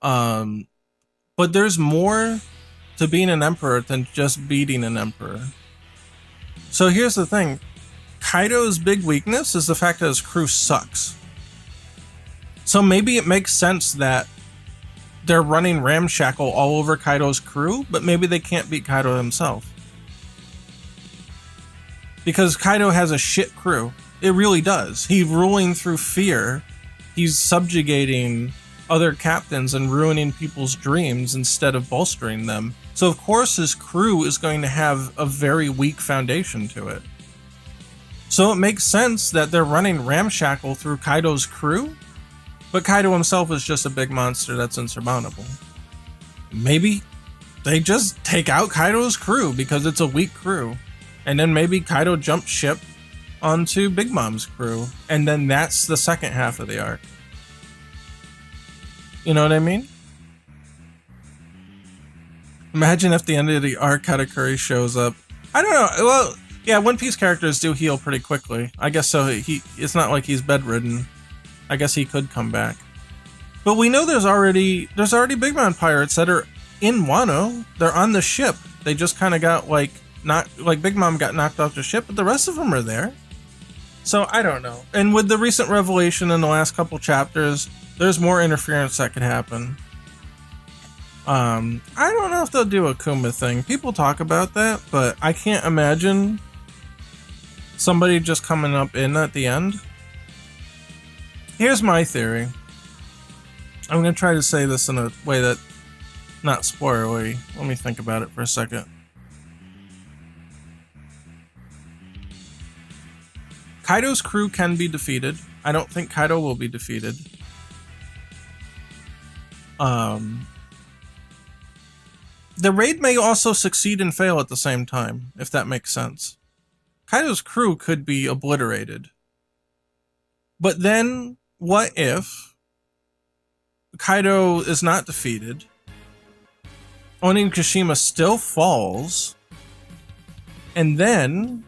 But there's more to being an emperor than just beating an emperor. So here's the thing. Kaido's big weakness is the fact that his crew sucks. So maybe it makes sense that they're running ramshackle all over Kaido's crew, but maybe they can't beat Kaido himself. Because Kaido has a shit crew. It really does. He's ruling through fear. He's subjugating other captains and ruining people's dreams instead of bolstering them. So of course his crew is going to have a very weak foundation to it. So it makes sense that they're running ramshackle through Kaido's crew, but Kaido himself is just a big monster that's insurmountable. Maybe they just take out Kaido's crew because it's a weak crew. And then maybe Kaido jumps ship onto Big Mom's crew. And then that's the second half of the arc. You know what I mean? Imagine if the end of the arc Katakuri shows up. I don't know. Well, yeah, One Piece characters do heal pretty quickly. I guess so. It's not like he's bedridden. I guess he could come back. But we know there's already Big Mom pirates that are in Wano. They're on the ship. They just kind of got Big Mom got knocked off the ship, but the rest of them are there. So I don't know. And with the recent revelation in the last couple chapters, there's more interference that could happen. I don't know if they'll do a Kuma thing. People talk about that, but I can't imagine somebody just coming up in at the end. Here's my theory. I'm going to try to say this in a way that not spoilery. Let me think about it for a second. Kaido's crew can be defeated. I don't think Kaido will be defeated. The raid may also succeed and fail at the same time, if that makes sense. Kaido's crew could be obliterated. But then, what if Kaido is not defeated? Onigashima still falls. And then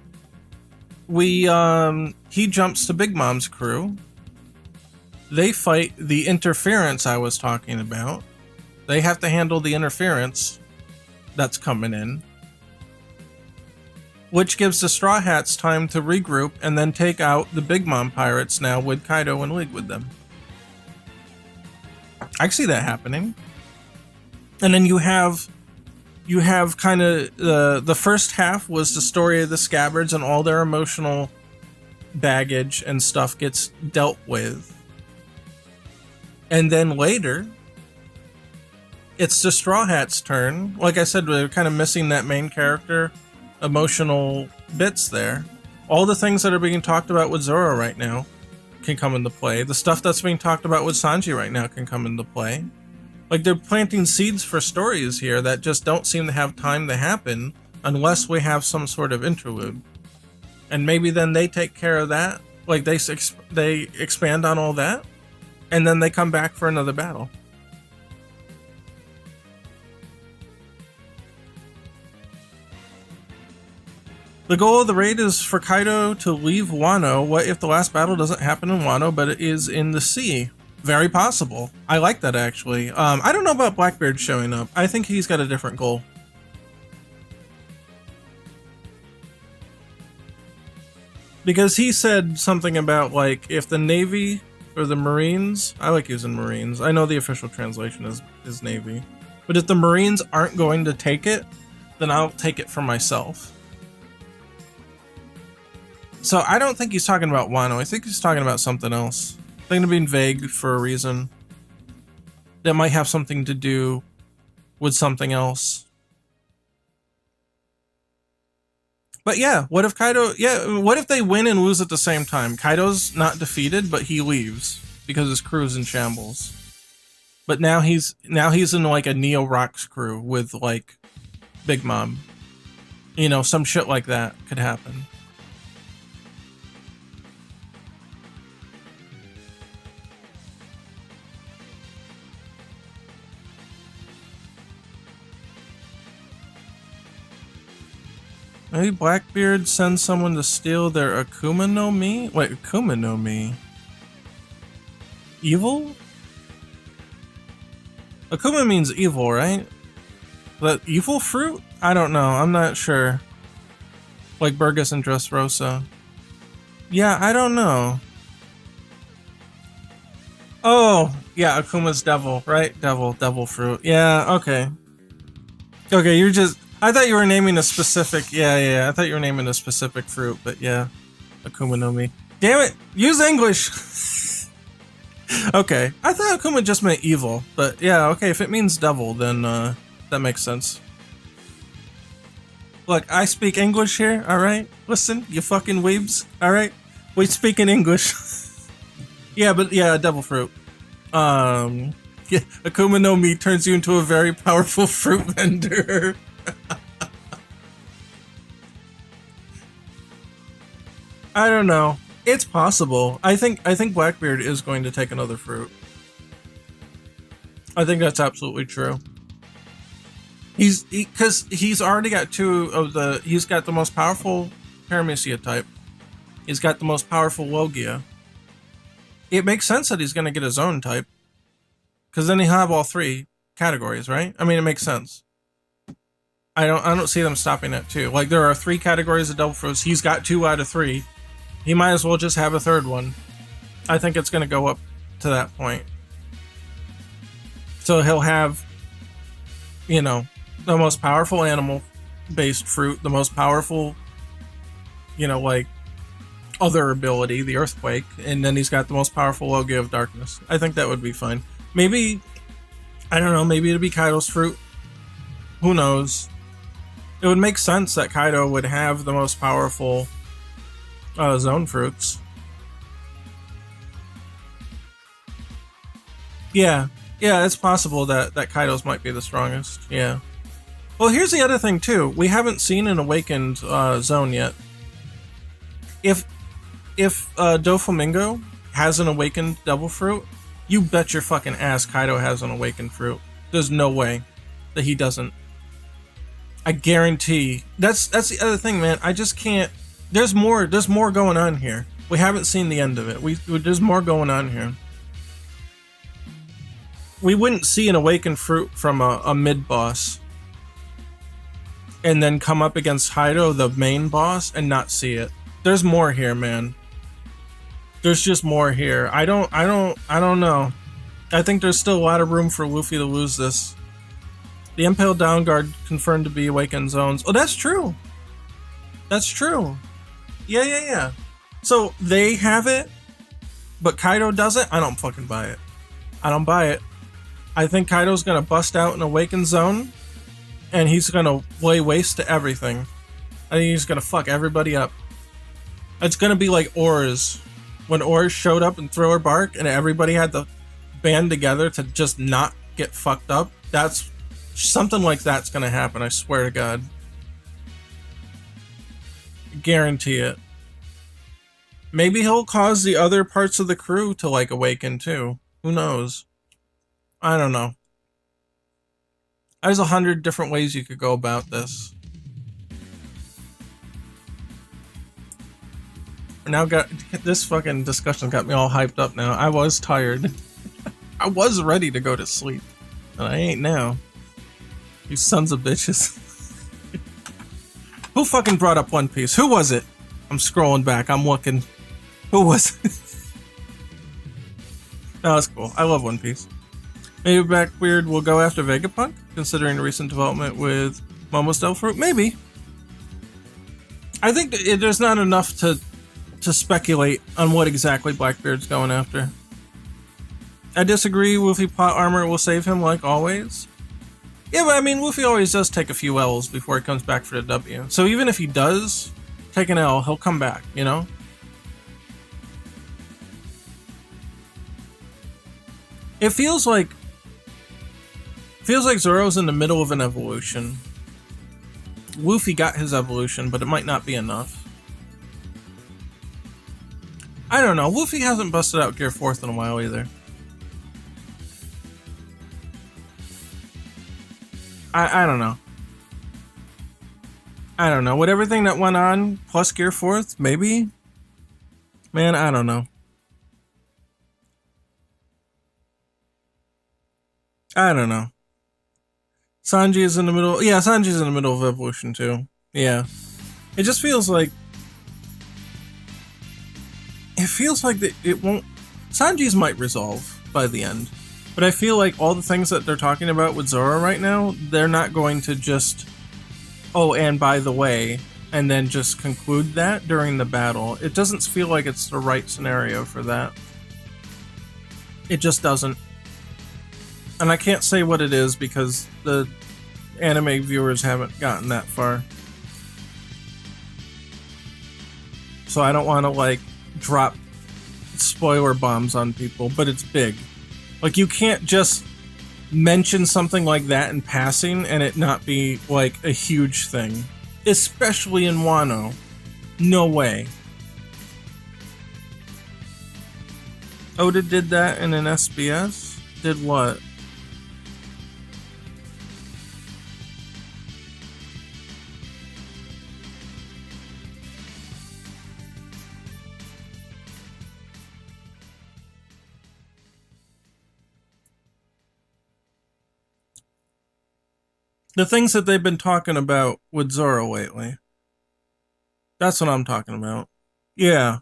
he jumps to Big Mom's crew. They fight the interference I was talking about. They have to handle the interference that's coming in. which gives the Straw Hats time to regroup and then take out the Big Mom pirates now with Kaido in league with them. I can see that happening. And then you have kind of the first half was the story of the Scabbards and all their emotional baggage and stuff gets dealt with. And then later, it's the Straw Hats' turn. Like I said, we're kind of missing that main character emotional bits there. All the things that are being talked about with Zoro right now can come into play. The stuff that's being talked about with Sanji right now can come into play. Like, they're planting seeds for stories here that just don't seem to have time to happen unless we have some sort of interlude. And maybe then they take care of that. Like, they expand on all that, and then they come back for another battle. The goal of the raid is for Kaido to leave Wano. What if the last battle doesn't happen in Wano, but it is in the sea? Very possible. I like that, actually. I don't know about Blackbeard showing up. I think he's got a different goal. Because he said something about, like, if the Navy or the Marines... I like using Marines. I know the official translation is Navy. But if the Marines aren't going to take it, then I'll take it for myself. So I don't think he's talking about Wano. I think he's talking about something else. I think they're being vague for a reason. That might have something to do with something else. But yeah, what if Kaido... Yeah, what if they win and lose at the same time? Kaido's not defeated, but he leaves because his crew's in shambles. But now he's in like a Neo Rocks crew with like Big Mom. You know, some shit like that could happen. Maybe Blackbeard sends someone to steal their Akuma no Mi? Wait, Akuma no Mi? Evil? Akuma means evil, right? But evil fruit? I don't know. I'm not sure. Like Burgess and Dressrosa. Yeah, I don't know. Oh, yeah, Akuma's devil, right? Devil fruit. Yeah, okay. Okay, you're just... I thought you were naming a specific... Yeah, I thought you were naming a specific fruit, but yeah. Akuma no Mi. Damn it! Use English! Okay. I thought Akuma just meant evil, but yeah, okay, if it means devil, then that makes sense. Look, I speak English here, alright? Listen, you fucking weebs, alright? We speak in English. Yeah, but yeah, devil fruit. Yeah, Akuma no Mi turns you into a very powerful fruit vendor. I don't know. It's possible. I think Blackbeard is going to take another fruit. I think that's absolutely true. Because he's already got two of the... He's got the most powerful Paramecia type. He's got the most powerful Logia. It makes sense that he's going to get his own type. Because then he'll have all three categories, right? I mean, it makes sense. I don't see them stopping at two. Like, there are 3 categories of devil fruits. He's got 2 out of 3. He might as well just have a third one. I think it's going to go up to that point. So he'll have, you know, the most powerful animal-based fruit, the most powerful, you know, like, other ability, the Earthquake, and then he's got the most powerful Logia of Darkness. I think that would be fine. Maybe, I don't know, maybe it'd be Kaido's fruit. Who knows? It would make sense that Kaido would have the most powerful zone fruits. Yeah, it's possible that Kaido's might be the strongest. Yeah. Well, here's the other thing too. We haven't seen an awakened zone yet. If Doflamingo has an awakened devil fruit, you bet your fucking ass Kaido has an awakened fruit. There's no way that he doesn't. I guarantee. That's the other thing, man. I just can't. There's more going on here. We haven't seen the end of it. There's more going on here. We wouldn't see an awakened fruit from a mid boss and then come up against Kaido, the main boss, and not see it. There's more here, man. There's just more here. I don't know. I think there's still a lot of room for Luffy to lose this. The Impaled Down Guard confirmed to be Awakened Zones. Oh, that's true. That's true. Yeah. So they have it, but Kaido doesn't? I don't fucking buy it. I don't buy it. I think Kaido's gonna bust out an Awakened Zone, and he's gonna lay waste to everything. I think he's gonna fuck everybody up. It's gonna be like Oars. When Oars showed up in Thriller Bark and everybody had to band together to just not get fucked up. That's something like that's gonna happen, I swear to God. Guarantee it. Maybe he'll cause the other parts of the crew to like awaken too. Who knows? I don't know. There's 100 different ways you could go about this. Now got this fucking discussion got me all hyped up now. I was tired. I was ready to go to sleep. And I ain't now. You sons of bitches. Who fucking brought up One Piece? Who was it? I'm scrolling back. I'm looking. Who was it? No, that's cool. I love One Piece. Maybe Blackbeard will go after Vegapunk, considering the recent development with Momo's Devil Fruit? Maybe. I think there's not enough to speculate on what exactly Blackbeard's going after. I disagree. Luffy plot armor will save him like always. Yeah, but I mean, Luffy always does take a few L's before he comes back for the W. So even if he does take an L, he'll come back, you know? It feels like Zoro's in the middle of an evolution. Luffy got his evolution, but it might not be enough. I don't know. Luffy hasn't busted out Gear 4th in a while either. I don't know. I don't know. With everything that went on, plus Gear 4th, maybe? Man, I don't know. I don't know. Sanji is in the middle. Yeah, Sanji's in the middle of evolution too. Yeah. It just feels like... It feels like that it won't... Sanji's might resolve by the end. But I feel like all the things that they're talking about with Zoro right now, they're not going to just... Oh, and by the way... And then just conclude that during the battle. It doesn't feel like it's the right scenario for that. It just doesn't. And I can't say what it is because the anime viewers haven't gotten that far. So I don't want to, like, drop spoiler bombs on people, but it's big. Like, you can't just mention something like that in passing and it not be, like, a huge thing. Especially in Wano. No way. Oda did that in an SBS? Did what? The things that they've been talking about with Zoro lately. That's what I'm talking about. Yeah.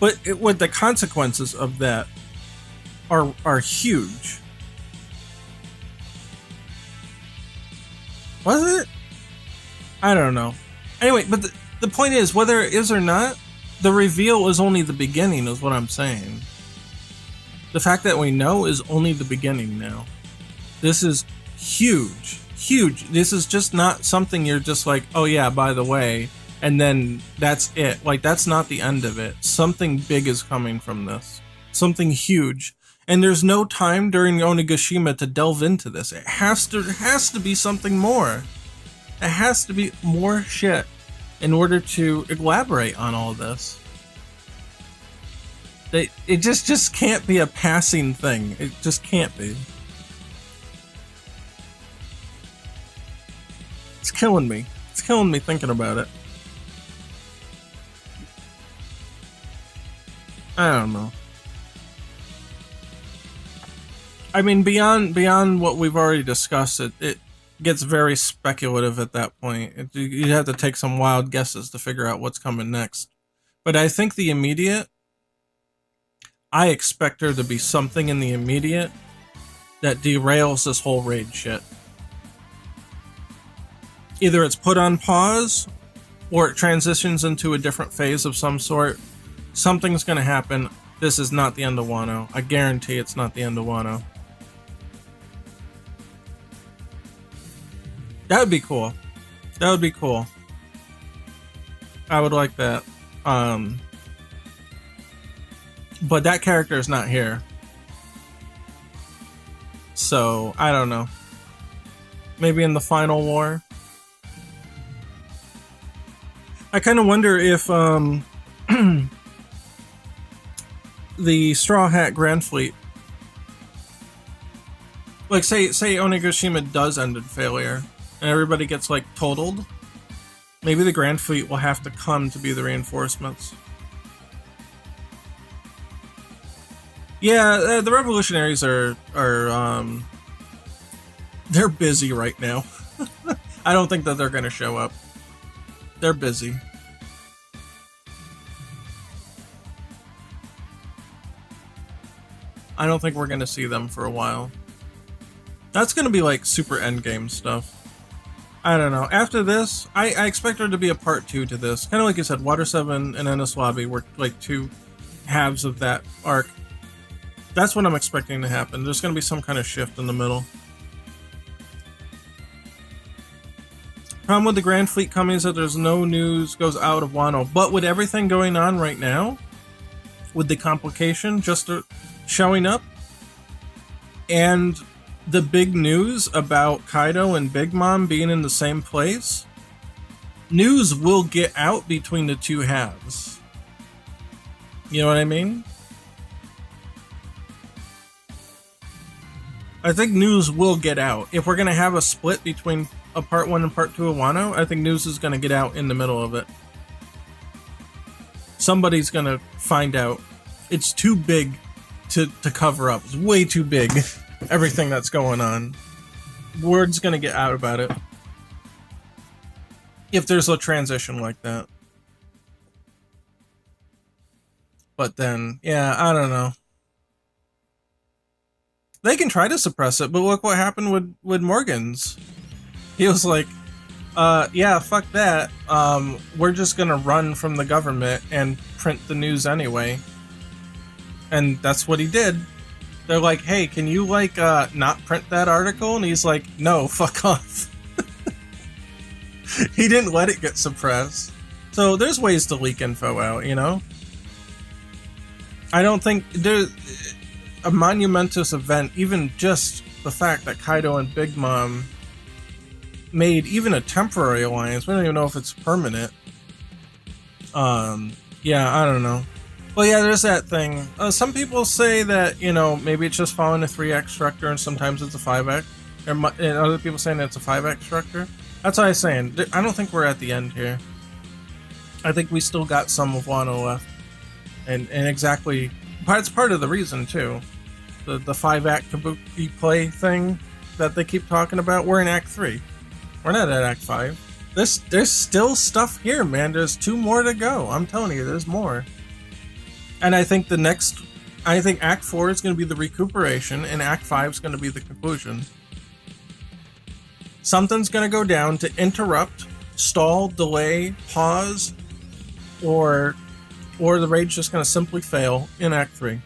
But with the consequences of that are huge. Was it? I don't know. Anyway, but the point is, whether it is or not, the reveal is only the beginning, is what I'm saying. The fact that we know is only the beginning now. This is huge. Huge. This is just not something you're just like, oh yeah, by the way, and then that's it. Like, that's not the end of it. Something big is coming from this. Something huge. And there's no time during Onigashima to delve into this. It has to be something more. It has to be more shit in order to elaborate on all this. It just can't be a passing thing. It just can't be. It's killing me. It's killing me thinking about it. I don't know. I mean, beyond what we've already discussed, it gets very speculative at that point. You have to take some wild guesses to figure out what's coming next. But I think the immediate, I expect there to be something in the immediate that derails this whole raid shit. Either it's put on pause, or it transitions into a different phase of some sort. Something's gonna happen. This is not the end of Wano. I guarantee it's not the end of Wano. That would be cool. That would be cool. I would like that. But that character is not here. So, I don't know. Maybe in the final war? I kind of wonder if the Straw Hat Grand Fleet, like say Onigashima does end in failure and everybody gets like totaled, maybe the Grand Fleet will have to come to be the reinforcements. Yeah, the revolutionaries are they're busy right now. I don't think that they're gonna show up. They're busy. I don't think we're gonna see them for a while. That's gonna be like super endgame stuff. I don't know. After this, I expect there to be a part 2 to this. Kind of like you said, Water 7 and Enies Lobby were like two halves of that arc. That's what I'm expecting to happen. There's gonna be some kind of shift in the middle. Problem with the Grand Fleet coming is that there's no news goes out of Wano. But with everything going on right now, with the complication just showing up, and the big news about Kaido and Big Mom being in the same place, news will get out between the two halves. You know what I mean? I think news will get out. If we're going to have a split between a part 1 and part 2 of Wano, I think news is going to get out in the middle of it. Somebody's going to find out. It's too big to cover up. It's way too big. Everything that's going on. Word's going to get out about it. If there's a transition like that. But then, yeah, I don't know. They can try to suppress it, but look what happened with Morgan's. He was like, yeah, fuck that. We're just gonna run from the government and print the news anyway. And that's what he did. They're like, hey, can you like not print that article? And he's like, no, fuck off. He didn't let it get suppressed. So there's ways to leak info out, you know? I don't think there's a monumentous event, even just the fact that Kaido and Big Mom made even a temporary alliance. We don't even know if it's permanent. Yeah, I don't know. Well, yeah, there's that thing. Some people say that, you know, maybe it's just following a 3x structure and sometimes it's a 5x. And other people saying it's a 5x structure. That's what I was saying. I don't think we're at the end here. I think we still got some of Wano left. And exactly, it's part of the reason, too. The 5-act kabuki play thing that they keep talking about. We're in Act 3. We're not at Act 5. There's still stuff here, man. There's 2 more to go. I'm telling you, there's more. And I think Act 4 is going to be the recuperation, and Act 5 is going to be the conclusion. Something's going to go down to interrupt, stall, delay, pause, or the raid's just going to simply fail in Act 3.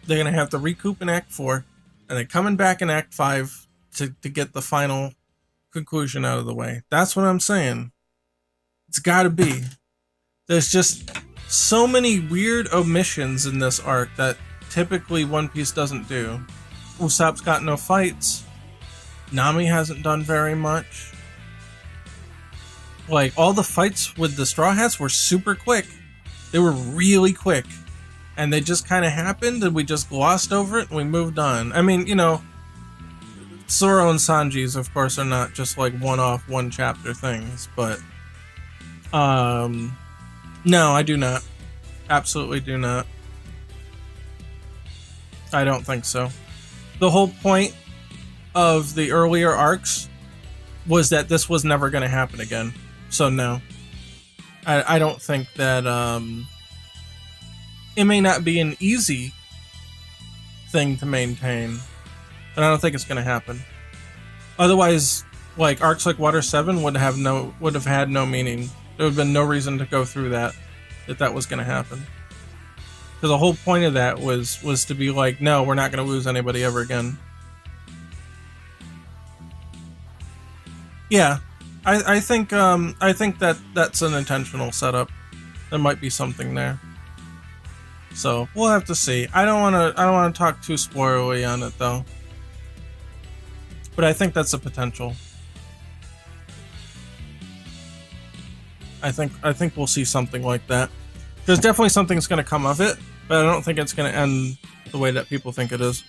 They're going to have to recoup in Act 4, and then coming back in Act 5 to get the final conclusion out of the way. That's what I'm saying. It's got to be. There's just so many weird omissions in this arc that typically One Piece doesn't do. Usopp's got no fights. Nami hasn't done very much. Like, all the fights with the Straw Hats were super quick. They were really quick. And they just kind of happened, and we just glossed over it, and we moved on. I mean, you know, Zoro and Sanji's, of course, are not just like one-off, one-chapter things, but no, I do not. Absolutely do not. I don't think so. the whole point of the earlier arcs was that this was never going to happen again. So no, I don't think that it may not be an easy thing to maintain, but I don't think it's going to happen. Otherwise, like arcs like Water 7 would have had no meaning. There would have been no reason to go through that was going to happen. Because the whole point of that was to be like, no, we're not going to lose anybody ever again. Yeah, I think that that's an intentional setup. There might be something there. So we'll have to see. I don't want to talk too spoilery on it though. But I think that's a potential. I think we'll see something like that. There's definitely something that's going to come of it, but I don't think it's going to end the way that people think it is.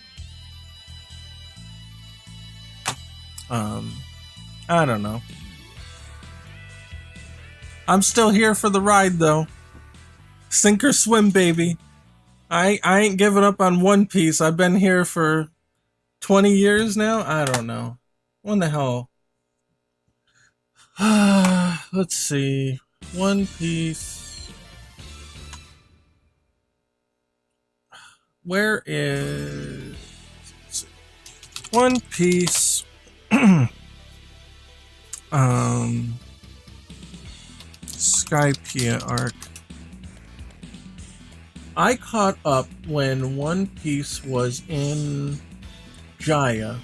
I don't know. I'm still here for the ride though. Sink or swim, baby. I ain't giving up on One Piece. I've been here for 20 years now? I don't know. When the hell? Let's see. One Piece. Where is... One Piece... Skypiea arc. I caught up when One Piece was in Jaya.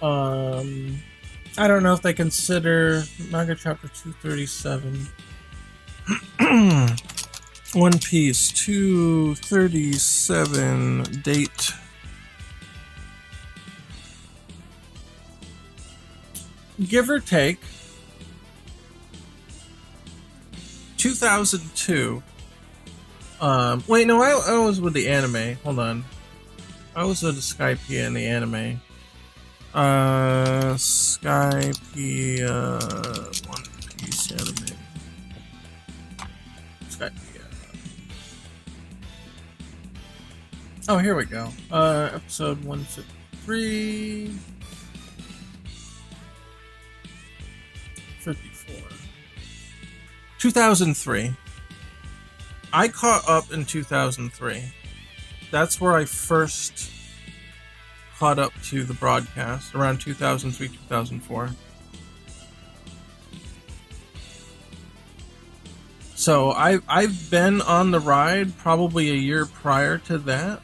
I don't know if they consider manga chapter 237. One Piece 237 date. Give or take 2002. Wait, no, I was with the anime. Hold on. I was with the Skypiea in the anime. Skypiea One Piece anime. Skypiea. Oh, here we go. Episode 153. 54. 2003. I caught up in 2003. That's where I first caught up to the broadcast, around 2003, 2004. So I've been on the ride probably a year prior to that.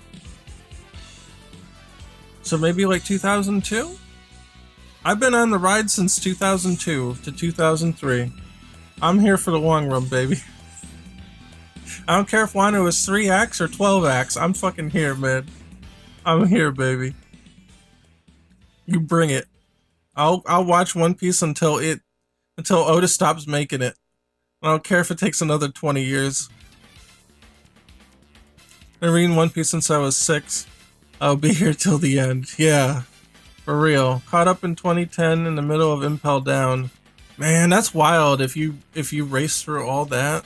So maybe like 2002? I've been on the ride since 2002 to 2003. I'm here for the long run, baby. I don't care if Wano is 3 acts or 12 acts. I'm fucking here, man. I'm here, baby. You bring it. I'll watch One Piece until Oda stops making it. I don't care if it takes another 20 years. I've been reading One Piece since I was 6. I'll be here till the end. Yeah. For real. Caught up in 2010 in the middle of Impel Down. Man, that's wild if you race through all that.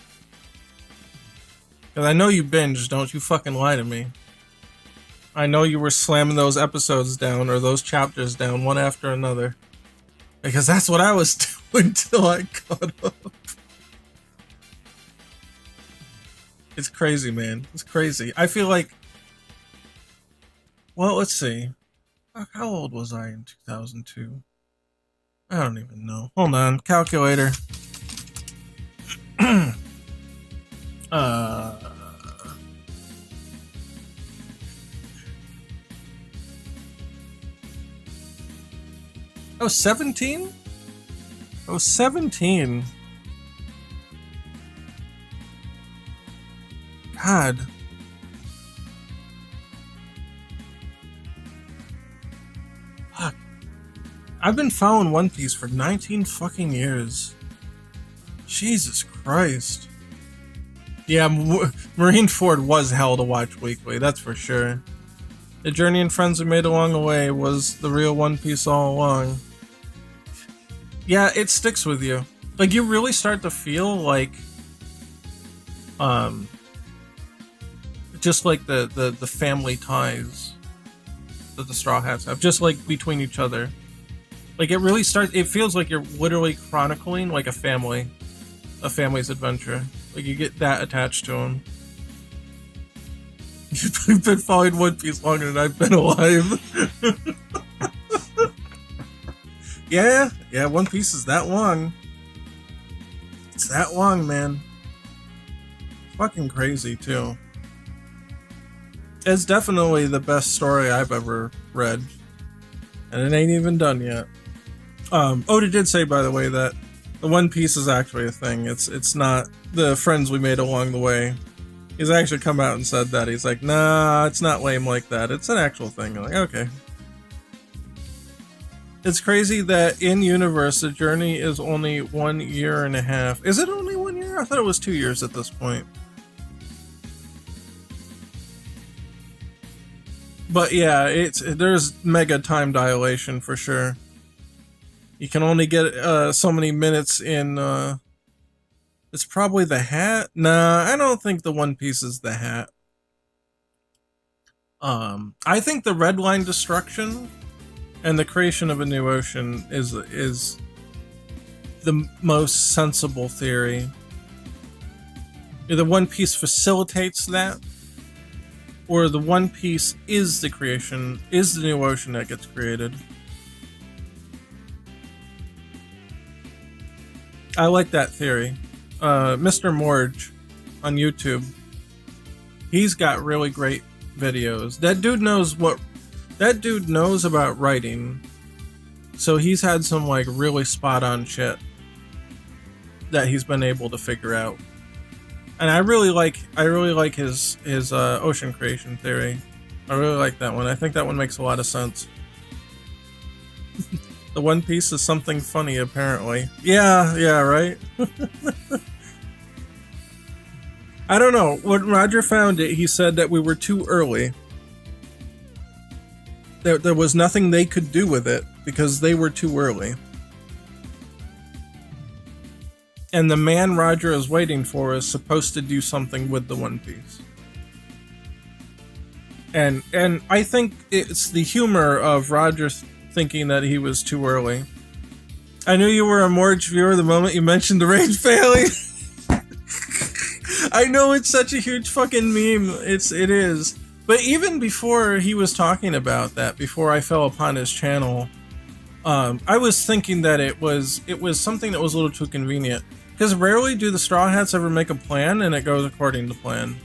Cause I know you binged, don't you fucking lie to me. I know you were slamming those episodes down or those chapters down one after another. Because that's what I was doing till I caught up. It's crazy, man. It's crazy. I feel like... Well, let's see. How old was I in 2002? I don't even know. Hold on. Calculator. Oh, 17? Oh, 17. God. Fuck. I've been following One Piece for 19 fucking years. Jesus Christ. Yeah, Marineford was hell to watch weekly, that's for sure. The journey and friends we made along the way was the real One Piece all along. Yeah, it sticks with you. Like, you really start to feel like, just like the family ties that the Straw Hats have, just like between each other. Like it really starts. It feels like you're literally chronicling like a family's adventure. Like you get that attached to them. You've been following One Piece longer than I've been alive. Yeah, One Piece is that long. It's that long, man. Fucking crazy, too. It's definitely the best story I've ever read. And it ain't even done yet. Oda did say, by the way, that the One Piece is actually a thing. It's not the friends we made along the way. He's actually come out and said that. He's like, nah, it's not lame like that. It's an actual thing. I'm like, okay. It's crazy that in universe the journey is only 1.5 years. Is it only 1 year? I thought it was 2 years at this point. But yeah, there's mega time dilation for sure. You can only get so many minutes in. It's probably the hat. Nah, I don't think the One Piece is the hat. I think the Red Line destruction and the creation of a new ocean is the most sensible theory. Either One Piece facilitates that, or the One Piece is the creation, is the new ocean that gets created. I like that theory. Mr. Morge on YouTube, he's got really great videos. That dude knows about writing, so he's had some like really spot on shit that he's been able to figure out. And I really like his ocean creation theory. I really like that one. I think that one makes a lot of sense. The One Piece is something funny, apparently. Yeah, right? I don't know. When Roger found it, he said that we were too early. There was nothing they could do with it because they were too early. And the man Roger is waiting for is supposed to do something with the One Piece. And I think it's the humor of Roger thinking that he was too early. I knew you were a Morge viewer the moment you mentioned the raid failing. I know it's such a huge fucking meme. It is. But even before he was talking about that, before I fell upon his channel, I was thinking that it was something that was a little too convenient. Because rarely do the Straw Hats ever make a plan and it goes according to plan.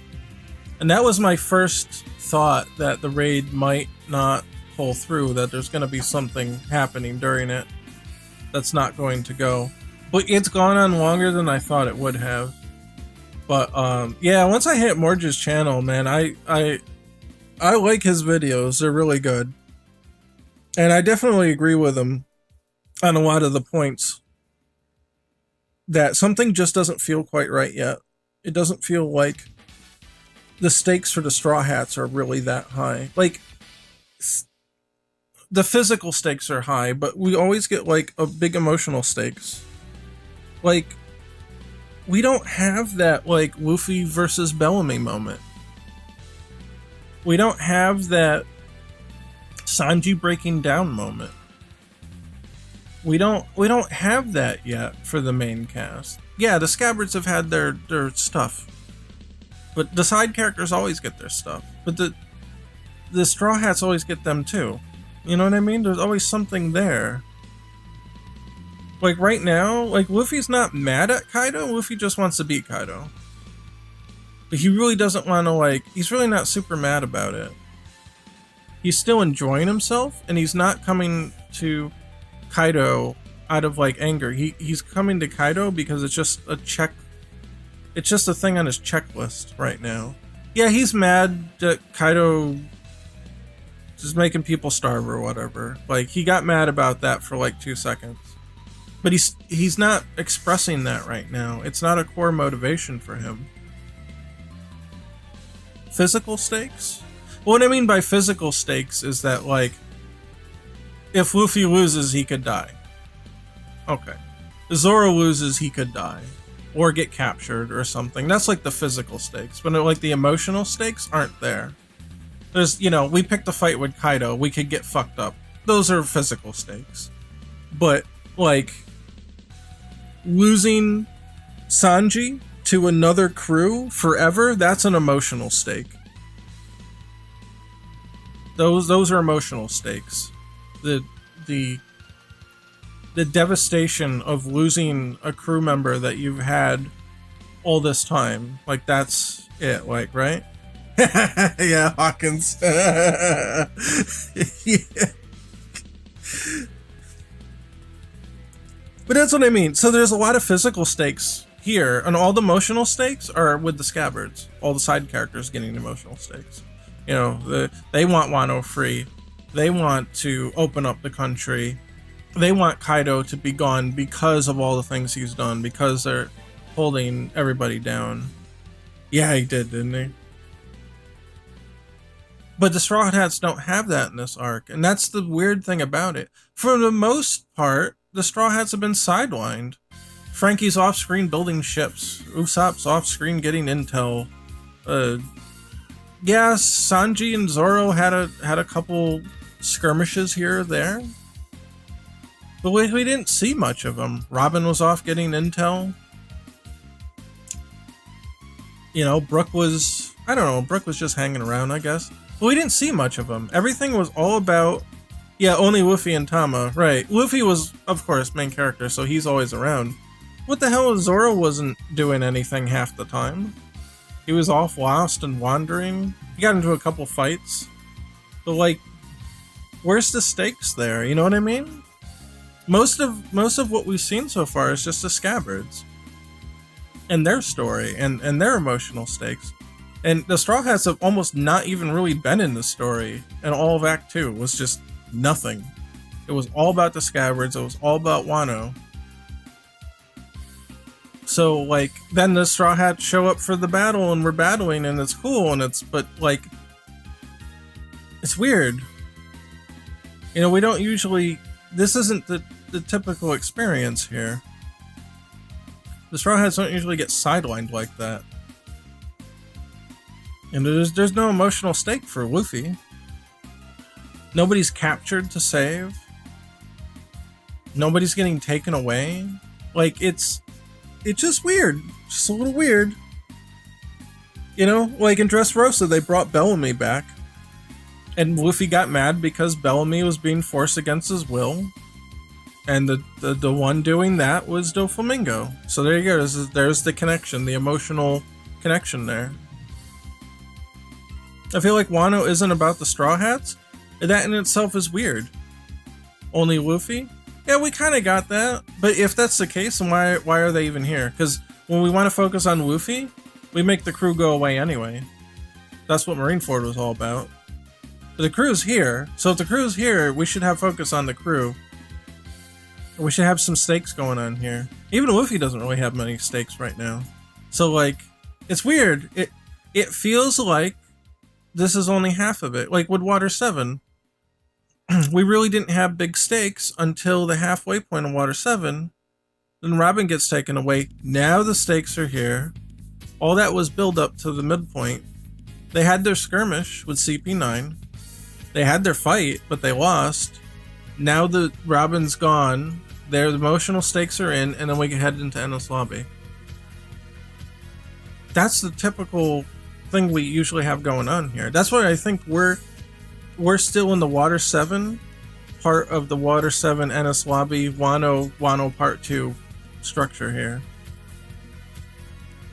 And that was my first thought, that the raid might not pull through, that there's going to be something happening during it that's not going to go. But it's gone on longer than I thought it would have. But yeah, once I hit Morge's channel, man, I like his videos. They're really good. And I definitely agree with him on a lot of the points. That something just doesn't feel quite right yet. It doesn't feel like the stakes for the Straw Hats are really that high. Like, the physical stakes are high, but we always get like a big emotional stakes. Like, we don't have that like Luffy versus Bellamy moment. We don't have that Sanji breaking down moment. We don't have that yet for the main cast. Yeah, the Scabbards have had their stuff. But the side characters always get their stuff. But the Straw Hats always get them too. You know what I mean? There's always something there. Like right now, like Luffy's not mad at Kaido, Luffy just wants to beat Kaido. But he really doesn't want to like, he's really not super mad about it. He's still enjoying himself, and he's not coming to Kaido out of like anger. He's coming to Kaido because it's just a check. It's just a thing on his checklist right now. Yeah, he's mad that Kaido is making people starve or whatever. Like, he got mad about that for like 2 seconds. But he's not expressing that right now. It's not a core motivation for him. Physical stakes? Well, what I mean by physical stakes is that, like, if Luffy loses, he could die. Okay. If Zoro loses, he could die. or get captured or something. That's like the physical stakes, but like the emotional stakes aren't there. There's, you know, we picked a fight with Kaido, we could get fucked up. Those are physical stakes. But like losing Sanji to another crew forever, that's an emotional stake. Those are emotional stakes. The devastation of losing a crew member that you've had all this time, like that's it, like, right? Yeah, Hawkins. Yeah. But that's what I mean. So there's a lot of physical stakes here, and all the emotional stakes are with the scabbards. All the side characters getting emotional stakes. You know, they want Wano free. They want to open up the country. They want Kaido to be gone because of all the things he's done, because they're holding everybody down. Yeah, he did, didn't he? But the Straw Hats don't have that in this arc, and that's the weird thing about it. For the most part, the Straw Hats have been sidelined. Frankie's off-screen building ships. Usopp's off-screen getting intel. Yeah, Sanji and Zoro had a couple skirmishes here or there. But we didn't see much of them. Robin was off getting intel. You know, Brook was... I don't know, Brook was just hanging around, I guess. But we didn't see much of them. Everything was all about... Yeah, only Luffy and Tama, right. Luffy was, of course, main character, so he's always around. What the hell, Zoro wasn't doing anything half the time. He was off lost and wandering. He got into a couple fights. But, like, where's the stakes there? You know what I mean? Most of what we've seen so far is just the scabbards. And their story, and their emotional stakes. And the Straw Hats have almost not even really been in the story. And all of Act 2 was just nothing. It was all about the scabbards. It was all about Wano. So, like, then the Straw Hats show up for the battle, and we're battling, and it's cool, and but, like, it's weird. You know, we don't usually... This isn't the typical experience here. The Straw Hats don't usually get sidelined like that. And there's no emotional stake for Luffy. Nobody's captured to save. Nobody's getting taken away. Like, it's just weird. Just a little weird. You know, like in Dressrosa, they brought Bellamy back. And Luffy got mad because Bellamy was being forced against his will. And the one doing that was Doflamingo. So there you go. There's the connection, the emotional connection there. I feel like Wano isn't about the Straw Hats. That in itself is weird. Only Luffy? Yeah, we kind of got that. But if that's the case, then why are they even here? Because when we want to focus on Luffy, we make the crew go away anyway. That's what Marineford was all about. But the crew's here. So if the crew's here, we should have focus on the crew. We should have some stakes going on here. Even Luffy doesn't really have many stakes right now. So, like, it's weird. It feels like this is only half of it. Like with Water 7, we really didn't have big stakes until the halfway point of Water 7. Then Robin gets taken away. Now the stakes are here. All that was build up to the midpoint. They had their skirmish with CP9. They had their fight, but they lost. Now the Robin's gone. Their emotional stakes are in, and then we can head into Endless Lobby. That's the typical thing we usually have going on here. That's why I think we're still in the Water 7 part of the Water 7 Endless Lobby Wano Part 2 structure here.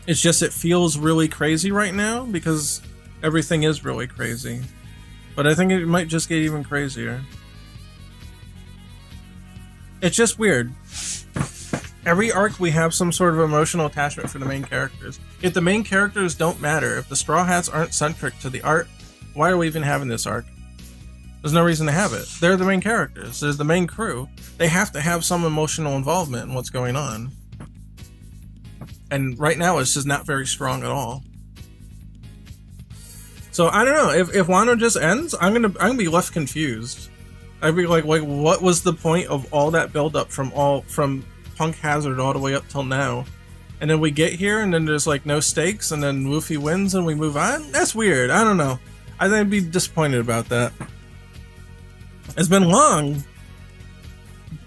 It's just it feels really crazy right now because everything is really crazy. But I think it might just get even crazier. It's just weird. Every arc we have some sort of emotional attachment for the main characters. If the main characters don't matter, if the Straw Hats aren't centric to the art, why are we even having this arc? There's no reason to have it. They're the main characters. There's the main crew. They have to have some emotional involvement in what's going on. And right now it's just not very strong at all. So I don't know. If Wano just ends, I'm gonna be left confused. I'd be like, what was the point of all that build up from Punk Hazard all the way up till now? and then we get here and then there's like no stakes and then Luffy wins and we move on. That's weird. I don't know. I think I'd be disappointed about that. It's been long,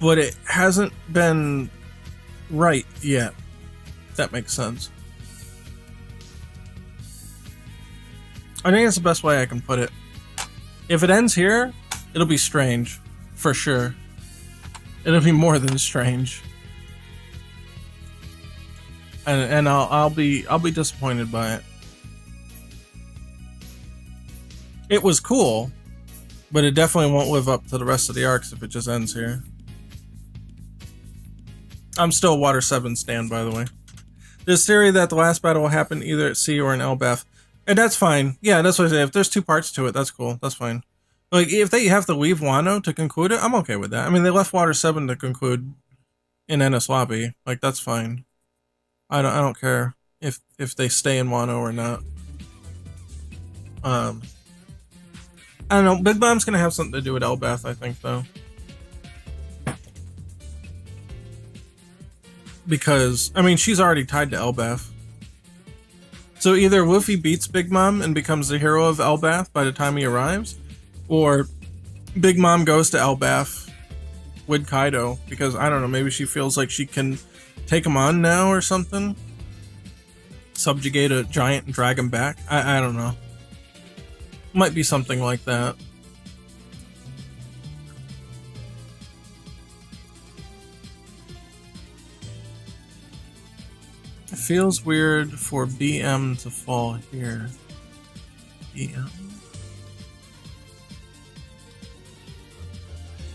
but it hasn't been right yet. If that makes sense. I think that's the best way I can put it. If it ends here, it'll be strange, for sure. It'll be more than strange, and I'll be disappointed by it. It was cool, but it definitely won't live up to the rest of the arcs if it just ends here. I'm still a Water 7 stan, by the way. There's theory that the last battle will happen either at sea or in Elbaf. And that's fine. Yeah, that's what I say. If there's 2 parts to it, that's cool. That's fine. Like, if they have to leave Wano to conclude it, I'm okay with that. I mean, they left Water 7 to conclude in Enies Lobby. Like, that's fine. I don't care if they stay in Wano or not. I don't know. Big Mom's gonna have something to do with Elbaf, I think, though. Because, I mean, she's already tied to Elbaf. So either Luffy beats Big Mom and becomes the hero of Elbaf by the time he arrives, or Big Mom goes to Elbaf with Kaido, because, I don't know, maybe she feels like she can take him on now or something? Subjugate a giant and drag him back? I don't know. Might be something like that. It feels weird for BM to fall here. BM?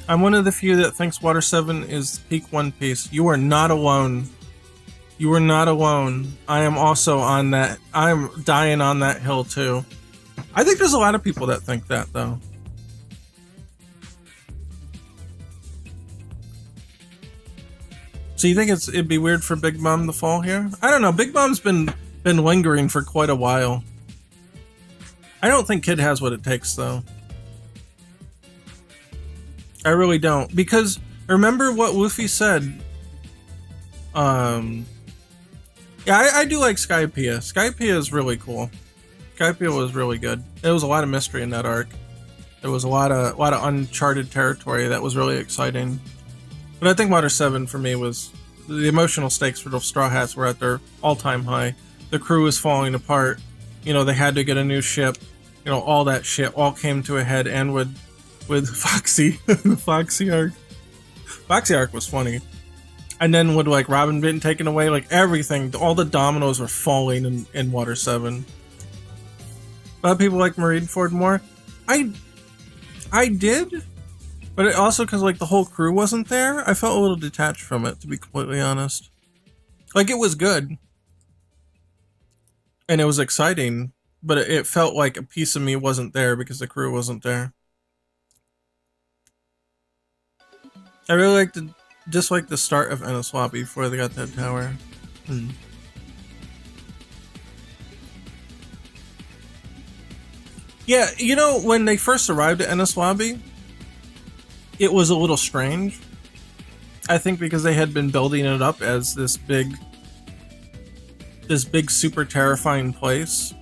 I'm one of the few that thinks Water 7 is peak One Piece. You are not alone. You are not alone. I am also on that. I'm dying on that hill too. I think there's a lot of people that think that, though. So you think it'd be weird for Big Mom to fall here? I don't know. Big Mom's been lingering for quite a while. I don't think Kid has what it takes, though. I really don't. Because remember what Luffy said. Yeah, I do like Skypiea. Skypiea is really cool. Skypiea was really good. There was a lot of mystery in that arc. There was a lot of uncharted territory that was really exciting. But I think Water 7 for me was the emotional stakes for the Straw Hats were at their all-time high. The crew was falling apart. You know, they had to get a new ship. You know, all that shit all came to a head, and with Foxy, the Foxy arc. Foxy arc was funny. And then with like Robin being taken away, like everything, all the dominoes were falling in Water 7. A lot of people like Marineford more. I did, but it also because like the whole crew wasn't there, I felt a little detached from it, to be completely honest. Like it was good, and it was exciting, but it felt like a piece of me wasn't there because the crew wasn't there. I really disliked the start of Enies Lobby before they got that tower. Yeah, you know, when they first arrived at Enies Lobby, it was a little strange. I think because they had been building it up as this big super terrifying place.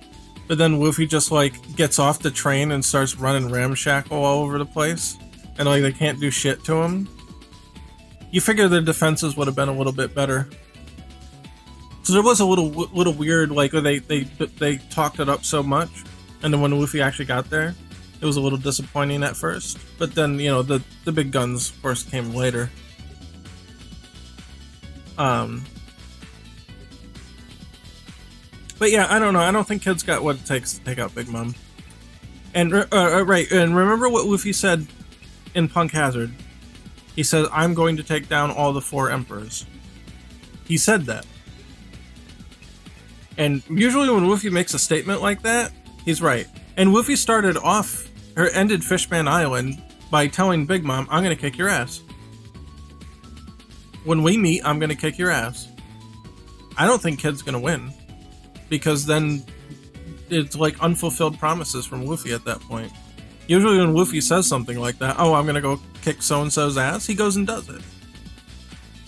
But then Luffy just like gets off the train and starts running ramshackle all over the place. And like they can't do shit to him. You figure their defenses would have been a little bit better. So there was a little weird, like they talked it up so much, and then when Luffy actually got there, it was a little disappointing at first. But then, you know, the big guns, of course, came later. But yeah, I don't know. I don't think Kid's got what it takes to take out Big Mom. And right, and remember what Luffy said in Punk Hazard. He said, "I'm going to take down all the 4 emperors." He said that. And usually when Luffy makes a statement like that, he's right. And Luffy ended Fishman Island by telling Big Mom, "I'm going to kick your ass. When we meet, I'm going to kick your ass." I don't think Kid's going to win. Because then it's like unfulfilled promises from Luffy at that point. Usually when Luffy says something like that, "Oh, I'm gonna go kick so-and-so's ass," he goes and does it.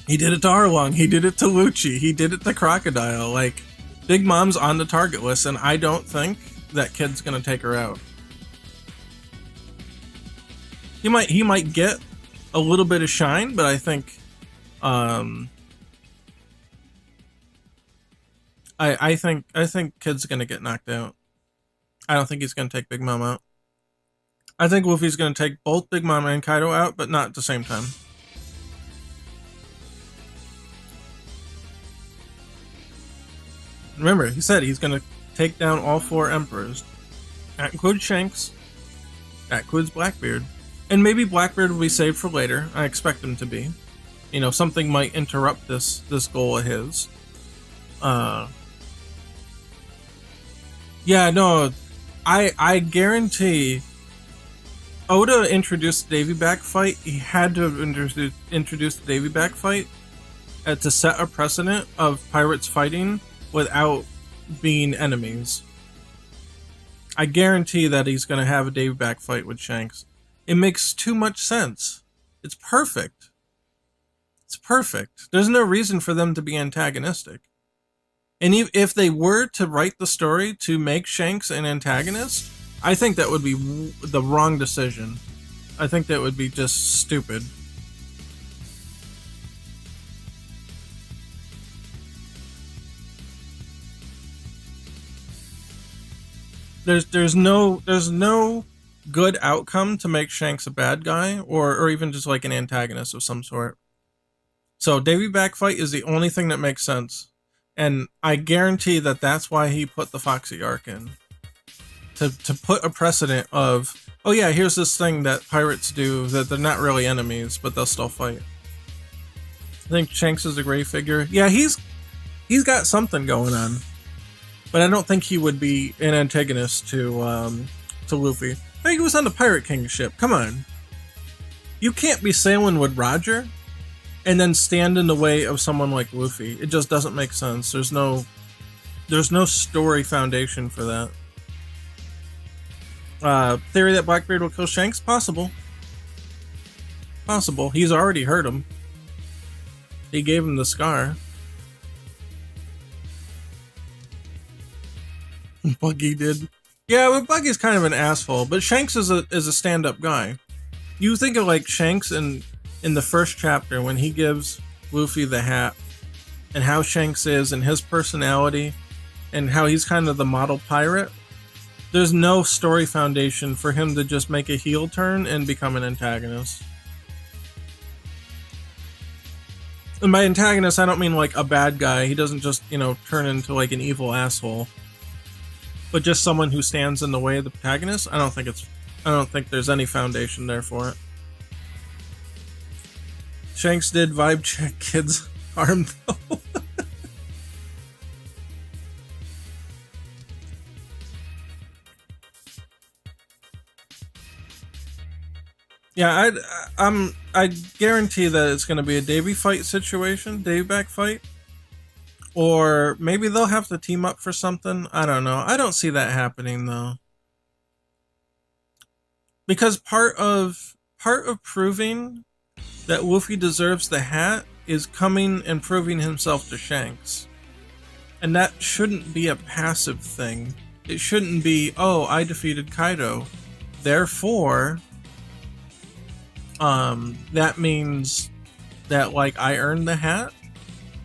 He did it to Arlong. He did it to Lucci. He did it to Crocodile. Like, Big Mom's on the target list, and I don't think that kid's gonna take her out. He might get a little bit of shine, but I think, I think Kid's gonna get knocked out. I don't think he's gonna take Big Mom out. I think Luffy's gonna take both Big Mom and Kaido out, but not at the same time. Remember, he said he's gonna take down all 4 emperors. That includes Shanks. That includes Blackbeard. And maybe Blackbeard will be saved for later. I expect him to be. You know, something might interrupt this goal of his. Yeah, no, I guarantee Oda introduced the Davy Back fight. He had to have introduced the Davy Back fight to set a precedent of pirates fighting without being enemies. I guarantee that he's going to have a Davy Back fight with Shanks. It makes too much sense. It's perfect. It's perfect. There's no reason for them to be antagonistic. And if they were to write the story to make Shanks an antagonist, I think that would be the wrong decision. I think that would be just stupid. There's no good outcome to make Shanks a bad guy or even just like an antagonist of some sort. So Davy Back fight is the only thing that makes sense. And I guarantee that that's why he put the Foxy arc in. To put a precedent of, oh yeah, here's this thing that pirates do that they're not really enemies, but they'll still fight. I think Shanks is a great figure. Yeah, he's got something going on. But I don't think he would be an antagonist to Luffy. I think he was on the Pirate King ship. Come on. You can't be sailing with Roger and then stand in the way of someone like Luffy. It just doesn't make sense. There's no story foundation for that. Theory that Blackbeard will kill Shanks? Possible. Possible. He's already hurt him. He gave him the scar. Buggy did. Yeah, but Buggy's kind of an asshole, but Shanks is a stand-up guy. You think of like Shanks in the first chapter when he gives Luffy the hat and how Shanks is and his personality and how he's kind of the model pirate. There's no story foundation for him to just make a heel turn and become an antagonist. And by antagonist, I don't mean like a bad guy. He doesn't just, turn into like an evil asshole. But just someone who stands in the way of the protagonist. I don't think there's any foundation there for it. Shanks did vibe check Kid's arm though. Yeah, I guarantee that it's going to be a Davy fight situation, Davy Back fight. Or maybe they'll have to team up for something. I don't know. I don't see that happening though. Because part of proving that Luffy deserves the hat is coming and proving himself to Shanks. And that shouldn't be a passive thing. It shouldn't be, oh, I defeated Kaido. Therefore, that means that like I earned the hat.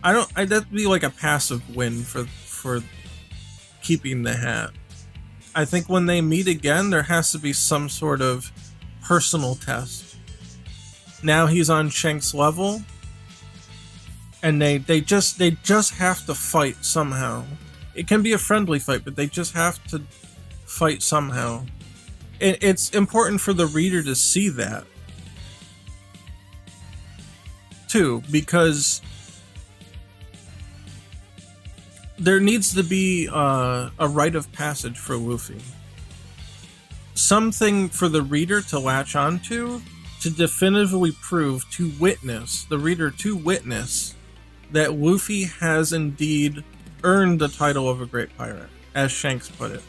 That'd be like a passive win for keeping the hat. I think when they meet again, there has to be some sort of personal test. Now he's on Shanks' level, and they just have to fight somehow. It can be a friendly fight, but they just have to fight somehow. It's important for the reader to see that too, because there needs to be a rite of passage for Luffy. Something for the reader to latch onto to definitively prove, to witness, the reader to witness that Luffy has indeed earned the title of a great pirate, as Shanks put it.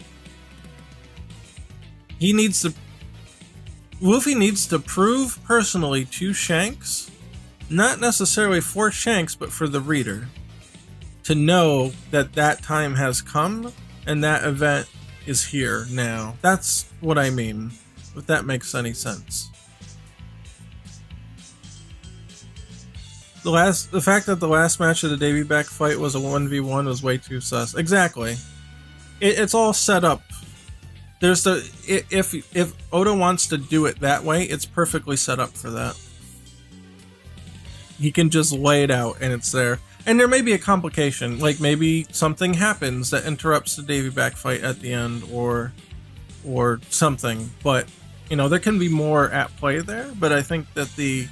Luffy needs to prove personally to Shanks not necessarily for Shanks, but for the reader to know that that time has come and that event is here now. That's what I mean, if that makes any sense. The fact that the last match of the Davy Back fight was a 1v1 was way too sus. Exactly. It's all set up. There's the if Oda wants to do it that way, it's perfectly set up for that. He can just lay it out and it's there. And there may be a complication, like maybe something happens that interrupts the Davy Back fight at the end, or something. But you know, there can be more at play there. But I think that the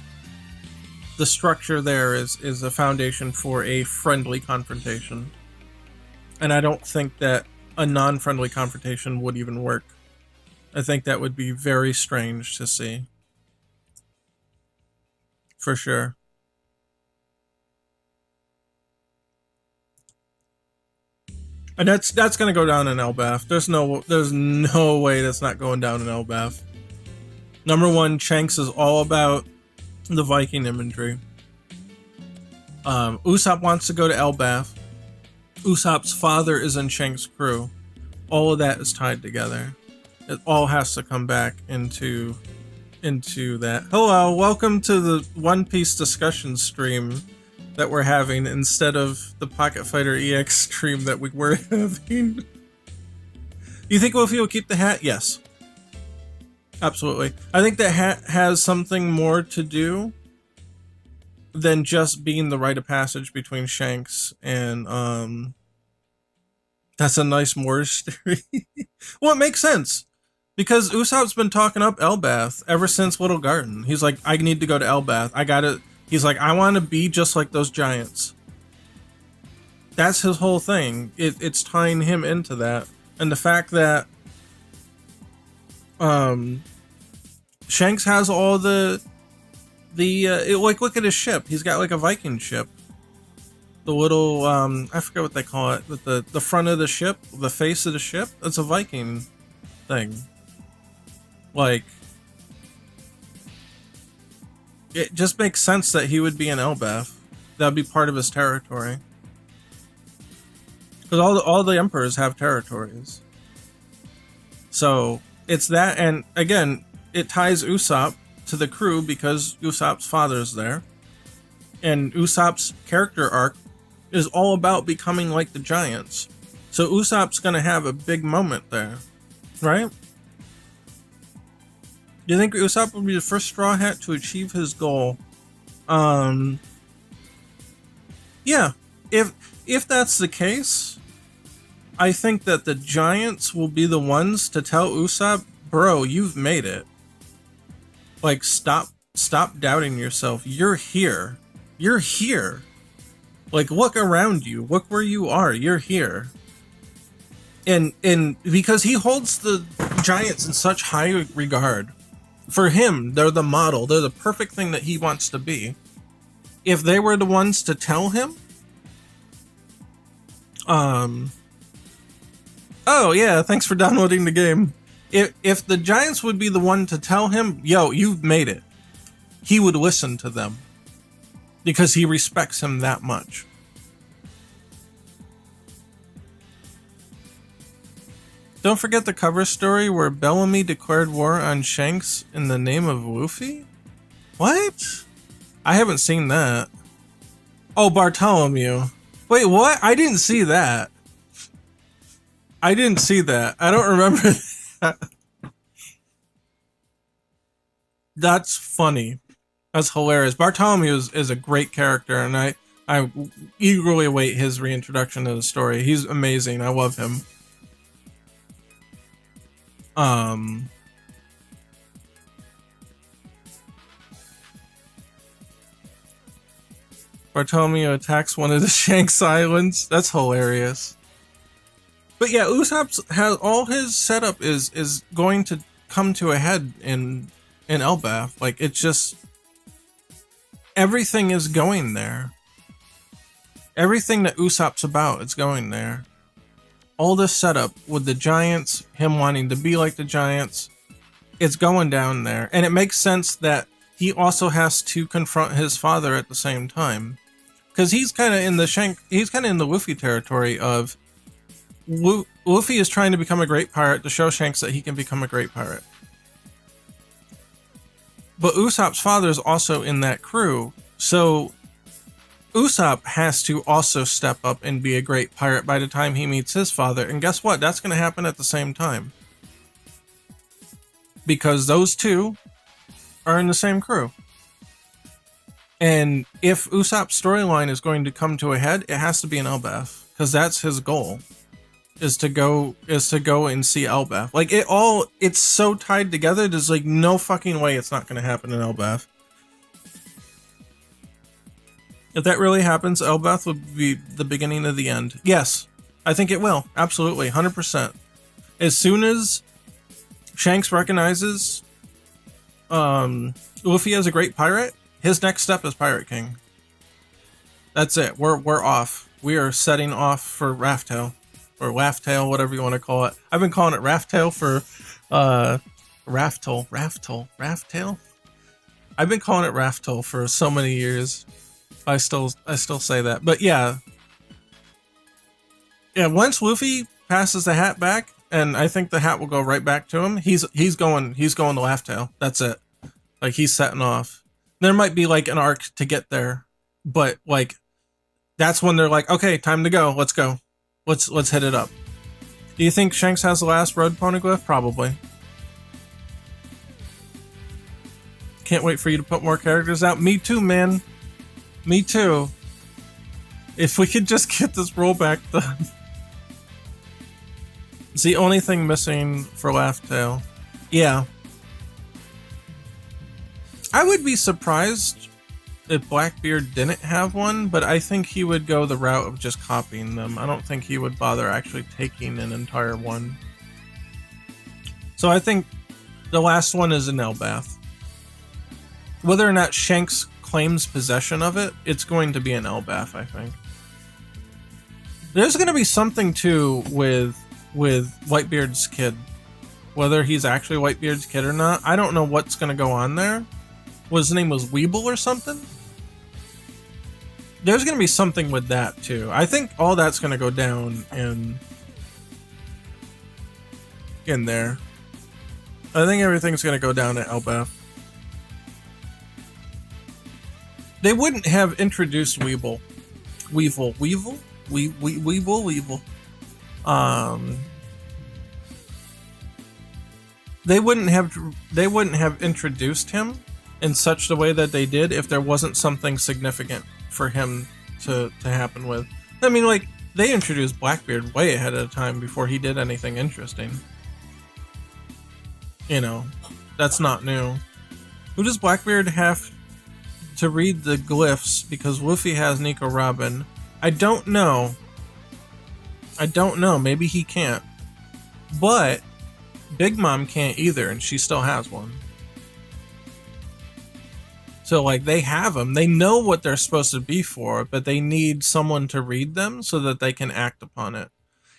structure there is a foundation for a friendly confrontation, and I don't think that a non-friendly confrontation would even work. I think that would be very strange to see, for sure. And that's gonna go down in Elbaf. There's no way that's not going down in Elbaf. Number one, Shanks is all about the Viking imagery. Usopp wants to go to Elbaf. Usopp's father is in Shanks' crew. All of that is tied together. It all has to come back into that. Hello, welcome to the One Piece discussion stream that we're having instead of the Pocket Fighter EX stream that we were having. You think Luffy will keep the hat? Yes. Absolutely. I think that hat has something more to do than just being the rite of passage between Shanks and that's a nice Morris theory. Well, it makes sense. Because Usopp's been talking up Elbaf ever since Little Garden. He's like, I need to go to Elbaf. He's like, I want to be just like those giants. That's his whole thing. It's tying him into that. And the fact that Shanks has all like, look at his ship. He's got like a Viking ship. The little, I forget what they call it, but the front of the ship, the face of the ship, it's a Viking thing. Like, it just makes sense that he would be in Elbaf. That'd be part of his territory. Because all the emperors have territories. So, it's that, and again, it ties Usopp to the crew because Usopp's father's there. And Usopp's character arc is all about becoming like the giants. So Usopp's gonna have a big moment there, right? Do you think Usopp will be the first Straw Hat to achieve his goal? Yeah. If that's the case, I think that the giants will be the ones to tell Usopp, bro, you've made it. Like, stop doubting yourself. You're here. You're here. Like, look around you. Look where you are. You're here. And because he holds the giants in such high regard. For him, they're the model. They're the perfect thing that he wants to be. If they were the ones to tell him, oh yeah, thanks for downloading the game. If the giants would be the one to tell him, yo, you've made it, he would listen to them. Because he respects him that much. Don't forget the cover story where Bellamy declared war on Shanks in the name of Luffy? What? I haven't seen that. Oh, Bartholomew. Wait, what? I didn't see that. I didn't see that. I don't remember that. That's funny. That's hilarious. Bartholomew is a great character, and I eagerly await his reintroduction to the story. He's amazing. I love him. Bartholomew attacks one of the Shanks Islands. That's hilarious. But yeah, Usopp has all his setup is going to come to a head in Elbaf. Like, it's just everything is going there. Everything that Usopp's about is going there. All this setup with the giants, him wanting to be like the giants, it's going down there. And it makes sense that he also has to confront his father at the same time. Because he's kind of in the Luffy territory of Luffy is trying to become a great pirate to show Shanks that he can become a great pirate. But Usopp's father is also in that crew, so Usopp has to also step up and be a great pirate by the time he meets his father. And guess what? That's going to happen at the same time. Because those two are in the same crew. And if Usopp's storyline is going to come to a head, it has to be in Elbaf. Because that's his goal. Is to go and see Elbaf. Like, it's so tied together, there's like no fucking way it's not going to happen in Elbaf. If that really happens, Elbaf will be the beginning of the end. Yes, I think it will. Absolutely, 100%. As soon as Shanks recognizes Luffy as a great pirate, his next step is Pirate King. That's it. We're off. We are setting off for Raftail. Or Laugh-Tail, whatever you want to call it. I've been calling it Raftail for Raftail. I've been calling it Raftail for so many years. I still say that. But yeah. Yeah, once Luffy passes the hat back, and I think the hat will go right back to him, he's going to Laugh-Tail. That's it. Like, he's setting off. There might be like an arc to get there, but like that's when they're like, okay, time to go. Let's go. Let's hit it up. Do you think Shanks has the last road poneglyph? Probably. Can't wait for you to put more characters out. Me too, man. Me too. If we could just get this rollback done. It's the only thing missing for Laugh-Tail. Yeah. I would be surprised if Blackbeard didn't have one, but I think he would go the route of just copying them. I don't think he would bother actually taking an entire one. So I think the last one is in Elbaf. Whether or not Shanks claims possession of it, it's going to be in Elbaf, I think. There's going to be something too with Whitebeard's kid. Whether he's actually Whitebeard's kid or not, I don't know what's going to go on there. His name was Weeble or something? There's going to be something with that too. I think all that's going to go down in there. I think everything's going to go down at Elbaf. They wouldn't have introduced Weeble. Weevil. They wouldn't have introduced him in such the way that they did if there wasn't something significant for him to happen with. I mean, like, they introduced Blackbeard way ahead of time before he did anything interesting. You know, that's not new. Who does Blackbeard have to read the glyphs because Luffy has Nico Robin? I don't know. Maybe he can't. But Big Mom can't either, and she still has one. So, like, they have them. They know what they're supposed to be for, but they need someone to read them so that they can act upon it.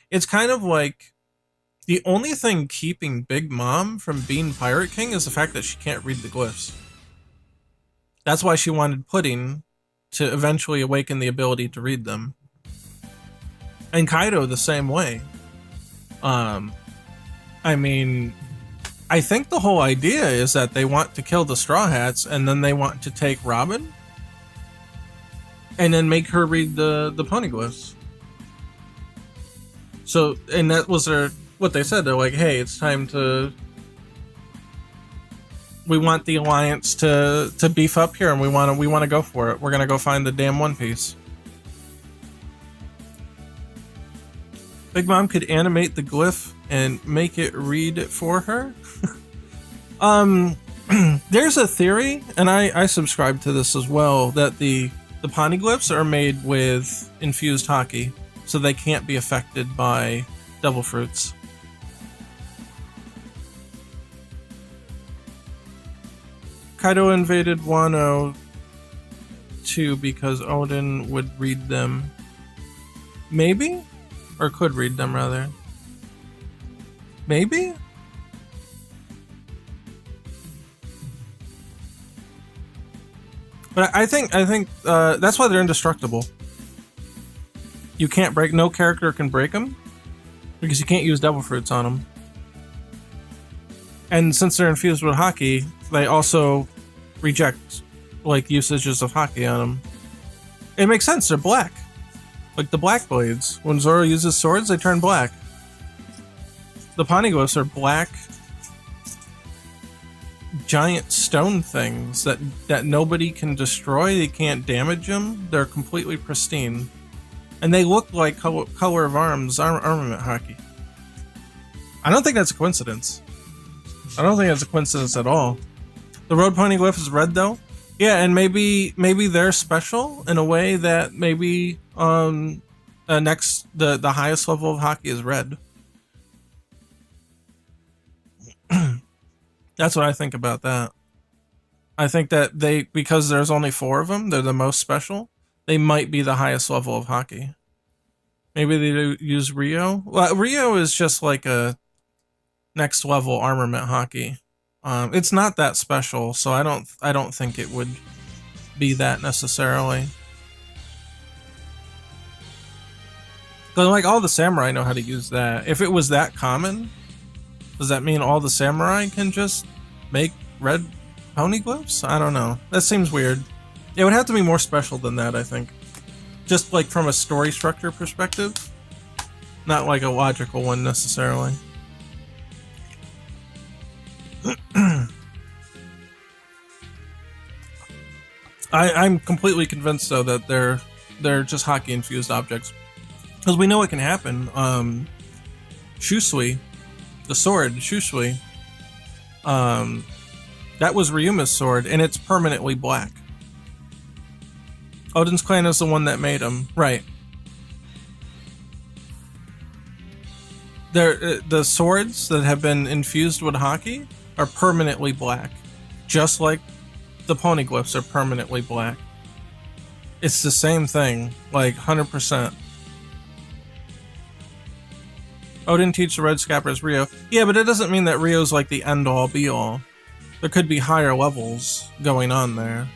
It's kind of like the only thing keeping Big Mom from being Pirate King is the fact that she can't read the glyphs. That's why she wanted Pudding to eventually awaken the ability to read them. And Kaido the same way. I mean, I think the whole idea is that they want to kill the Straw Hats and then they want to take Robin and then make her read the poneglyphs. So, and that was what they said. They're like, hey, it's time to... We want the Alliance to beef up here and we want to go for it. We're going to go find the damn One Piece. Big Mom could animate the glyph and make it read it for her. There's a theory, and I subscribe to this as well, that the poneglyphs are made with infused haki, so they can't be affected by devil fruits. Kaido invaded Wano too because Odin would read them. Maybe? Or could read them, rather. Maybe? But I think that's why they're indestructible. You can't break. No character can break them because you can't use devil fruits on them. And since they're infused with hockey, they also reject like usages of hockey on them. It makes sense. They're black, like the black blades. When Zoro uses swords, they turn black. The poneglyphs are black, giant stone things that nobody can destroy. They can't damage them. They're completely pristine, and they look like color of arms armament hockey. I don't think that's a coincidence. I don't think that's a coincidence at all. The road poneglyph is red though. Yeah, and maybe they're special in a way that maybe the highest level of hockey is red. That's what I think about that. I think that because there's only 4 of them, they're the most special. They might be the highest level of hockey. Maybe they use Rio. Well, Rio is just like a next level armament hockey. It's not that special, so I don't think it would be that necessarily. But like all the samurai know how to use that. If it was that common, does that mean all the samurai can just make red poneglyphs? I don't know. That seems weird. It would have to be more special than that, I think. Just like from a story structure perspective, not like a logical one necessarily. I'm completely convinced though that they're just hockey infused objects, because we know it can happen. Shusui, the sword Shusui, that was Ryuma's sword, and it's permanently black. Odin's clan is the one that made him, right? The swords that have been infused with hockey are permanently black, just like the poneglyphs are permanently black. It's the same thing, like 100%. Odin teach the red scabbers Rio. Yeah, but it doesn't mean that Rio's like the end-all be-all. There could be higher levels going on there.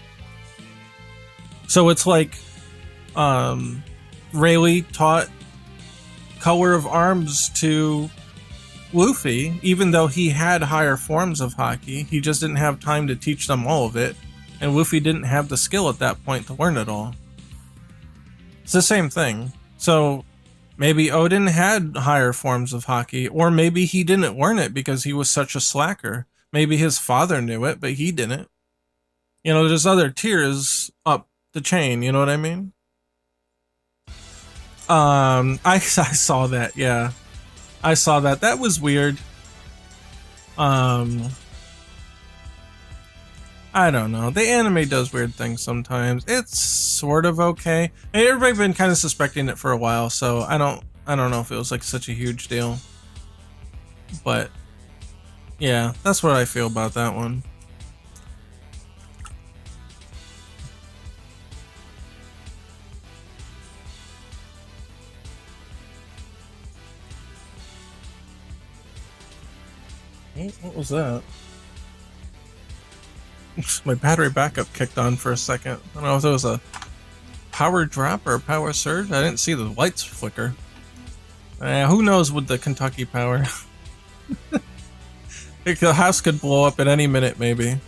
So it's like Rayleigh taught color of arms to Luffy, even though he had higher forms of hockey. He just didn't have time to teach them all of it, and Luffy didn't have the skill at that point to learn it all. It's the same thing. So maybe Odin had higher forms of hockey, or maybe he didn't learn it because he was such a slacker. Maybe his father knew it, but he didn't. You know, there's other tiers up the chain, you know what I mean? I saw that, yeah. I saw that. That was weird. I don't know. The anime does weird things sometimes. It's sort of okay. I mean, everybody's been kind of suspecting it for a while, so I don't know if it was like such a huge deal. But yeah, that's what I feel about that one. What was that? My battery backup kicked on for a second. I don't know if it was a power drop or a power surge. I didn't see the lights flicker. Who knows with the Kentucky power? The house could blow up at any minute, maybe.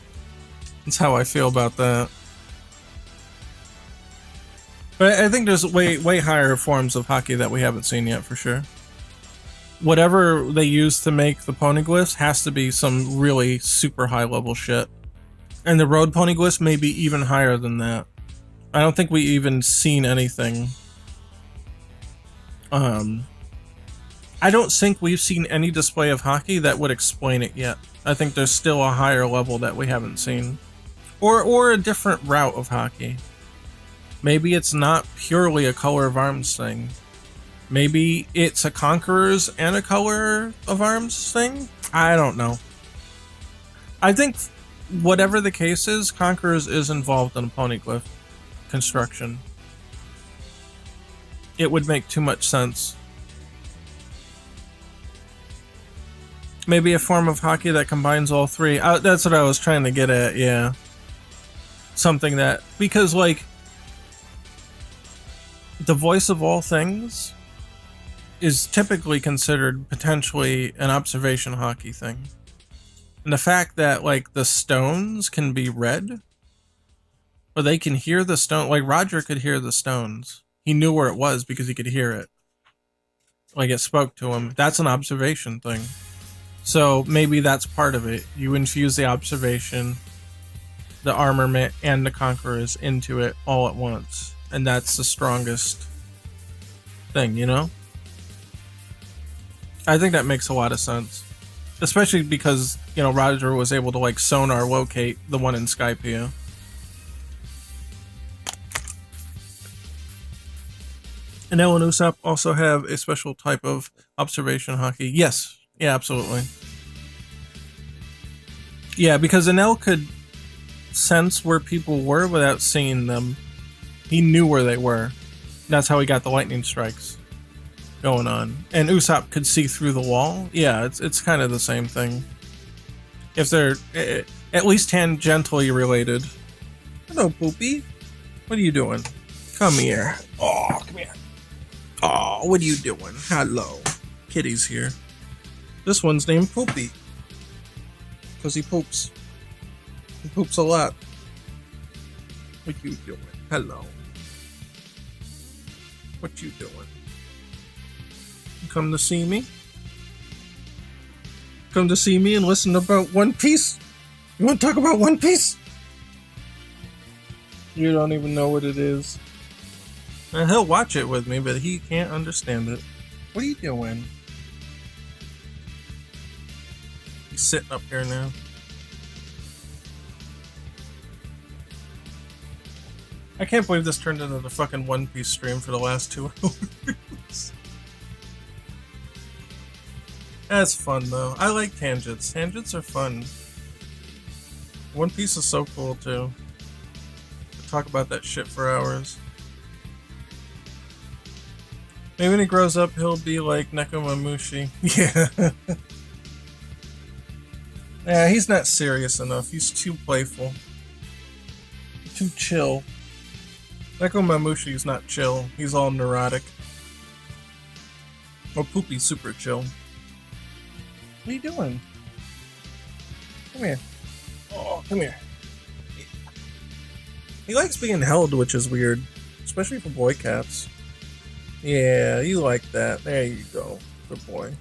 That's how I feel about that. But I think there's way higher forms of hockey that we haven't seen yet, for sure. Whatever they use to make the poneglyphs has to be some really super high level shit. And the road poneglyphs may be even higher than that. I don't think we even seen anything. I don't think we've seen any display of hockey that would explain it yet. I think there's still a higher level that we haven't seen. Or a different route of hockey. Maybe it's not purely a color of arms thing. Maybe it's a conquerors and a color of arms thing? I don't know. I think whatever the case is, conquerors is involved in a poneglyph construction. It would make too much sense. Maybe a form of hockey that combines all three. That's what I was trying to get at, yeah. something that, because like the voice of all things is typically considered potentially an observation hockey thing. And the fact that like the stones can be read, or they can hear the stone, like Roger could hear the stones. He knew where it was because he could hear it. Like it spoke to him. That's an observation thing. So maybe that's part of it. You infuse the observation, the armament, and the conquerors into it all at once. And that's the strongest thing, you know? I think that makes a lot of sense. Especially because, you know, Roger was able to like sonar locate the one in Skypea. And Enel and Usopp also have a special type of observation hockey. Yes. Yeah, absolutely. Yeah, because Enel could sense where people were without seeing them. He knew where they were. That's how he got the lightning strikes going on. And Usopp could see through the wall. Yeah, it's kind of the same thing. If they're at least tangentially related. Hello, Poopy. What are you doing? Come here. Oh, come here. Oh, what are you doing? Hello. Kitty's here. This one's named Poopy. Because he poops. He poops a lot. What you doing? Hello. What you doing? You come to see me? Come to see me and listen about One Piece? You want to talk about One Piece? You don't even know what it is. And he'll watch it with me, but he can't understand it. What are you doing? He's sitting up here now. I can't believe this turned into the fucking One Piece stream for the last 2 hours. That's fun though. I like tangents. Tangents are fun. One Piece is so cool too. Talk about that shit for hours. Maybe when he grows up, he'll be like Nekomamushi. Yeah. Yeah, he's not serious enough. He's too playful. Too chill. Nekomamushi is not chill. He's all neurotic. Oh, Poopy's super chill. What are you doing? Come here. Oh, come here. He likes being held, which is weird. Especially for boy cats. Yeah, you like that. There you go. Good boy.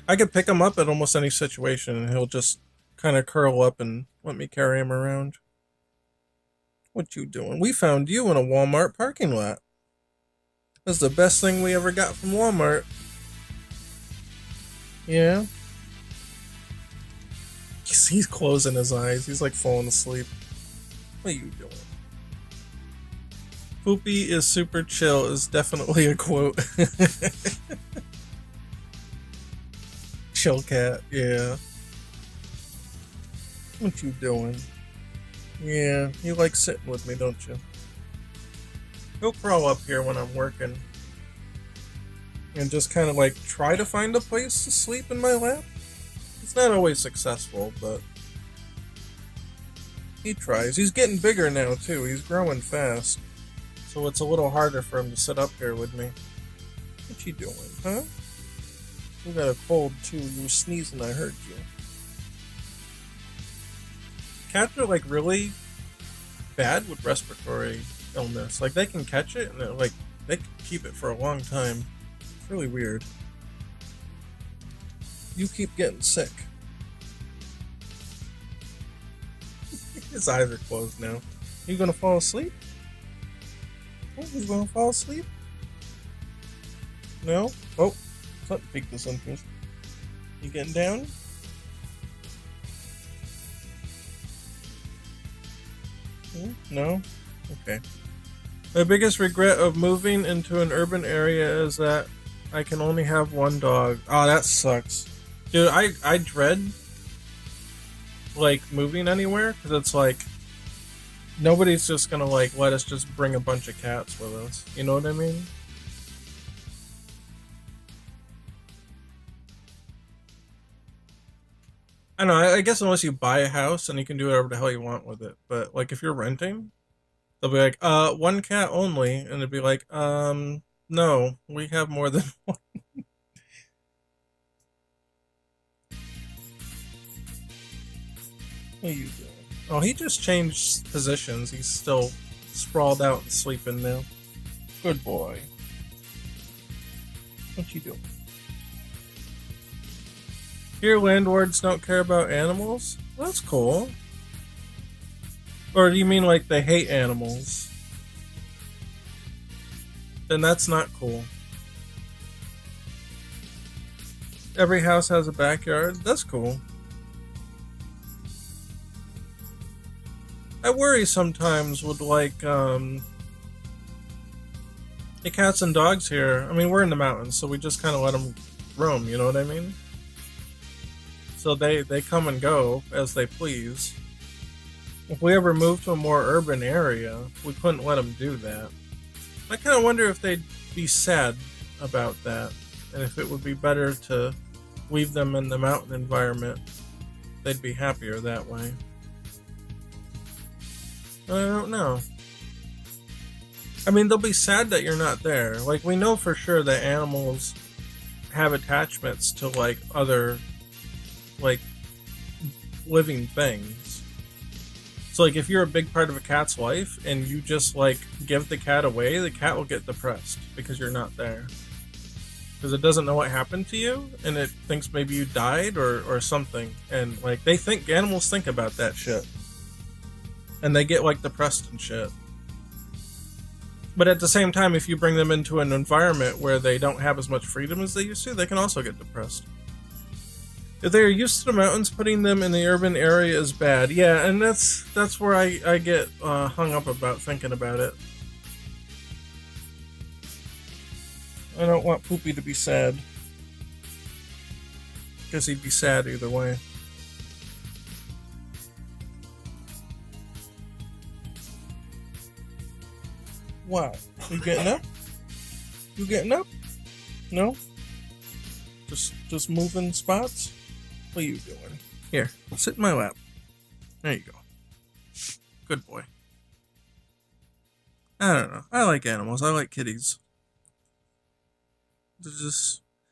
I could pick him up at almost any situation and he'll just kind of curl up and let me carry him around. What you doing? We found you in a Walmart parking lot. That's the best thing we ever got from Walmart. Yeah. He's closing his eyes. He's like falling asleep. What are you doing? Poopy is super chill is definitely a quote. Chill cat, yeah. What you doing? Yeah, you like sitting with me, don't you? He'll crawl up here when I'm working. And just kind of like try to find a place to sleep in my lap. It's not always successful, but he tries. He's getting bigger now too. He's growing fast. So it's a little harder for him to sit up here with me. What you doing, huh? You got a cold too. You were sneezing, I heard you. Cats are like really bad with respiratory illness. Like they can catch it and like they can keep it for a long time. It's really weird. You keep getting sick. His eyes are closed now. You gonna fall asleep? Oh, he's gonna fall asleep? No? Oh, something peeked his interest. You getting down? No? Okay. My biggest regret of moving into an urban area is that I can only have one dog. Oh, that sucks. Dude, I dread like moving anywhere because it's like nobody's just gonna like let us just bring a bunch of cats with us. You know what I mean? I don't know. I guess unless you buy a house and you can do whatever the hell you want with it. But like if you're renting, they'll be like, one cat only, and it'd be like, no, we have more than one. What are you doing? Oh, he just changed positions. He's still sprawled out and sleeping now. Good boy. What you doing? Here, landlords don't care about animals? That's cool. Or do you mean like they hate animals? Then that's not cool. Every house has a backyard? That's cool. I worry sometimes with like the cats and dogs here. I mean, we're in the mountains, so we just kind of let them roam, you know what I mean? So they come and go as they please. If we ever moved to a more urban area, we couldn't let them do that. I kind of wonder if they'd be sad about that, and if it would be better to leave them in the mountain environment. They'd be happier that way. I don't know. I mean, they'll be sad that you're not there. Like, we know for sure that animals have attachments to, like, other, like, living things. So, like, if you're a big part of a cat's life and you just, like, give the cat away, the cat will get depressed because you're not there. Because it doesn't know what happened to you, and it thinks maybe you died or something. And, like, animals think about that shit. And they get, like, depressed and shit. But at the same time, if you bring them into an environment where they don't have as much freedom as they used to, they can also get depressed. If they are used to the mountains, putting them in the urban area is bad. Yeah, and that's where I get hung up about thinking about it. I don't want Poopy to be sad. Because he'd be sad either way. Wow. You getting up? You getting up? No? Just moving spots? What are you doing? Here, sit in my lap. There you go. Good boy. I don't know. I like animals. I like kitties.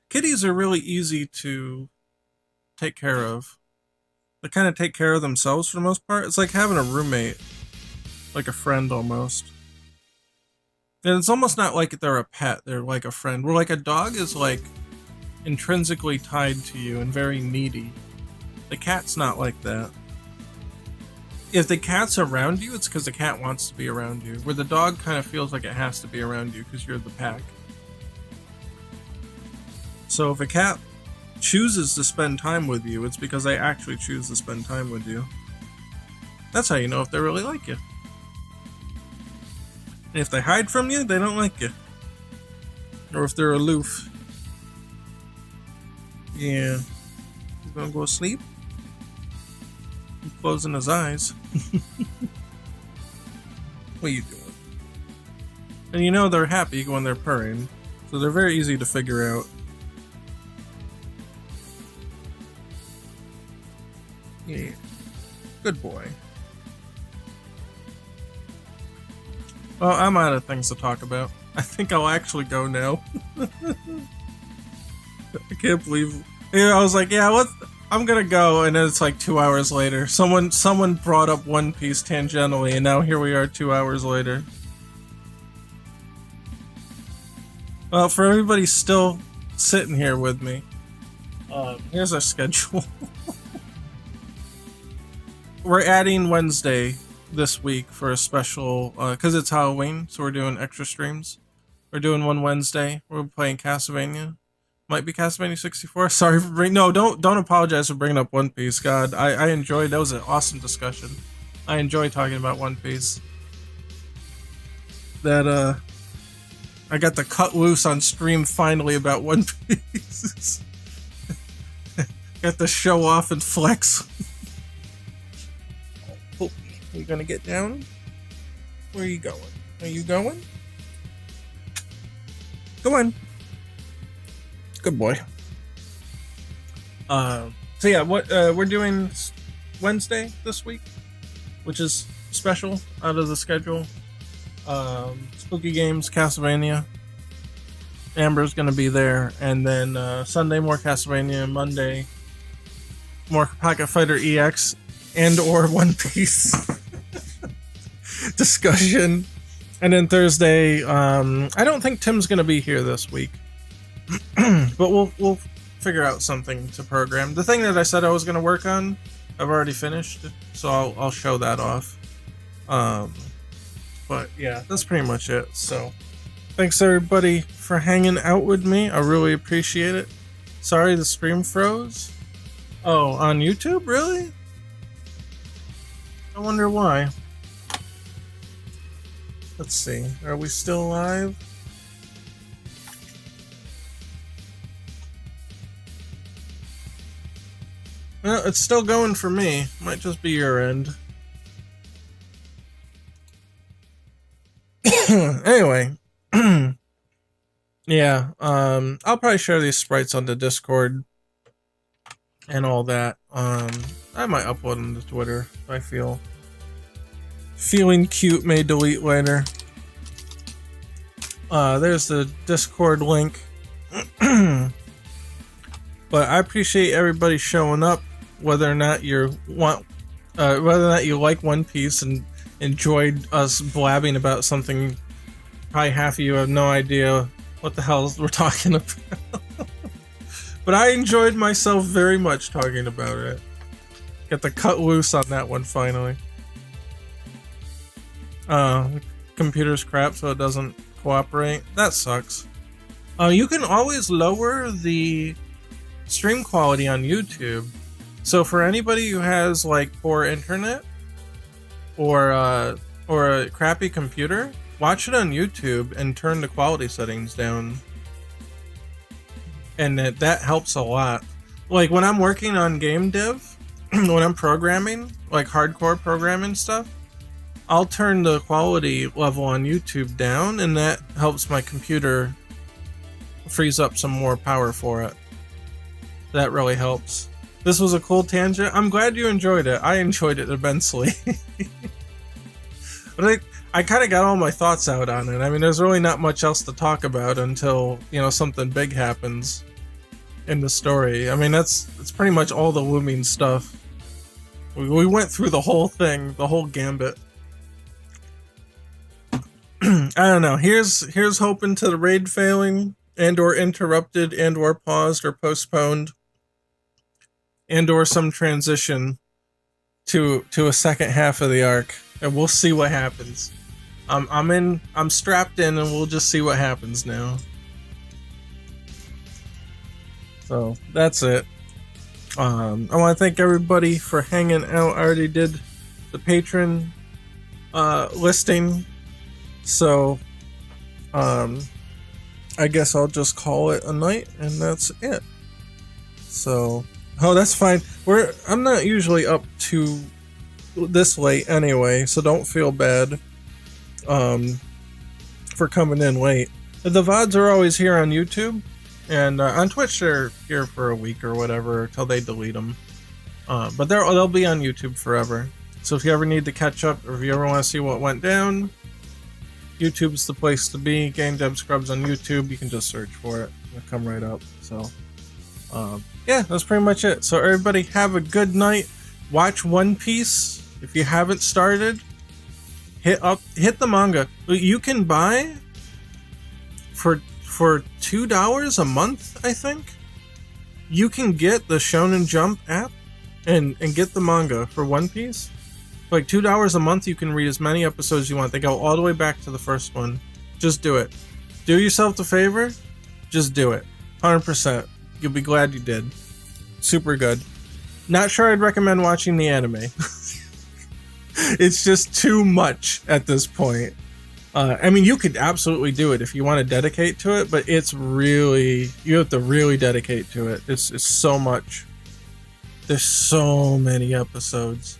Kitties are really easy to take care of. They kind of take care of themselves for the most part. It's like having a roommate. Like a friend almost. And it's almost not like they're a pet, they're like a friend. Where like a dog is like intrinsically tied to you and very needy. The cat's not like that. If the cat's around you, it's because the cat wants to be around you. Where the dog kind of feels like it has to be around you because you're the pack. So if a cat chooses to spend time with you, it's because they actually choose to spend time with you. That's how you know if they really like you. And if they hide from you, they don't like you. Or if they're aloof. Yeah. He's gonna go to sleep? He's closing his eyes. What are you doing? And you know they're happy when they're purring. So they're very easy to figure out. Yeah. Good boy. Well, I'm out of things to talk about. I think I'll actually go now. I can't believe... Yeah, I was like, yeah, I'm gonna go, and then it's like 2 hours later. Someone brought up One Piece tangentially, and now here we are 2 hours later. Well, for everybody still sitting here with me, here's our schedule. We're adding Wednesday this week for a special, because it's Halloween, so we're doing extra streams. We're doing one Wednesday. We're playing Castlevania. Might be Castlevania 64. Sorry for bringing... No, don't apologize for bringing up One Piece. God, I enjoyed... That was an awesome discussion. I enjoy talking about One Piece. That, I got the cut loose on stream finally about One Piece. Got to show off and flex. Oh, are you gonna get down? Where are you going? Are you going? Go on. Good boy. So yeah, what we're doing Wednesday this week, which is special out of the schedule. Spooky Games, Castlevania. Amber's gonna be there, and then Sunday more Castlevania, Monday more Pocket Fighter EX and or One Piece discussion, and then Thursday, I don't think Tim's gonna be here this week, but we'll figure out something to program. The thing that I said I was gonna work on, I've already finished, so I'll show that off. But yeah, that's pretty much it. So thanks everybody for hanging out with me. I really appreciate it. Sorry the stream froze. Oh, on YouTube? Really? I wonder why. Let's see. Are we still live? Well, it's still going for me. Might just be your end. Anyway. Yeah, I'll probably share these sprites on the Discord and all that. I might upload them to Twitter if I feel feeling cute, may delete later. There's the Discord link. But I appreciate everybody showing up, whether or not you like One Piece and enjoyed us blabbing about something. Probably half of you have no idea what the hell we're talking about. But I enjoyed myself very much talking about it. Get the cut loose on that one finally. The computer's crap, so it doesn't cooperate. That sucks. You can always lower the stream quality on YouTube. So for anybody who has like poor internet or a crappy computer, watch it on YouTube and turn the quality settings down. And that helps a lot. Like when I'm working on game dev, when I'm programming, like hardcore programming stuff, I'll turn the quality level on YouTube down, and that helps my computer frees up some more power for it. That really helps. This was a cool tangent. I'm glad you enjoyed it. I enjoyed it immensely. But I kind of got all my thoughts out on it. I mean, there's really not much else to talk about until, you know, something big happens in the story. I mean, that's pretty much all the looming stuff. We went through the whole thing, the whole gambit. I don't know. Here's hoping to the raid failing and or interrupted and or paused or postponed and or some transition to a second half of the arc, and we'll see what happens. I'm strapped in, and we'll just see what happens now. So that's it. I want to thank everybody for hanging out. I already did the patron listing, so I guess I'll just call it a night, and that's it. So, oh, that's fine. I'm not usually up to this late anyway, so don't feel bad for coming in late. The VODs are always here on YouTube, and on Twitch they're here for a week or whatever till they delete them. But they'll be on YouTube forever. So if you ever need to catch up, or if you ever want to see what went down, YouTube's the place to be. Game Dev Scrubs on YouTube. You can just search for it. It'll come right up. So yeah, that's pretty much it. So everybody have a good night. Watch One Piece. If you haven't started, hit the manga. You can buy for $2 a month, I think. You can get the Shonen Jump app and get the manga for One Piece. For like $2 a month, you can read as many episodes as you want. They go all the way back to the first one. Just do it. Do yourself the favor. Just do it. 100%. You'll be glad you did. Super good. Not sure I'd recommend watching the anime. It's just too much at this point. I mean, you could absolutely do it if you want to dedicate to it, but it's really, you have to really dedicate to it. It's so much. There's so many episodes.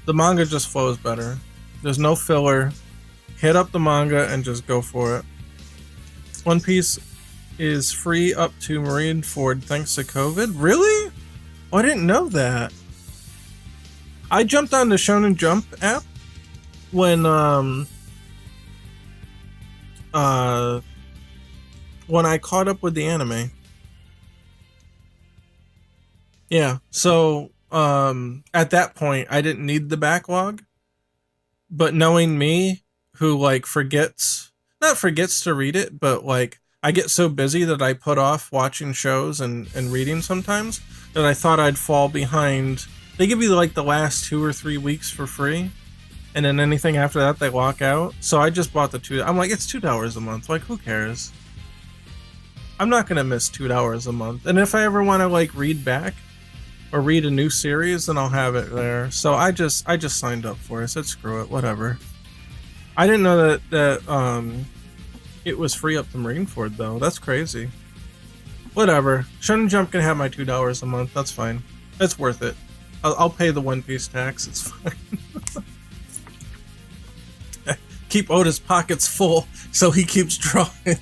The manga just flows better. There's no filler. Hit up the manga and just go for it. One Piece is free up to Marineford thanks to COVID. Really? Oh, I didn't know that. I jumped on the Shonen Jump app when I caught up with the anime. Yeah, so at that point I didn't need the backlog, but knowing me, who like not forgets to read it, but like I get so busy that I put off watching shows and reading sometimes that I thought I'd fall behind. They give you like the last 2 or 3 weeks for free, and then anything after that they lock out. So I just bought the two. I'm like, it's $2 a month. Like, who cares? I'm not gonna miss $2 a month. And if I ever want to like read back or read a new series, then I'll have it there. So I just signed up for it. I said screw it, whatever. I didn't know that it was free up to Marineford though. That's crazy. Whatever. Shonen Jump can have my $2 a month. That's fine. It's worth it. I'll pay the One Piece tax. It's fine. Keep Oda's pockets full so he keeps drawing.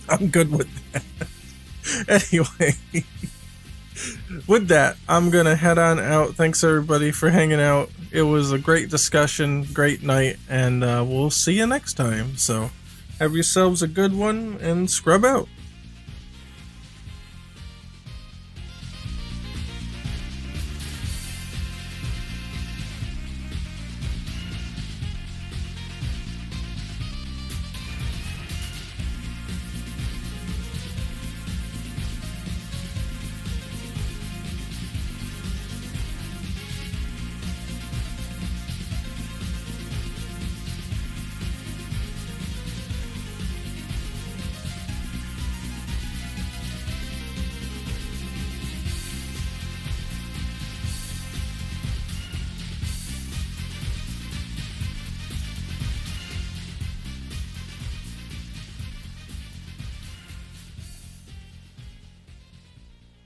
I'm good with that. Anyway, with that, I'm gonna head on out. Thanks everybody for hanging out. It was a great discussion, great night, and we'll see you next time. So have yourselves a good one and scrub out.